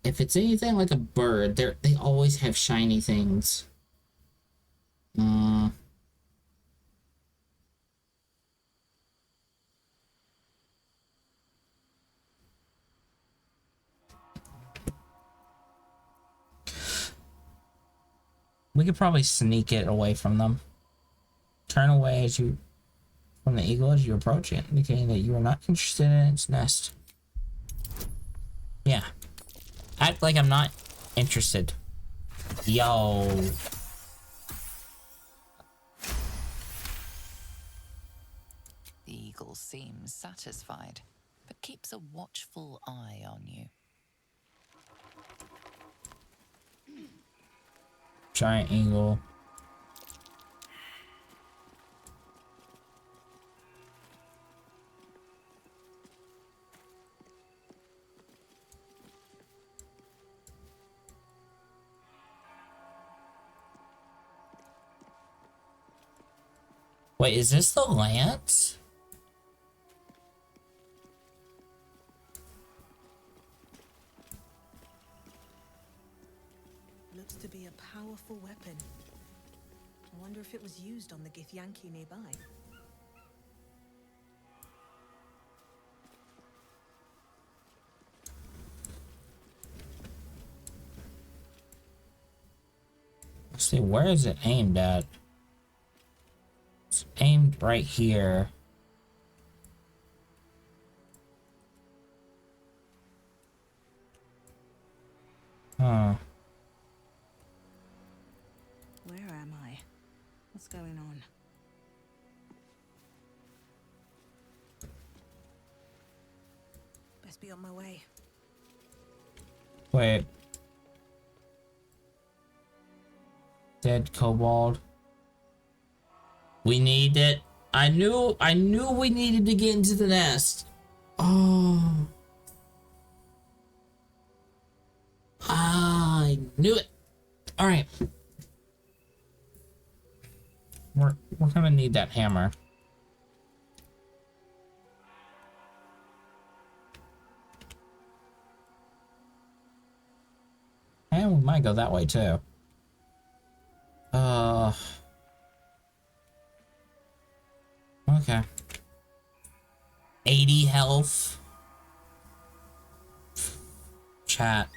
If it's anything like a bird, they always have shiny things. We could probably sneak it away from them. Turn away from the eagle as you approach it, indicating that you are not interested in its nest. Yeah. Act like I'm not interested. Yo. The eagle seems satisfied, but keeps a watchful eye on you. Giant eagle. Wait, is this the lance? Looks to be a powerful weapon. I wonder if it was used on the Githyanki nearby. Let's see, where is it aimed at? It's aimed right here. Huh. Where am I? What's going on? Best be on my way. Wait. Dead kobold. We need it. I knew we needed to get into the nest. Oh. I knew it. All right. We're gonna need that hammer. And we might go that way too. Okay. 80 health. Chat.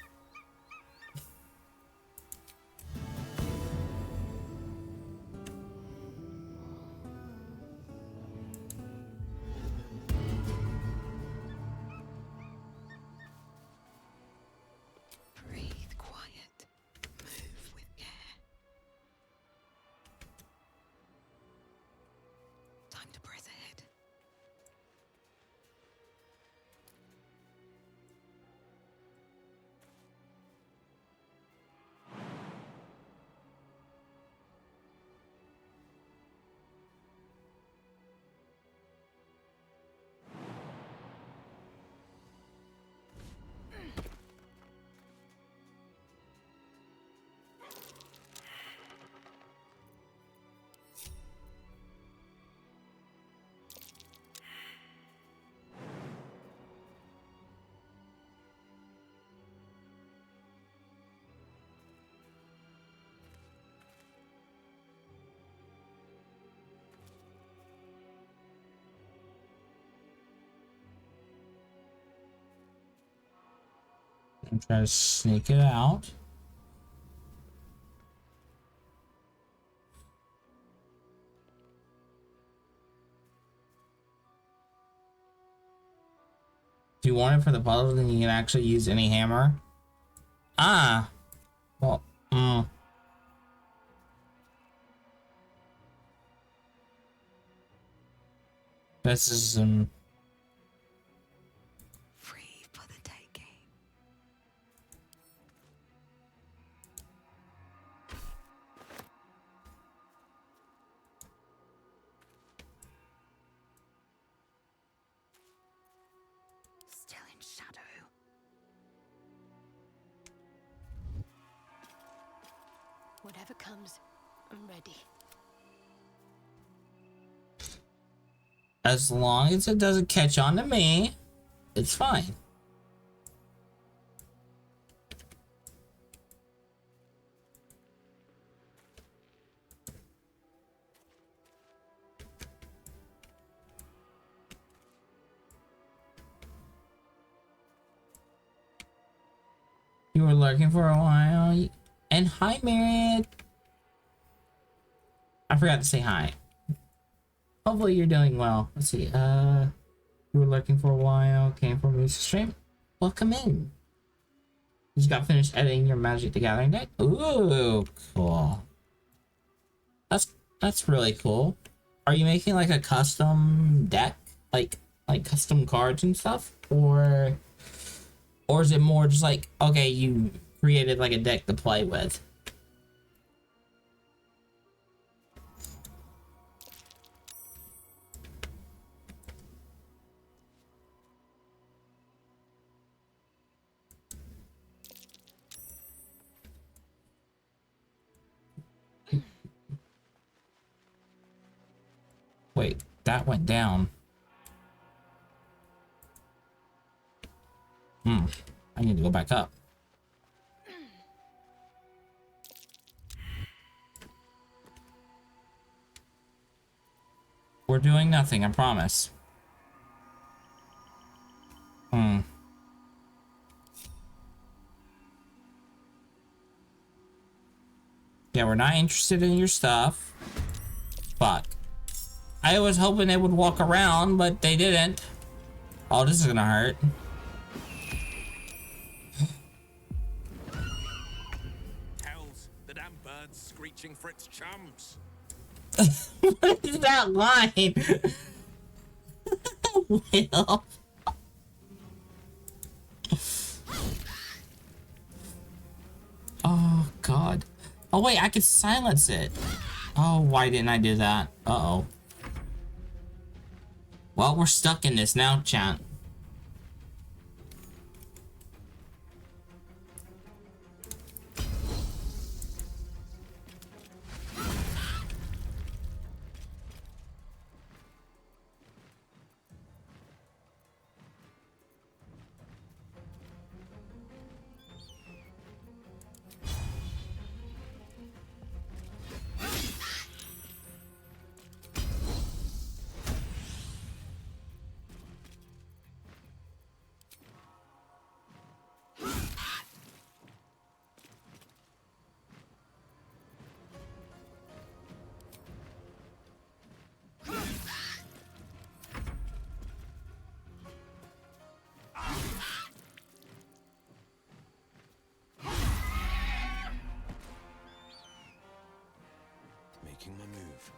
I'm trying to sneak it out. If you want it for the puzzle, then you can actually use any hammer. Ah! Well, this is Free for the taking. Still in shadow. Whatever comes, I'm ready. as long as it doesn't catch on to me, it's fine. You were lurking for a while. And hi, Merit. I forgot to say hi. Hopefully you're doing well. Let's see. You were lurking for a while. Came from Moose Stream. Welcome in. You just got finished editing your Magic the Gathering deck. Ooh, cool. That's really cool. Are you making like a custom deck, like custom cards and stuff, or is it more just like, okay, you created like a deck to play with? Wait, that went down. I need to go back up. We're doing nothing, I promise. Yeah, we're not interested in your stuff. Fuck. I was hoping they would walk around, but they didn't. Oh, this is gonna hurt. Hells, the damn bird's screeching for its chums. What is that line? Will. Oh, God. Oh, wait, I could silence it. Oh, why didn't I do that? Uh-oh. Well, we're stuck in this now, chat. Making my move.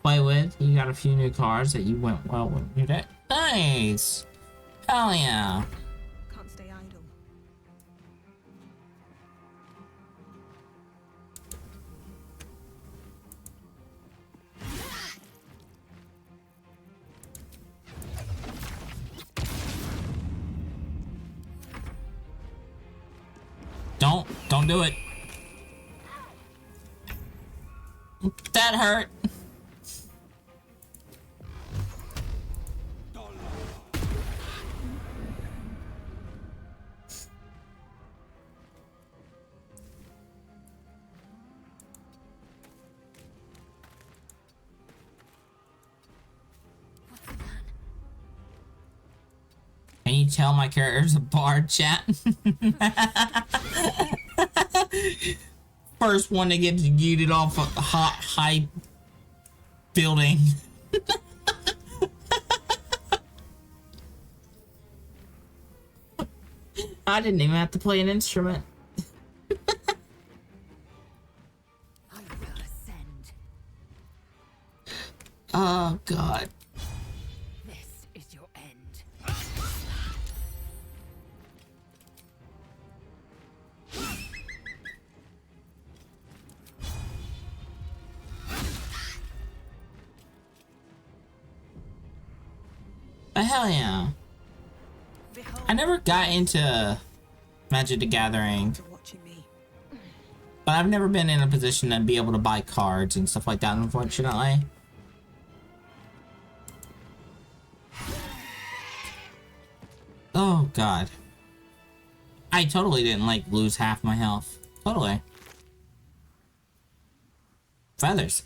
Play with. You got a few new cards that you went well with your deck. Nice! Hell yeah! Can't stay idle. Don't do it. That hurt. Can you tell my character's a bard, chat? First one to get yeeted off a high building. I didn't even have to play an instrument. I will ascend. Oh, God. This is your end. Hell yeah. I never got into Magic the Gathering. But I've never been in a position to be able to buy cards and stuff like that, unfortunately. Oh, God. I totally didn't, like, lose half my health. Totally. Feathers.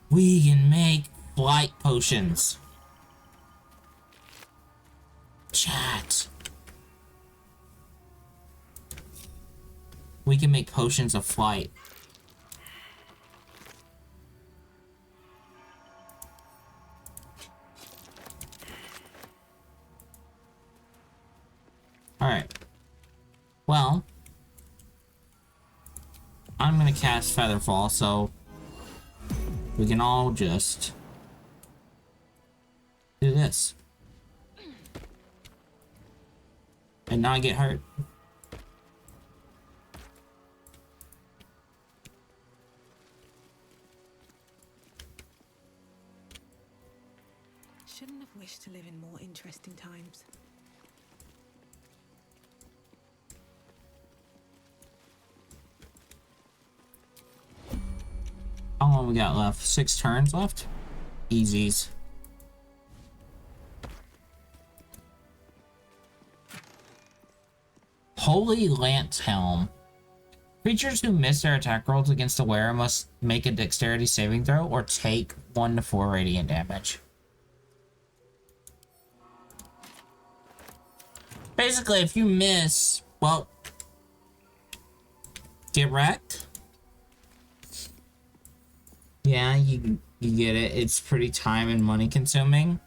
We can make flight potions. Chat. We can make potions of flight. Alright. Well, I'm gonna cast Featherfall, so we can all just do this. And not get hurt. Shouldn't have wished to live in more interesting times. How long we got left? 6 turns left? Easies. Holy Lance Helm. Creatures who miss their attack rolls against the wearer must make a dexterity saving throw or take 1 to 4 radiant damage. Basically, if you miss, well, get wrecked. Yeah, you get it. It's pretty time and money consuming.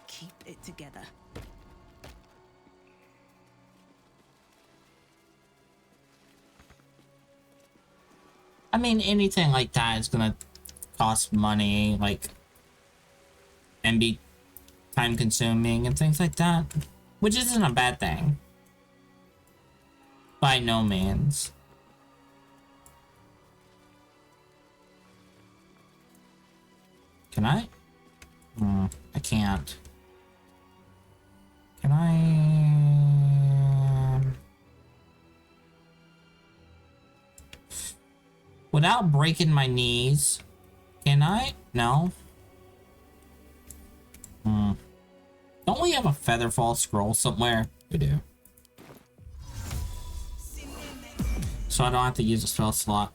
Keep it together. I mean, anything like that is gonna cost money, like, and be time consuming and things like that, which isn't a bad thing. By no means. Can I? I can't. Can I? Without breaking my knees, can I? No. Don't we have a Featherfall scroll somewhere? We do. So I don't have to use a spell slot.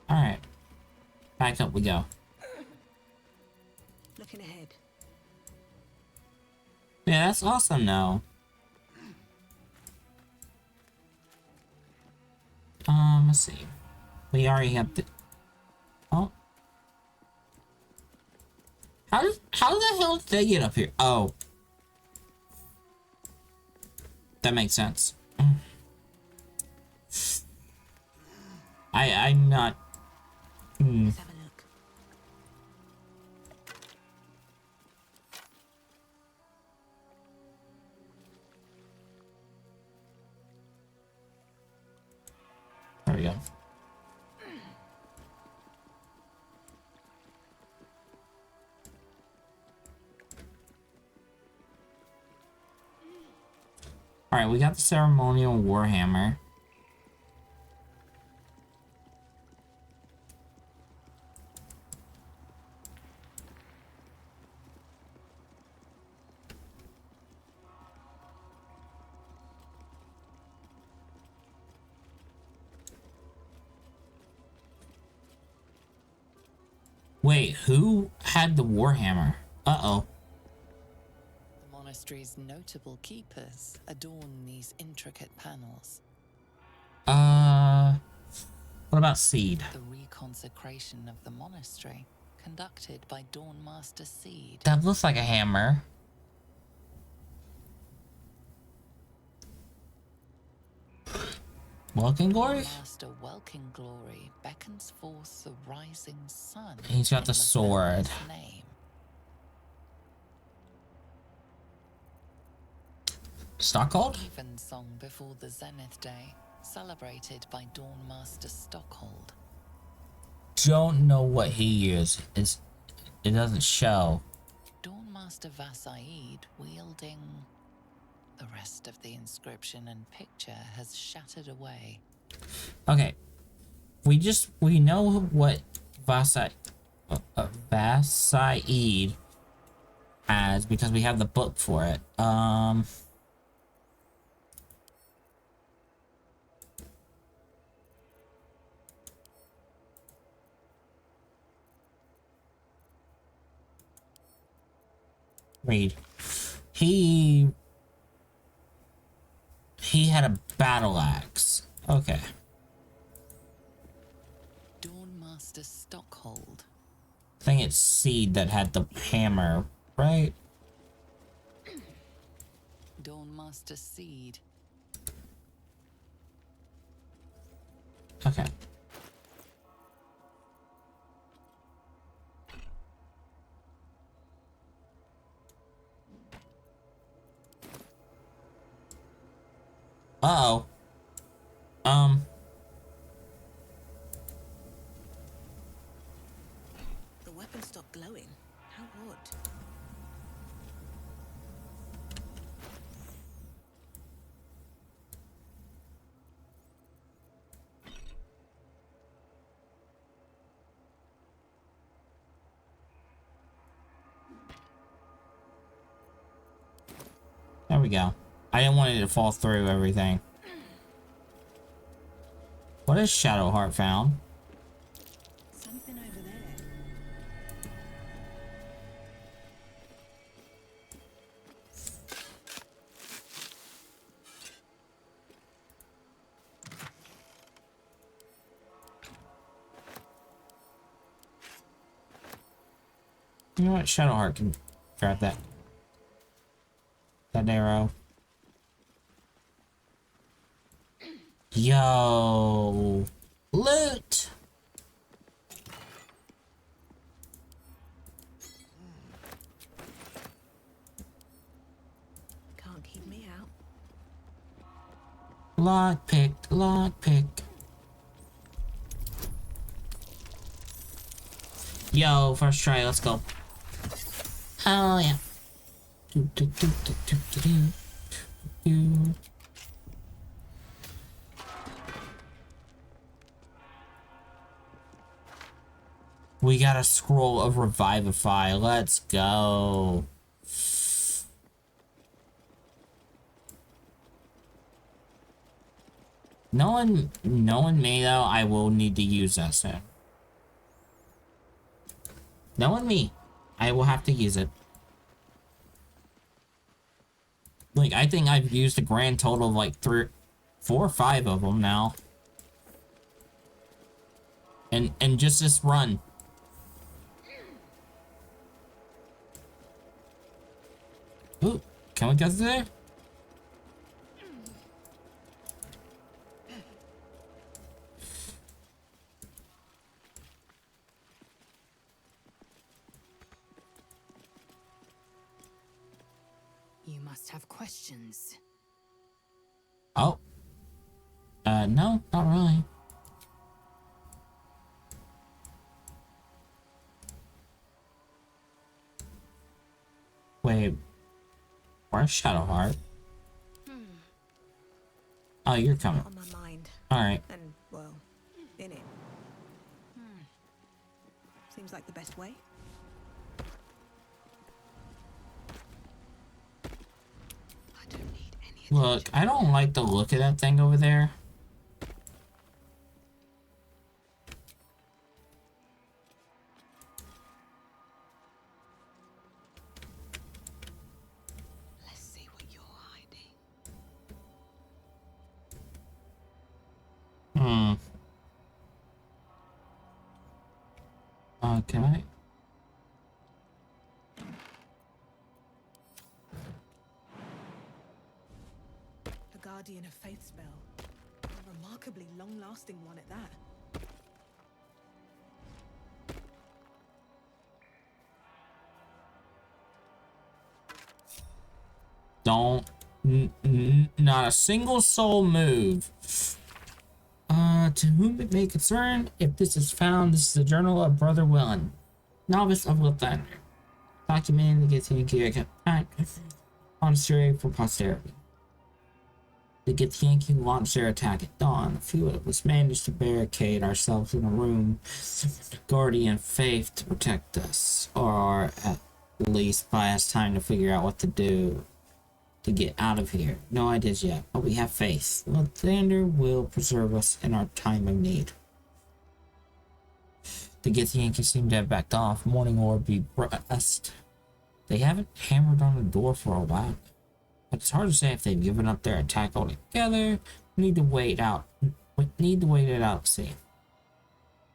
Alright. Back up we go. Looking ahead. Yeah, that's awesome though. Let's see. We already have the... Oh. How the hell did they get up here? Oh. That makes sense. I'm not... Let's have a look. we go. Alright, we got the ceremonial warhammer. Wait, who had the warhammer? Uh-oh. The monastery's notable keepers adorn these intricate panels. What about Seed? The reconsecration of the monastery, conducted by Dawnmaster Seed. That looks like a hammer. Welkin Glory? Master Welkin Glory beckons forth the rising sun. He's got the sword. Name. Stockhold? Evensong before the Zenith Day, celebrated by Dawnmaster Stockhold. Don't know what he used. It doesn't show. Dawnmaster Vasaid wielding... The rest of the inscription and picture has shattered away. Okay. We know what Vasaid has because we have the book for it. Read. He had a battle axe. Okay. Dawnmaster Stockhold. I think it's Seed that had the hammer, right? Dawnmaster Seed. Okay. Uh-oh. The weapon stopped glowing. How odd. There we go. I didn't want it to fall through everything. What is Shadowheart found? Something over there. You know what? Shadowheart can grab that. That arrow. Yo, loot. Can't keep me out. Lockpick, lockpick. Yo, first try, let's go. Oh yeah. We got a scroll of Revivify. Let's go. Knowing me though, I will need to use that soon. Knowing me, I will have to use it. Like, I think I've used a grand total of like 4 or 5 of them now. And just this run. Ooh, can we go through there? You must have questions. Oh. No, not really. Wait. Where's Shadowheart? Oh, you're coming. On my mind. Alright. And, well, in it. Seems like the best way. Look, I don't like the look of that thing over there. Let's see what you're hiding. Can I? A Guardian of Faith spell. A remarkably long-lasting one at that. Don't. Not a single soul move. To whom it may concern, if this is found, this is the journal of Brother Willen, novice of Lathander, documenting the Githyanki attack monastery for posterity. The Githyanki launched their attack at dawn. A few of us managed to barricade ourselves in a room, guardian faith to protect us, or at least buy us time to figure out what to do to get out of here. No ideas yet, but we have faith. Lathander will preserve us in our time of need. The Githyanki seem to have backed off. Morning orb be blessed. They haven't hammered on the door for a while, but it's hard to say if they've given up their attack altogether. We need to wait out. We need to wait it out. See.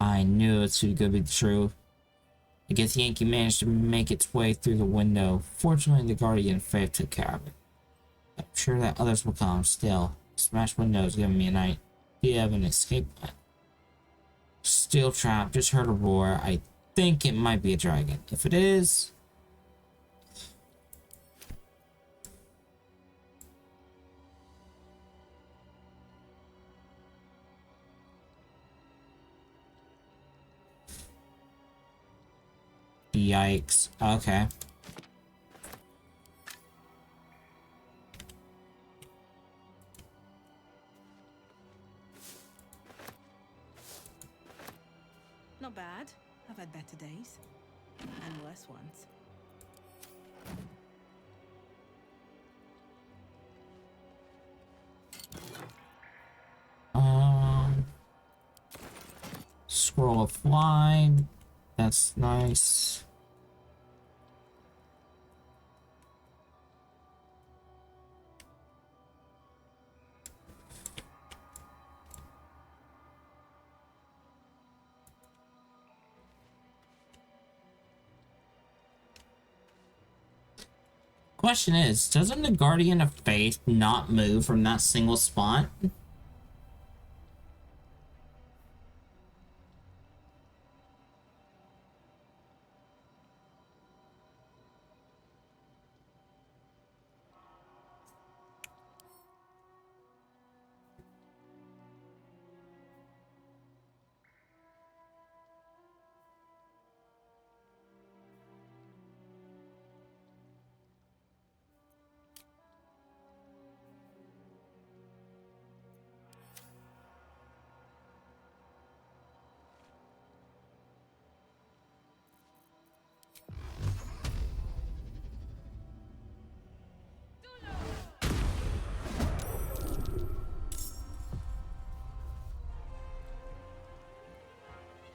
I knew it's too good to be true. The Githyanki managed to make its way through the window. Fortunately, the Guardian Faith took care of it. I'm sure that others will come. Still, smashed windows giving me an idea of an escape plan. Steel trap. Just heard a roar. I think it might be a dragon. If it is, yikes. Okay. Not bad. I've had better days. And worse ones. Scroll of line. That's nice. Question is, doesn't the Guardian of Faith not move from that single spot?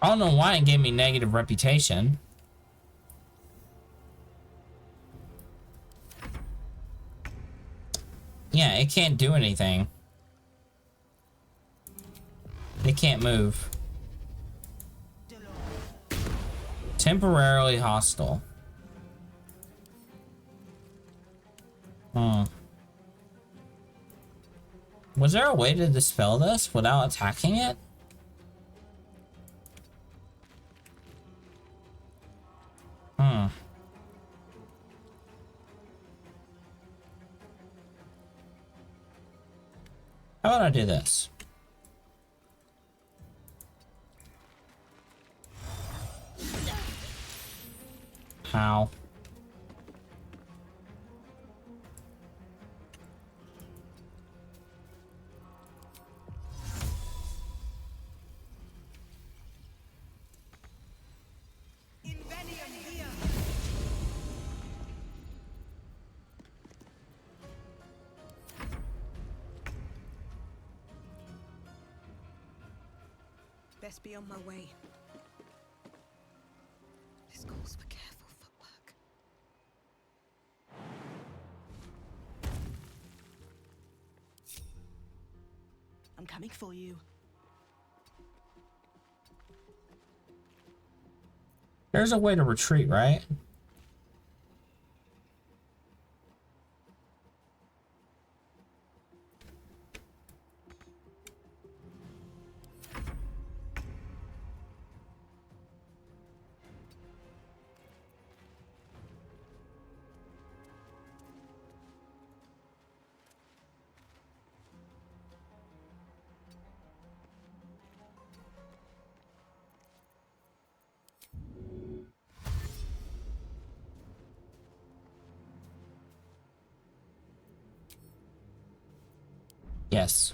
I don't know why it gave me negative reputation. Yeah, it can't do anything. It can't move. Temporarily hostile. Was there a way to dispel this without attacking it? How about I do this? How? Best be on my way. This calls for careful footwork. I'm coming for you. There's a way to retreat, right? Yes.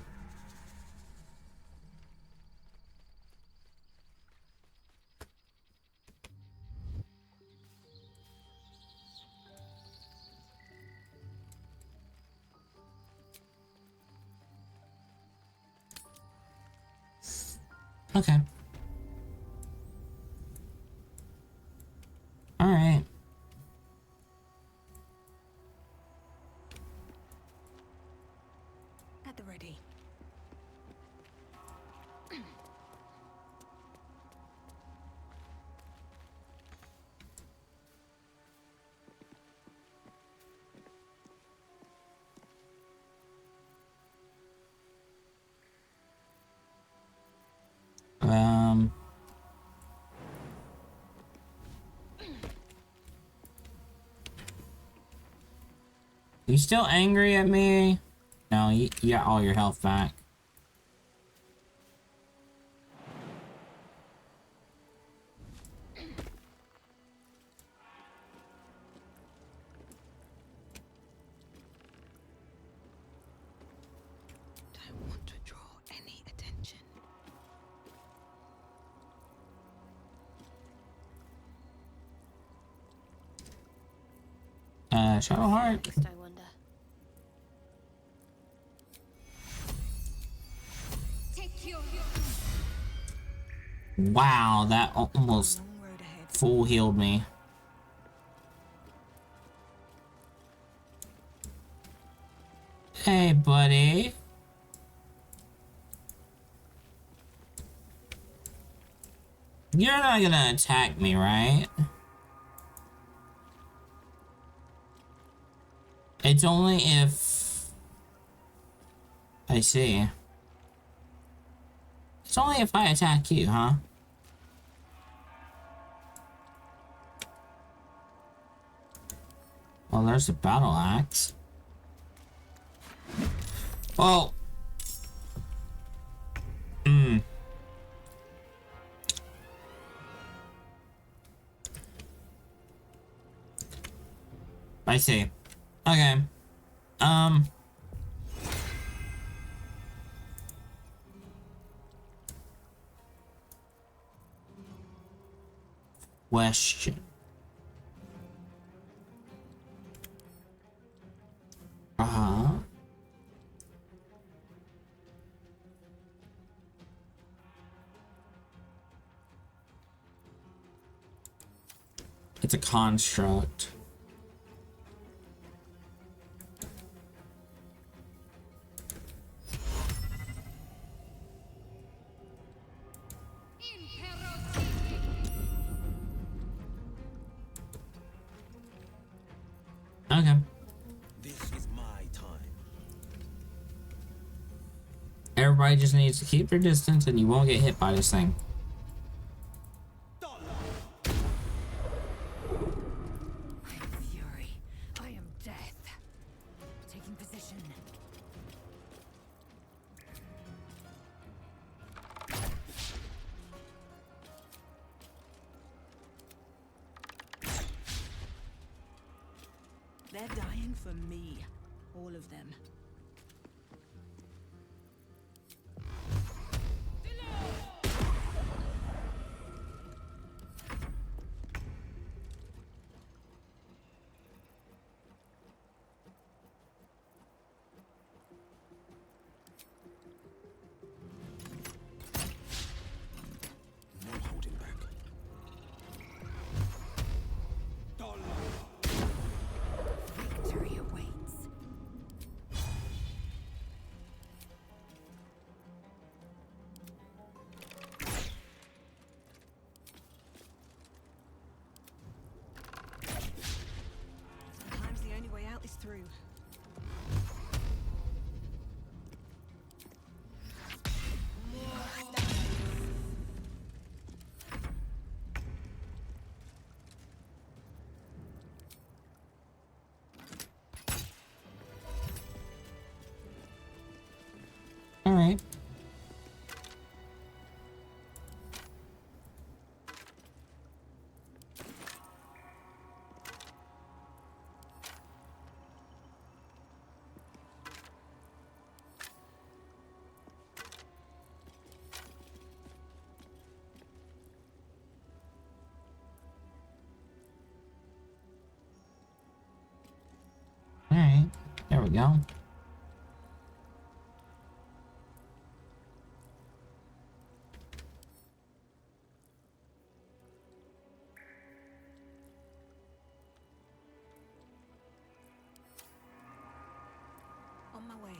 Okay. All right. At the ready. You still angry at me? No, you got all your health back. Don't want to draw any attention. Shadowheart. Next, I wonder. Wow, that almost full healed me. Hey, buddy. You're not gonna attack me, right? It's only if... I see. It's only if I attack you, huh? Well, there's the battle axe. Oh! I see. Okay. Question. Uh-huh. It's a construct. Okay. This is my time. Everybody just needs to keep their distance and you won't get hit by this thing. I am fury. I am death. Taking position. They're dying for me. All of them. Alright, there we go. On my way.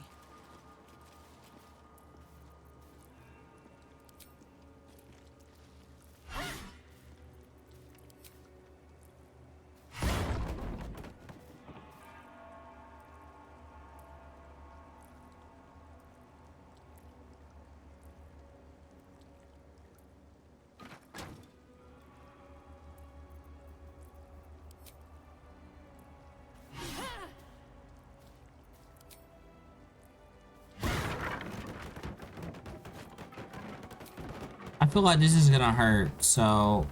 I feel like this is gonna hurt, so...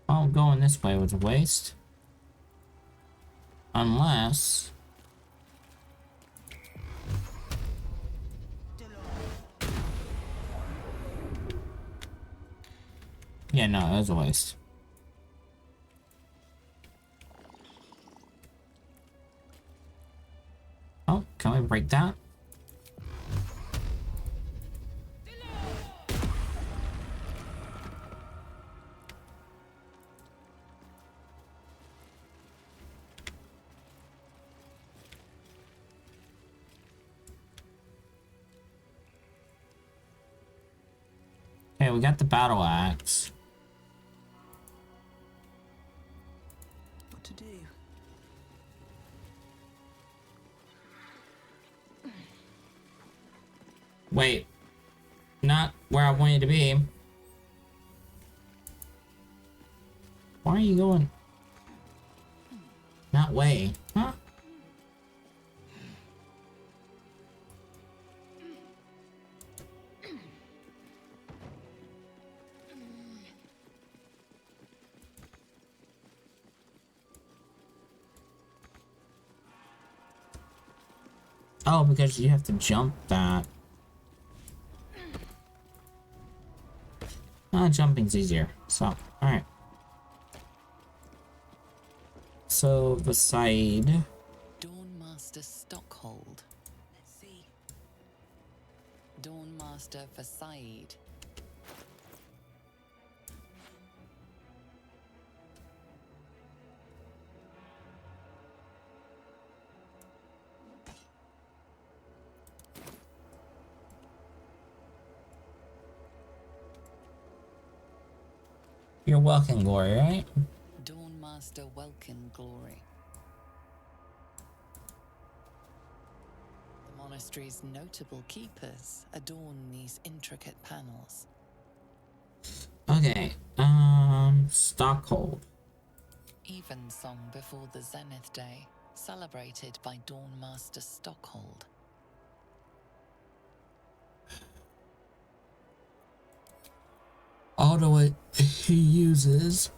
Well, going this way was a waste. Unless... Yeah, no, it was a waste. Oh, can we break that? Okay, we got the battle axe. What to do? Wait. Not where I wanted to be. Why are you going? That way. Huh? Oh, because you have to jump that. Jumping's easier. So, alright. So, the side. Dawnmaster Stockhold. Let's see. Dawnmaster Versailles. You're welcome, Glory, right? Dawnmaster Welkin Glory. The monastery's notable keepers adorn these intricate panels. Okay, Stockhold. Evensong before the Zenith Day, celebrated by Dawnmaster Stockhold. All the way he uses.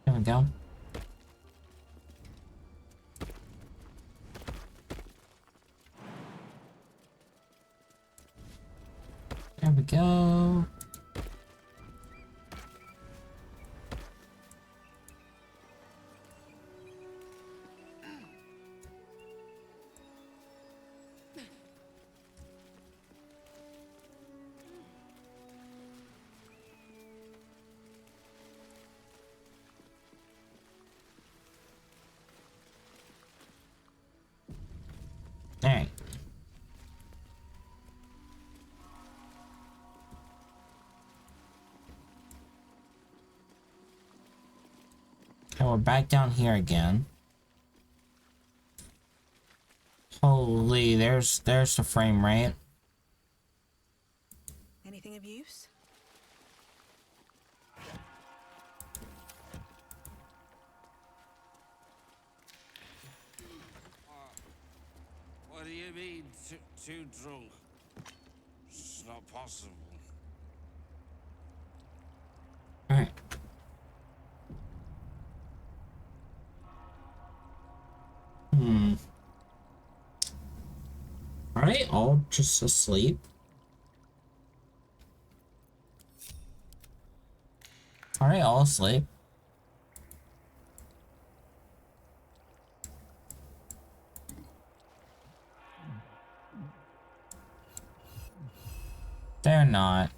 There we go. There we go. Alright. Okay, we're back down here again. Holy, there's the frame rate. Anything of use? What do you mean, too drunk? It's not possible. Alright. Are they all just asleep? Are they all asleep? They're not.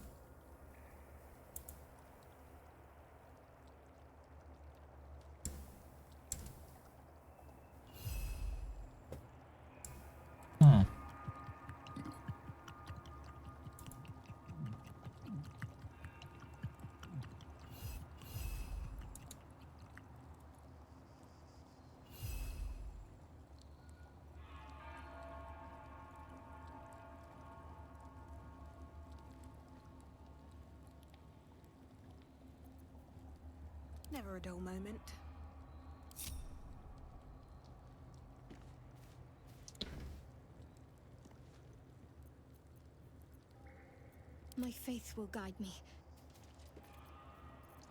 Never a dull moment. My faith will guide me.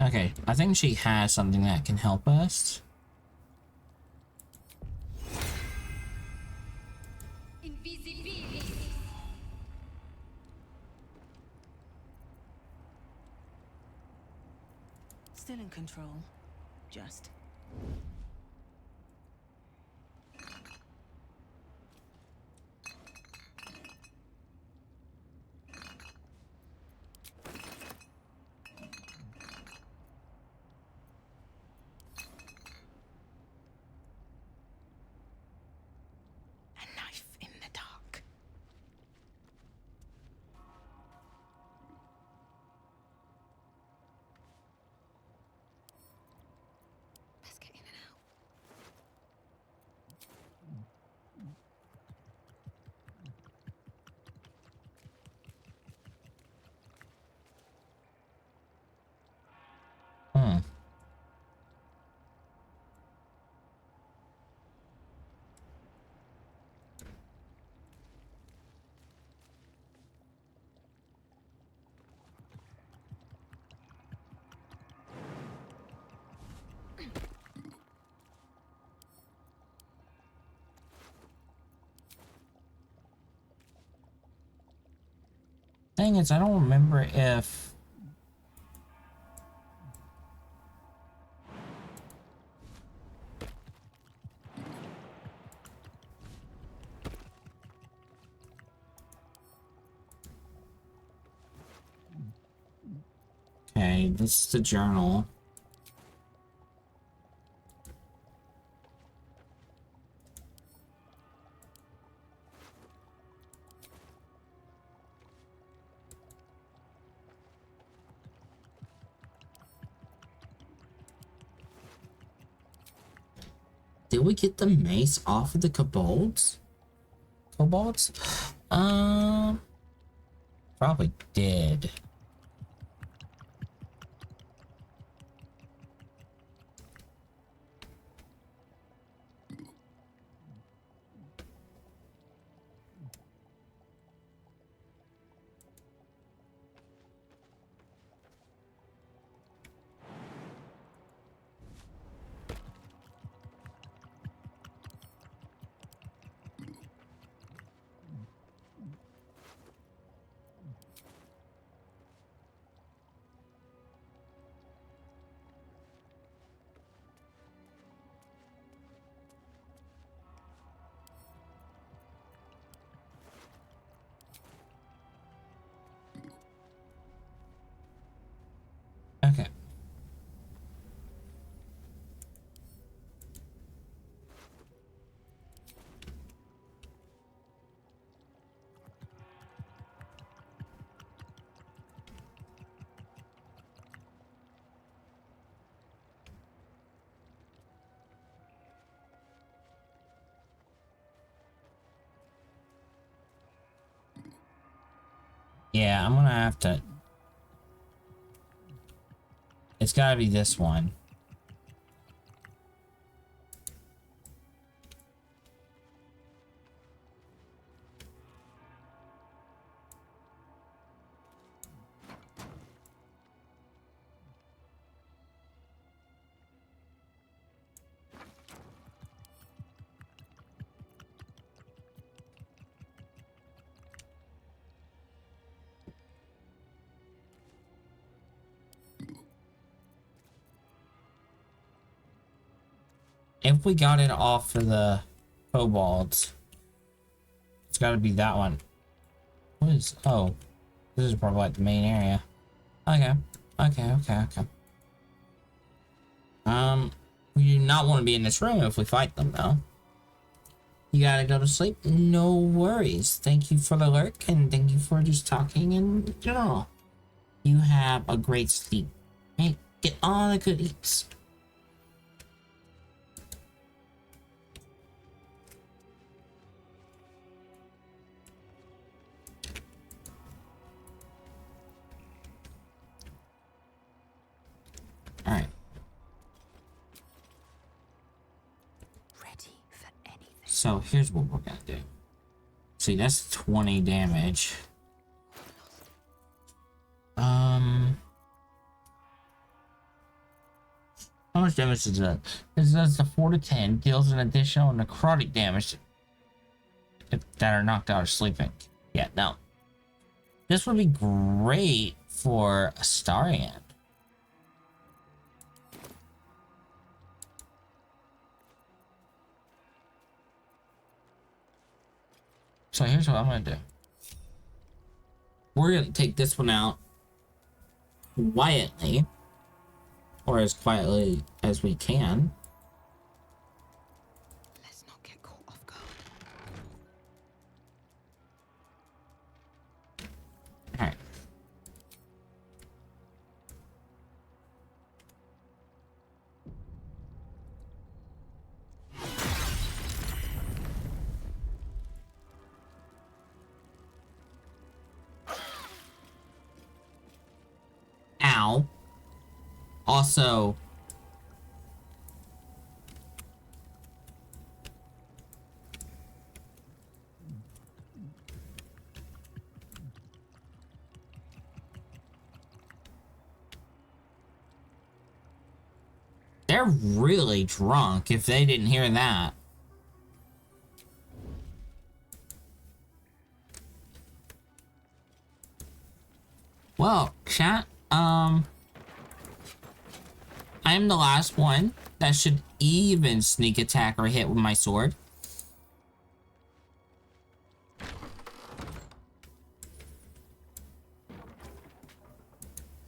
Okay, I think she has something that can help us. Still in control. Just. A knife in the dark. Let's get in and out. Thing is, I don't remember if... Okay, this is the journal. Did we get the mace off of the kobolds? Kobolds? Probably did. Yeah, I'm gonna have to... It's gotta be this one. If we got it off of the kobolds, it's got to be that one. What is... Oh, this is probably like the main area. Okay. Okay. We do not want to be in this room if we fight them, though. You gotta go to sleep? No worries. Thank you for the lurk, and thank you for just talking in general. You have a great sleep. Hey, get all the goodies. Alright. Ready for anything. So here's what we're gonna do. See, that's 20 damage. How much damage does that? This does the 4 to 10, deals an additional necrotic damage that are knocked out or sleeping. Yeah, no. This would be great for a Starian. So here's what I'm gonna do. We're gonna take this one out quietly, or as quietly as we can. Let's not get caught off guard. Alright. Ow. Also, they're really drunk if they didn't hear that. Well, chat, I am the last one that should even sneak attack or hit with my sword.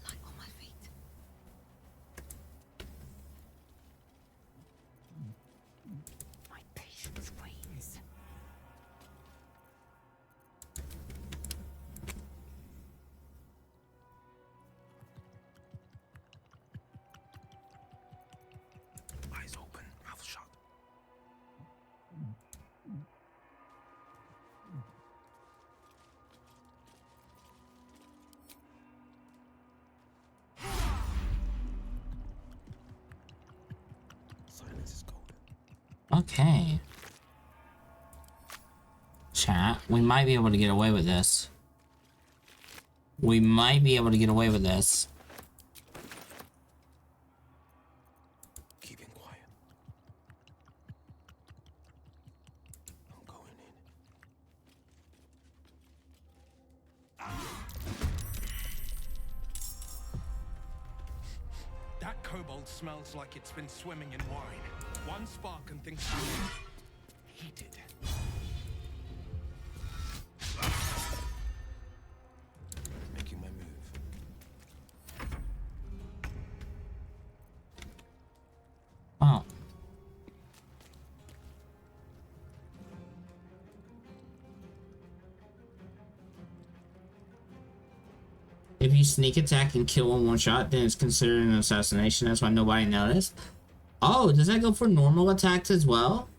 Light on my feet. My patience wanes. Eyes open, mouth shut. Silence is golden. Okay. Chat, we might be able to get away with this. We might be able to get away with this. Keeping quiet. I'm going in. That kobold smells like it's been swimming in wine. One spark and things heated. Making my move. Oh. If you sneak attack and kill in one shot, then it's considered an assassination. That's why nobody noticed. Oh, does that go for normal attacks as well?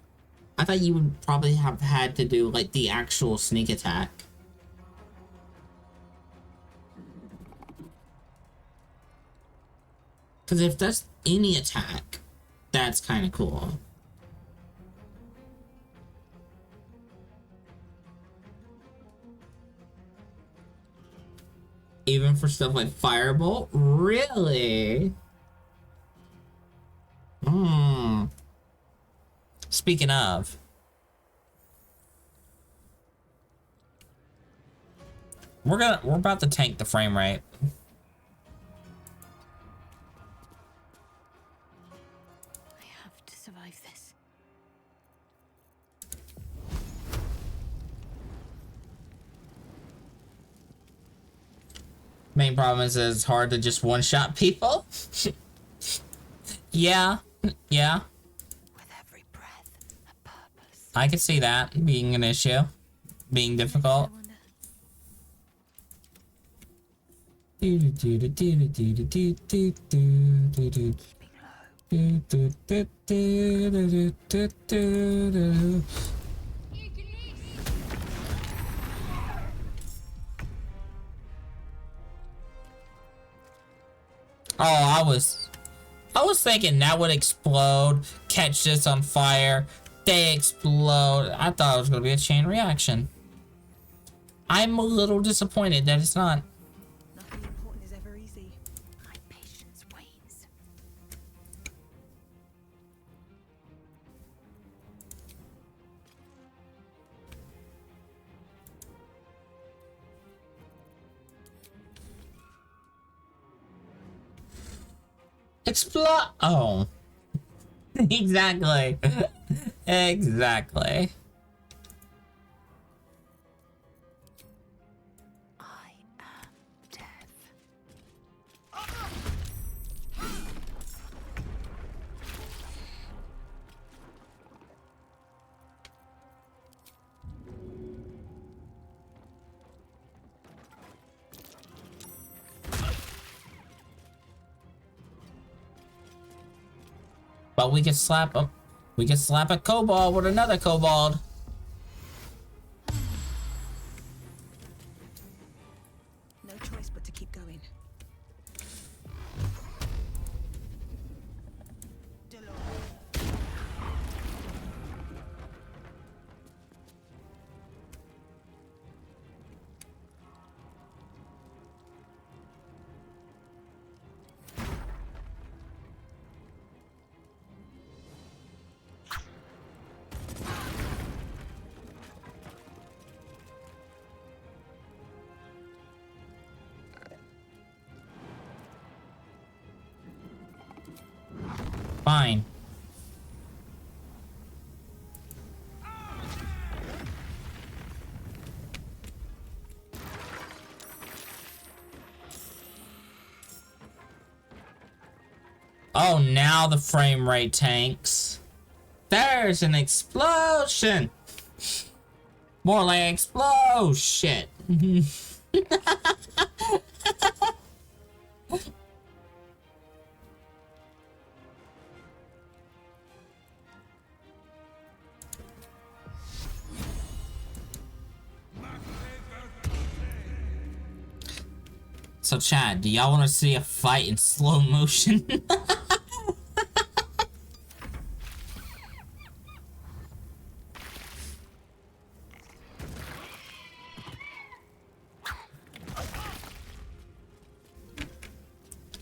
I thought you would probably have had to do like the actual sneak attack. Because if that's any attack, that's kind of cool. Even for stuff like Firebolt? Really? Hmm. Speaking of, we're about to tank the frame rate. I have to survive this. Main problem is it's hard to just one-shot people. Yeah, yeah. I could see that being an issue, being difficult. Oh, I was thinking that would explode, catch this on fire, they explode. I thought it was gonna be a chain reaction. I'm a little disappointed that it's not. Nothing important is ever easy. My patience wanes. Explode. Oh. Exactly. Exactly. But we can slap a kobold with another kobold. No choice but to keep going. Fine. Oh, now the frame rate tanks. There's an explosion. More like explosion. So, Chad, do y'all want to see a fight in slow motion?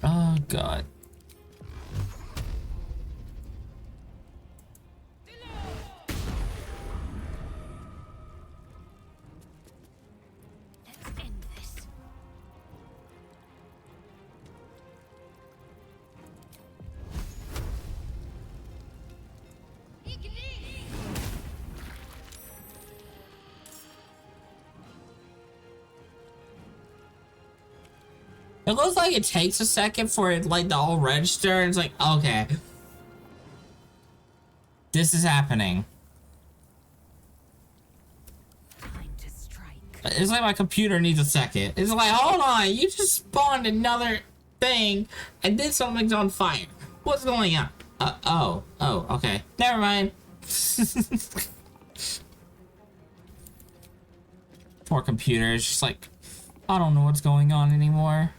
Oh, God. Let's end this. It looks like it takes a second for it, like, to all register. And it's like, okay. This is happening. Time to strike. It's like my computer needs a second. It's like, hold on, you just spawned another thing, and then something's on fire. What's going on? Oh, okay. Never mind. Poor computer. It's just like, I don't know what's going on anymore.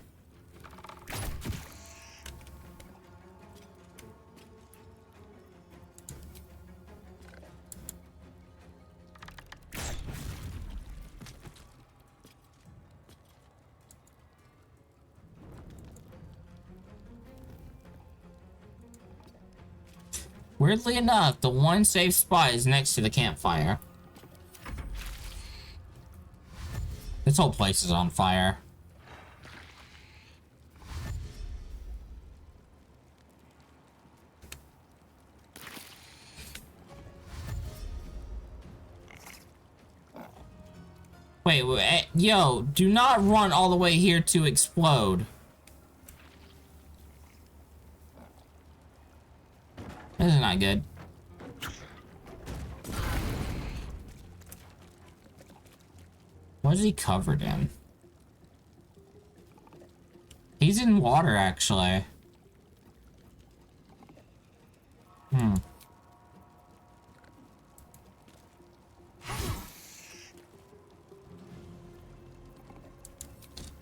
Weirdly enough, the one safe spot is next to the campfire. This whole place is on fire. Wait, yo, do not run all the way here to explode. This is not good. What is he covered in? He's in water, actually.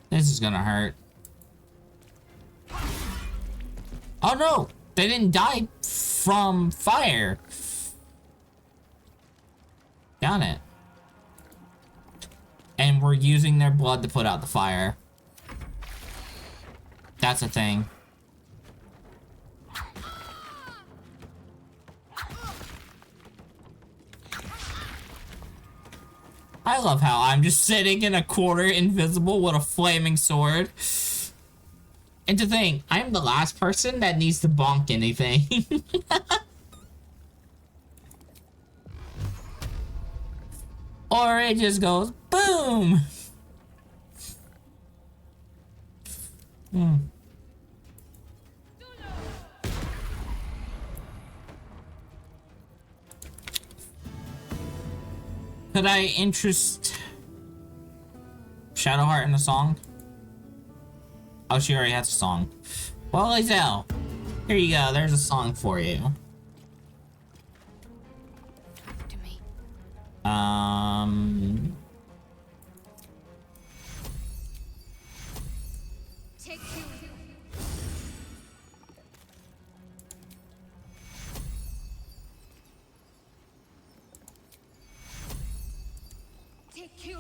This is gonna hurt. Oh no! They didn't die from fire. Got it. And we're using their blood to put out the fire. That's a thing. I love how I'm just sitting in a corner invisible with a flaming sword. And to think, I'm the last person that needs to bonk anything. Or it just goes boom. Could I interest Shadowheart in a song? Oh, she already has a song. Well, Lizelle, here you go. There's a song for you. To me. Take you. Take you.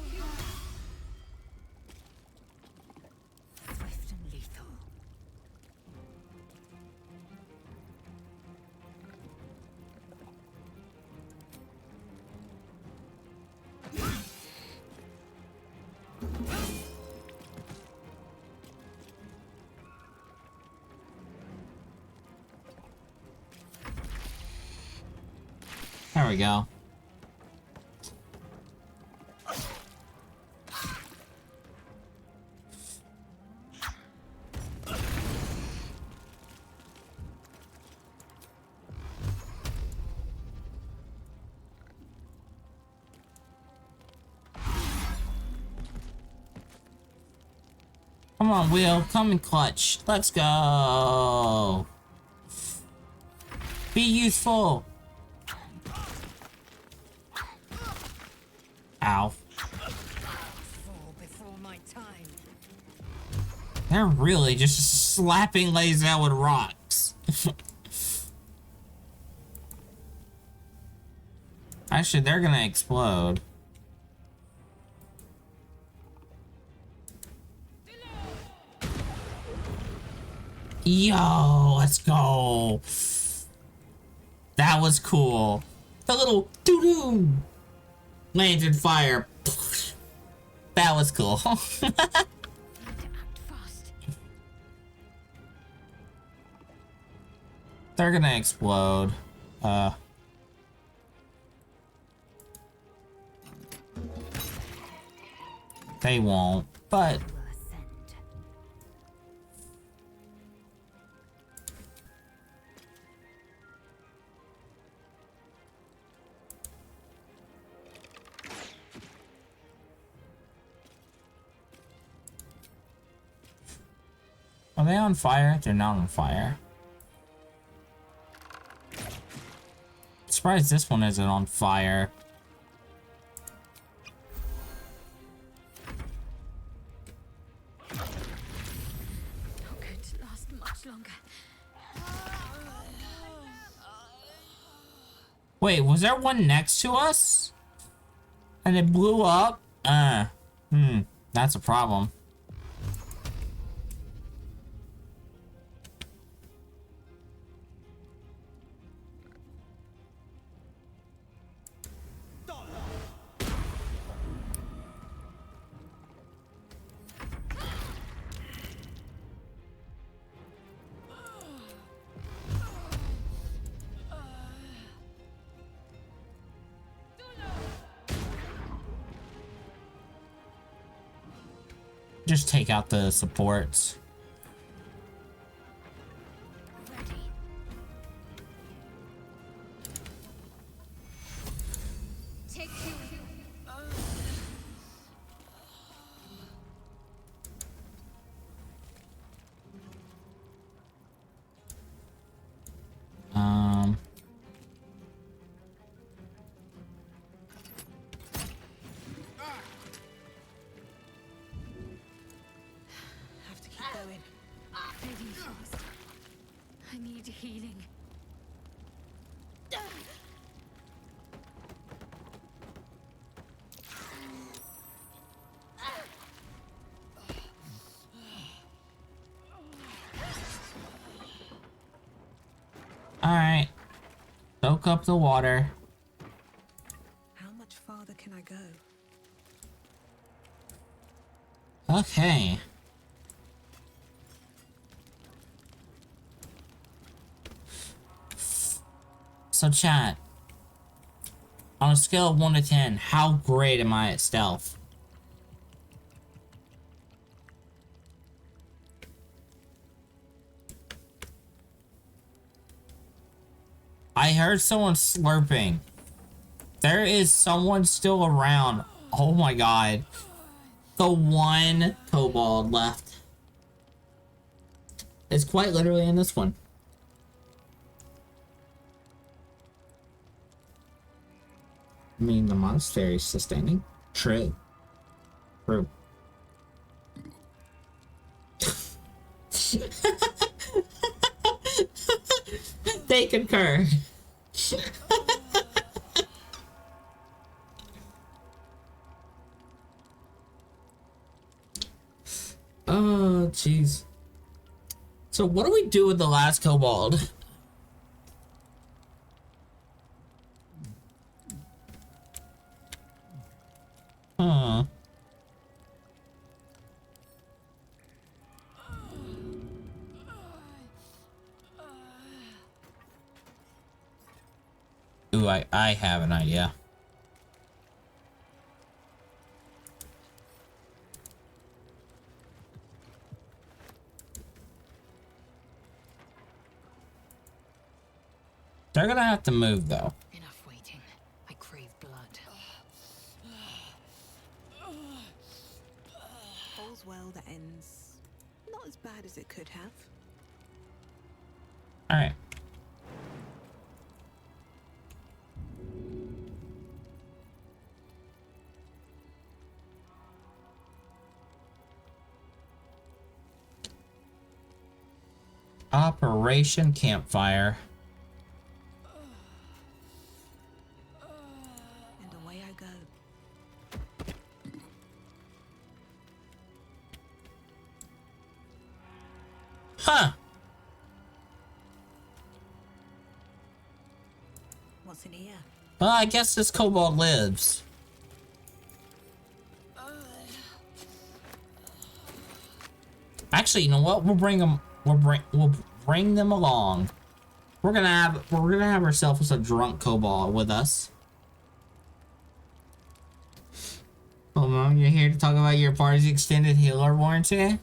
Swift and lethal. There we go. Come on, Will. Come and clutch. Let's go. Be useful. Ow. Before my time. They're really just slapping Lae'zel with rocks. Actually, they're gonna explode. Yo, let's go. That was cool. The little doo-doo lands in fire. That was cool. They're gonna explode. They won't, but are they on fire? They're not on fire. Surprised this one isn't on fire. Not going to last much longer. Wait, was there one next to us? And it blew up? That's a problem. Just take out the supports. Take two. Um. Have to keep going. Moving fast. I need healing. Alright. Soak up the water. How much farther can I go? Okay. So chat. On a scale of 1 to 10, how great am I at stealth? I heard someone slurping. There is someone still around. Oh my god. The one kobold left. It's quite literally in this one. I mean, the monastery is sustaining. True. True. They concur. Oh, jeez. So what do we do with the last kobold? Huh. Ooh, I have an idea. They're gonna have to move, though. Enough waiting. I crave blood. All's well that ends not as bad as it could have. Alright. Operation Campfire. And away I go. Huh. What's in here? Well, I guess this kobold lives. Actually, you know what? We'll bring them. We'll bring them along. We're gonna have ourselves a drunk kobold with us. Oh, Mom, you're here to talk about your party's extended healer warranty?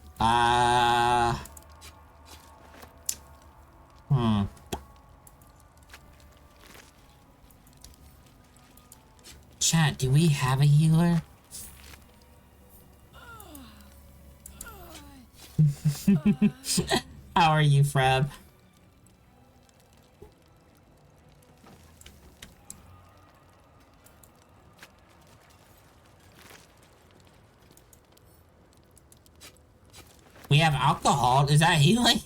Chat, do we have a healer? How are you, Frab? We have alcohol. Is that healing?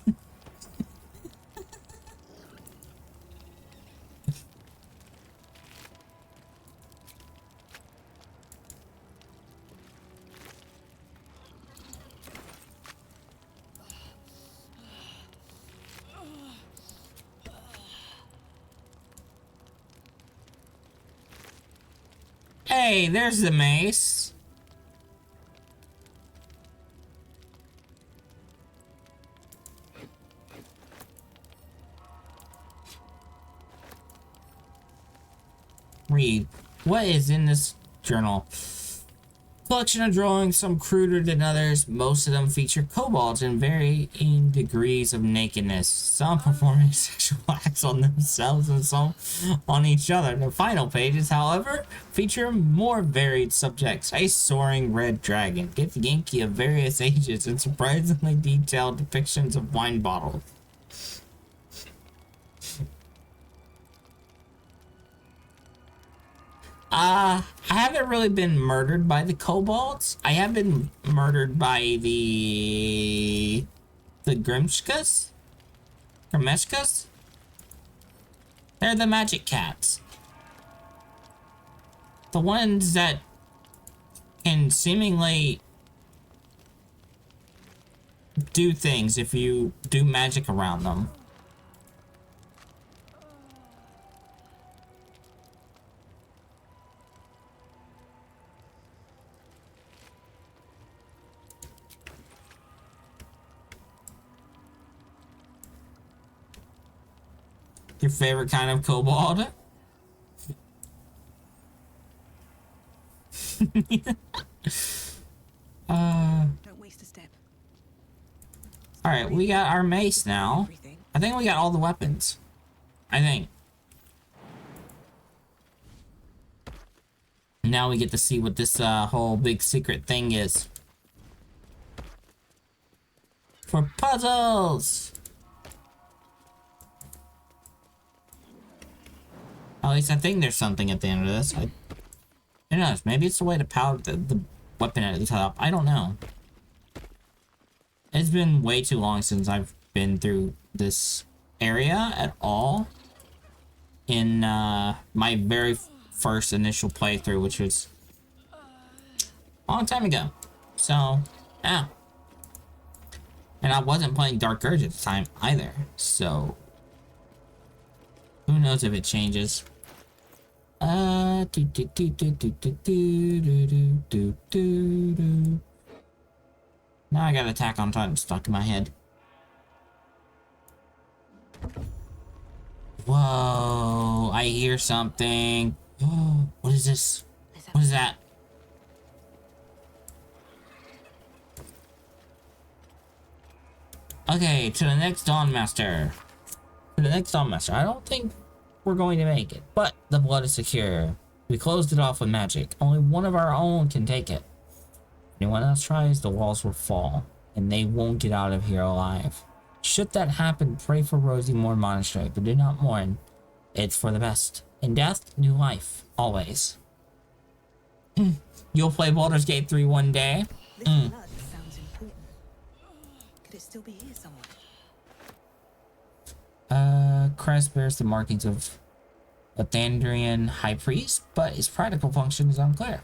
Hey, there's the mace. Read. What is in this journal? Collection of drawings, some cruder than others. Most of them feature kobolds in varying degrees of nakedness. Some performing sexual acts on themselves and some on each other. The final pages, however, feature more varied subjects. A soaring red dragon, Githyanki of various ages, and surprisingly detailed depictions of wine bottles. I haven't really been murdered by the kobolds. I have been murdered by the Grimshkas? Grimeshkas? They're the magic cats. The ones that can seemingly do things if you do magic around them. Your favorite kind of kobold? Don't waste a step. Alright, we got our mace now. I think we got all the weapons. I think. Now we get to see what this whole big secret thing is. For puzzles! At least I think there's something at the end of this. Who knows? Maybe it's the way to power the weapon at the top. I don't know. It's been way too long since I've been through this area at all. In my very first initial playthrough, which was a long time ago. So, yeah. And I wasn't playing Dark Urge at the time either. So, who knows if it changes. Now I got Attack on Titan stuck in my head. Whoa, I hear something. Oh, what is this? What is that? Okay, to the next Dawn Master. To the next Dawn Master. I don't think we're going to make it, but the blood is secure. We closed it off with magic. Only one of our own can take it. If anyone else tries, the walls will fall, and they won't get out of here alive. Should that happen, pray for Rosie Moore Monastery, but do not mourn. It's for the best. In death, new life. Always. You'll play Baldur's Gate 3 one day. This blood sounds important. Could it still be here somewhere? Crest bears the markings of a Thandrian high priest, but his practical function is unclear.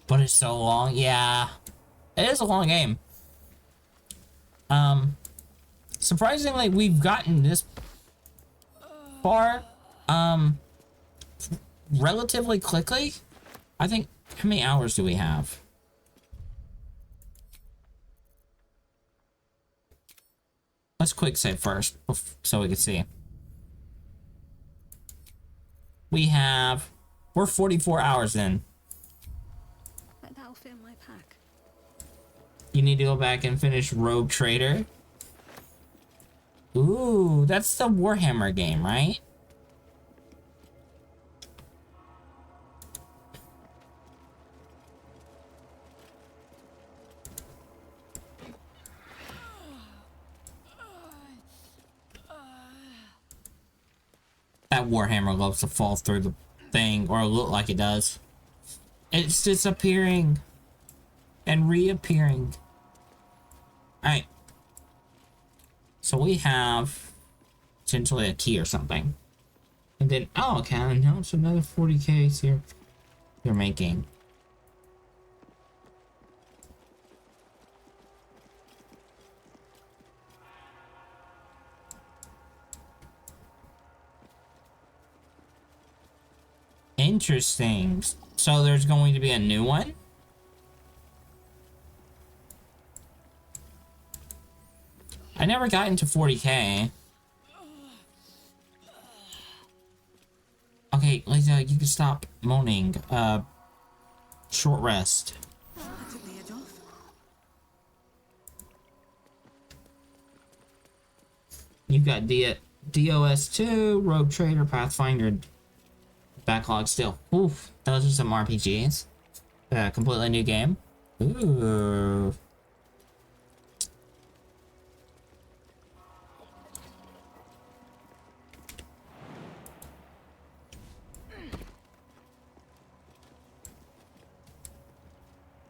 But it's so long. Yeah, it is a long game. Surprisingly, we've gotten this far, relatively quickly. I think, how many hours do we have? Let's quick save first, so we can see. We're 44 hours in. That'll fit in my pack. You need to go back and finish Rogue Trader. Ooh, that's the Warhammer game, right? That Warhammer loves to fall through the thing, or look like it does. It's disappearing and reappearing. Alright. So we have potentially a key or something. And then, oh, okay, now it's another 40k here you're making. Interesting. So there's going to be a new one? I never got into 40k. Hey, Lisa, you can stop moaning. Short rest. I took the edge off. You got DOS2, Rogue Trader, Pathfinder, backlog still. Oof, those are some RPGs. Completely new game. Ooh.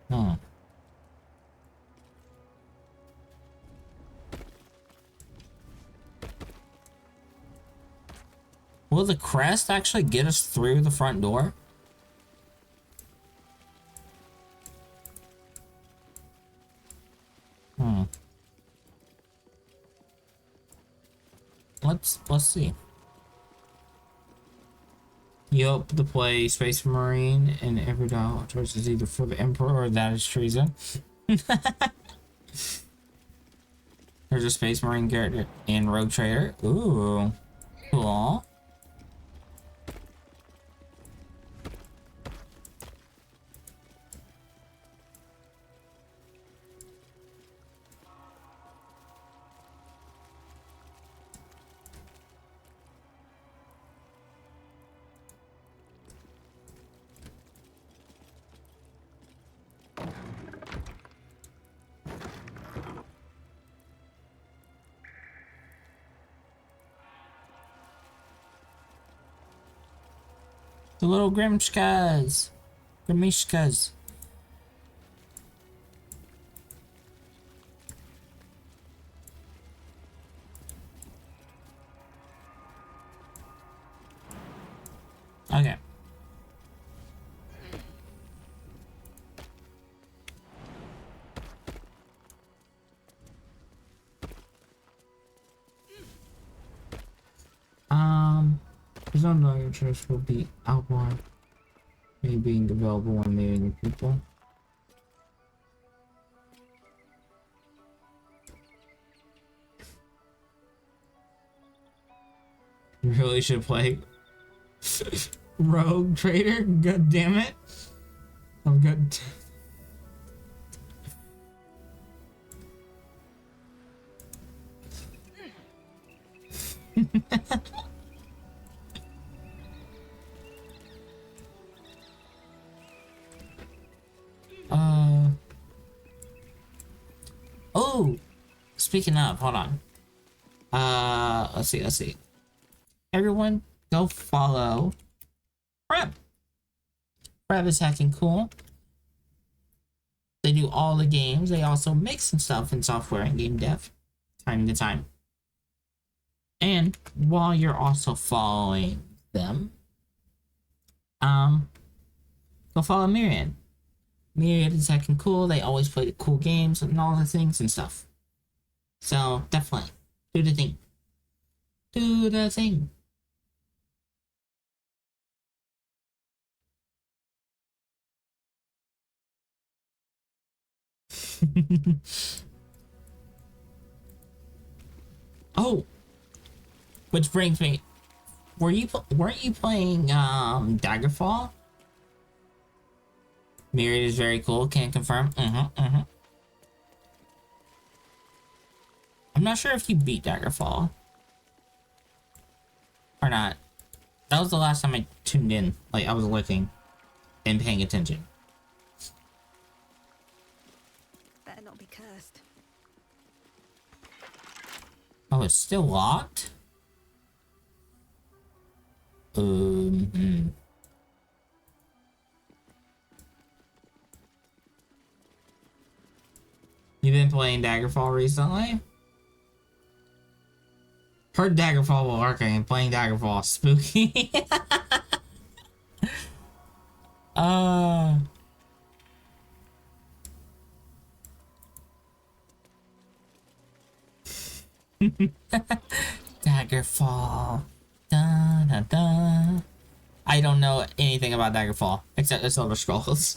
Hmm. Will the crest actually get us through the front door? Hmm. Let's see. You hope to play Space Marine and every dollar choice is either for the Emperor or that is treason. There's a Space Marine character in Rogue Trader. Ooh. Cool. The little Grimshkas. Grimishkas. Okay. There's no knowing your choice will be outlined. Me being available when meeting people. You really should play Rogue Trader. God damn it! I've got. Oh, speaking of, hold on. Let's see. Everyone, go follow Prep. Prep is hacking cool. They do all the games. They also make some stuff in software and game dev, time to time. And while you're also following them, go follow Myriad. Myriad is hacking cool. They always play the cool games and all the things and stuff. So definitely do the thing. Do the thing. Oh, which brings me. Weren't you playing Daggerfall? Myriad is very cool. Can't confirm. I'm not sure if you beat Daggerfall or not. That was the last time I tuned in. Like, I was looking and paying attention. Better not be cursed. Oh, it's still locked? You've been playing Daggerfall recently? Heard Daggerfall while working and playing Daggerfall. Spooky. Daggerfall. Da, da, da. I don't know anything about Daggerfall except the Silver Scrolls.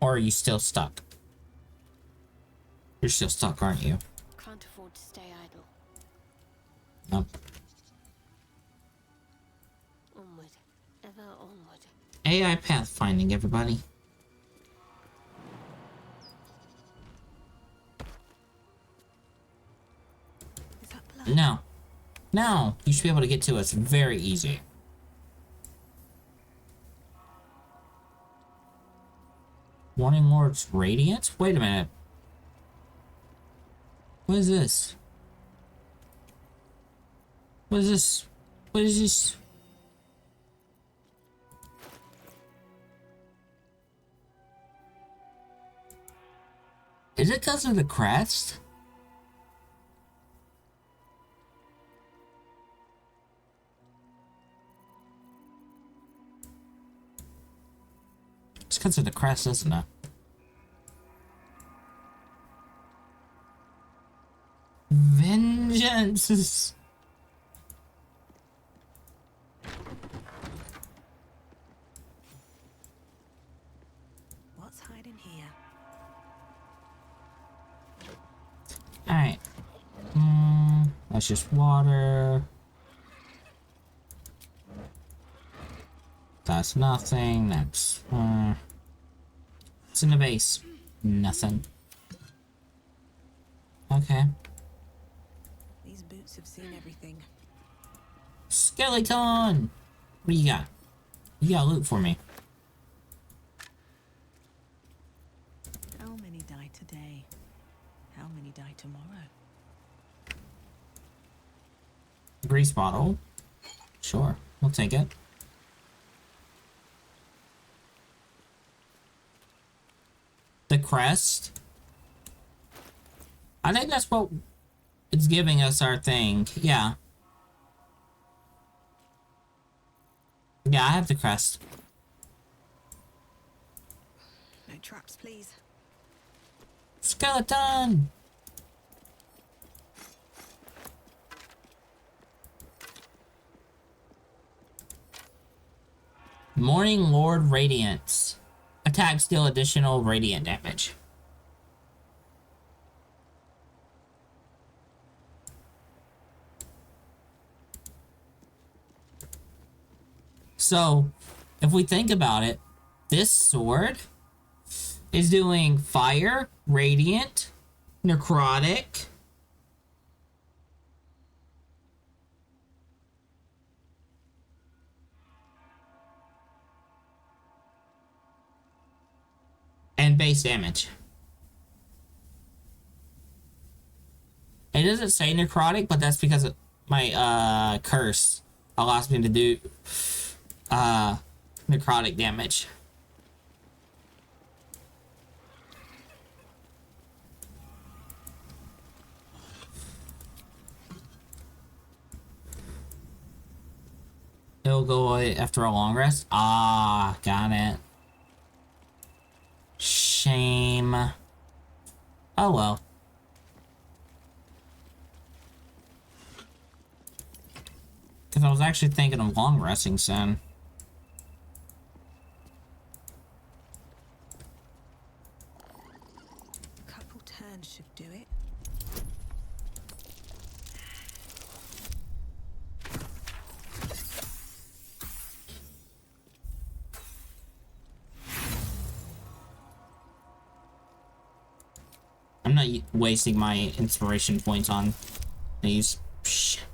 Or are you still stuck? You're still stuck, aren't you? Can't afford to stay idle. Nope. Onward. Ever onward. AI pathfinding, everybody. No. No! You should be able to get to us very easy. Warning Lord's Radiance? Wait a minute. What is this? What is this? What is this? Is it because of the crest? It's because of the crest, isn't it? Vengeance! What's hiding here? Alright. That's just water. That's nothing. That's it's in the base. Nothing. Okay. These boots have seen everything. Skeleton! What do you got? You got loot for me. How many die today? How many die tomorrow? Grease bottle. Sure, we'll take it. The crest. I think that's what it's giving us our thing. Yeah. Yeah, I have the crest. No traps, please. Skeleton! Morning Lord Radiance. Attacks deal additional radiant damage. So, if we think about it, this sword is doing fire, radiant, necrotic, and base damage. It doesn't say necrotic, but that's because of my curse allows me to do necrotic damage. It'll go away after a long rest. Ah, got it. Shame. Oh well. Because I was actually thinking of long resting soon. A couple turns should do it. I'm not wasting my inspiration points on these. Shit.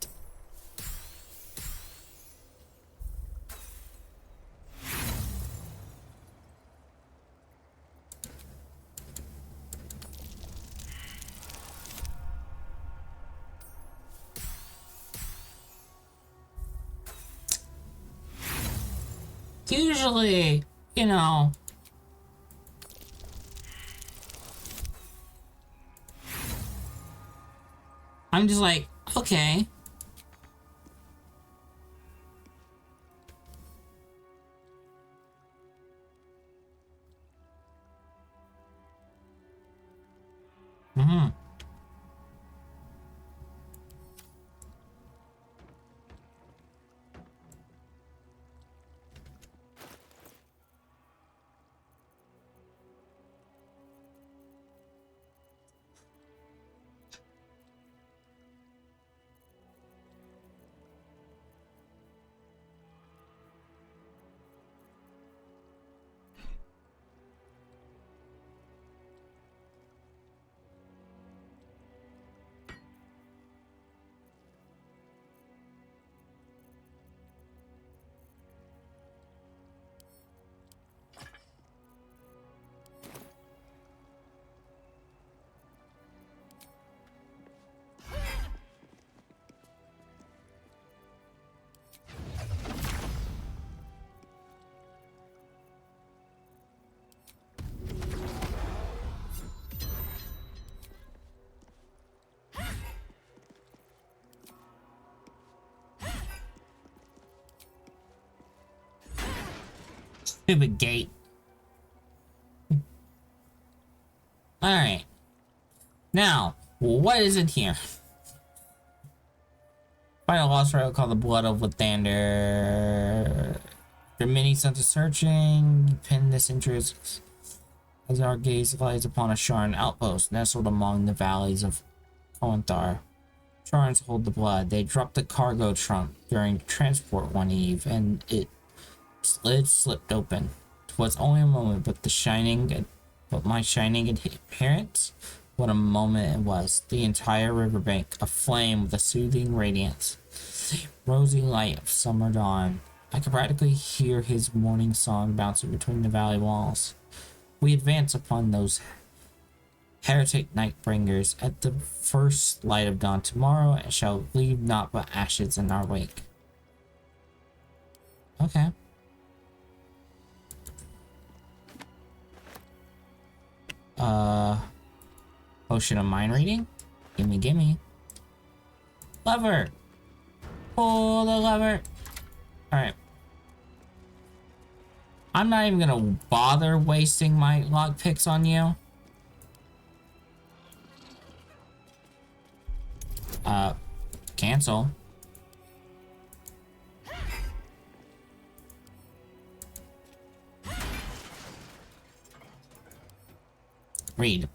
Usually, you know, I'm just like, okay. Mm-hmm. Stupid gate. Alright. Now, what is in here? Find a lost relic called the Blood of Lathander. After many sons of searching, you pin this interest as our gaze lies upon a Sharn outpost nestled among the valleys of Oanthar. Sharns hold the blood. They dropped the cargo trunk during transport one eve, and its lid slipped open. It was only a moment, but my shining appearance, what a moment it was. The entire riverbank aflame with a soothing radiance, rosy light of summer dawn. I could practically hear his morning song bouncing between the valley walls. We advance upon those heretic nightbringers at the first light of dawn tomorrow, and shall leave naught but ashes in our wake. Okay. Potion of mind reading? Gimme. Lever! Pull the lever! Alright. I'm not even gonna bother wasting my lockpicks on you. Cancel. Read.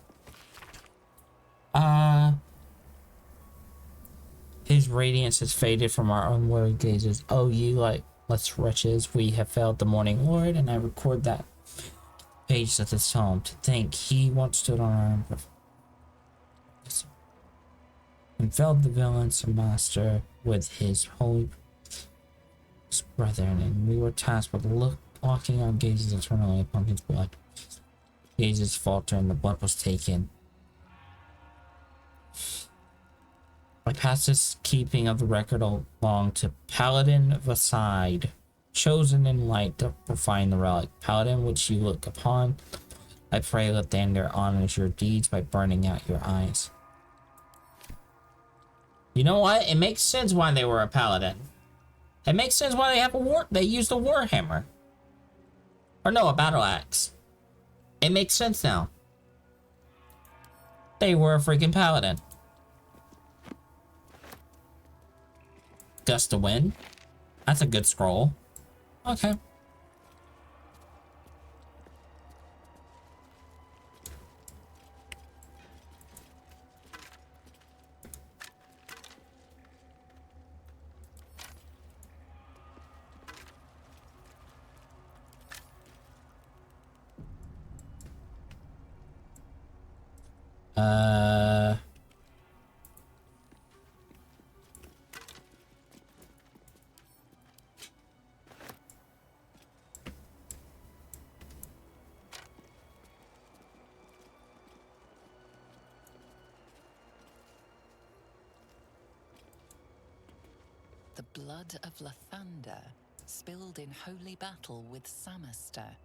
His radiance has faded from our unworried gazes. Oh, you lightless wretches, we have failed the morning lord, and I record that page at this home. To think he once stood on our arm and felled the villain's master with his holy brethren, and we were tasked with locking our gazes eternally upon his blood. Gazes falter, and the blood was taken. I pass this keeping of the record along to Paladin Vaside, chosen in light to refine the relic. Paladin, which you look upon, I pray Lathander honors your deeds by burning out your eyes. You know what? It makes sense why they were a paladin. It makes sense why they used a warhammer. Or no, a battle axe. It makes sense now. They were a freaking paladin. Gust of Wind. That's a good scroll. Okay. The blood of Lathander, spilled in holy battle with Samaster,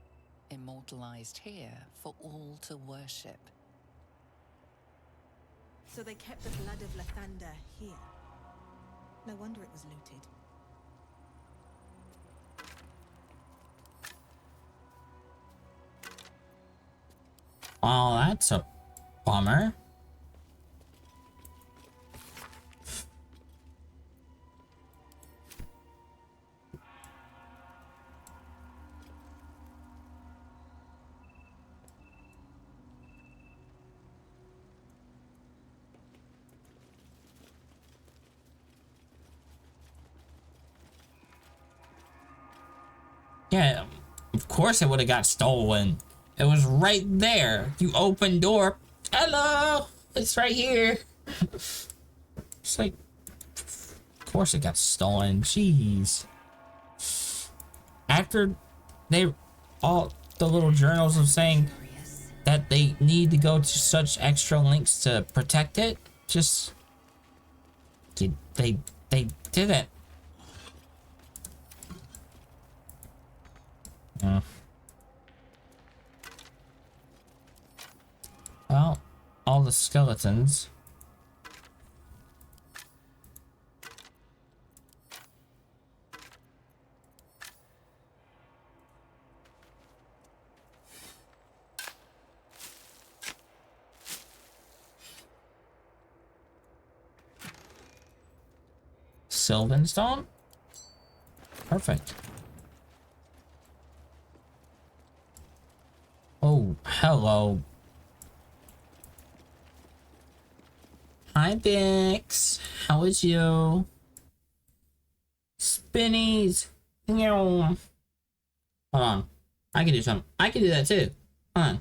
immortalized here for all to worship. So they kept the blood of Lathander here. No wonder it was looted. Oh, that's a bummer. Yeah, of course it would have got stolen. It was right there. You open door. Hello, it's right here. It's like, of course it got stolen. Jeez. After all the little journals of saying that they need to go to such extra lengths to protect it, just they didn't. Well, all the skeletons. Sylvan Stone. Perfect. Oh, hello. Hi, Bix. How is you? Spinnies. Hold on. I can do something. I can do that too. Hold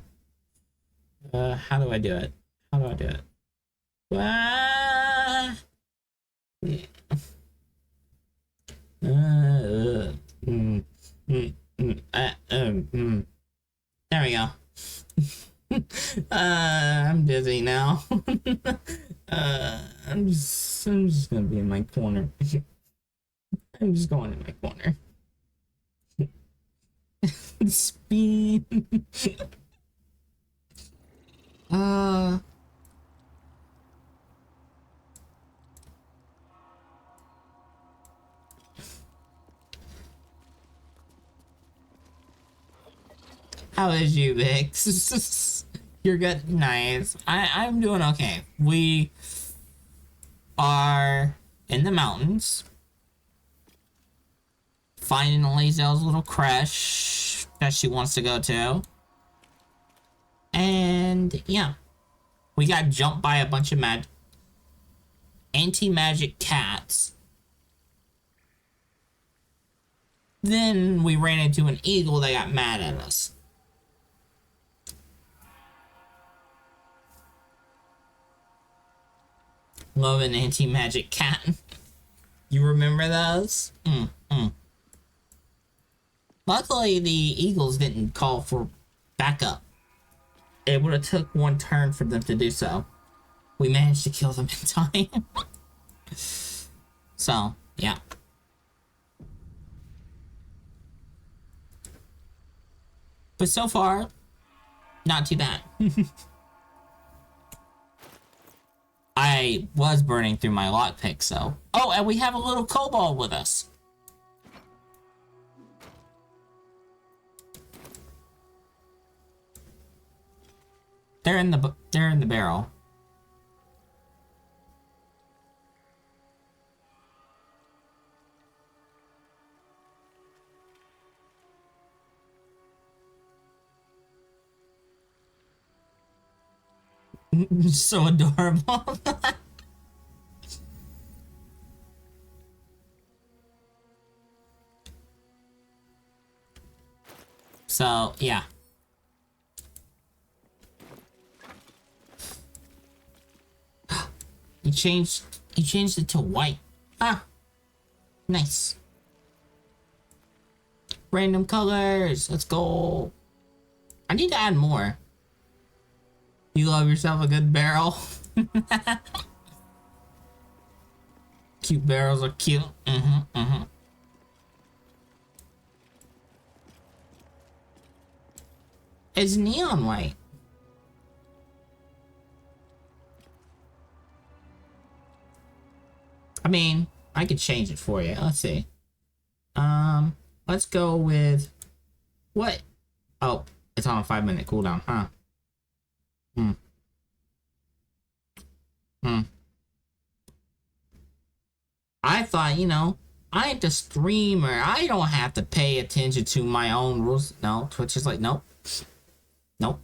on. How do I do it? How do I do it? Ah! Yeah. There we go. I'm dizzy now. I'm just gonna be in my corner. I'm just going in my corner. Speed. How is you, Vix? You're good? Nice. I'm doing okay. We are in the mountains. Finding Lazelle's little crash that she wants to go to. And yeah. We got jumped by a bunch of anti-magic cats. Then we ran into an eagle that got mad at us. Love an anti-magic cat. You remember those? Luckily, the eagles didn't call for backup. It would have took one turn for them to do so. We managed to kill them in time. So, yeah. But so far, not too bad. I was burning through my lockpick, so. Oh, and we have a little kobold with us. They're in the barrel. So adorable. So, yeah. You changed it to white. Ah. Nice. Random colors. Let's go. I need to add more. You love yourself a good barrel. Cute barrels are cute. It's neon white. I mean, I could change it for you. Let's see. Let's go with what? Oh, it's on a 5-minute cooldown, huh? I thought, you know, I ain't the streamer. I don't have to pay attention to my own rules. No, Twitch is like, nope. Nope.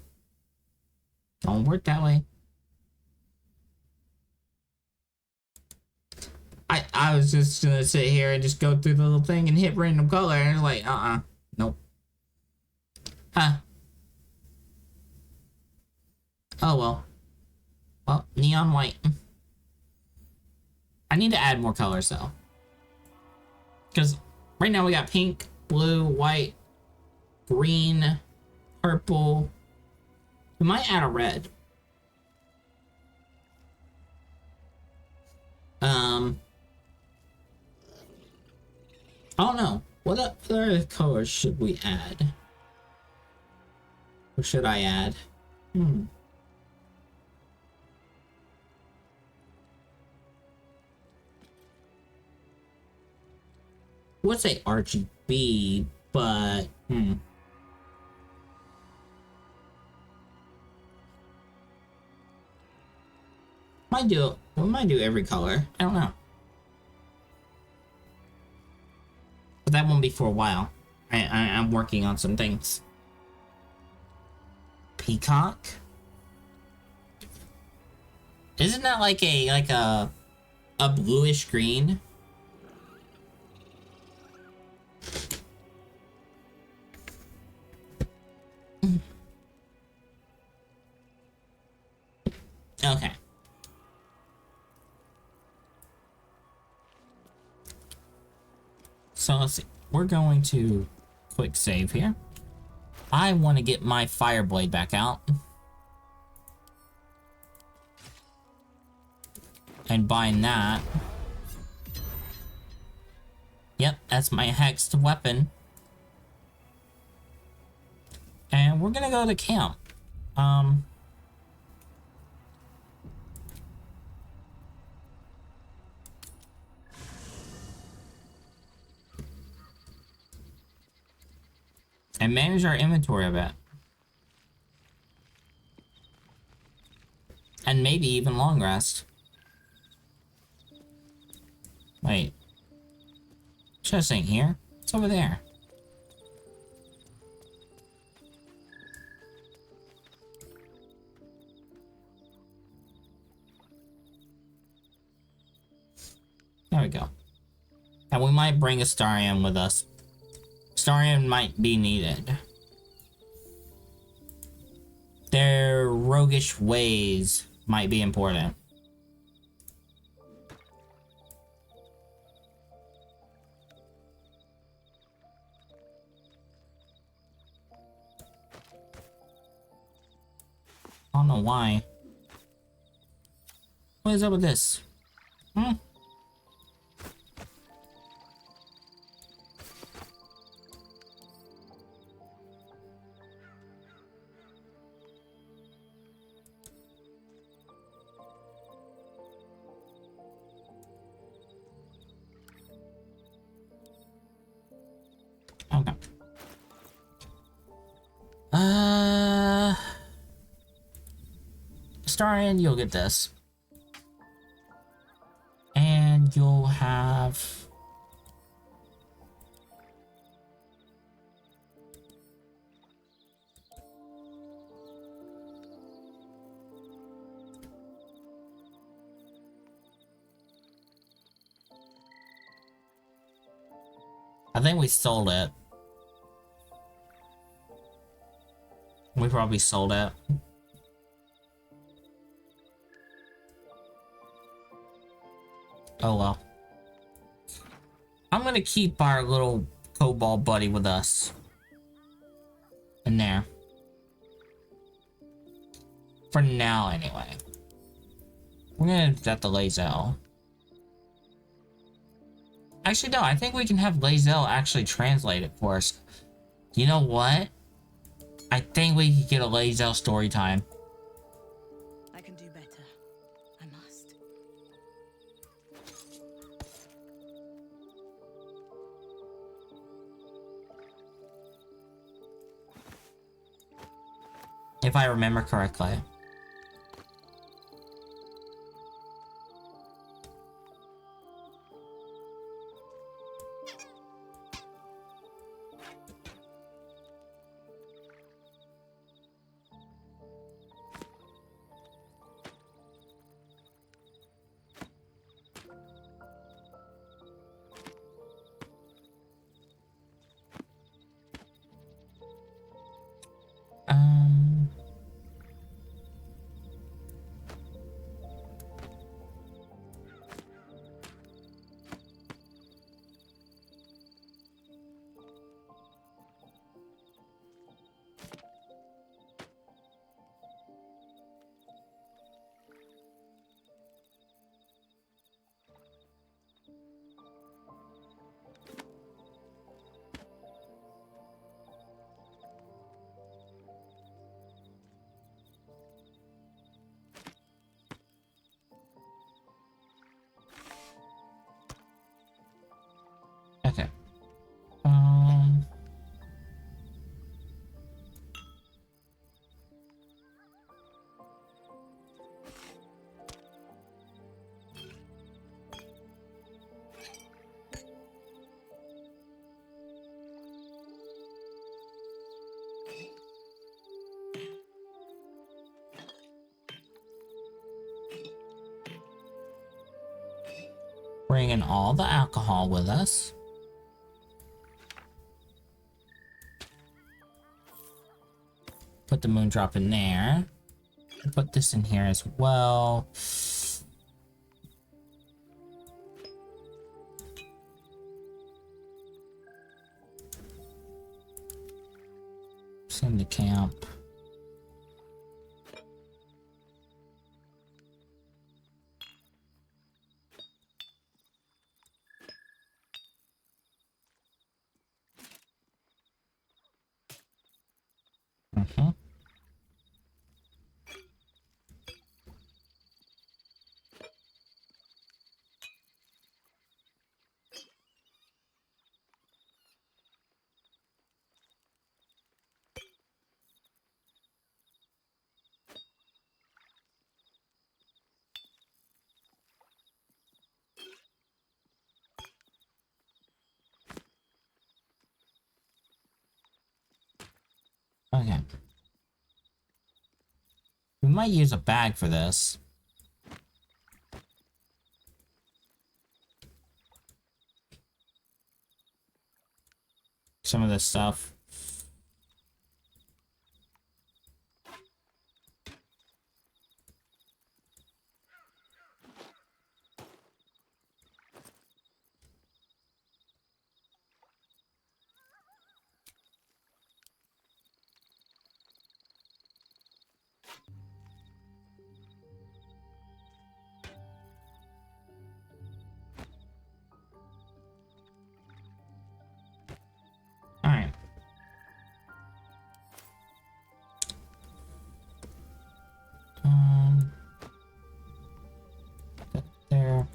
Don't work that way. I was just gonna sit here and just go through the little thing and hit random color and it's like, nope. Huh. Oh well. Well, neon white. I need to add more colors though. Because right now we got pink, blue, white, green, purple. We might add a red. I don't know. What other colors should we add? Or should I add? Would say RGB, but we might do every color. I don't know. But that won't be for a while. I'm working on some things. Peacock? Isn't that like a bluish green? Okay. So let's see. We're going to quick save here. I want to get my fire blade back out. And bind that. Yep, that's my hexed weapon. And we're gonna go to camp. And manage our inventory a bit. And maybe even long rest. Wait. Chest ain't here. It's over there. There we go. And we might bring a Starium with us. Starium might be needed. Their roguish ways might be important. I don't know why. What is up with this? Hmm? Okay. Starian, you'll get this. And you'll have... I think we sold it. We probably sold it. Oh well. I'm gonna keep our little kobold buddy with us. In there. For now, anyway. We're gonna get the Lazel. Actually, no, I think we can have Lazel actually translate it for us. You know what? I think we could get a Lazel story time. I can do better. I must. If I remember correctly. Bringing all the alcohol with us. Put the moondrop in there. Put this in here as well. Send to camp. Okay. We might use a bag for this. Some of this stuff. Alright. That there.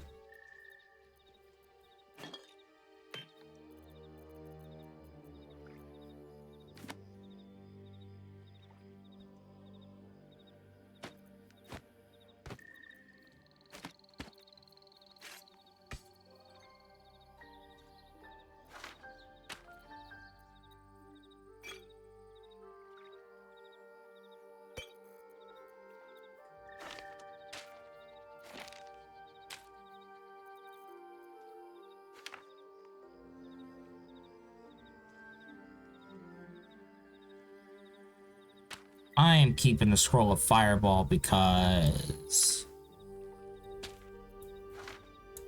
I am keeping the scroll of fireball because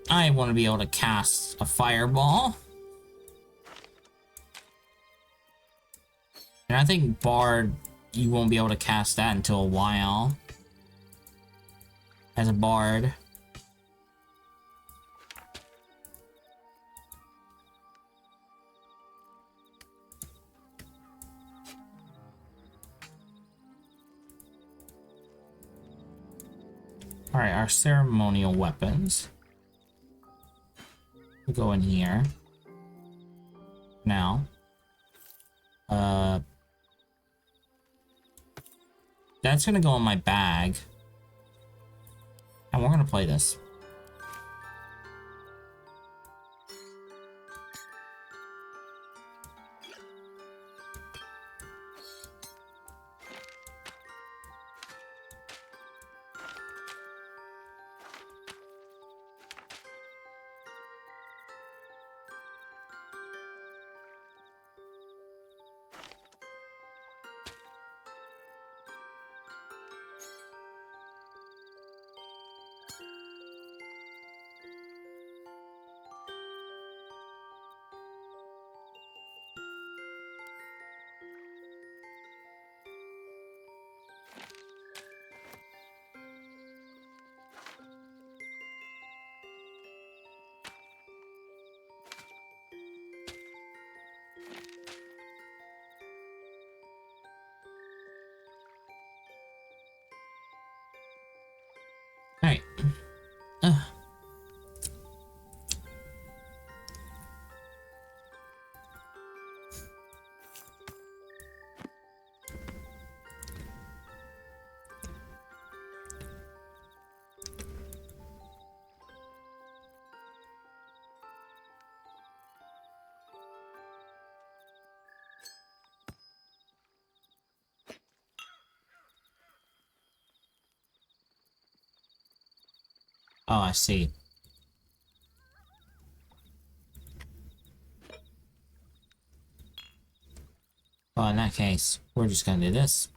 I want to be able to cast a fireball. And I think Bard, you won't be able to cast that until a while. As a Bard. Alright, our ceremonial weapons. We'll go in here. Now. That's gonna go in my bag. And we're gonna play this. Alright. Oh, I see. Well, in that case, we're just gonna do this.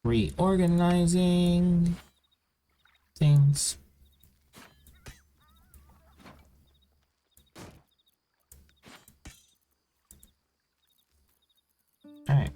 Reorganizing things. All right.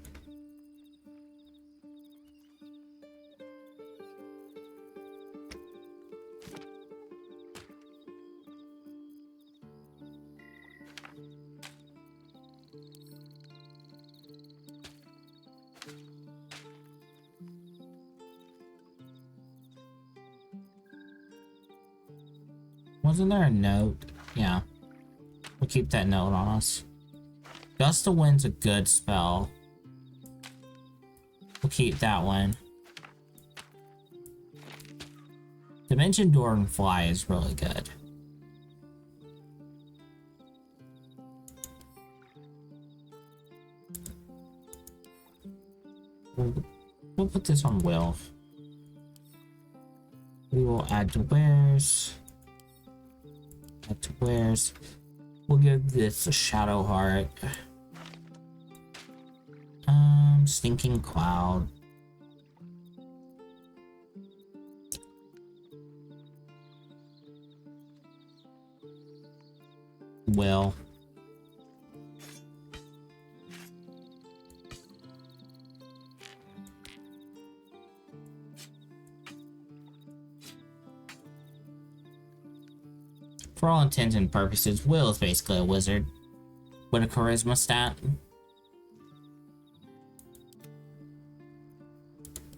Wasn't there a note? Yeah. We'll keep that note on us. Gust of Wind's a good spell. We'll keep that one. Dimension Door and Fly is really good. We'll put this on Will. We will add to wares. Add to wares. We'll give this a Shadow Heart. Stinking Cloud. Will. For all intents and purposes, Will is basically a wizard with a charisma stat.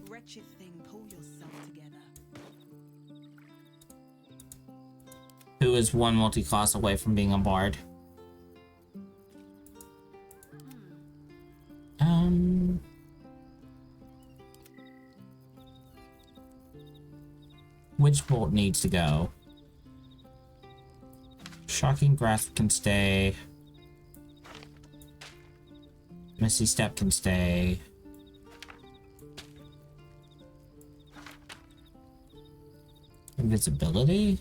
Wretched thing, pull yourself together. Who is one multi-class away from being a bard. Which bolt needs to go? Shocking Grasp can stay. Misty Step can stay. Invisibility?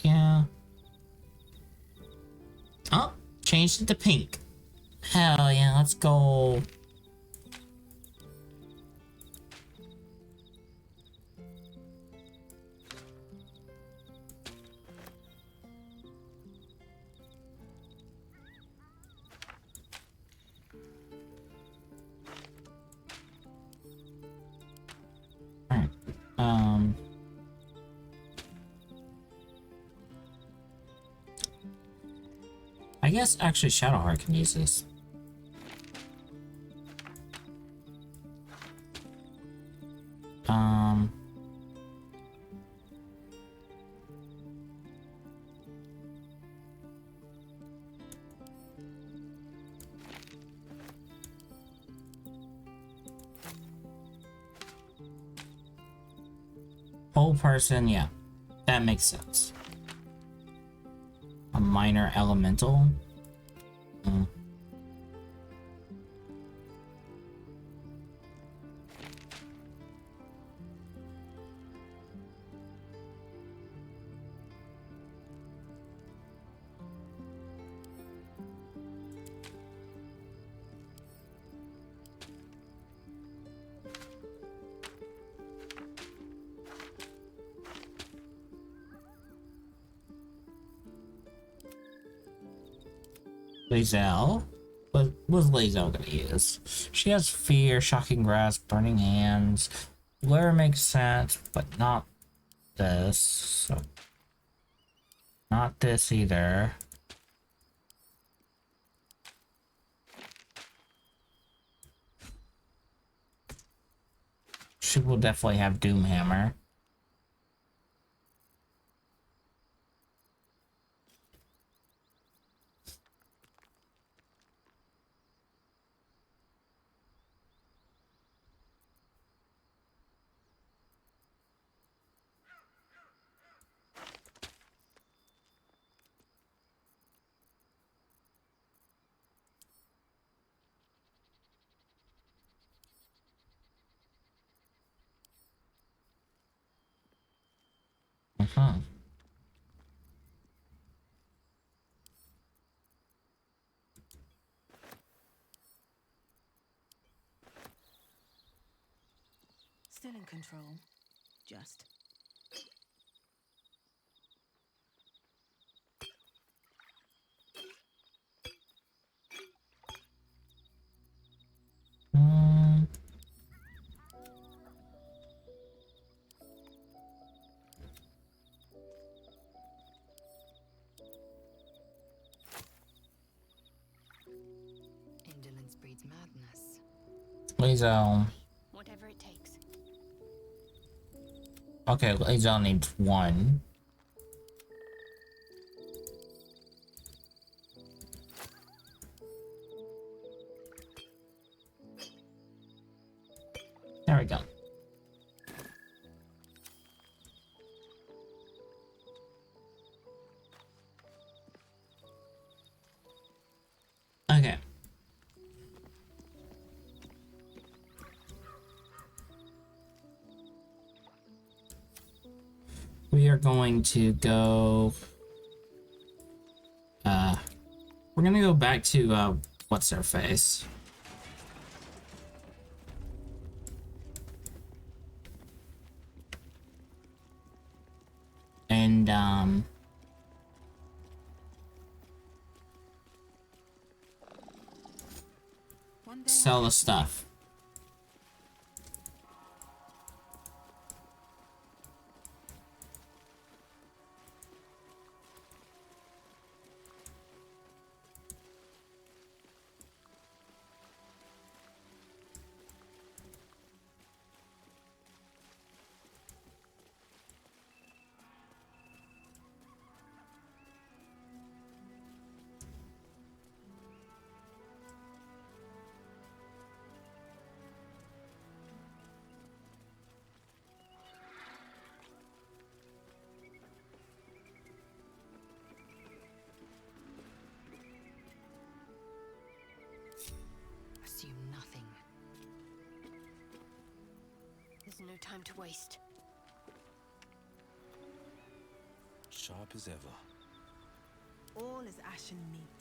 Yeah. Oh, changed it to pink. Hell yeah, let's go. Alright. I guess actually Shadowheart can use this. Whole person, yeah. That makes sense. A minor elemental. Lae'zel? What was Lae'zel gonna use? She has Fear, Shocking Grasp, Burning Hands. Blur makes sense, but not this. So not this either. She will definitely have Doomhammer. Still in control. Just. Indolence breeds madness. Lae'zel. Whatever it takes. Okay, Lae'zel needs one. There we go. Okay. We are going to go... we're gonna go back to, what's their face? And, sell the stuff. Assume nothing. There's no time to waste. Sharp as ever. All is ashen meat.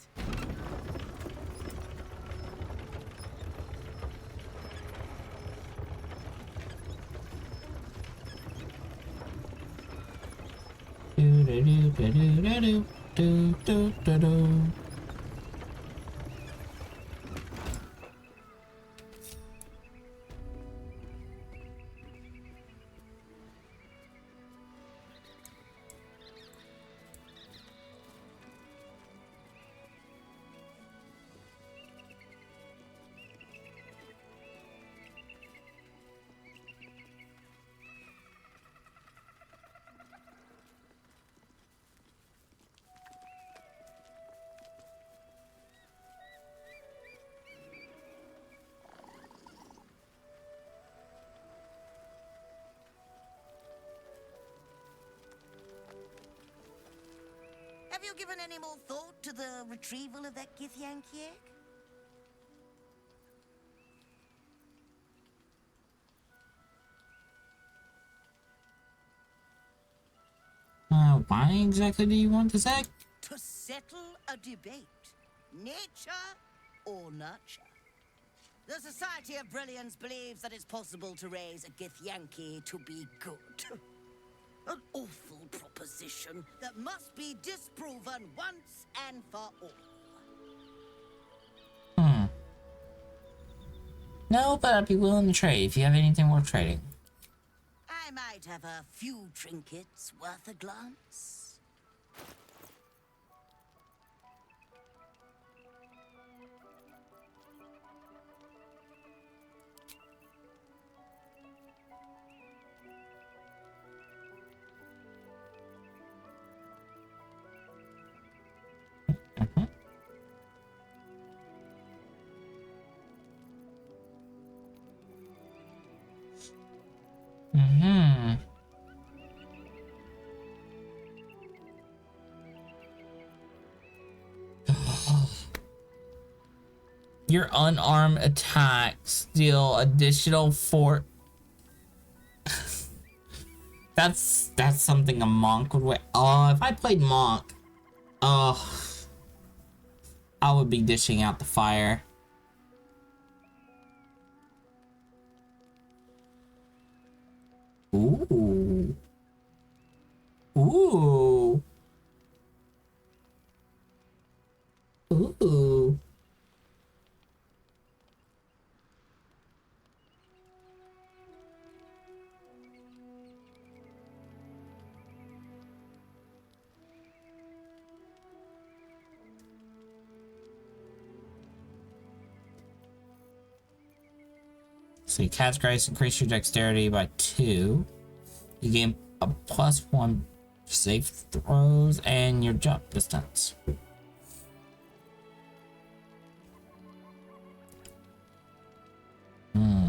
Do do do do do do do do do. Have you given any more thought to the retrieval of that Githyanki egg? Why exactly do you want this egg? To settle a debate. Nature or nurture? The Society of Brilliance believes that it's possible to raise a Githyanki to be good. An awful proposition that must be disproven once and for all. No, but I'd be willing to trade if you have anything worth trading. I might have a few trinkets worth a glance. Your unarmed attacks deal additional That's something a monk would wear. Oh, if I played monk, oh, I would be dishing out the fire. Ooh. Ooh. Ooh. So you cast Grace, increase your dexterity by 2. You gain a +1 safe throws and your jump distance. Hmm.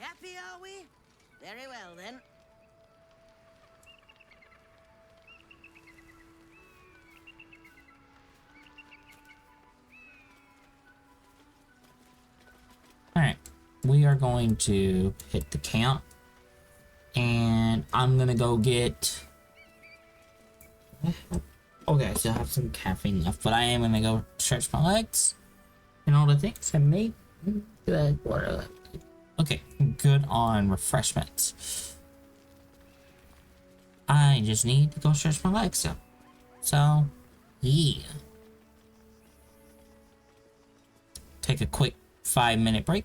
Happy, are we? Very well, then. Alright. We are going to hit the camp. And I'm gonna go get... Okay, I still have some caffeine left, but I am gonna go stretch my legs and all the things and make good water. Okay, good on refreshments. I just need to go stretch my legs up. So, yeah. Take a quick 5-minute break.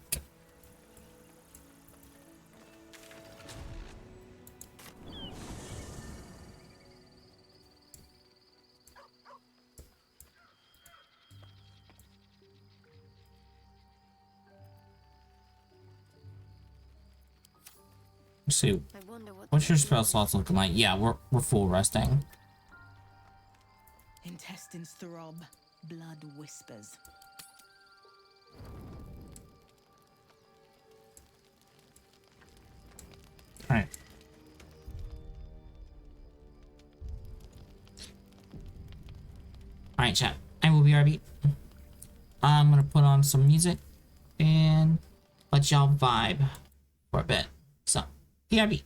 Let's see. What's your spell slots looking like? Yeah, we're full resting. Intestines throb, blood whispers. Alright. Alright, chat. I will be RB. I'm gonna put on some music and let y'all vibe for a bit. So, BRB.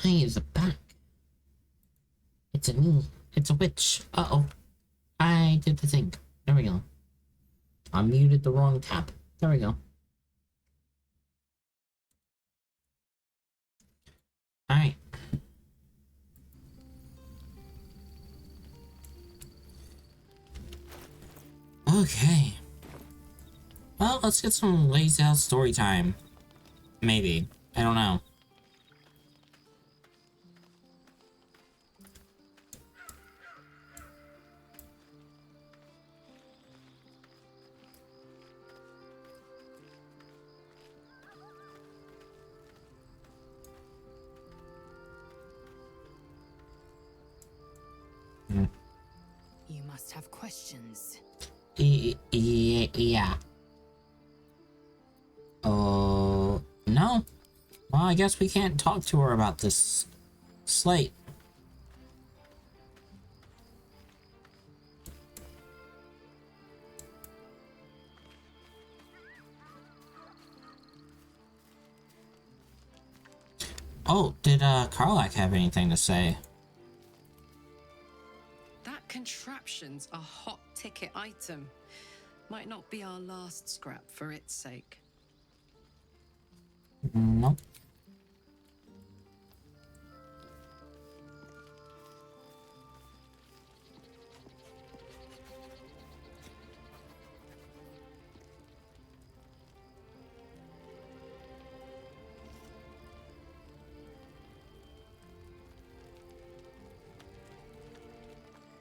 Hey, is it back? It's a me. It's a witch. Uh-oh. I did the thing. There we go. I muted the wrong tab. There we go. Alright. Okay. Well, let's get some lazy out story time. Maybe. I don't know. You must have questions. Yeah. Oh, no. Well, I guess we can't talk to her about this slate. Oh, did Karlak have anything to say? That contraption's a hot ticket item. Might not be our last scrap for its sake. Nope.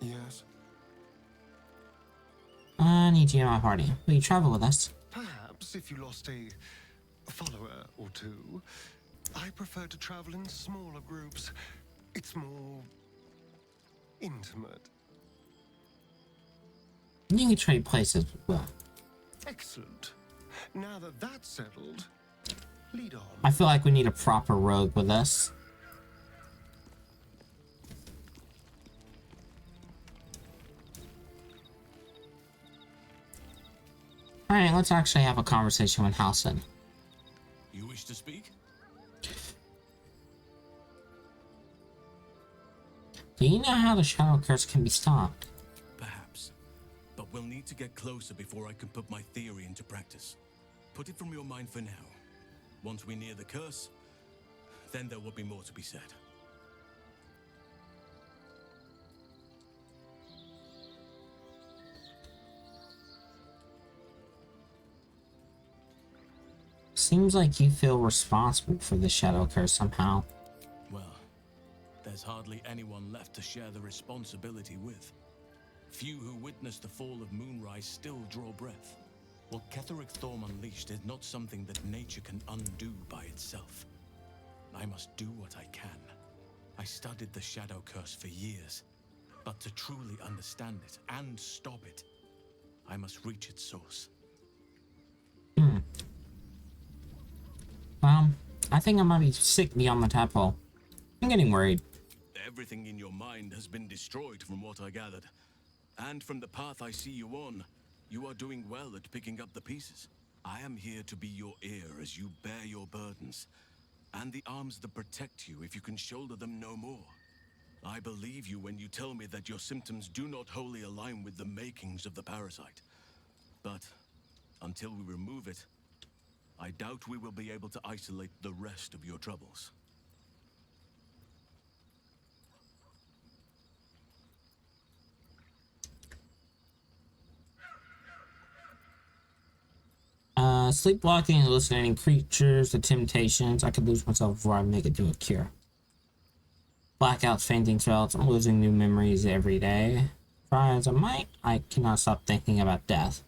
Yes. I need you in my party. Will you travel with us? Perhaps if you lost a follower or two. I prefer to travel in smaller groups. It's more intimate. You can trade places as well. Excellent. Now that that's settled, lead on. I feel like we need a proper rogue with us. Alright, let's actually have a conversation with Halson. You wish to speak? Do you know how the Shadow Curse can be stopped? Perhaps. But we'll need to get closer before I can put my theory into practice. Put it from your mind for now. Once we near the curse, then there will be more to be said. Seems like you feel responsible for the Shadow Curse somehow. Well, there's hardly anyone left to share the responsibility with. Few who witnessed the fall of Moonrise still draw breath. What Ketheric Thorm unleashed is not something that nature can undo by itself. I must do what I can. I studied the Shadow Curse for years, but to truly understand it and stop it, I must reach its source. I think I might be sick beyond the tadpole. I'm getting worried. Everything in your mind has been destroyed from what I gathered. And from the path I see you on, you are doing well at picking up the pieces. I am here to be your ear as you bear your burdens, and the arms that protect you if you can shoulder them no more. I believe you when you tell me that your symptoms do not wholly align with the makings of the parasite. But until we remove it, I doubt we will be able to isolate the rest of your troubles. Sleepwalking, hallucinating creatures, the temptations. I could lose myself before I make it to a cure. Blackouts, fainting spells. I'm losing new memories every day. Try as I might, I cannot stop thinking about death.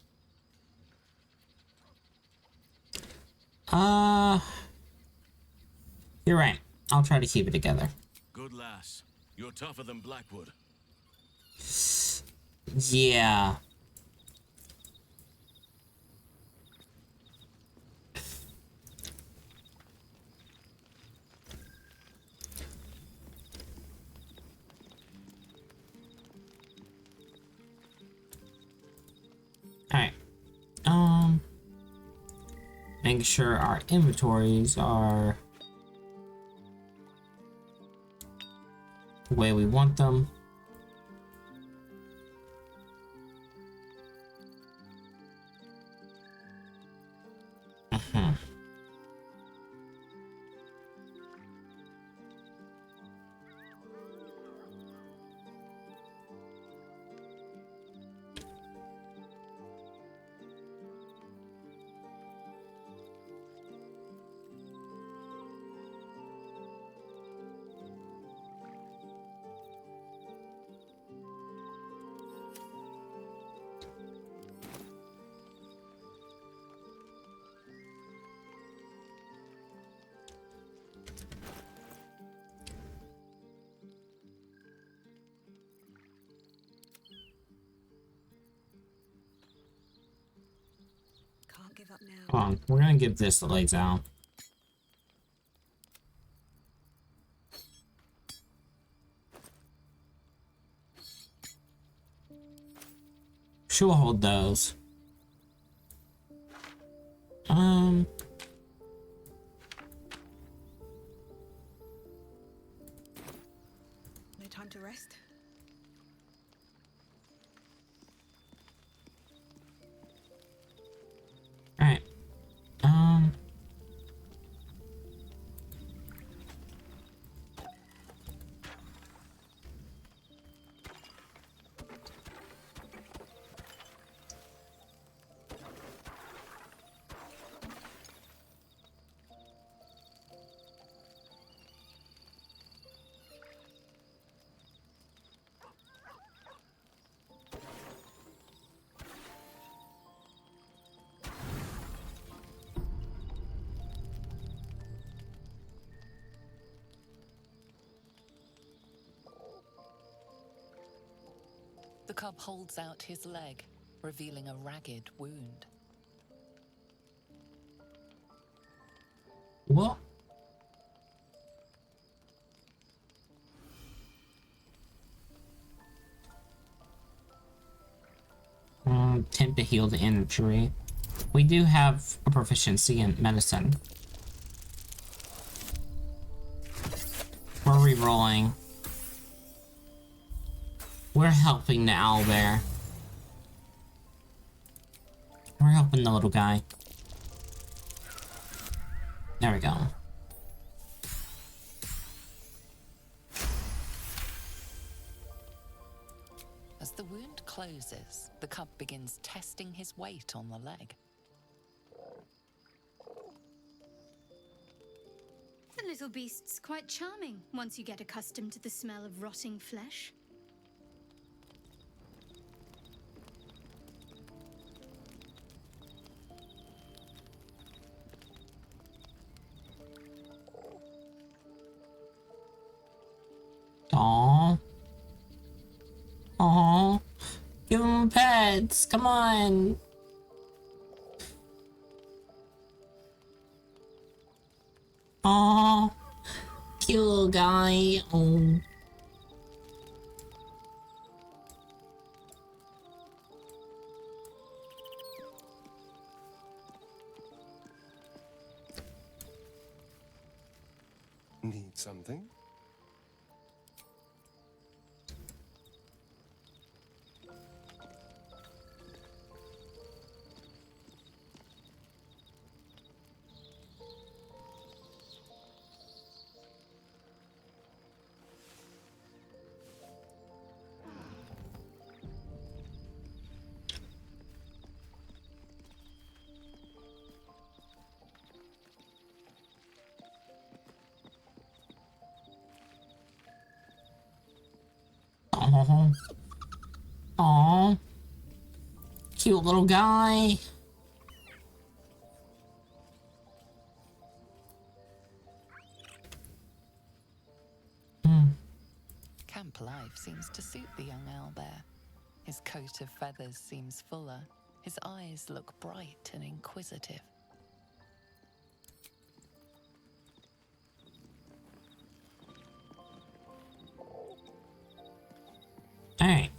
You're right. I'll try to keep it together. Good lass. You're tougher than Blackwood. Yeah. Alright. Making sure our inventories are the way we want them. Can't give up now. Hold on, we're gonna give this a lays out. She'll hold those. No time to rest. Alright. The cub holds out his leg, revealing a ragged wound. What? Attempt to heal the injury. We do have a proficiency in medicine. We're re-rolling. We're helping the owlbear. We're helping the little guy. There we go. As the wound closes, the cub begins testing his weight on the leg. The little beast's quite charming once you get accustomed to the smell of rotting flesh. Aww. Aww. Give them pets. Come on. Aww. Cute little guy. Oh. Need something? Aww. Aww. Cute little guy. Camp life seems to suit the young owlbear. His coat of feathers seems fuller. His eyes look bright and inquisitive. Alright.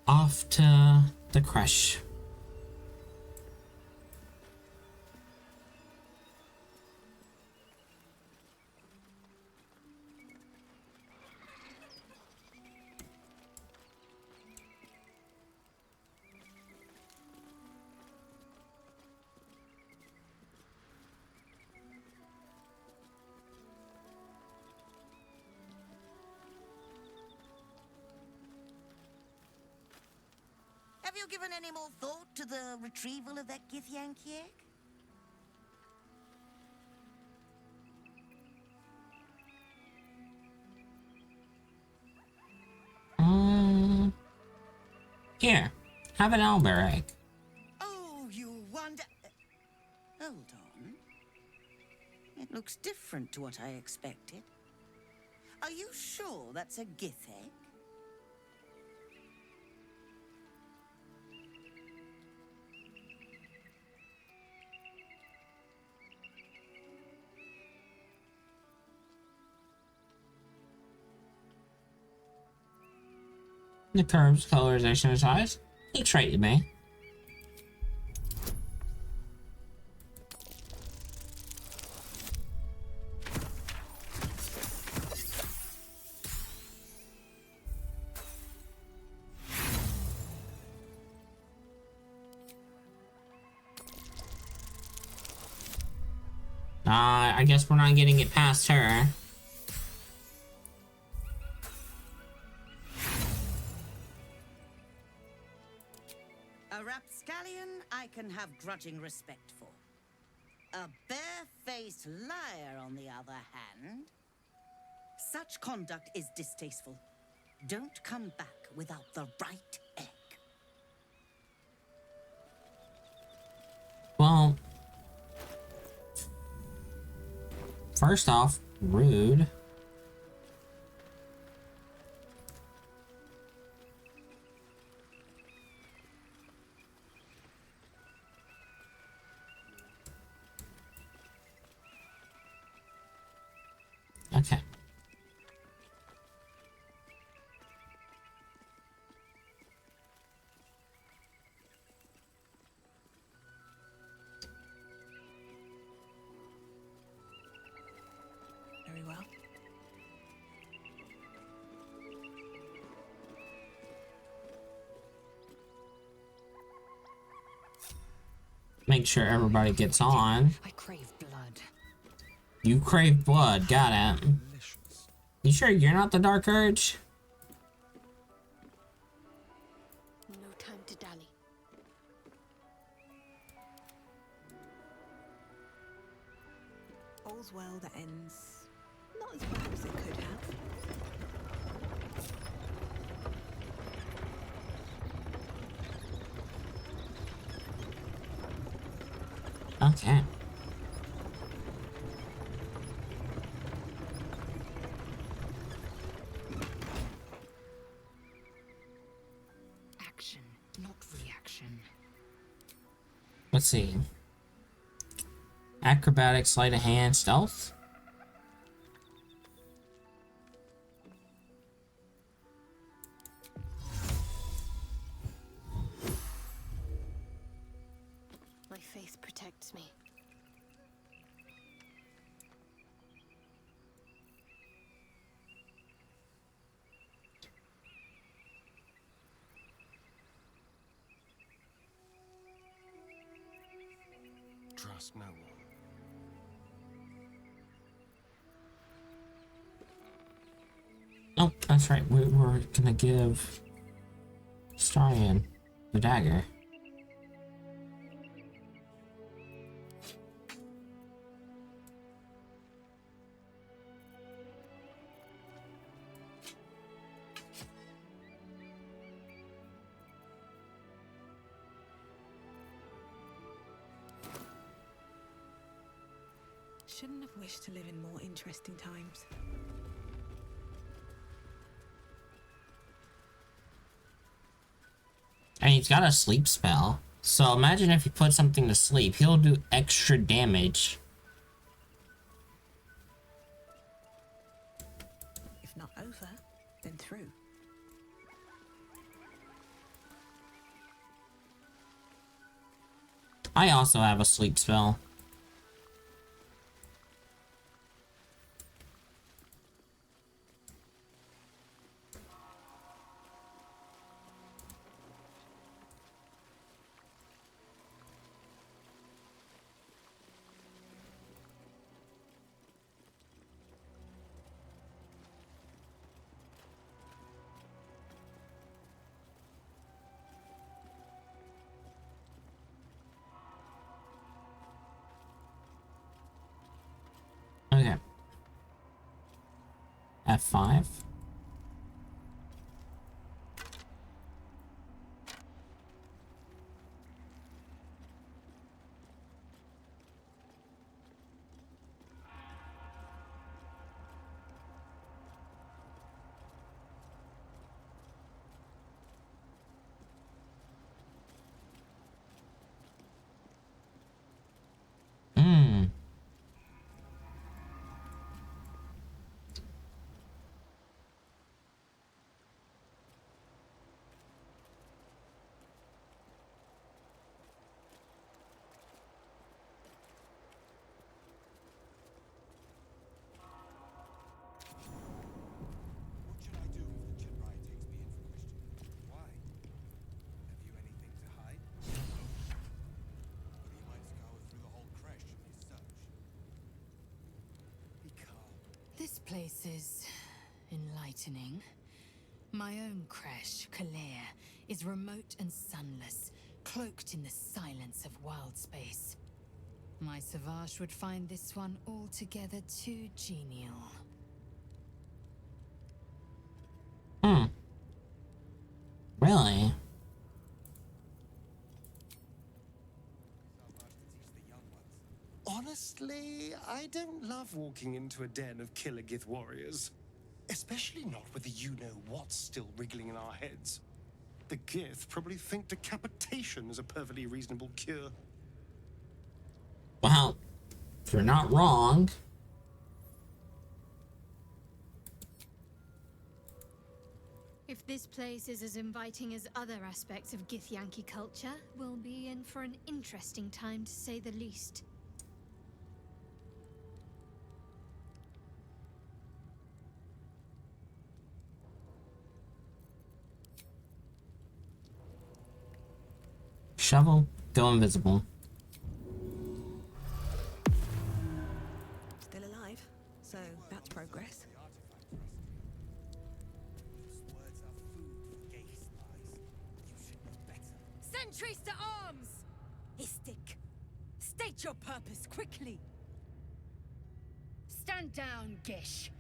Off to the crush. you given any more thought to the retrieval of that Githyanki egg? Here, have an owlbear egg. Oh, you wonder... hold on. It looks different to what I expected. Are you sure that's a Gith egg? The curves, colorization, and size. He traded me. I guess we're not getting it past her. A rapscallion I can have grudging respect for. A barefaced liar, on the other hand. Such conduct is distasteful. Don't come back without the right egg. Well, first off, rude. Okay. Very well. Make sure everybody gets on. I crave blood. You crave blood, got it. You sure you're not the Dark Urge? No time to dally. All's well that ends not as bad as it could have. Okay. Action, not reaction. Let's see. Acrobatics, sleight of hand, stealth. My faith protects me. Trust no one. Oh, that's right. We're gonna give Starion the dagger. Shouldn't have wished to live in more interesting times. And he's got a sleep spell. So imagine if you put something to sleep, he'll do extra damage. If not over, then through. I also have a sleep spell. F5. This place is enlightening. My own creche, Kalir, is remote and sunless, cloaked in the silence of wild space. My Savage would find this one altogether too genial. Really? Honestly, I don't love walking into a den of killer Gith warriors. Especially not with the you-know-what's still wriggling in our heads. The Gith probably think decapitation is a perfectly reasonable cure. Well, if you're not wrong. If this place is as inviting as other aspects of Githyanki culture, we'll be in for an interesting time to say the least. Shovel, go invisible. Still alive, so that's progress. Sentries to arms! Istik, state your purpose quickly. Stand down, Gish.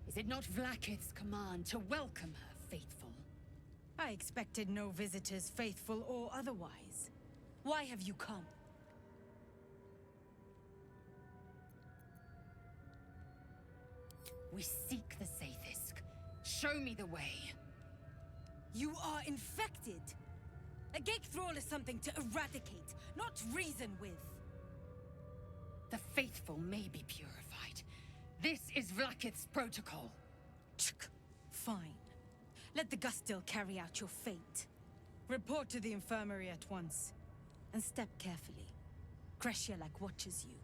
Is it not Vlaakith's command to welcome her faithful? I expected no visitors, faithful or otherwise. Why have you come? We seek the Sathisk. Show me the way. You are infected. A Gate Thrall is something to eradicate, not reason with. The faithful may be purified. This is Vlaakith's protocol. Fine. Let the Gustil carry out your fate. Report to the infirmary at once. And step carefully. Kreshia-like watches you.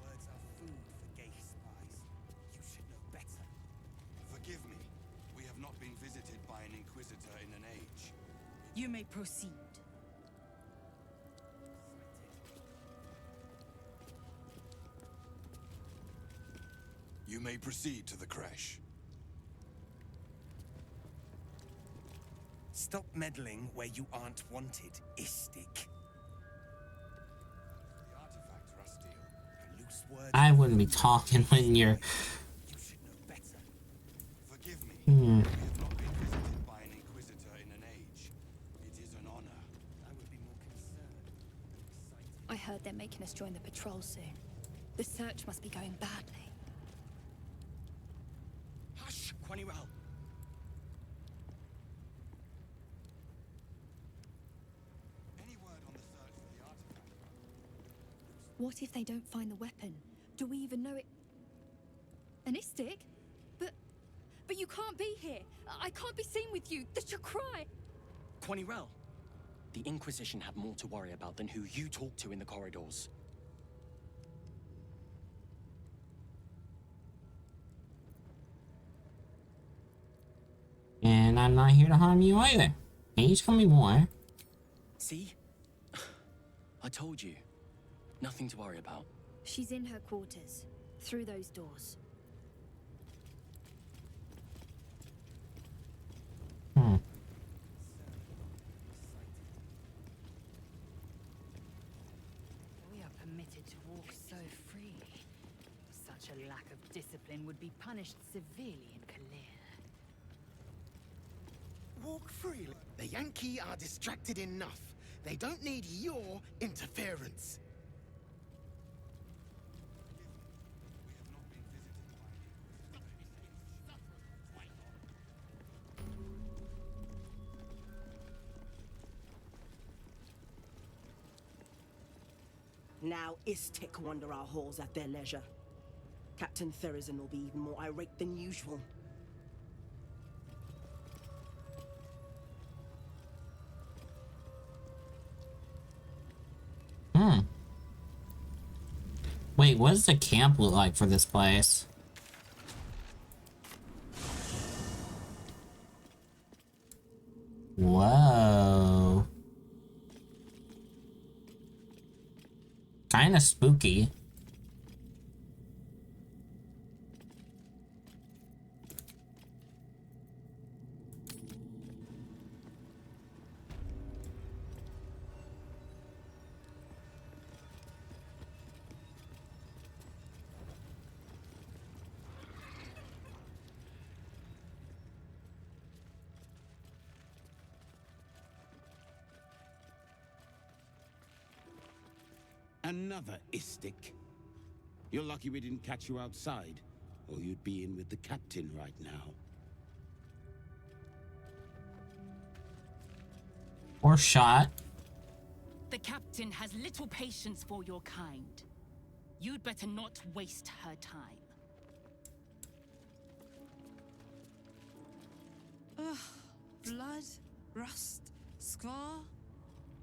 Words are food for gay spies. You should know better. Forgive me. We have not been visited by an Inquisitor in an age. You may proceed. You may proceed to the creche. Stop meddling where you aren't wanted, Istik. The artifact, Rastiel. Loose words. I wouldn't be talking when you're. You should know better. Forgive me. Hmm. We have not been visited by an Inquisitor in an age. It is an honor. I would be more concerned. I heard they're making us join the patrol soon. The search must be going badly. Hush, Quanirel. What if they don't find the weapon? Do we even know it? An Istik? But you can't be here. I can't be seen with you. The Chakrai. Quanirel, the Inquisition have more to worry about than who you talk to in the corridors. And I'm not here to harm you either. Can you tell me more? See? I told you. Nothing to worry about. She's in her quarters. Through those doors. We are permitted to walk so freely. Such a lack of discipline would be punished severely in Kalir. Walk freely. The Yankee are distracted enough. They don't need your interference. Now Istik wander our halls at their leisure. Captain Therizin will be even more irate than usual. Wait, what does the camp look like for this place? Whoa. Kinda spooky. Another Istik. You're lucky we didn't catch you outside, or you'd be in with the captain right now. Or shot. The captain has little patience for your kind. You'd better not waste her time. Ugh, blood, rust, scar.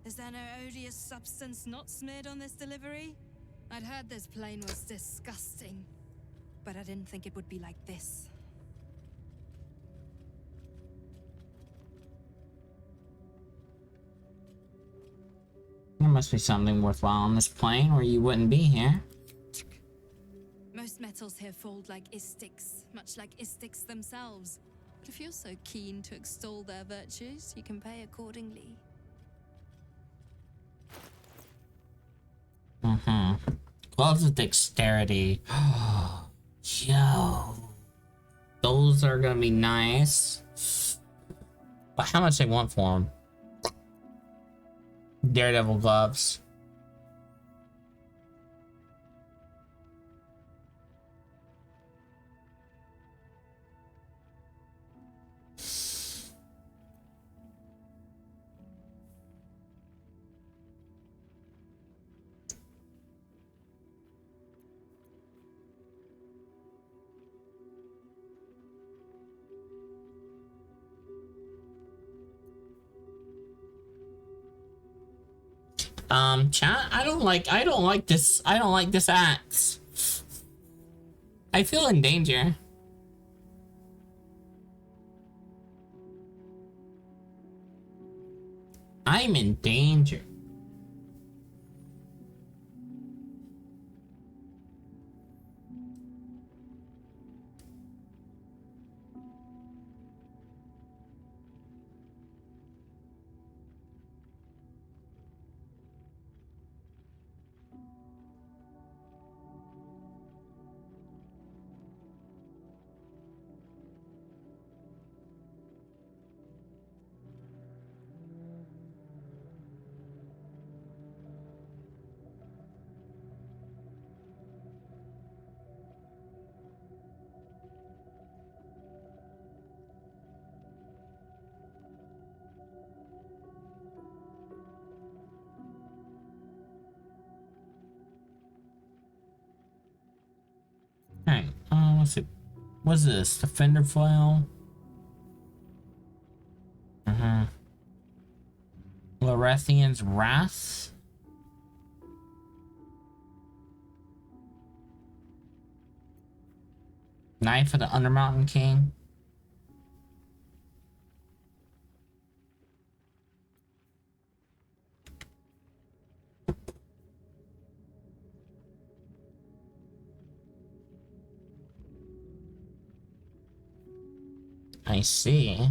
Is there no odious substance not smeared on this delivery? I'd heard this plane was disgusting, but I didn't think it would be like this. There must be something worthwhile on this plane or you wouldn't be here. Most metals here fold like Istiks, much like Istiks themselves. But if you're so keen to extol their virtues, you can pay accordingly. Gloves of dexterity. Yo. Those are gonna be nice. But how much they want for them? Daredevil gloves. Chat, I don't like this axe. I feel in danger. I'm in danger. Alright, let's see. What's this? Defender file? Lorethian's Wrath? Knife of the Undermountain King? I see.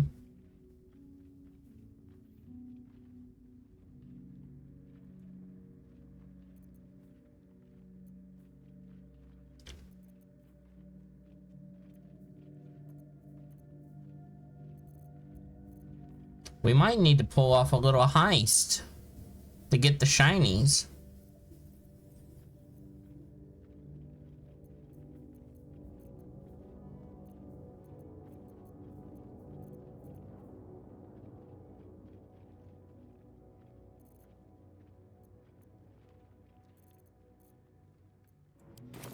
We might need to pull off a little heist to get the shinies.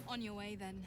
On your way, then.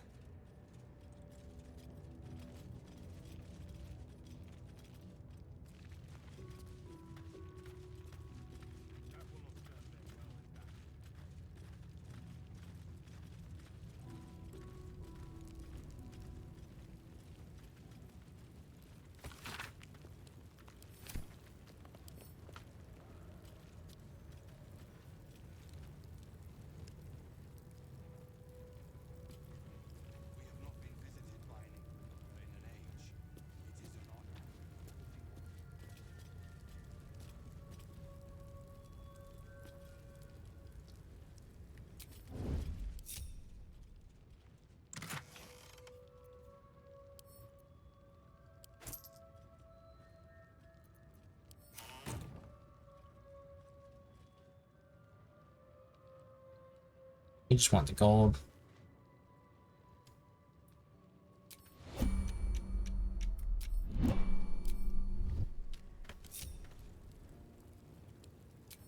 You just want the gold.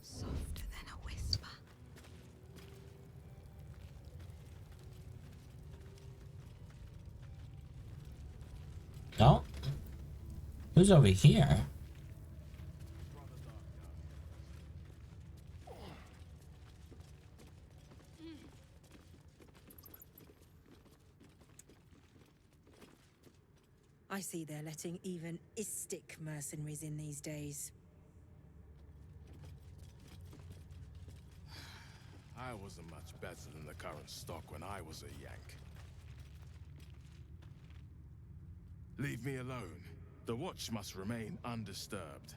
Softer than a whisper. Oh? Who's over here? I see they're letting even Istic mercenaries in these days. I wasn't much better than the current stock when I was a Yank. Leave me alone. The watch must remain undisturbed.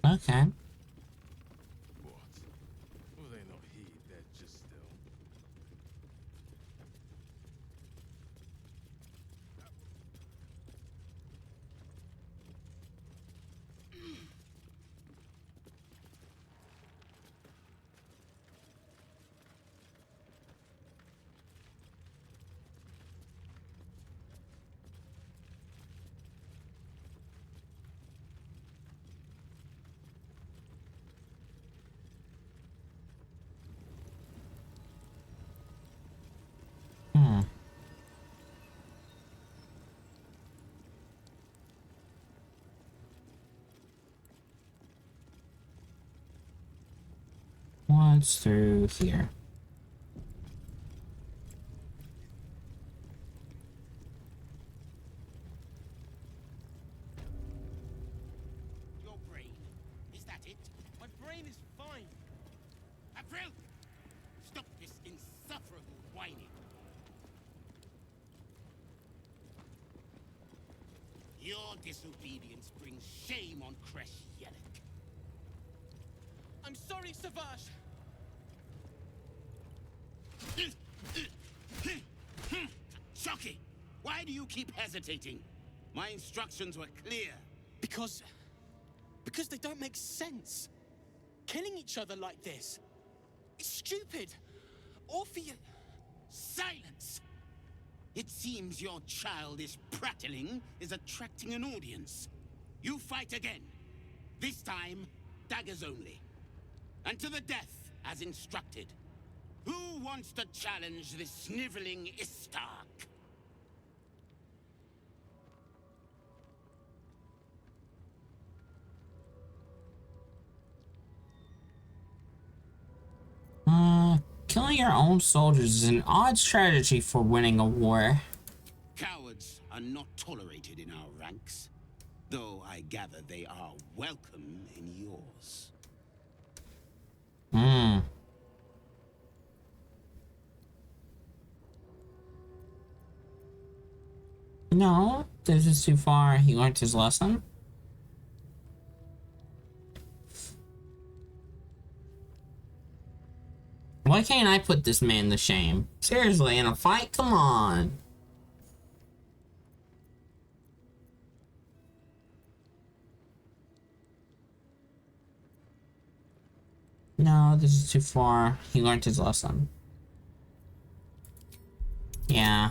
Okay. Will they not heed their just still? What's through here? Your brain. Is that it? My brain is fine. April! Stop this insufferable whining. Your disobedience brings shame on Kresh Yelek. I'm sorry, Savage. Chucky, why do you keep hesitating? My instructions were clear. Because they don't make sense. Killing each other like this. It's stupid. All for you. Silence! It seems your childish prattling is attracting an audience. You fight again. This time, daggers only. And to the death, as instructed. Who wants to challenge this sniveling Istark? Killing your own soldiers is an odd strategy for winning a war. Cowards are not tolerated in our ranks, though I gather they are welcome in yours. No, this is too far. He learned his lesson. Why can't I put this man to shame? Seriously, in a fight? Come on. No, this is too far. He learned his lesson. Yeah.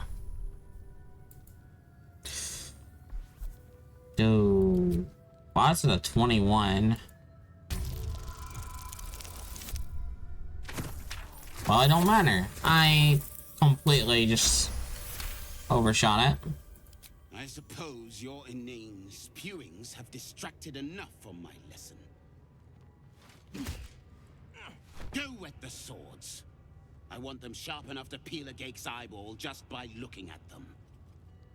Dude. Wow, this is a 21. Well, it don't matter. I completely just overshot it. I suppose your inane spewings have distracted enough from my lesson. Go wet the swords. I want them sharp enough to peel a Gake's eyeball just by looking at them.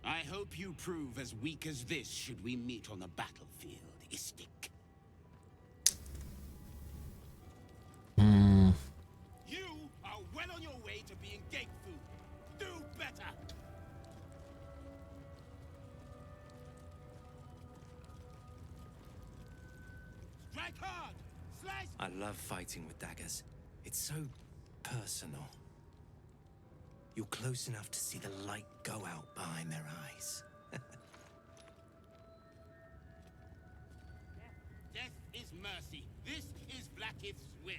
I hope you prove as weak as this should we meet on the battlefield, Istik. You are well on your way to being Gate food. Do better! Strike hard! Slice! I love fighting with daggers. It's so personal. You're close enough to see the light go out behind their eyes. Death is mercy. This is Blackith's will.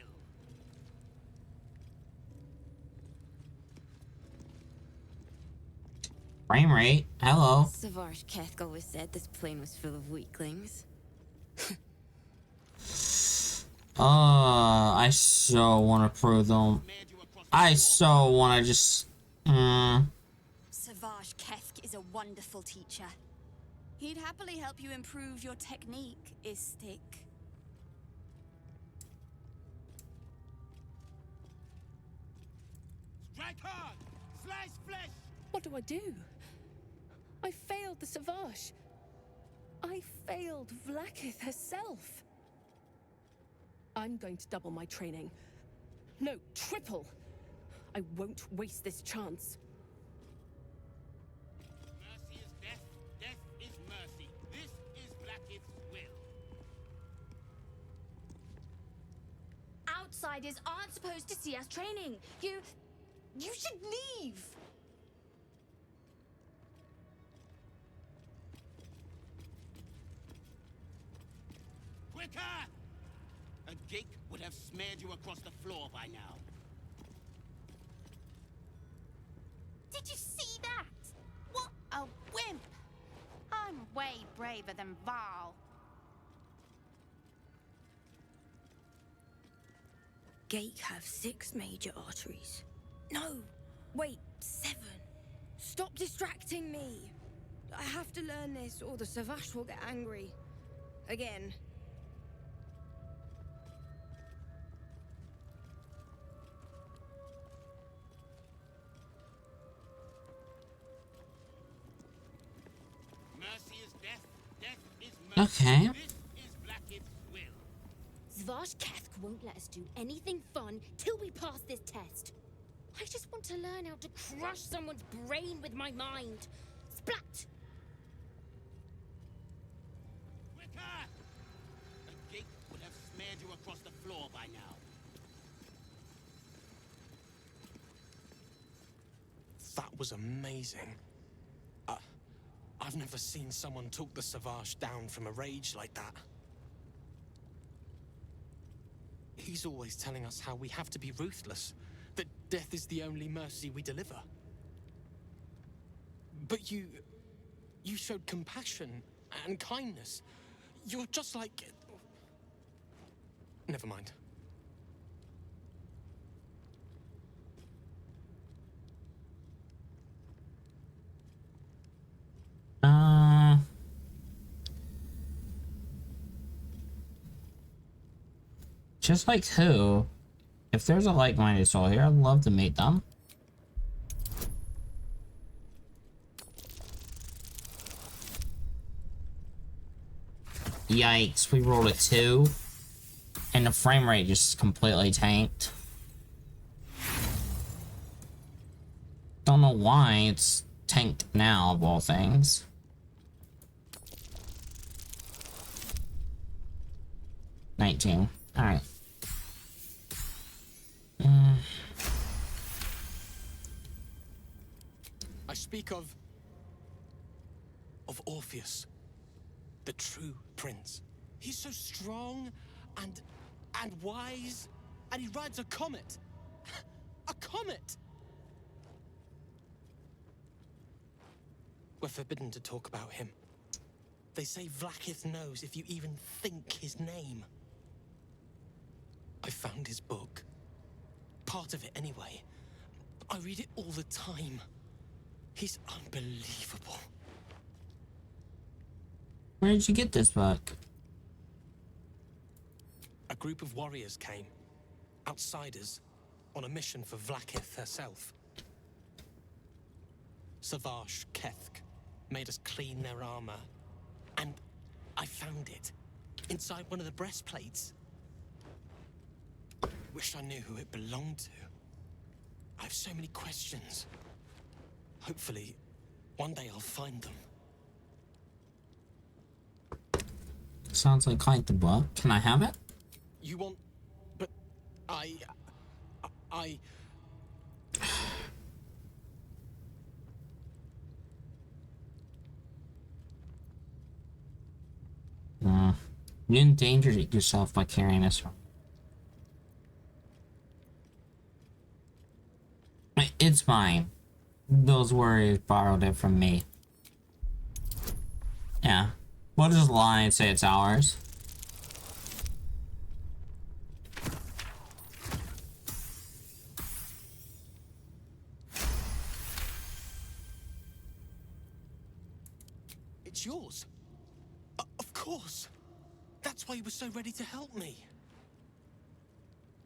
Frame rate. Hello. Savage Keth always said this plane was full of weaklings. I so want to prove them. I so want to just... Savage Kesk is a wonderful teacher. He'd happily help you improve your technique, Istik. Strike hard! Slice flesh! What do I do? I failed the Savage. I failed Vlakith herself. I'm going to double my training. No, triple. I won't waste this chance. Mercy is death, death is mercy. This is Blackith's will. Outsiders aren't supposed to see us training. You should leave. Quicker! A Gake would have smeared you across the floor by now. Did you see that? What a wimp! I'm way braver than Val. Gate have 6 major arteries. No, wait, 7. Stop distracting me. I have to learn this or the Savage will get angry. Again. Mercy is death, death is mercy. Okay. This is Blackith's will. Zvash Kethk won't let us do anything fun till we pass this test. I just want to learn how to crush someone's brain with my mind. Splat! Quicker! A Gate would have smeared you across the floor by now. That was amazing. I've never seen someone talk the Savage down from a rage like that. He's always telling us how we have to be ruthless, that death is the only mercy we deliver. But you showed compassion and kindness. You're just like... Never mind. Just like who? If there's a like-minded soul here, I'd love to meet them. Yikes, we rolled a 2. And the frame rate just completely tanked. Don't know why it's tanked now, of all things. $19. Alright. speak of Orpheus, the true prince. He's so strong and wise, and he rides a comet. A comet! We're forbidden to talk about him. They say Vlaakith knows if you even think his name. I found his book. Part of it, anyway. I read it all the time. He's unbelievable. Where did you get this book? A group of warriors came. Outsiders. On a mission for Vlaakith herself. Savage Kethk made us clean their armor. And I found it. Inside one of the breastplates. Wish I knew who it belonged to. I have so many questions. Hopefully, one day I'll find them. Sounds like quite the book. Can I have it? You want... But... I... You endangered yourself by carrying this one. It's mine. Those warriors borrowed it from me. Yeah. We'll just lie and say it's ours. It's yours. Of course. That's why you were so ready to help me.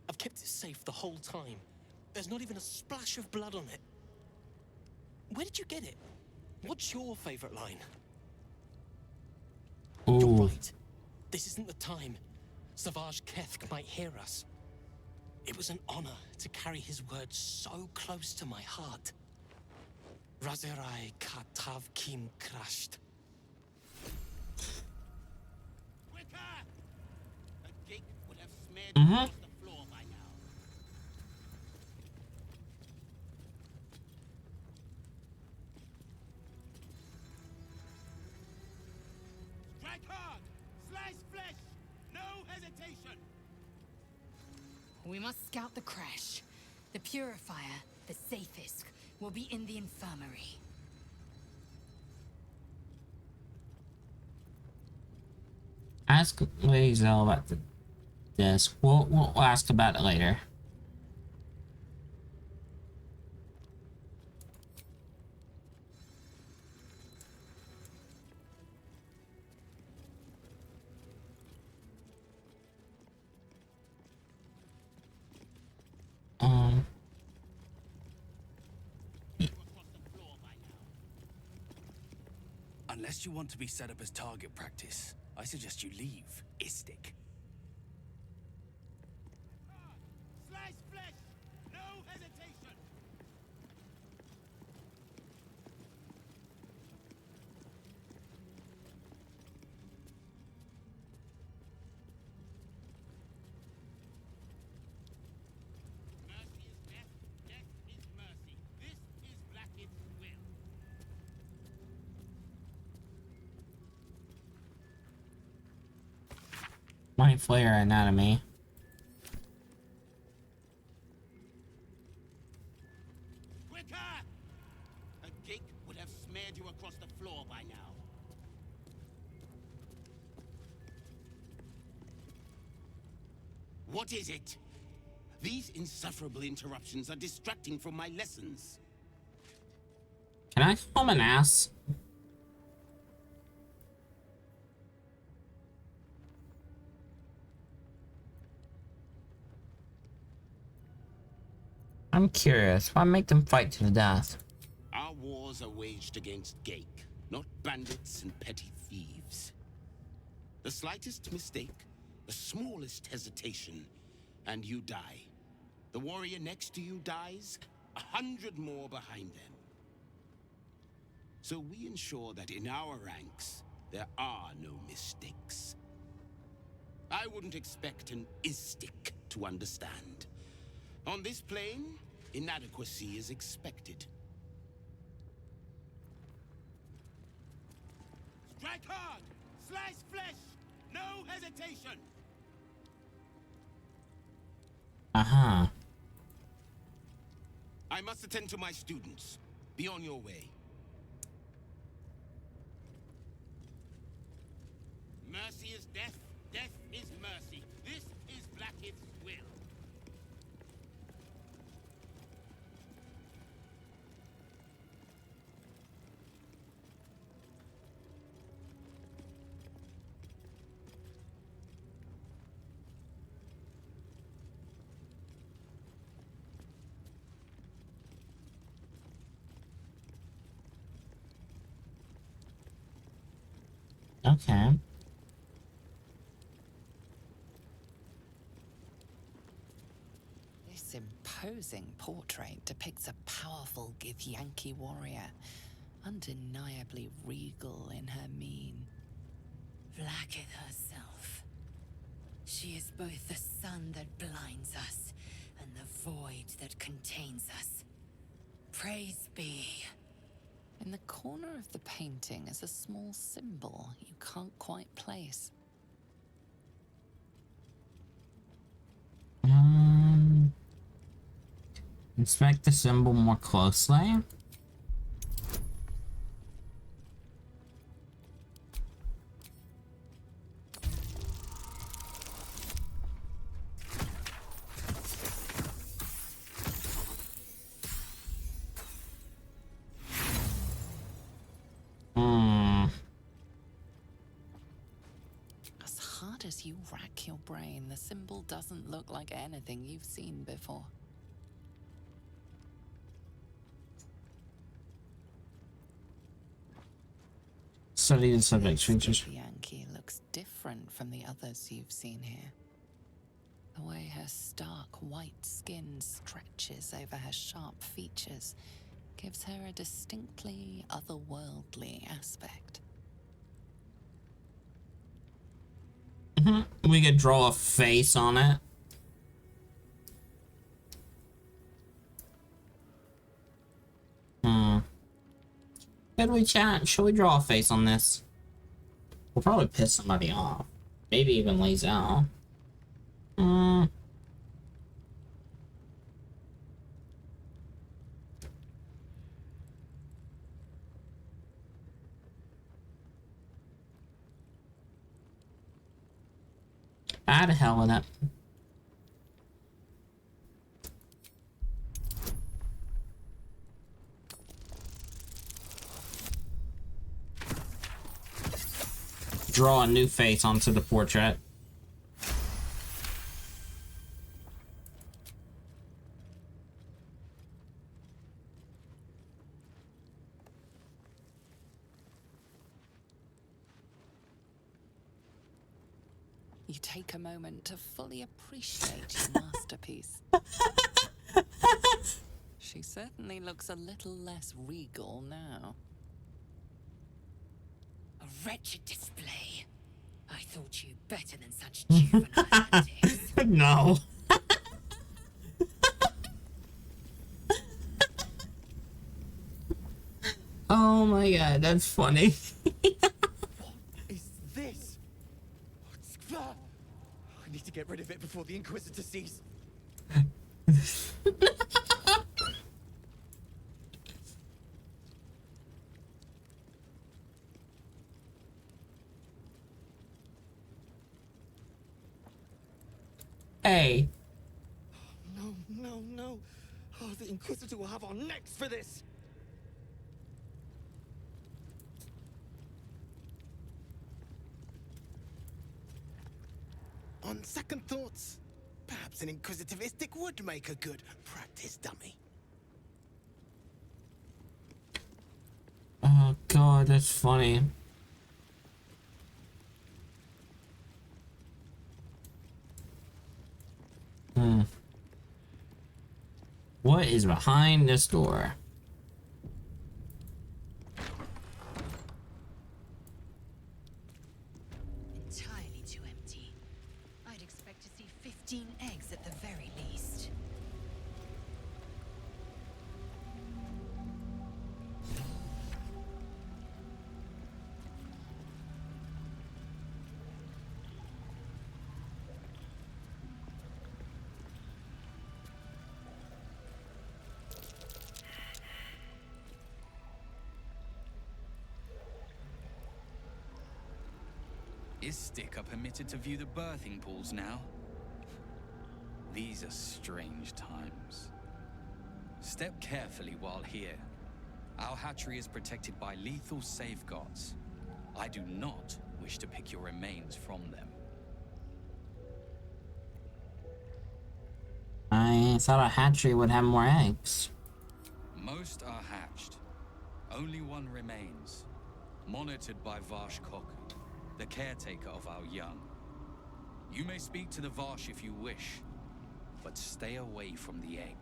I've kept it safe the whole time. There's not even a splash of blood on it. Where did you get it? What's your favorite line? Ooh. You're right. This isn't the time. Savage Kethk might hear us. It was an honor to carry his words so close to my heart. Razerai Katav Kim crashed. Mm-hmm. Strike hard! Slice flesh! No hesitation! We must scout the crash. The purifier, the safest, will be in the infirmary. Ask Lady Zell about this. We'll ask about it later. Unless you want to be set up as target practice, I suggest you leave, Istik. Slice flesh! No hesitation! Mercy is death, death is mercy. This is Blackhead's will. Mind Flayer anatomy. Quicker! A gate would have smeared you across the floor by now. What is it? These insufferable interruptions are distracting from my lessons. Can I call him an ass? I'm curious. Why make them fight to the death? Our wars are waged against Gake, not bandits and petty thieves. The slightest mistake, the smallest hesitation, and you die. The warrior next to you dies, 100 more behind them. So we ensure that in our ranks, there are no mistakes. I wouldn't expect an Istik to understand. On this plane, inadequacy is expected. Slice flesh! No hesitation! Uh-huh. I must attend to my students. Be on your way. Mercy is death, death is mercy. This is Blackith's will. Okay. This imposing portrait depicts a powerful Githyanki warrior, undeniably regal in her mien. Blackith herself. She is both the sun that blinds us and the void that contains us. Praise be. In the corner of the painting is a small symbol you can't quite place. Inspect the symbol more closely. As hard as you rack your brain, the symbol doesn't look like anything you've seen before. Study the subject features. Yankee looks different from the others you've seen here. The way her stark white skin stretches over her sharp features gives her a distinctly otherworldly aspect. We could draw a face on it. Could we chat? Should we draw a face on this? We'll probably piss somebody off. Maybe even lays out. Ah, the hell with it. Draw a new face onto the portrait. You take a moment to fully appreciate your masterpiece. She certainly looks a little less regal now. A wretched display. I thought you better than such juvenile antics. No. Oh my god, that's funny. Is this? What's that? I need to get rid of it before the Inquisitor sees. Hey. No, no, no. Oh, the Inquisitor will have our necks for this. On second thoughts, perhaps an inquisitivistic would make a good practice dummy. Oh god, that's funny. What is behind this door? Entirely too empty. I'd expect to see 15 eggs at the very least. Istik are permitted to view the birthing pools now. These are strange times. Step carefully while here. Our hatchery is protected by lethal safeguards. I do not wish to pick your remains from them. I thought a hatchery would have more eggs. Most are hatched. Only one remains, monitored by Varsh Koku, the caretaker of our young. You may speak to the Varsh if you wish, but stay away from the egg.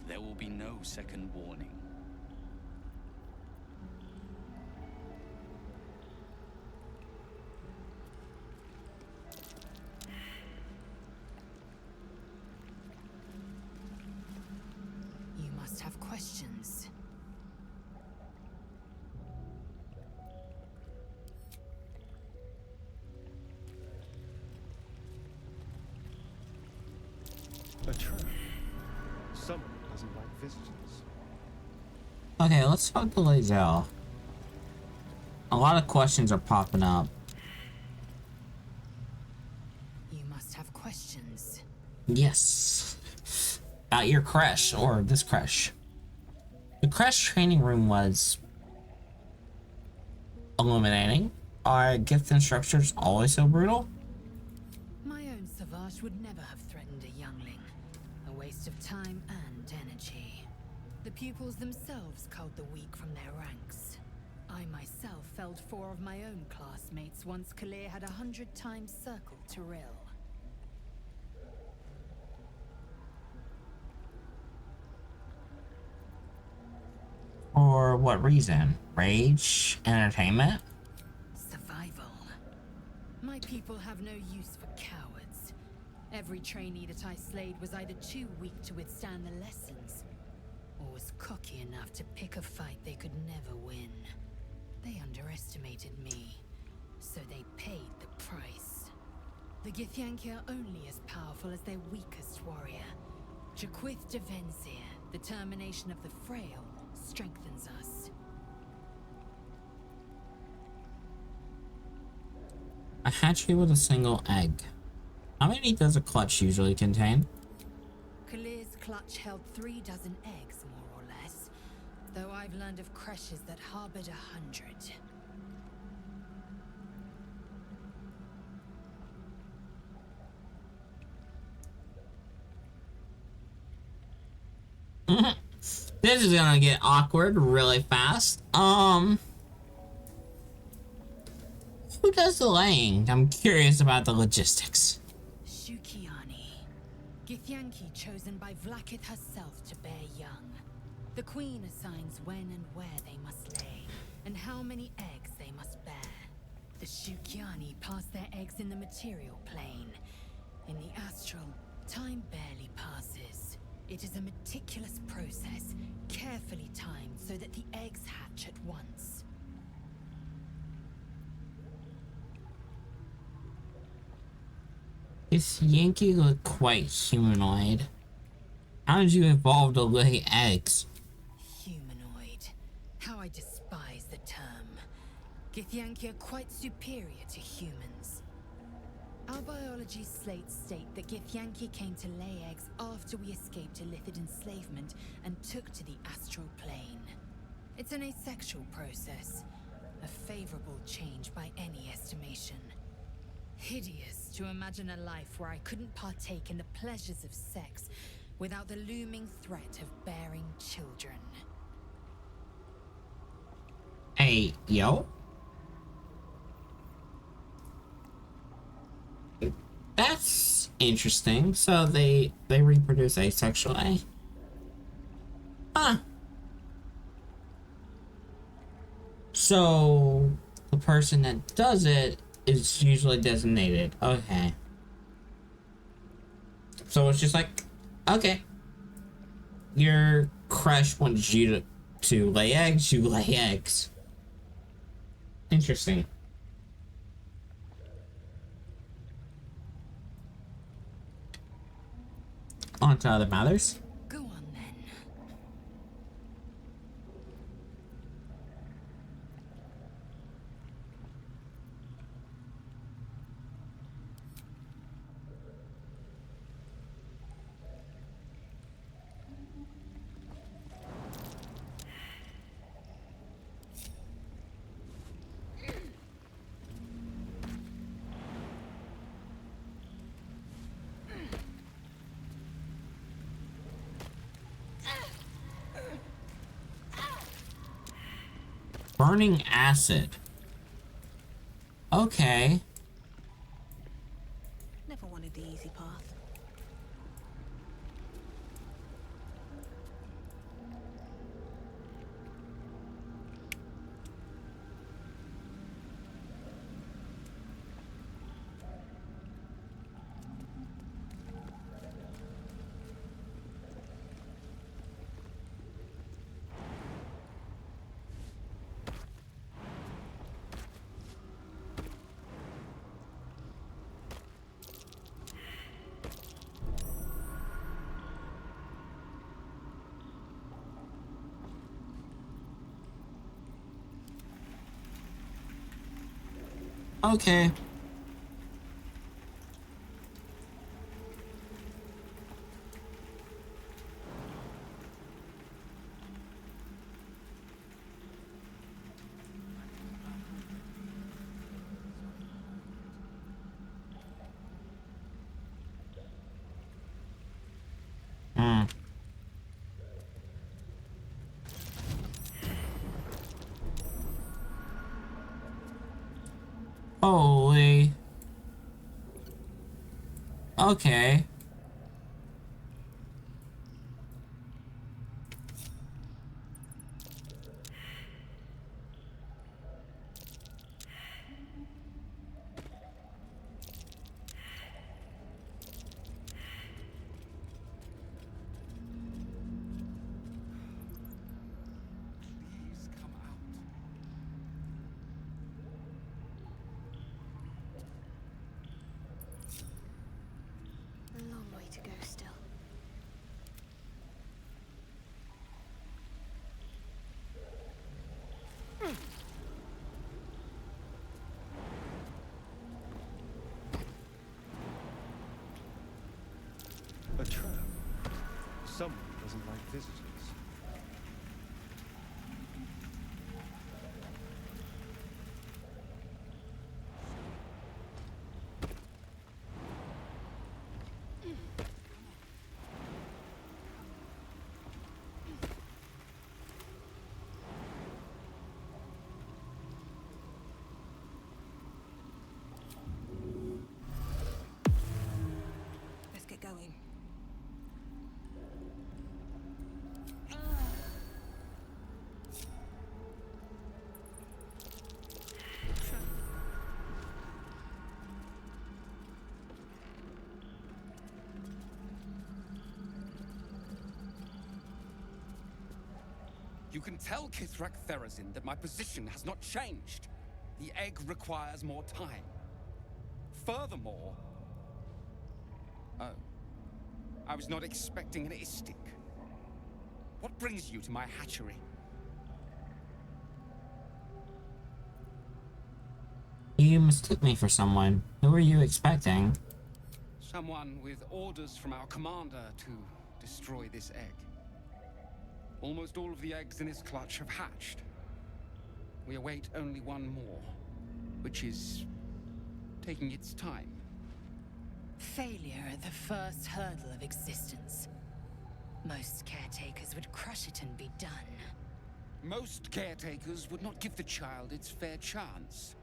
There will be no second warning. You must have questions. A trap. Someone doesn't like visitors. Okay, let's talk to Lae'zel. A lot of questions are popping up. You must have questions. Yes. About your crash, or this crash. The crash training room was illuminating. Are gift instructors always so brutal? My own Savage would never have threatened a youngling. A waste of time and energy. The pupils themselves culled the weak from their ranks. I myself felled 4 of my own classmates once Kalir had 100 times circled Tyrell. For what reason? Rage? Entertainment? Survival. My people have no use for cowards. Every trainee that I slayed was either too weak to withstand the lessons, or was cocky enough to pick a fight they could never win. They underestimated me, so they paid the price. The Githyanki are only as powerful as their weakest warrior. Jaquith de Venzir, the termination of the frail, strengthens us. A hatchery with a single egg. How many does a clutch usually contain? Kalir's clutch held 3 dozen eggs, more or less, though I've learned of creches that harbored 100. This is gonna get awkward really fast. Who does the laying? I'm curious about the logistics. Shukiani. Githyanki chosen by Vlakith herself to bear young. The queen assigns when and where they must lay, and how many eggs they must bear. The Shukiani pass their eggs in the material plane. In the astral, time barely passes. It is a meticulous process, carefully timed so that the eggs hatch at once. This Yankee look quite humanoid. How did you evolve to lay eggs? Humanoid. How I despise the term. Githyanki are quite superior to humans. Our biology slates state that Githyanki came to lay eggs after we escaped illicit enslavement and took to the astral plane. It's an asexual process, a favorable change by any estimation. Hideous to imagine a life where I couldn't partake in the pleasures of sex without the looming threat of bearing children. Hey, yo? That's interesting. So they reproduce asexually. Huh. So the person that does it is usually designated. Okay. So it's just like, okay. Your crush wants you to lay eggs, you lay eggs. Interesting. On to other matters. Go on then. Burning acid. Okay. Never wanted the easy path. Okay. Hmm. Holy. Okay. Please come out. A long way to go still. A trap. Someone doesn't like visitors. Let's get going. You can tell Kithrak Therazin that my position has not changed. The egg requires more time. Furthermore... Oh. I was not expecting an istik. What brings you to my hatchery? You mistook me for someone. Who were you expecting? Someone with orders from our commander to destroy this egg. Almost all of the eggs in its clutch have hatched. We await only one more, which is taking its time. Failure at the first hurdle of existence. Most caretakers would crush it and be done. Most caretakers would not give the child its fair chance.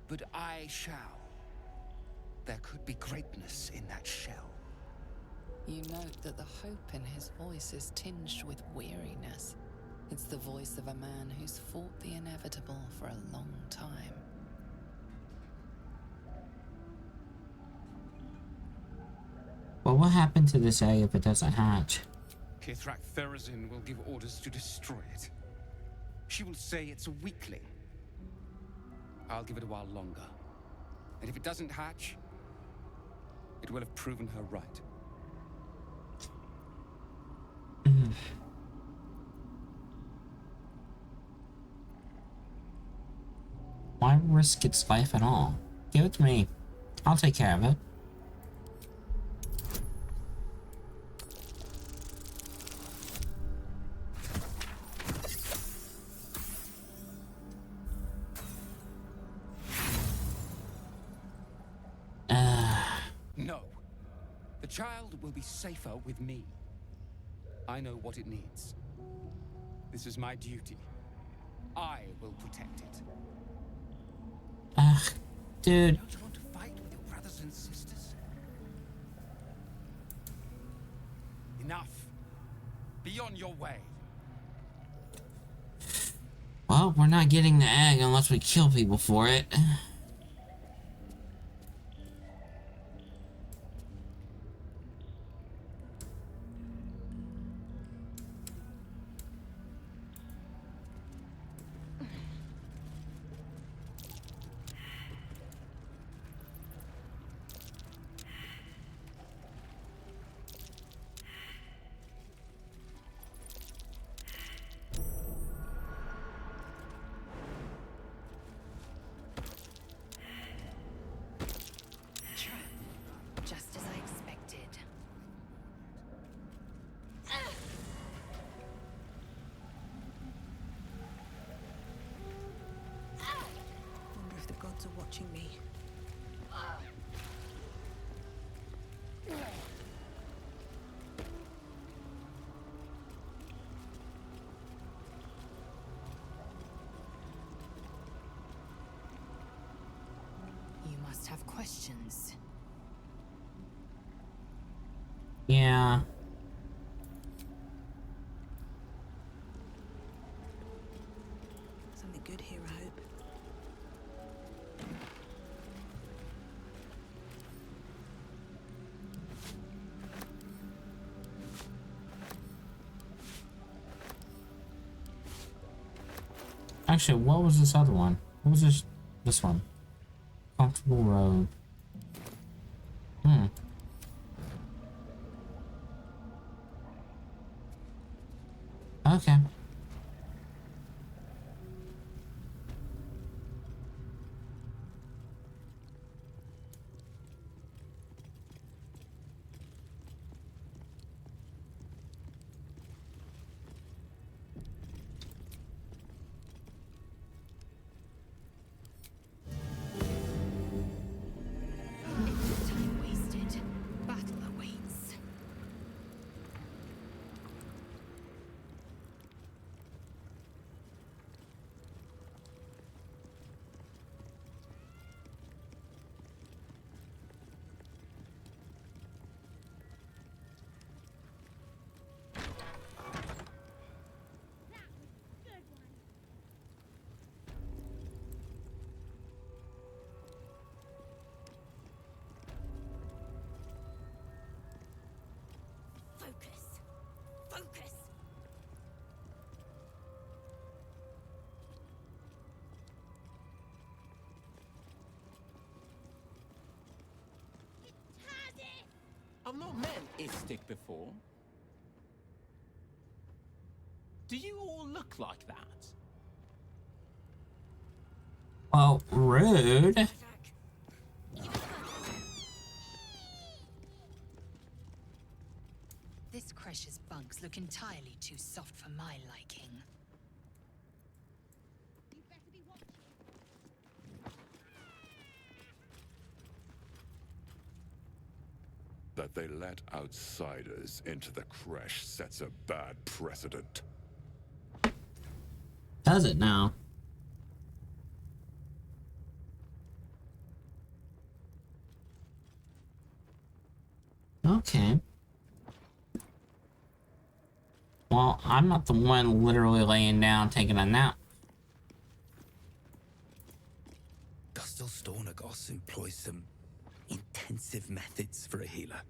But I shall. There could be greatness in that shell. You note that the hope in his voice is tinged with weariness. It's the voice of a man who's fought the inevitable for a long time. Well, what happened to this egg if it doesn't hatch? Kithrak Therazin will give orders to destroy it. She will say it's a weakling. I'll give it a while longer. And if it doesn't hatch, it will have proven her right. Why risk its life at all? Give it to me. I'll take care of it. No. The child will be safer with me. I know what it needs. This is my duty. I will protect it. Ugh, dude. Don't you want to fight with your brothers and sisters? Enough. Be on your way. Well, we're not getting the egg unless we kill people for it. Just as I expected. Wonder if the gods are watching me. You must have questions. Yeah. Something good here, I hope. Actually, what was this other one? What was this one? Comfortable road. Okay. Time wasted. Battle awaits. Focus. Focus. I've not met Istik before. Do you all look like that? Well, rude. This Cresh's bunks look entirely too soft for my liking. That they let outsiders into the Creche sets a bad precedent. Does it now? Okay. Well, I'm not the one literally laying down taking a nap. Gustel Stornagos employs some intensive methods for a healer.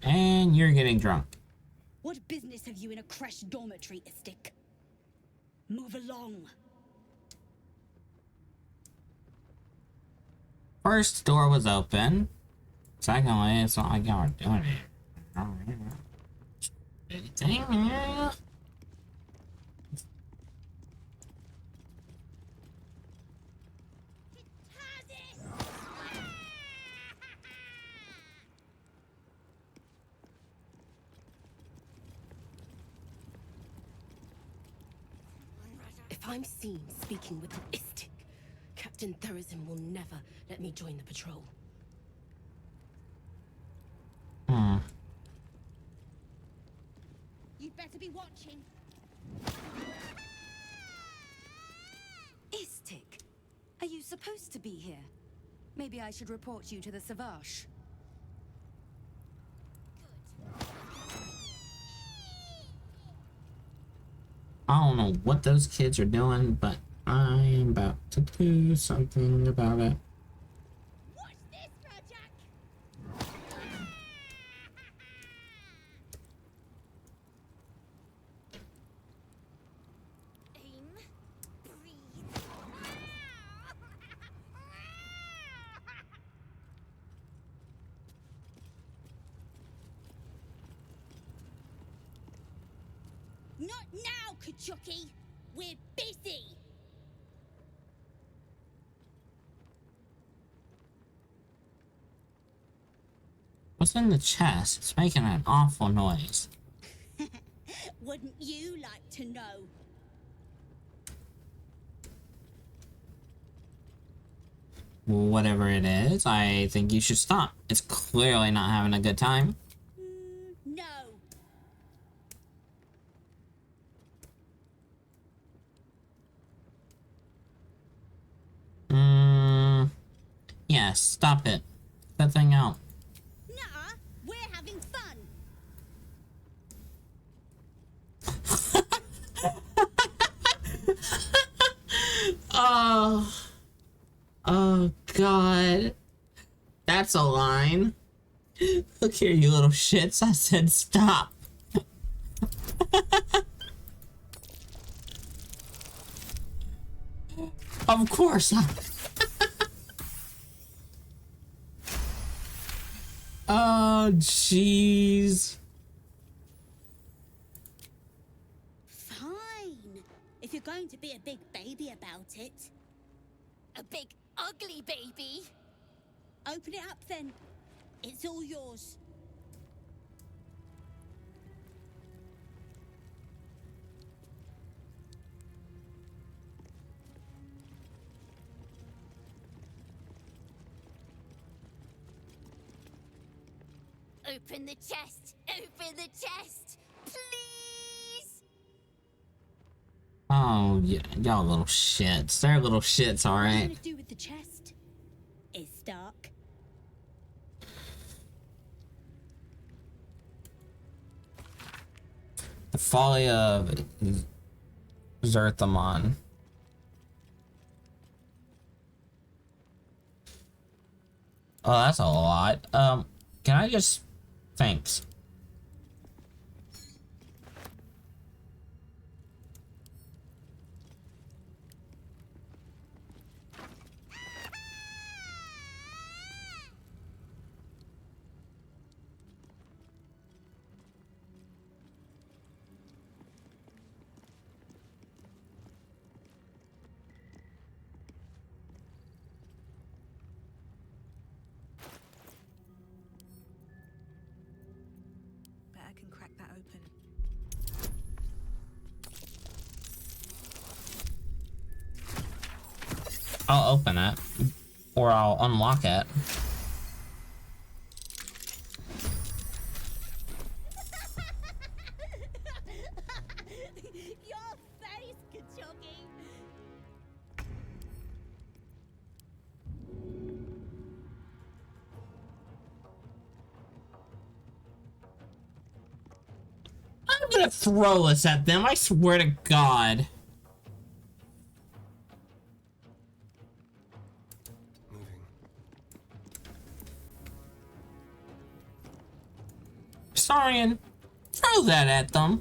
And you're getting drunk. What business have you in a Creche dormitory, Istik? Move along. First door was open. Secondly, it's not like y'all are doing it. If I'm seen speaking with an Istik, Captain Therazin will never let me join the patrol. supposed to be here. Maybe I should report you to the Savage. I don't know what those kids are doing, but I'm about to do something about it. Not now, Kachuki! We're busy! What's in the chest? It's making an awful noise. Wouldn't you like to know? Whatever it is, I think you should stop. It's clearly not having a good time. No. Yeah, stop it. That thing out. Nuh-uh, we're having fun. Oh God. That's a line. Look here, you little shits. I said stop. Of course. Oh, jeez. Fine. If you're going to be a big baby about it. A big, ugly baby? Open it up then. It's all yours. Open the chest! Open the chest! Please! Oh, yeah, y'all little shits. They're little shits, What are you alright. gonna do with the chest? It's dark. The folly of Zerthamon. Oh, that's a lot. Can I just... Thanks. Bet I can crack that open. I'll open it. Or I'll unlock it. Your face, Kachogi! I'm gonna throw this at them, I swear to God. Saurian, throw that at them.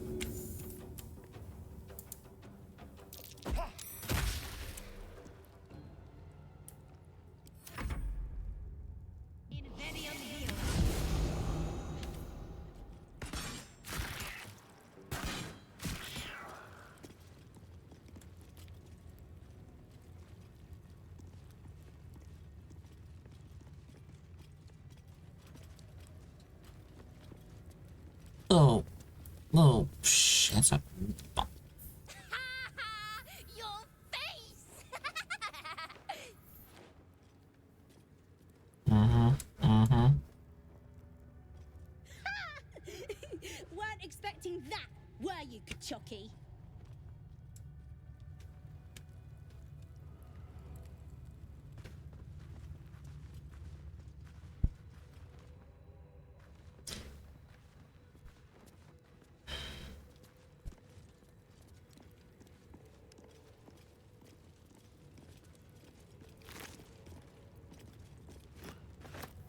Oh, shit. That's a... Your face! Weren't expecting that, were you, Kachoki?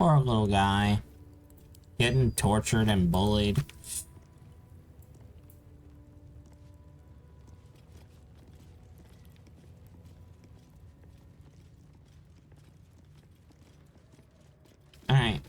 Poor little guy. Getting tortured and bullied. Alright.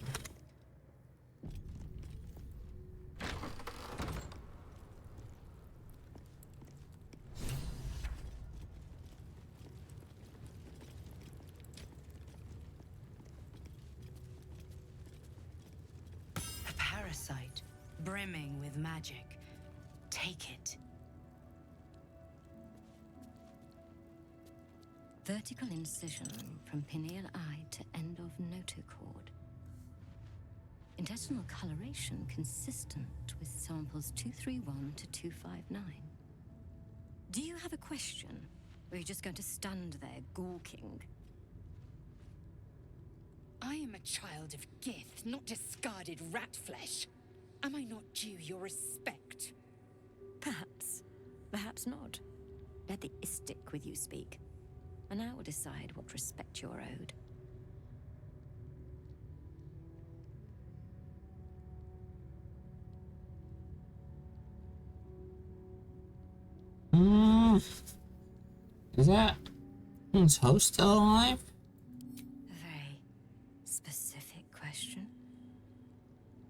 A parasite, brimming with magic. Take it. Vertical incision from pineal eye to end of notochord. Intestinal coloration consistent with samples 231 to 259. Do you have a question? Or are you just going to stand there gawking? I am a child of Gith, not discarded rat flesh. Am I not due your respect? Perhaps. Perhaps not. Let the istic with you speak, and I will decide what respect you're owed. Is that... Is Host still alive? A very specific question.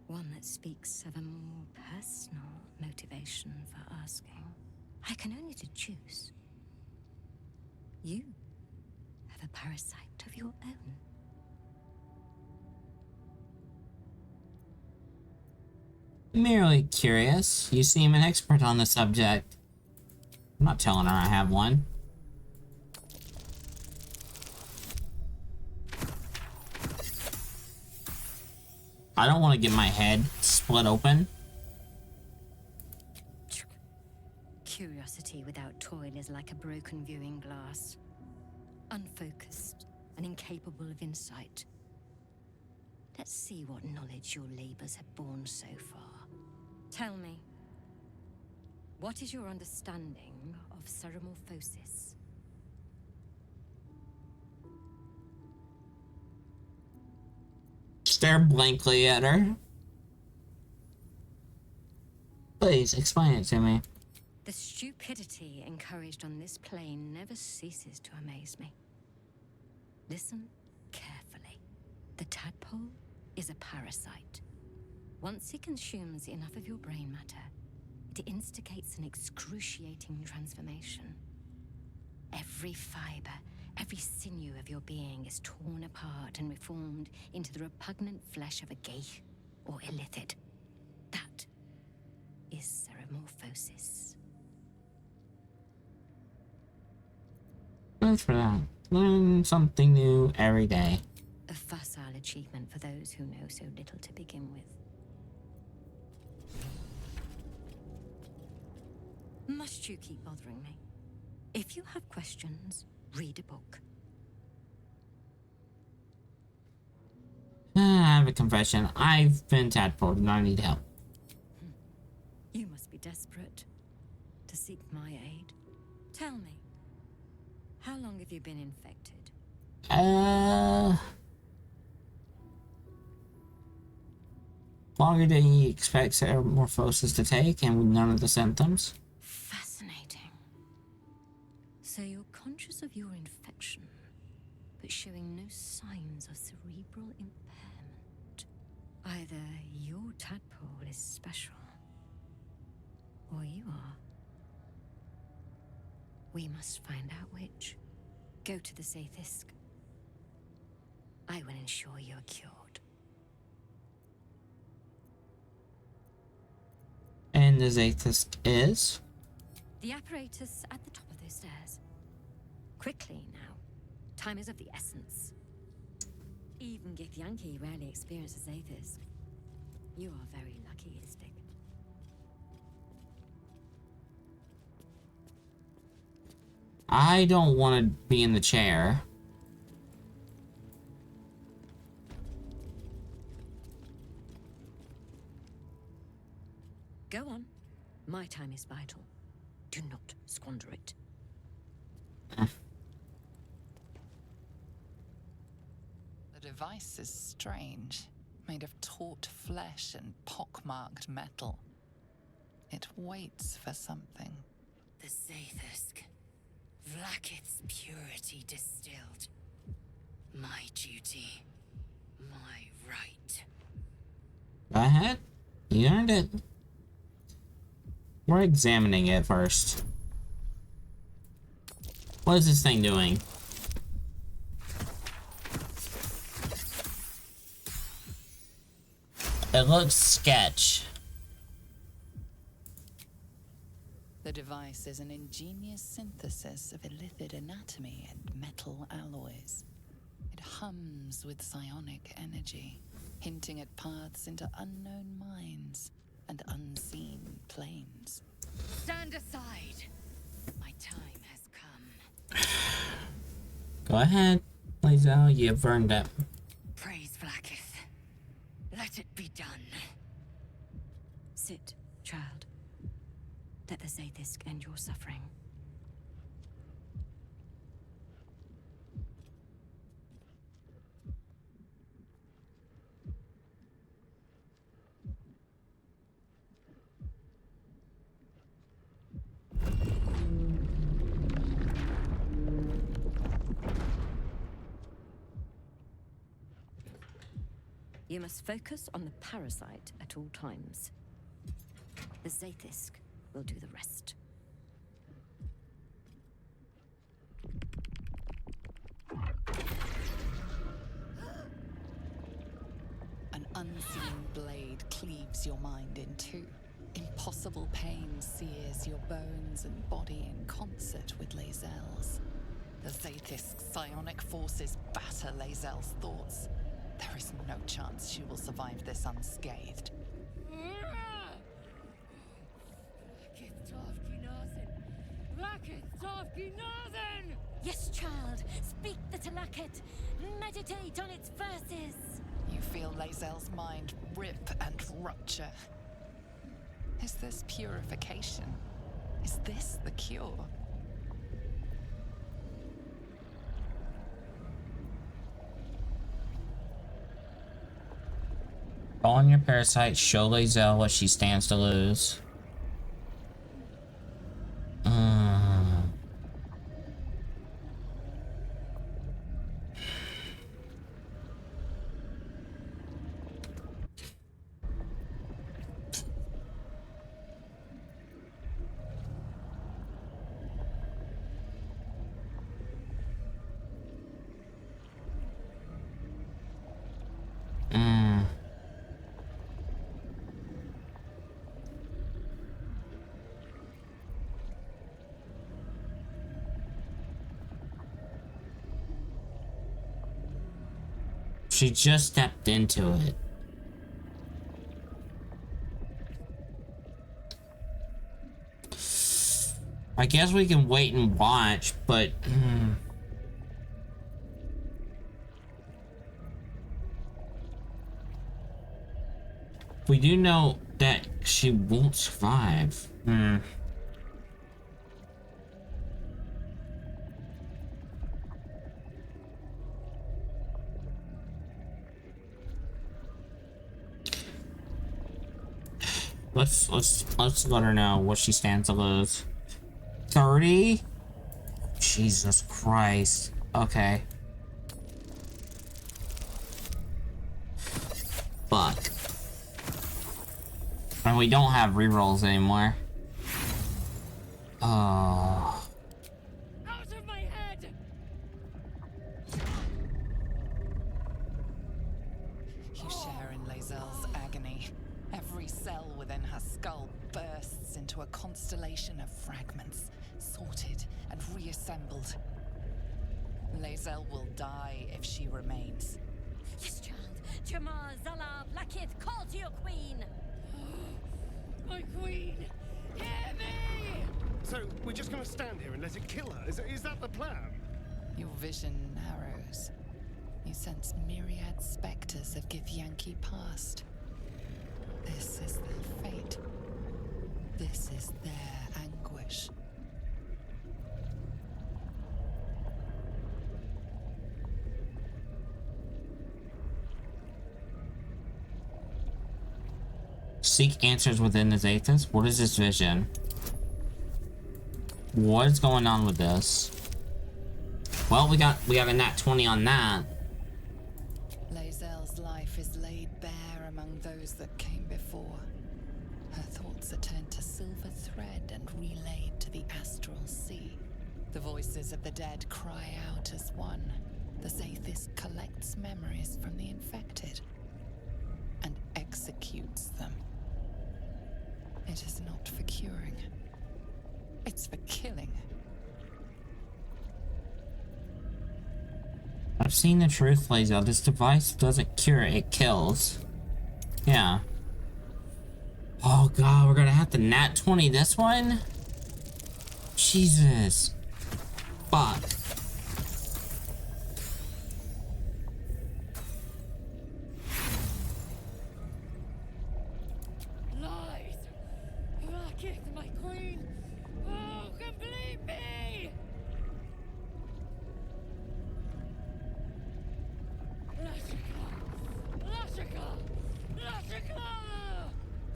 One that speaks of a more personal motivation for asking. I can only deduce. You have a parasite of your own. Merely curious. You seem an expert on the subject. I'm not telling her I have one. I don't want to get my head split open. Curiosity without toil is like a broken viewing glass. Unfocused and incapable of insight. Let's see what knowledge your labors have borne so far. Tell me, what is your understanding of ceremorphosis? Stare blankly at her. Please, explain it to me. The stupidity encouraged on this plane never ceases to amaze me. Listen carefully. The tadpole is a parasite. Once it consumes enough of your brain matter, it instigates an excruciating transformation. Every fiber, every sinew of your being is torn apart and reformed into the repugnant flesh of a geich or illithid. That is ceremorphosis. Thanks for that. Learn something new every day. A facile achievement for those who know so little to begin with. Must you keep bothering me? If you have questions, read a book. I have a confession. I've been tadpoled and I need help. You must be desperate to seek my aid. Tell me, how long have you been infected? Longer than you expect ceremorphosis to take, and with none of the symptoms. Fascinating. So you're conscious of your infection, but showing no signs of cerebral impairment. Either your tadpole is special, or you are. We must find out which. Go to the Zaithisk. I will ensure you're cured. And the Zaithisk is? The apparatus at the top of those stairs. Quickly now. Time is of the essence. Even Githyanki rarely experiences Zaithisk. You are very lucky, Istik. I don't want to be in the chair. Go on. My time is vital. Do not squander it. The device is strange, made of taut flesh and pockmarked metal. It waits for something. The Zaithusk. Vlaakith's purity distilled. My duty. My right. Go ahead. You earned it. We're examining it first. What is this thing doing? It looks sketch. The device is an ingenious synthesis of illithid anatomy and metal alloys. It hums with psionic energy, hinting at paths into unknown minds and unseen planes. Stand aside. My time has come. Go ahead, Lae'zel, you've earned it. Praise Vlaakith. Let it be done. Sit, child. Let the Zaithusk end your suffering. You must focus on the parasite at all times. The Zaithusk will do the rest. An unseen blade cleaves your mind in two. Impossible pain sears your bones and body in concert with Lae'zel's. The Zaithusk's psionic forces batter Lae'zel's thoughts. There is no chance she will survive this unscathed. Yes, child. Speak the Talakit. Meditate on its verses. You feel Lae'zel's mind rip and rupture. Is this purification? Is this the cure? Call on your parasite, show Lae'zel what she stands to lose. She just stepped into it. I guess we can wait and watch, but we do know that she won't survive. Let's let her know what she stands to lose. 30? Jesus Christ. Okay. Fuck. And we don't have rerolls anymore. Oh. Out of my head! You share in Lae'zel's agony. Every cell within her skull bursts into a constellation of fragments, sorted and reassembled. Lae'zel will die if she remains. Yes, child. Jamar, Zala, Vlaakith, call to your queen. My queen! Hear me! So, we're just gonna stand here and let it kill her? Is that the plan? Your vision narrows. You sense myriad specters of Githyanki past. This is their fate. This is their anguish. Seek answers within the Zathis. What is this vision? What is going on with this? Well, we got a nat 20 on that. Lae'zel's life is laid bare among those that came before. Her thoughts are turned to silver thread and relayed to the astral sea. The voices of the dead cry out as one. The Zathis collects memories from the infected and executes them. It is not for curing. It's for killing. I've seen the truth, Lae'zel. This device doesn't cure, it kills. Yeah. Oh god, we're gonna have to nat 20 this one? Jesus. Fuck. Lies! Blackest, my queen! Oh, complete me!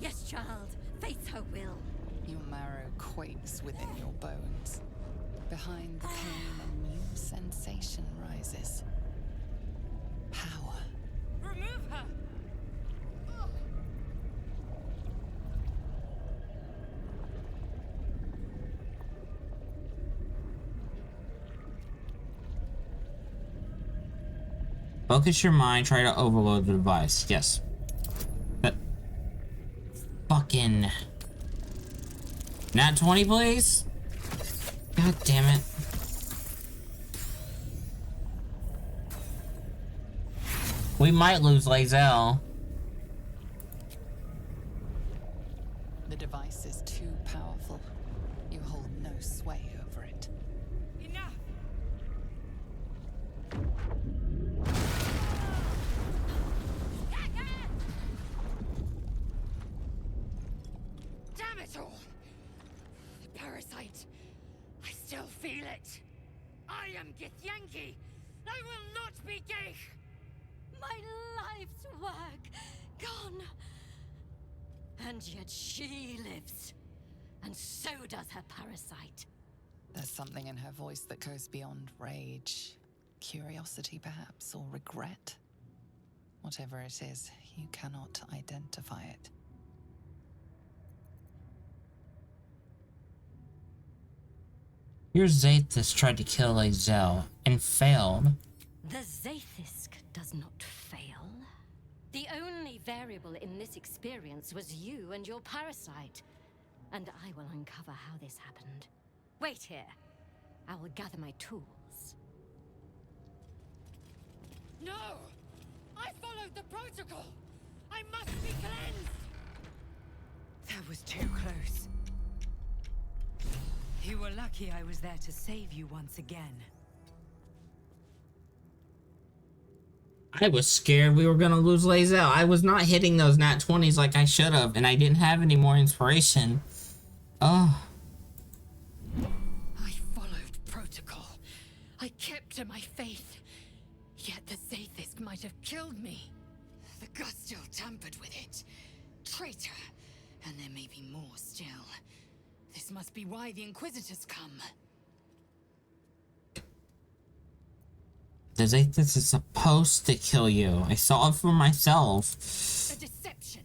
Yes, child. Face her will. Your marrow quakes within your bones. Behind the pain, a new sensation rises. Power. Remove her! Focus your mind, try to overload the device. Yes. But fucking nat 20, please. God damn it. We might lose Lae'zel. The device is too powerful. You hold no sway over it. Enough! Damn it all! The parasite. I still feel it. I am Githyanki. I will not be gay. My life's work gone. And yet she lives. And so does her parasite. There's something in her voice that goes beyond rage. Curiosity, perhaps, or regret. Whatever it is, you cannot identify it. Your Zathis tried to kill Lae'zel and failed. The Zathisk does not fail. The only variable in this experience was you and your parasite. And I will uncover how this happened. Wait here. I will gather my tools. No! I followed the protocol! I must be cleansed! That was too close. You were lucky I was there to save you once again. I was scared we were gonna lose Lae'zel. I was not hitting those nat 20s like I should have, and I didn't have any more inspiration. Oh. I followed protocol. I kept to my faith. Yet the Zathis might have killed me. The Gustil tampered with it. Traitor. And there may be more still. This must be why the Inquisitors come. The Zathis is supposed to kill you. I saw it for myself. A deception.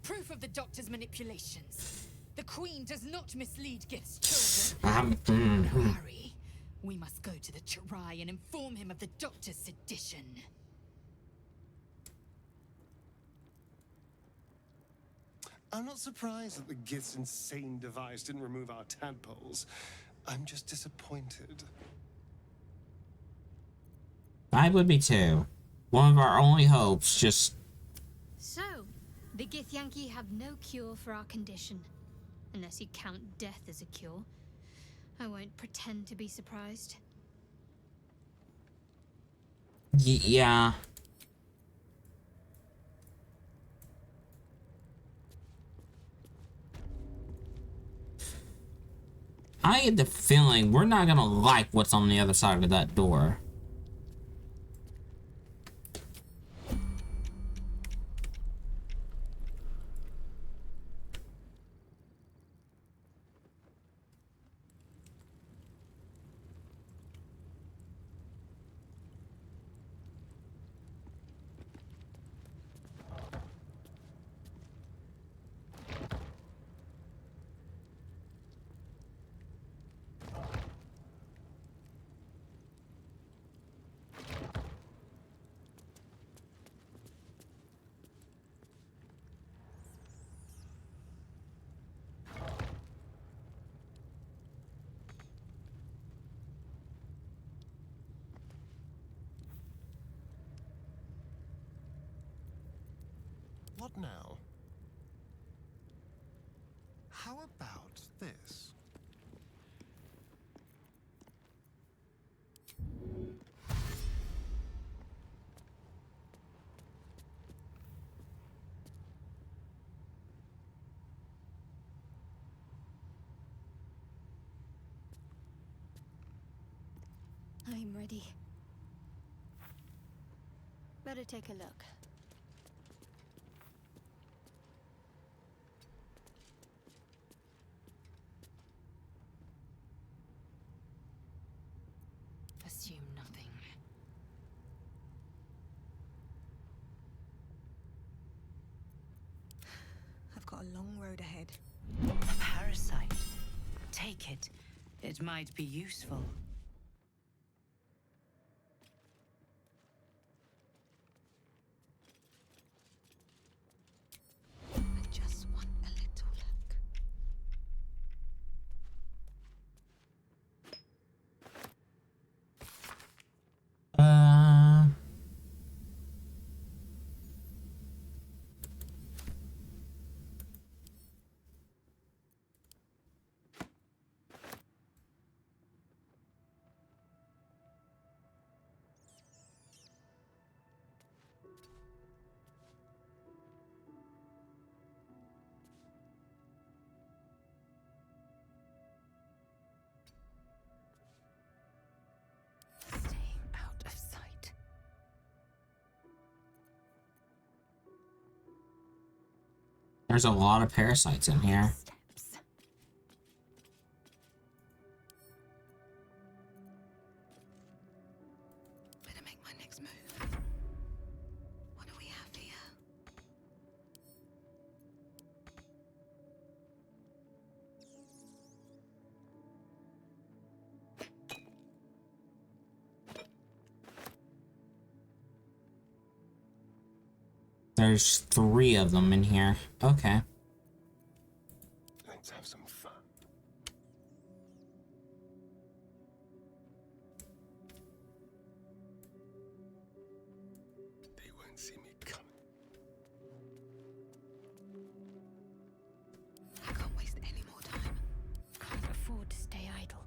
Proof of the Doctor's manipulations. The Queen does not mislead Gith's children. Hurry. We must go to the Chirai and inform him of the Doctor's sedition. I'm not surprised that the Gith's insane device didn't remove our tadpoles. I'm just disappointed. I would be too. One of our only hopes, just... So, the Githyanki have no cure for our condition. Unless you count death as a cure. I won't pretend to be surprised. Yeah. I had the feeling we're not gonna like what's on the other side of that door. What now? How about this? I'm ready. Better take a look. Assume nothing. I've got a long road ahead. A parasite. Take it. It might be useful. I just want a little look. Staying out of sight. There's a lot of parasites in here. Better make my next move. What do we have here? There's 3 of them in here. Okay. Let's have some fun. They won't see me coming. I can't waste any more time. Can't afford to stay idle.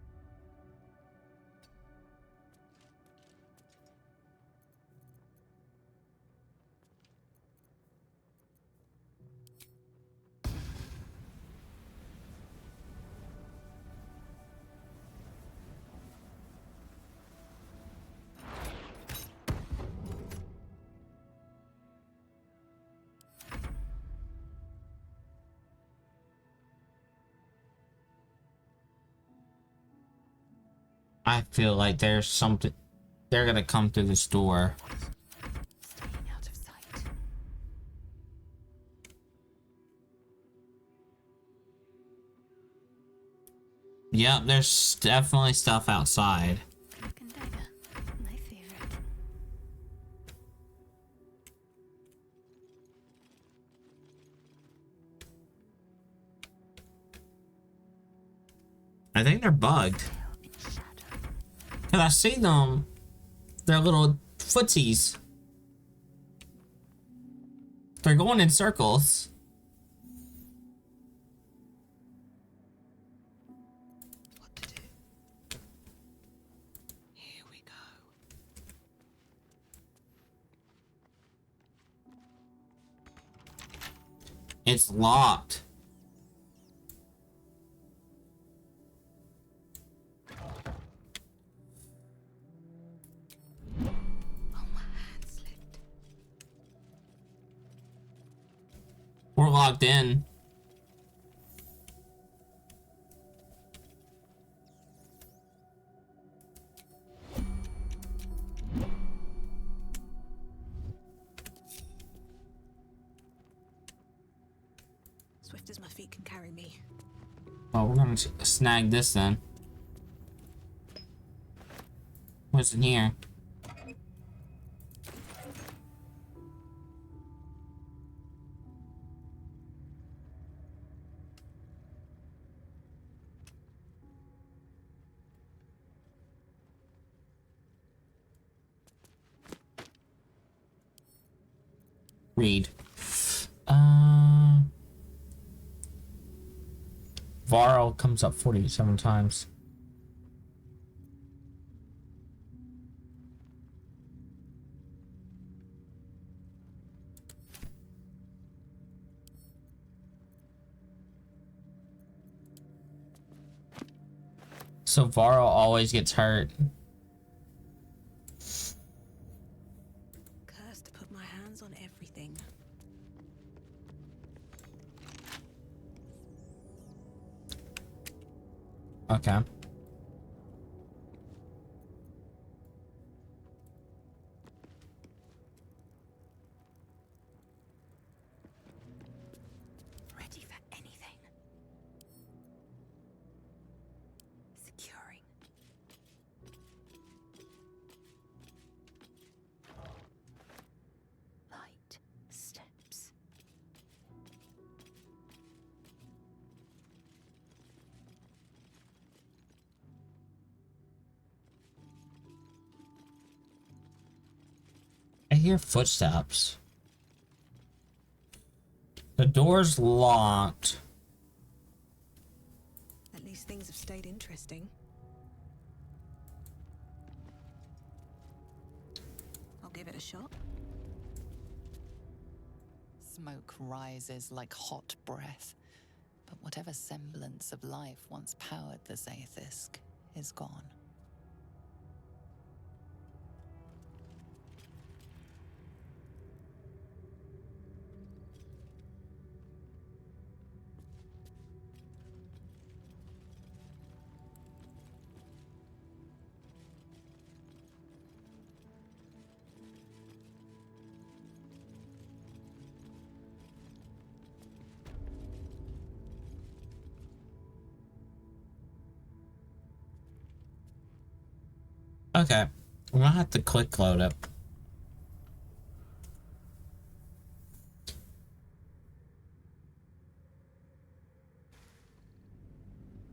I feel like there's something. They're gonna come through this door. Staying out of sight. Yep, there's definitely stuff outside. Cloak and dagger. My favorite. I think they're bugged. Cause I see them. They're little footsies. They're going in circles. What to do? Here we go. It's locked. Oh, my hand slipped. We're locked in. Swift as my feet can carry me. Oh, we're gonna snag this then. What's in here? Read. Varl comes up 47 times. So Varl always gets hurt. Cursed to put my hands on everything. Okay. Ready for anything. Securing. Light steps. I hear footsteps. The door's locked. At least things have stayed interesting. I'll give it a shot. Smoke rises like hot breath, but whatever semblance of life once powered the Zaithisk is gone. Okay. I'm gonna have to click load it.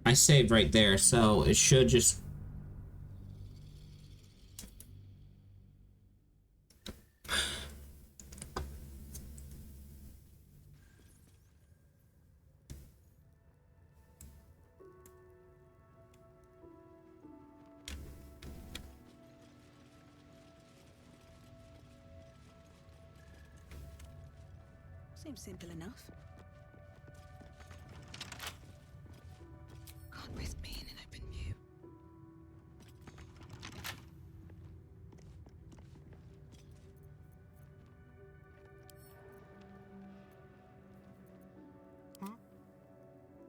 I saved right there, so it should just... Seems simple enough. Can't risk being in open view.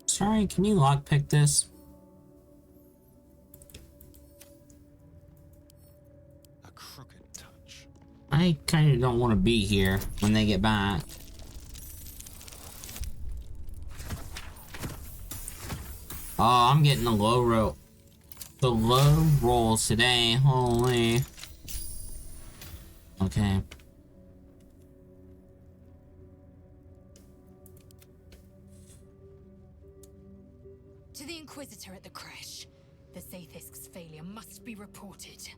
Sorry, can you lockpick this? A crooked touch. I kind of don't want to be here when they get back. Oh, I'm getting the low roll. The low rolls today. Holy. Okay. To the Inquisitor at the crash. The Zaithisk's failure must be reported.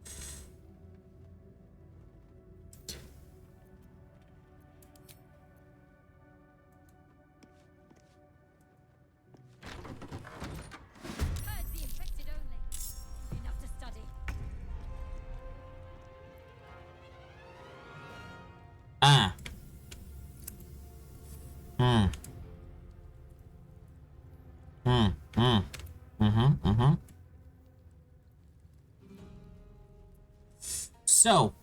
Purge the infected only. Enough to study. Ah. So,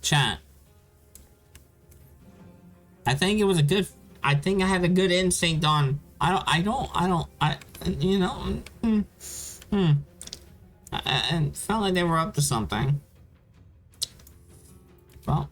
chat. I think it was a good. I think I had a good instinct on. You know. I felt like they were up to something. Well.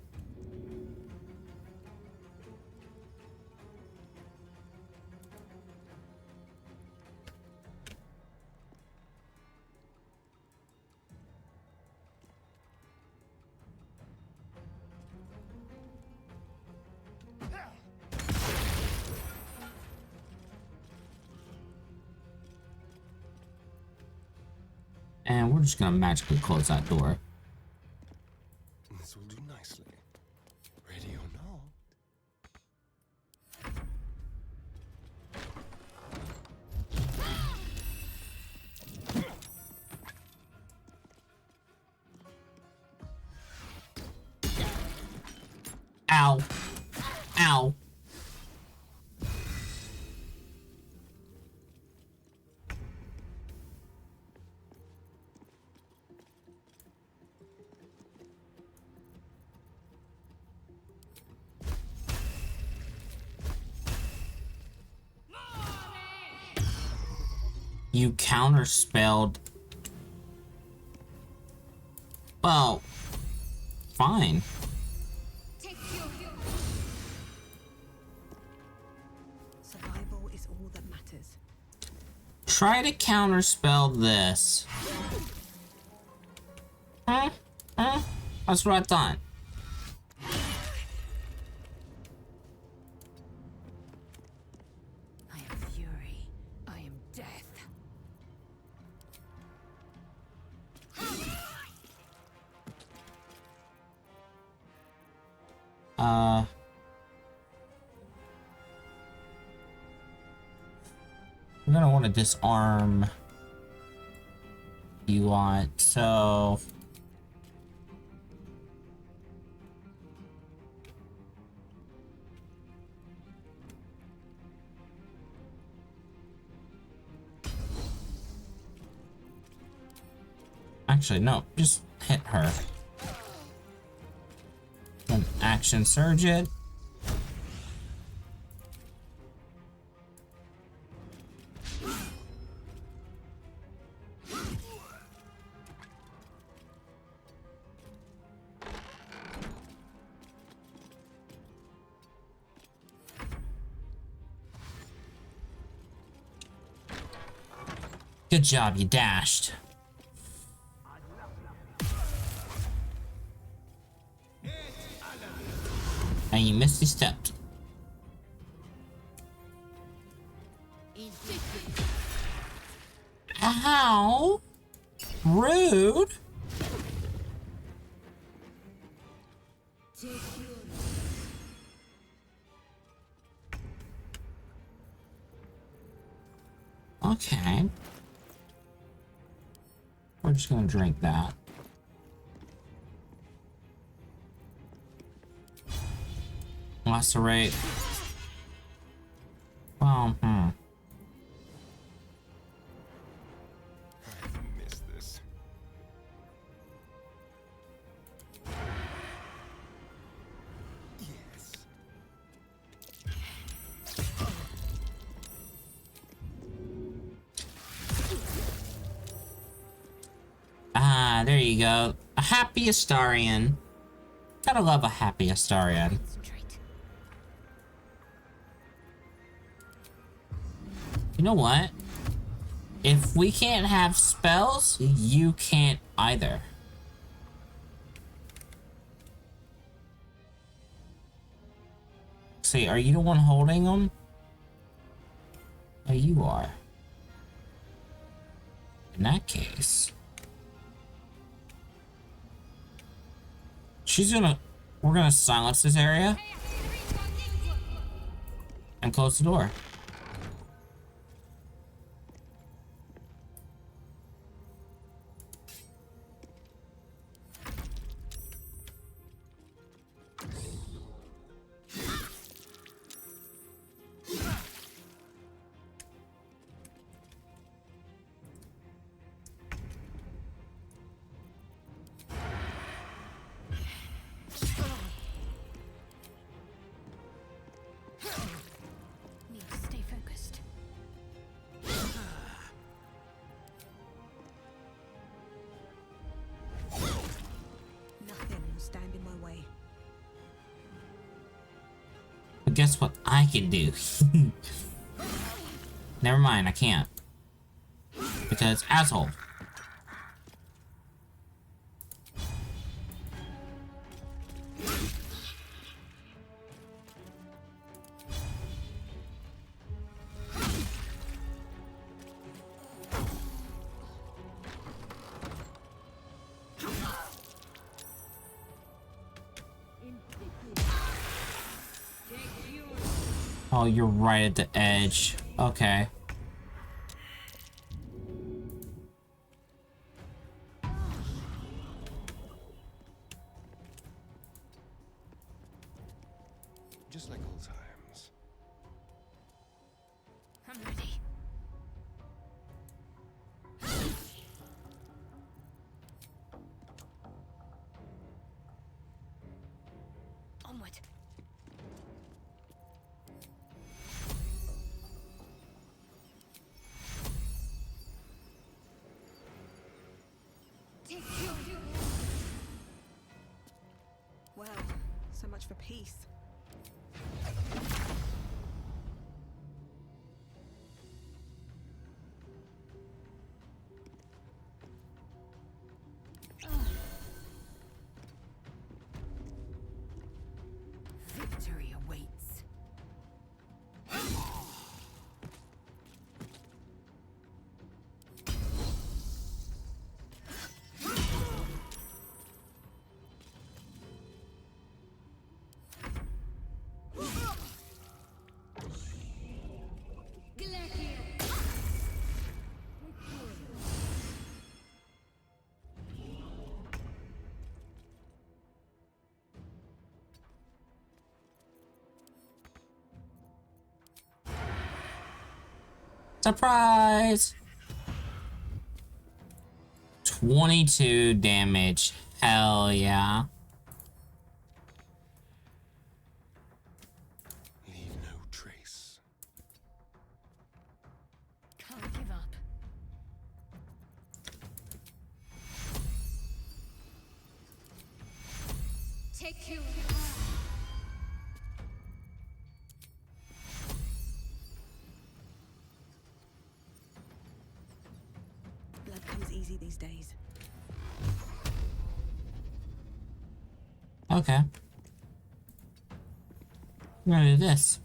And we're just gonna magically close that door. This will do nicely. Ready or not? Ow. Ow. You counterspelled. Well, fine. Survival is all that matters. Try to counterspell this. Huh? Huh? That's what I thought. I am fury. I am death. I'm gonna want to disarm you want, so actually no, just hit her. Then action surge it. Good job, you dashed. And you misty stepped. Ow! Rude! Okay. We're just gonna drink that. Lacerate. Well, I missed this. Yes. Ah, there you go. A happy Astarian. Gotta love a happy Astarian. You know what? If we can't have spells, you can't either. See, are you the one holding them? Oh, you are. In that case, we're gonna silence this area and close the door. Need to stay focused. Nothing will stand in my way. But guess what I can do? Never mind, I can't. Because asshole. Oh, you're right at the edge. Okay. just like old times. I'm ready. Onward. Well, so much for peace. Victory awaits. Surprise! 22 damage. Hell yeah. Leave no trace. Can't give up. Take you. Blood comes easy these days. Okay. We're gonna do this.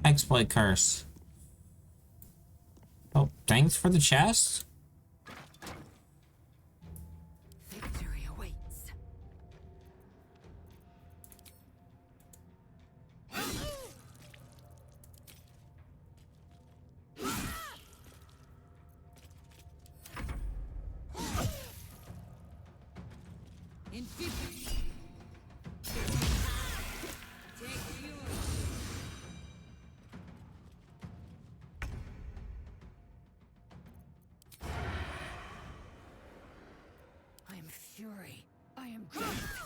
Exploit curse. Oh, thanks for the chest. Victory awaits. I am fury. I am grief.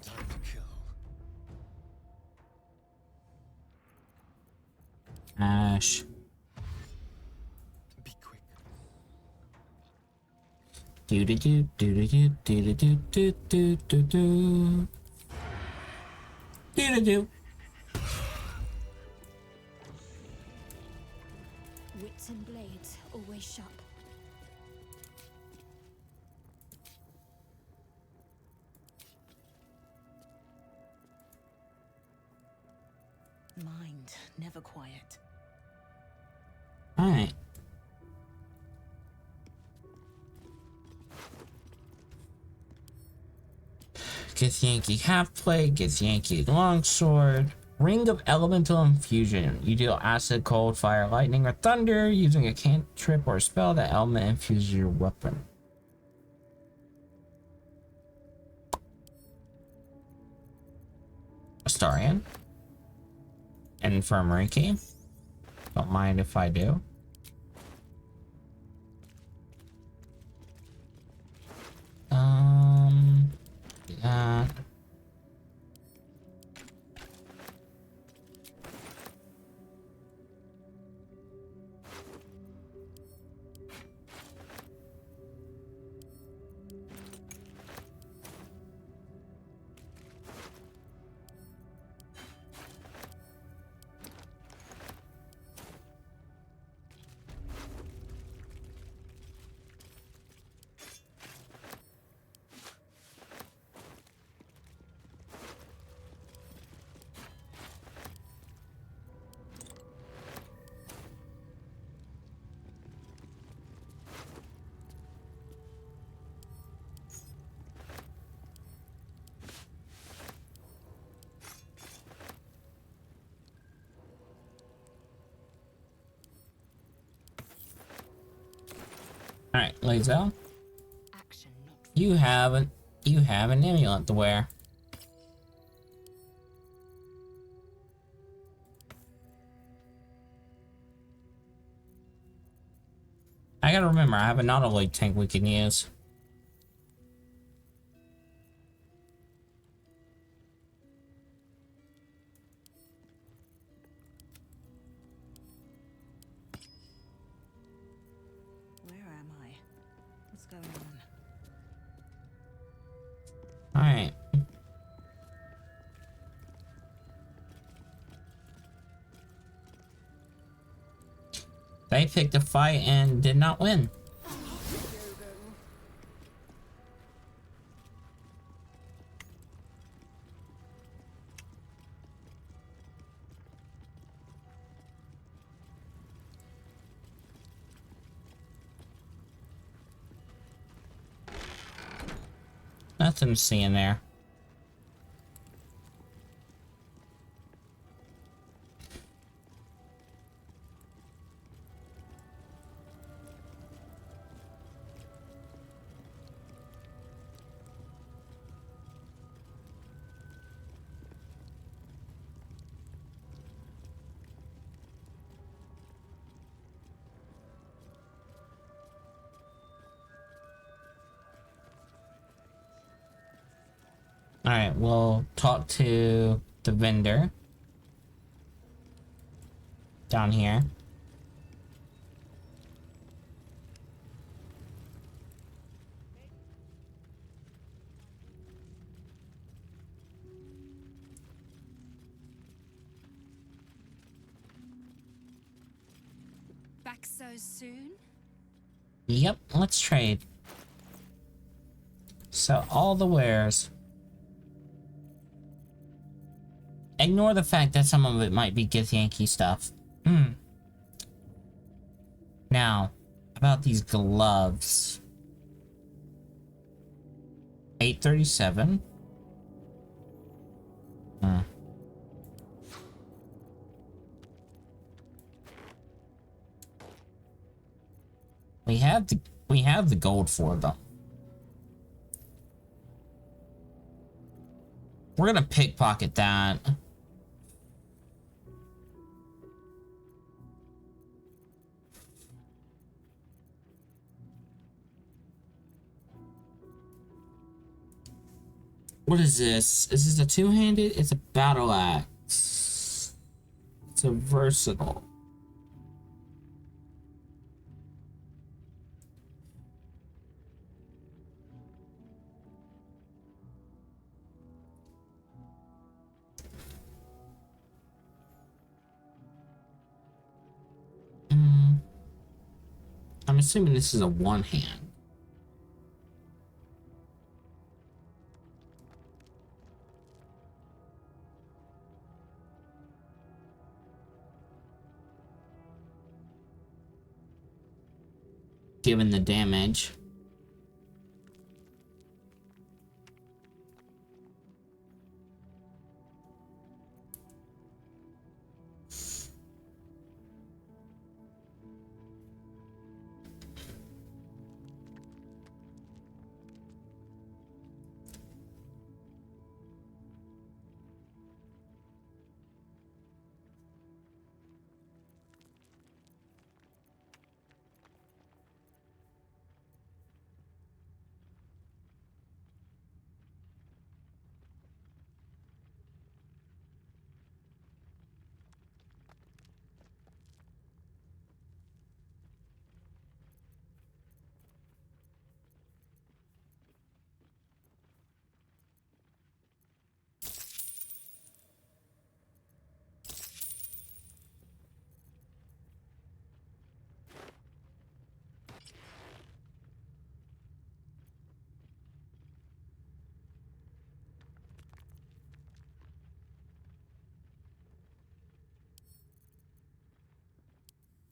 Time to kill. Ash. Be quick. Do do do do do do do do do do do do. Do do do. Wits and blades, always sharp. Mind never quiet. Alright. Githyanki half-plate, Githyanki longsword. Ring of elemental infusion. You deal acid, cold, fire, lightning, or thunder using a cantrip or spell that element infuses your weapon. Astarian. Infirmary key. Don't mind if I do. That. Alright, Lazel. You have an amulet to wear. I gotta remember, I have an auto-load tank we can use. Where am I? What's going on? Alright. They picked a fight and did not win. Nothing to see in there. Alright, we'll talk to the vendor down here. Back so soon? Yep, let's trade. So all the wares. Ignore the fact that some of it might be Githyanki stuff. Now, about these gloves. 837. We have the gold for them. We're gonna pickpocket that. What is this? Is this a two-handed? It's a battle axe. It's a versatile. I'm assuming this is a one-hand. Given the damage.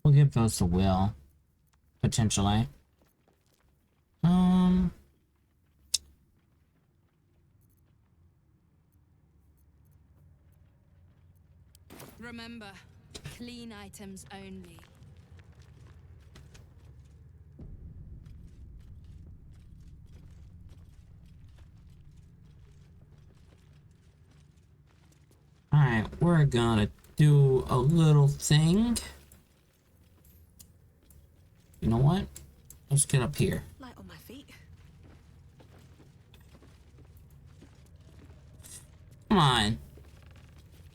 We'll give those to Will. Potentially. Remember, clean items only. we're gonna do a little thing. You know what? Let's get up here. Light on my feet. Come on.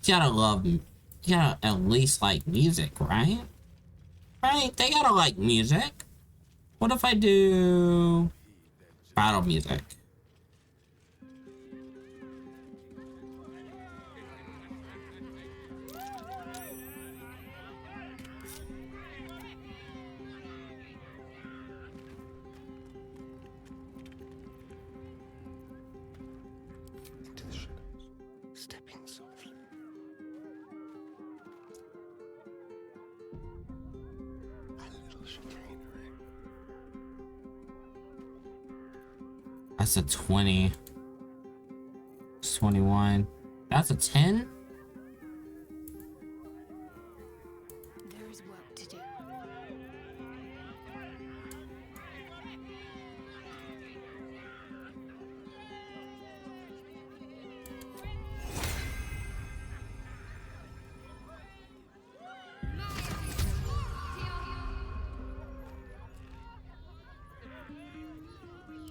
You gotta at least like music, right? Right? They gotta like music. What if I do battle music? Into the shadows, stepping softly. A little chicanery. That's a 20. It's 21. That's a 10? There is work to do.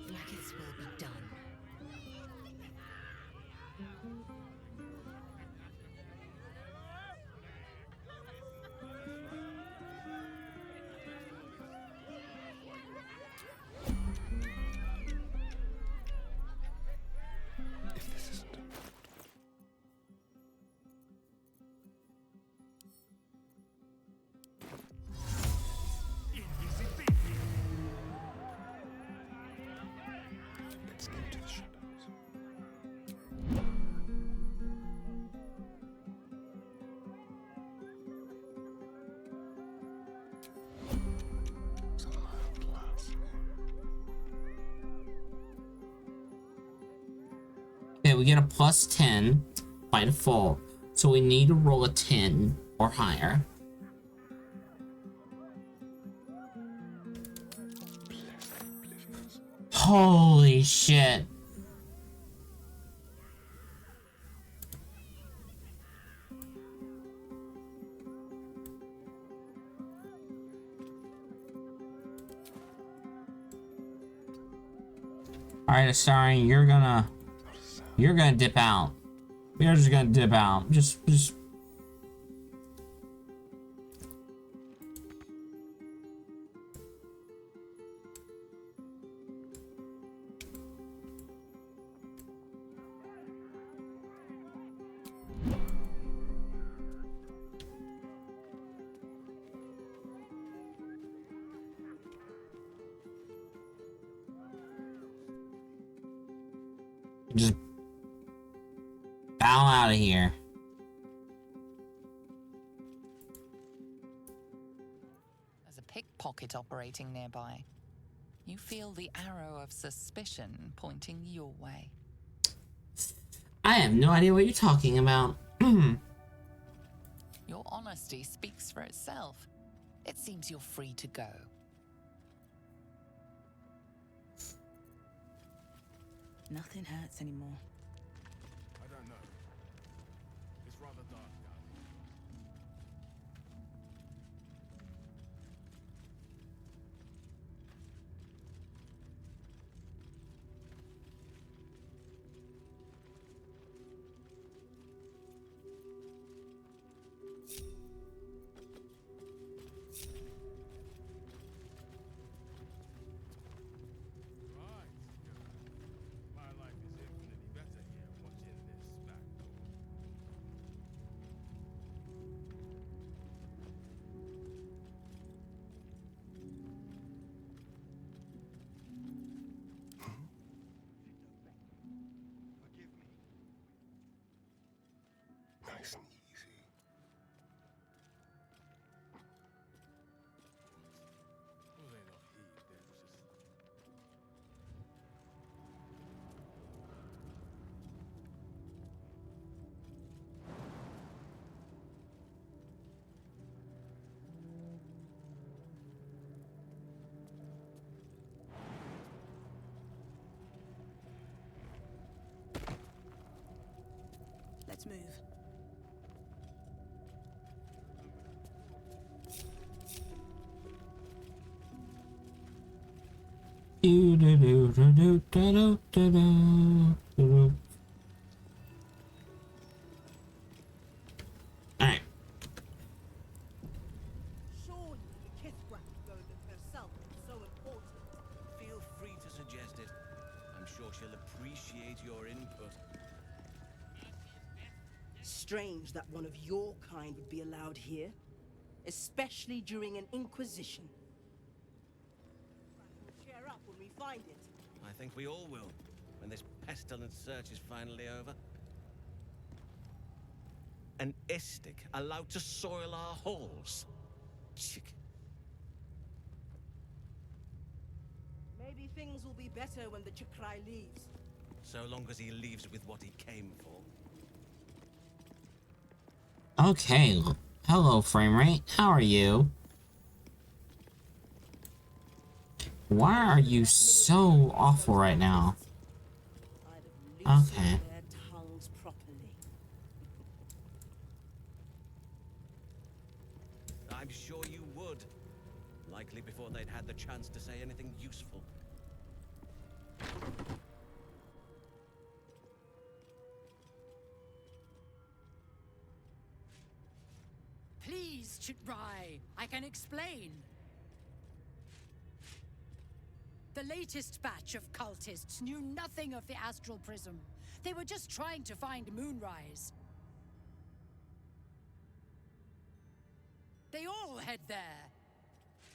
Blackets will be done. If this isn't important. Let's get into the shadows. Some mild lass. Okay, we get a plus 10 by default. So we need to roll a 10 or higher. Holy shit. Alright, Astarion, you're gonna dip out. We're just gonna dip out. Just bow out of here. There's a pickpocket operating nearby. You feel the arrow of suspicion pointing your way. I have no idea what you're talking about. Your honesty speaks for itself. It seems you're free to go. Nothing hurts anymore. I don't know. It's rather dark down here. Right. My life is infinitely better Do do do do do do do do do. Alright. Surely the Kithrak moment herself is so important. Feel free to suggest it. I'm sure she'll appreciate your input. Strange that one of your kind would be allowed here, especially during an inquisition. We'll cheer up when we find it. I think we all will, when this pestilent search is finally over. An Istik allowed to soil our halls. Chick. Maybe things will be better when the Chakrai leaves. So long as he leaves with what he came for. Okay. Hello, frame rate. How are you? Why are you so awful right now? Okay. Their tongues properly. I'm sure you would. Likely before they'd had the chance to say anything useful. Please, Chitrai, I can explain. The latest batch of cultists knew nothing of the astral prism. They were just trying to find Moonrise. They all head there.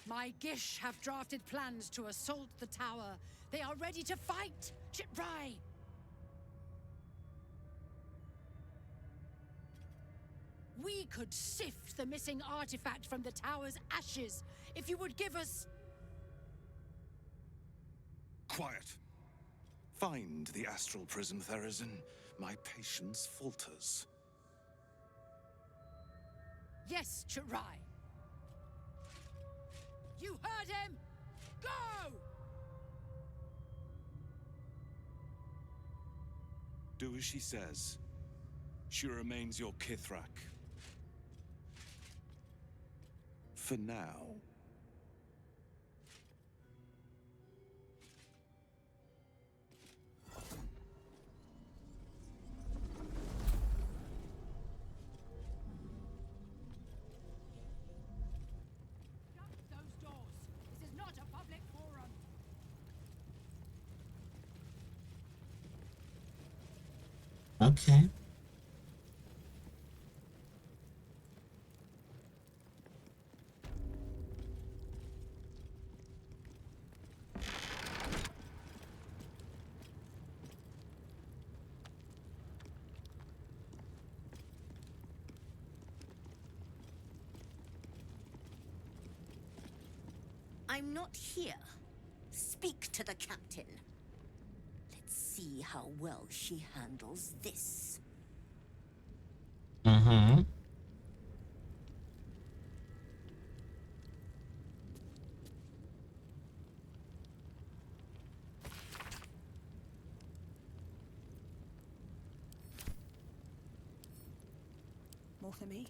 My Gish have drafted plans to assault the tower. They are ready to fight, Chitrai. We could sift the missing artifact from the tower's ashes if you would give us... Quiet. Find the astral prism, Therazin. My patience falters. Yes, Chitrai. You heard him! Go! Do as she says. She remains your Kithrak. For now. Shut those doors. This is not a public forum. Okay. I'm not here. Speak to the captain. Let's see how well she handles this. Mm-hmm. More for me?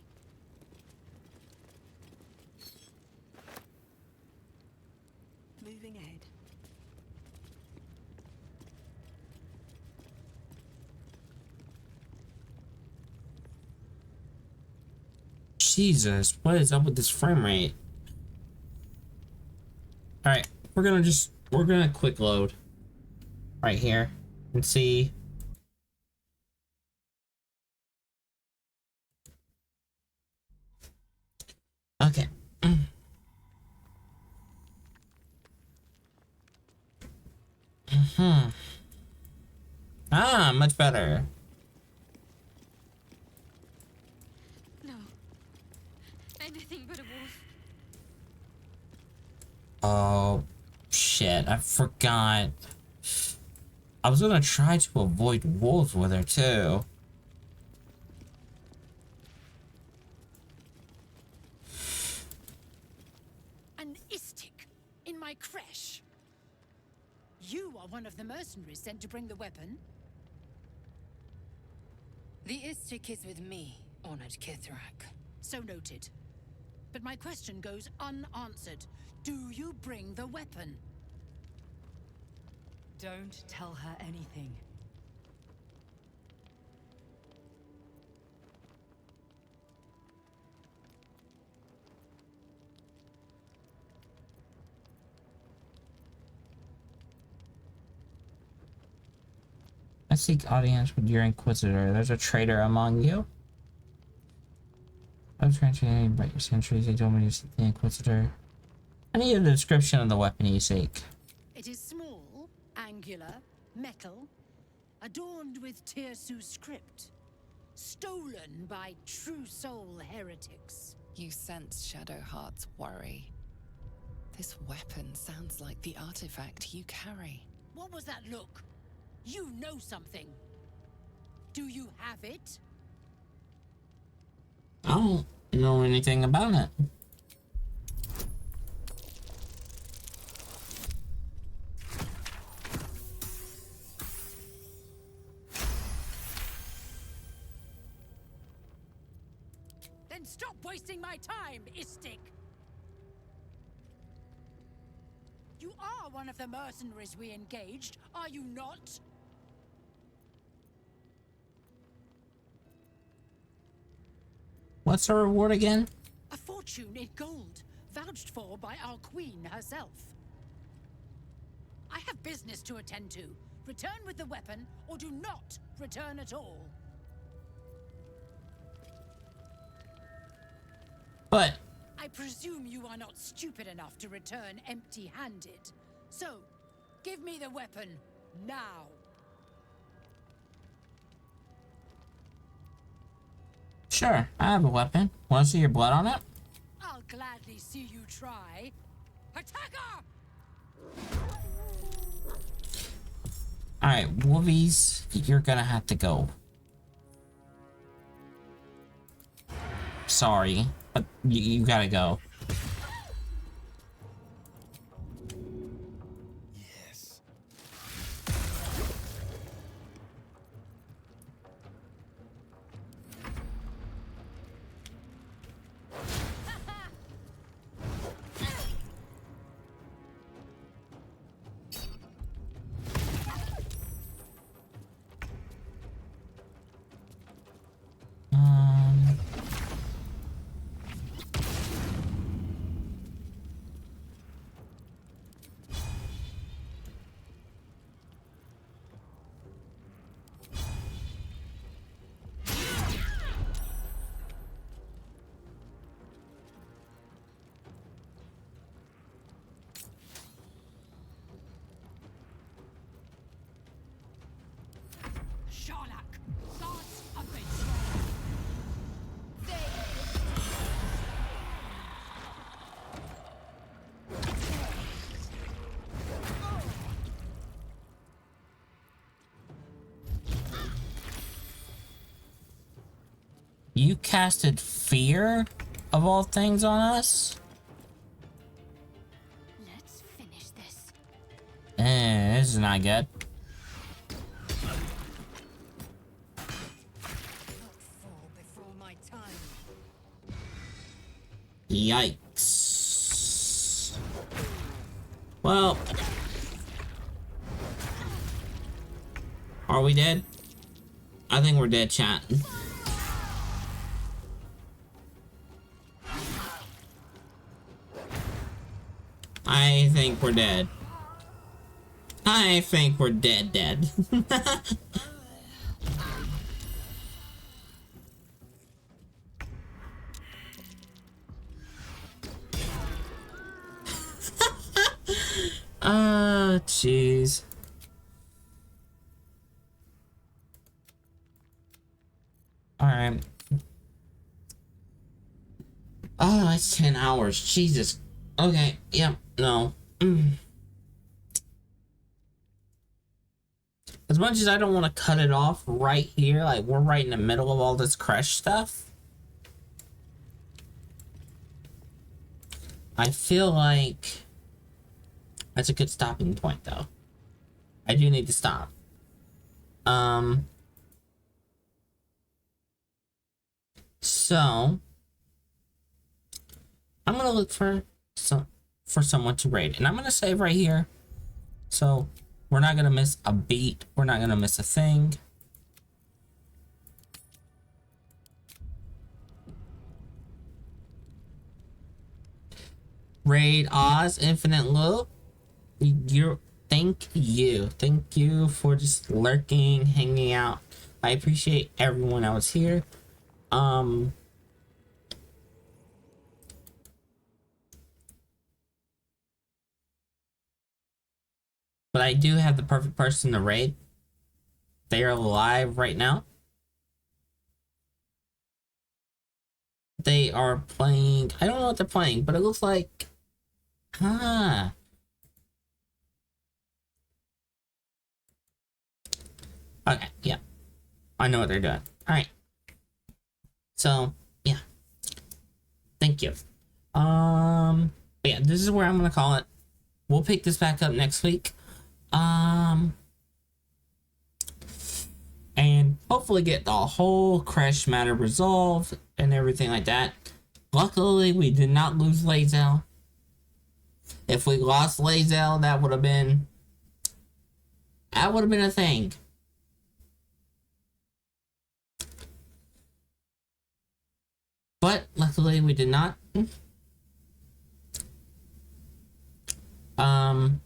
Moving ahead. Jesus, what is up with this frame rate? Alright, we're gonna quick load right here and see. Okay. Ah, much better. No. Anything but a wolf. Oh, shit, I forgot. I was gonna try to avoid wolves with her, too. An Istik in my creche. You are one of the mercenaries sent to bring the weapon. The Istik is with me, honored Kithrak. So noted. But my question goes unanswered. Do you bring the weapon? Don't tell her anything. I seek audience with your Inquisitor. There's a traitor among you. I'm trying to invite your centuries. They told me to seek the Inquisitor. I need a description of the weapon you seek. It is small, angular, metal, adorned with Tirsu script, stolen by true soul heretics. You sense Shadowheart's worry. This weapon sounds like the artifact you carry. What was that look? You know something. Do you have it? I don't know anything about it. Then stop wasting my time, Istik! You are one of the mercenaries we engaged, are you not? What's the reward again? A fortune in gold, vouched for by our queen herself. I have business to attend to. Return with the weapon, or do not return at all. But I presume you are not stupid enough to return empty-handed. So, give me the weapon, now. sure, I have a weapon. Want to see your blood on it? I'll gladly see you try. Attacker! Alright, Wolvies, you're gonna have to go. Sorry, but you gotta go. You casted fear, of all things, on us? Let's finish this. This is not good. Before my time. Yikes. Well, are we dead? I think we're dead, chat. I think we're dead. I think we're dead. Jeez. Alright. Oh, it's 10 hours. Jesus. Okay, yep, no. As much as I don't want to cut it off right here, like we're right in the middle of all this crash stuff. I feel like that's a good stopping point though. I do need to stop. So I'm gonna look for someone to raid, and I'm gonna save right here. So We're not gonna miss a beat. We're not gonna miss a thing. Raid Oz Infinite Loop. Thank you for just lurking, hanging out. I appreciate everyone else here. But I do have the perfect person to raid. They are live right now. They are playing. I don't know what they're playing, but it looks like. Ah. Okay, yeah. I know what they're doing. Alright. So, yeah. Thank you. But yeah, this is where I'm gonna call it. We'll pick this back up next week. And hopefully get the whole crash matter resolved and everything like that. Luckily, we did not lose Lae'zel. If we lost Lae'zel, that would have been a thing. But luckily, we did not. I'm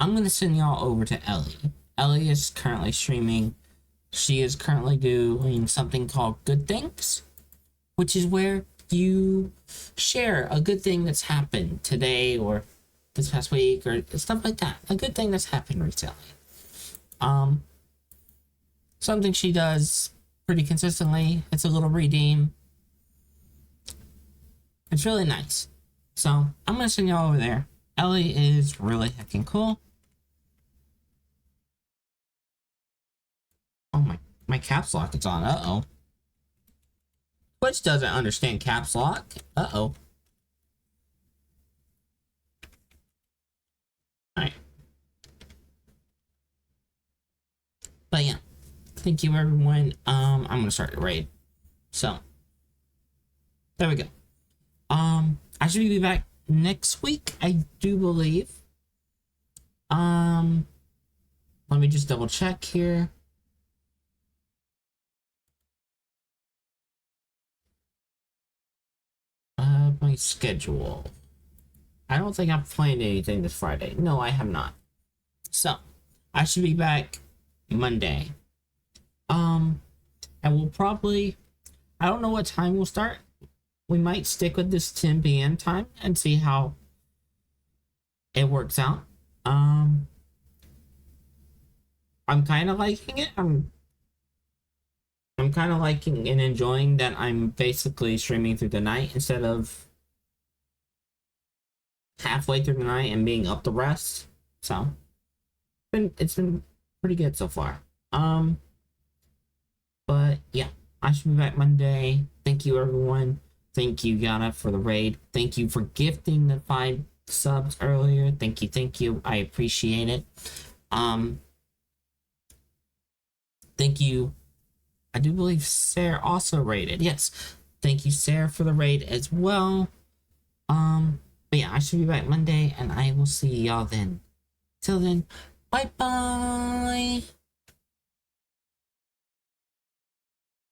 gonna send y'all over to Ellie. Ellie is currently streaming. She is currently doing something called Good Things, which is where you share a good thing that's happened today or this past week or stuff like that. A good thing that's happened recently. Something she does pretty consistently. It's a little redeem. It's really nice. So I'm gonna send y'all over there. Ellie is really heckin' cool. Oh my caps lock is on. Uh-oh. Twitch doesn't understand caps lock. Uh-oh. Alright. But yeah. Thank you everyone. I'm gonna start the raid. So there we go. I should be back next week, I do believe. Let me just double check here. My schedule. I don't think I'm playing anything this Friday. No, I have not. So, I should be back Monday. And we'll probably, I don't know what time we'll start. We might stick with this 10 p.m. time and see how it works out. I'm kind of liking it. I'm kind of liking and enjoying that I'm basically streaming through the night instead of halfway through the night and being up the rest. So it's been pretty good so far. But yeah, I should be back Monday. Thank you everyone. Thank you Yana for the raid. Thank you for gifting the 5 subs earlier. Thank you. I appreciate it. Thank you. I do believe Sarah also raided. Yes. Thank you, Sarah, for the raid as well. But yeah, I should be back Monday, and I will see y'all then. Till then, bye-bye.